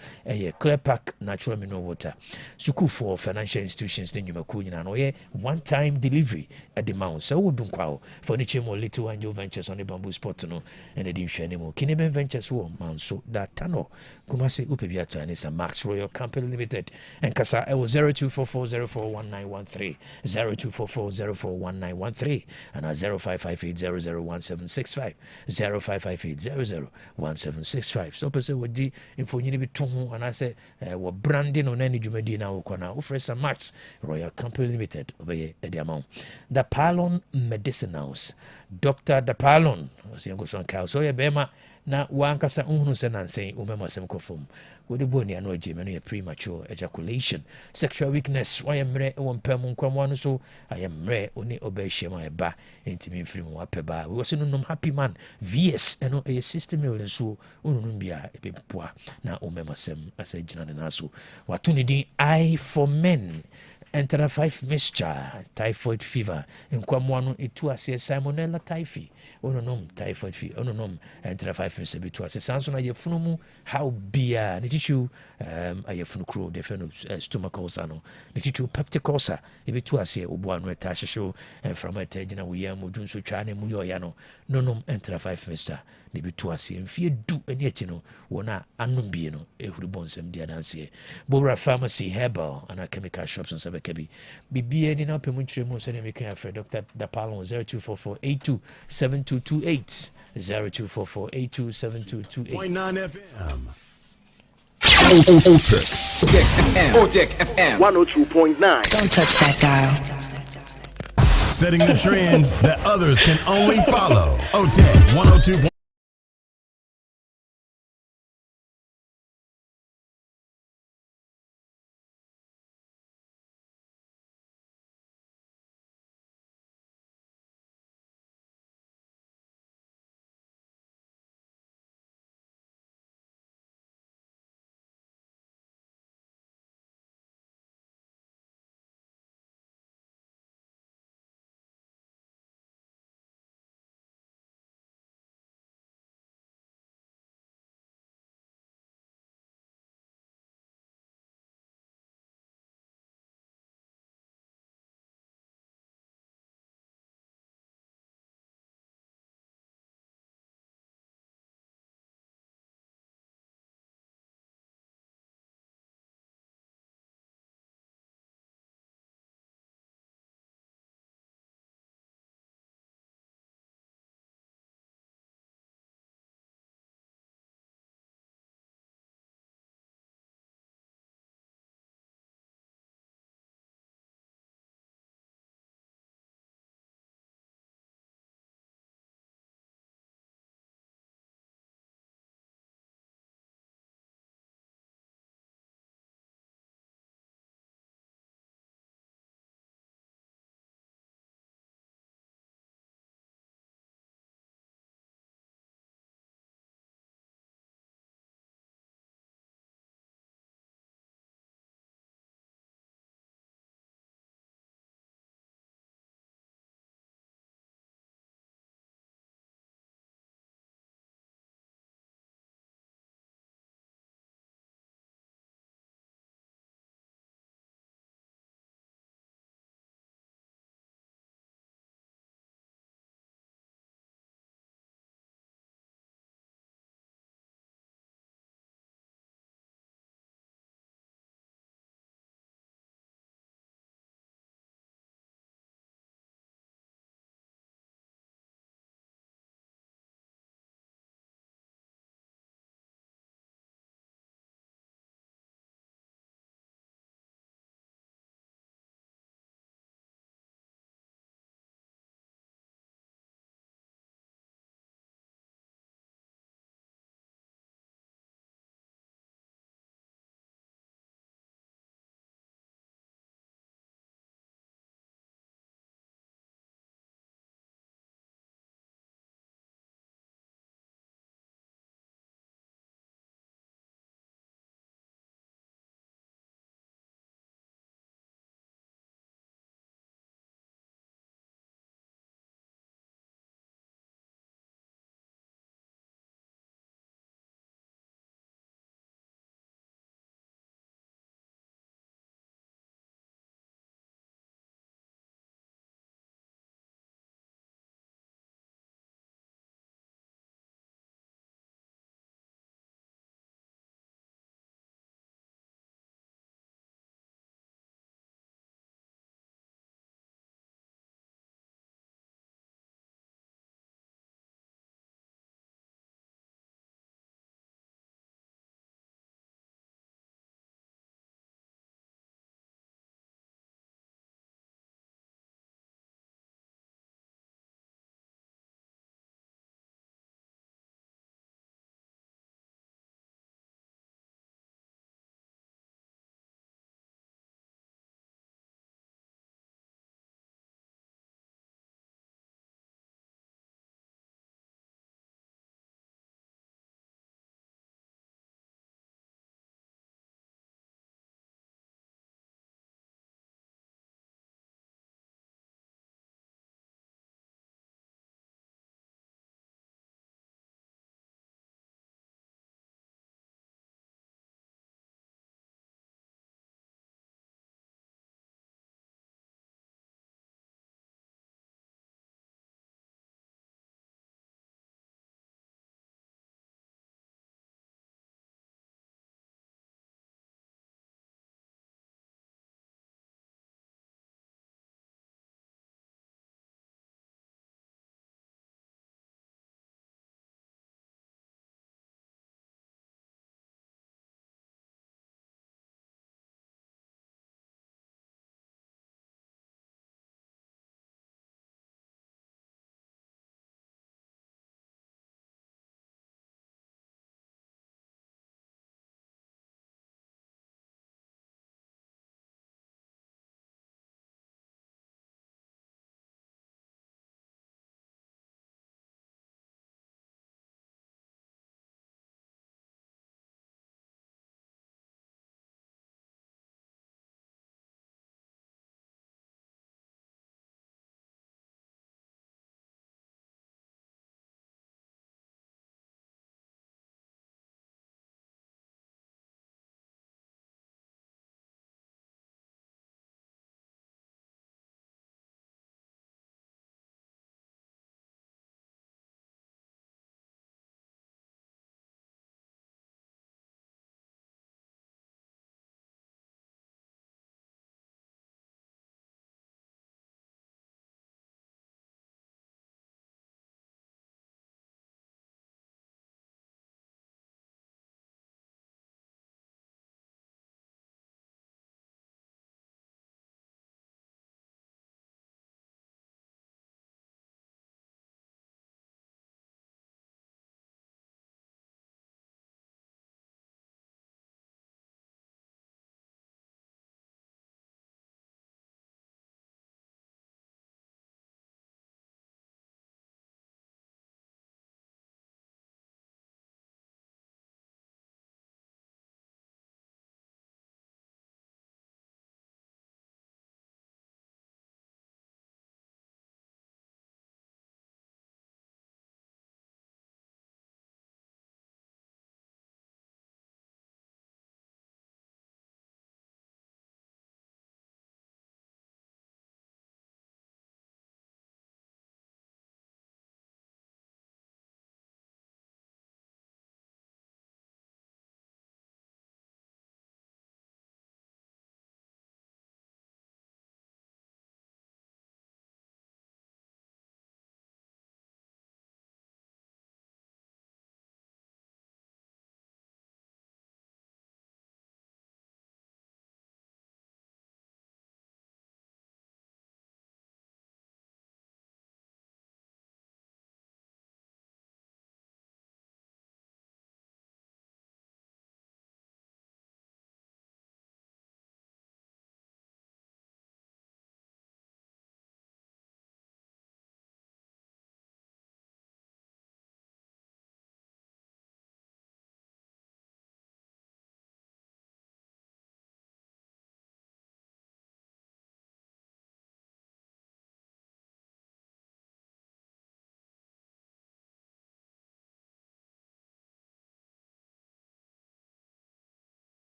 Clear Pack natural mineral water suku for financial institutions ni nyumaku nyina no ye one time delivery at the mount so wo dun kwa furniture mo Little Angel Ventures on the bamboo spot no and the hwe mo Kinemen Ventures wo manso that tano kumase upebia to anisa Max Royal Company Limited and kasa it was 0244041913 0244041913 and 0558001765 0558001765 so person would di infonyini bi to ho and I say we branding on any dwumadi na wo kona wo fresh Max Royal Company Limited obeye the amount the Palon Medicinals Dr. Dapalon osingo son ka so ye bema na wankasa unhunu se nansen umemasem kofom wodi boni ano agye no premature ejaculation sexual weakness why mre wompam nkwamwa no so ayemre oni obehye ma eba entimi mfiri mu apeba we was no happy man vs eno a system e so onunum bia ebepua na umemasem asajina na so watuni din I for men Entra 5 mixture, typhoid fever. Nkwamwano etu ase salmonella typhi. Ononom typhoid fever. Ononom entra 5 mixture betu ase. Sanso na yefunu mu how bia. Nitichu ayefunu kro defeno stomach ulcer no. Nitichu peptic ulcer. Ebetu ase obuano eta hyehyeo from eta gina wiya modun so twa na mu yoya no. Nonom entra 5 mixture. Nebetu ase mfie du eni achi no wona anom bie no ehuru bonsem dia danse. Bora pharmacy herbal and chemical shops and Kabi. Bibia ni na pemu nkyerɛ mu sɛ ne meka afrɛ Dr. Dapalon 0244827228 0244827228 FM. Otec FM 102.9. Don't touch that dial. Setting the trends that others can only follow. Otec 102.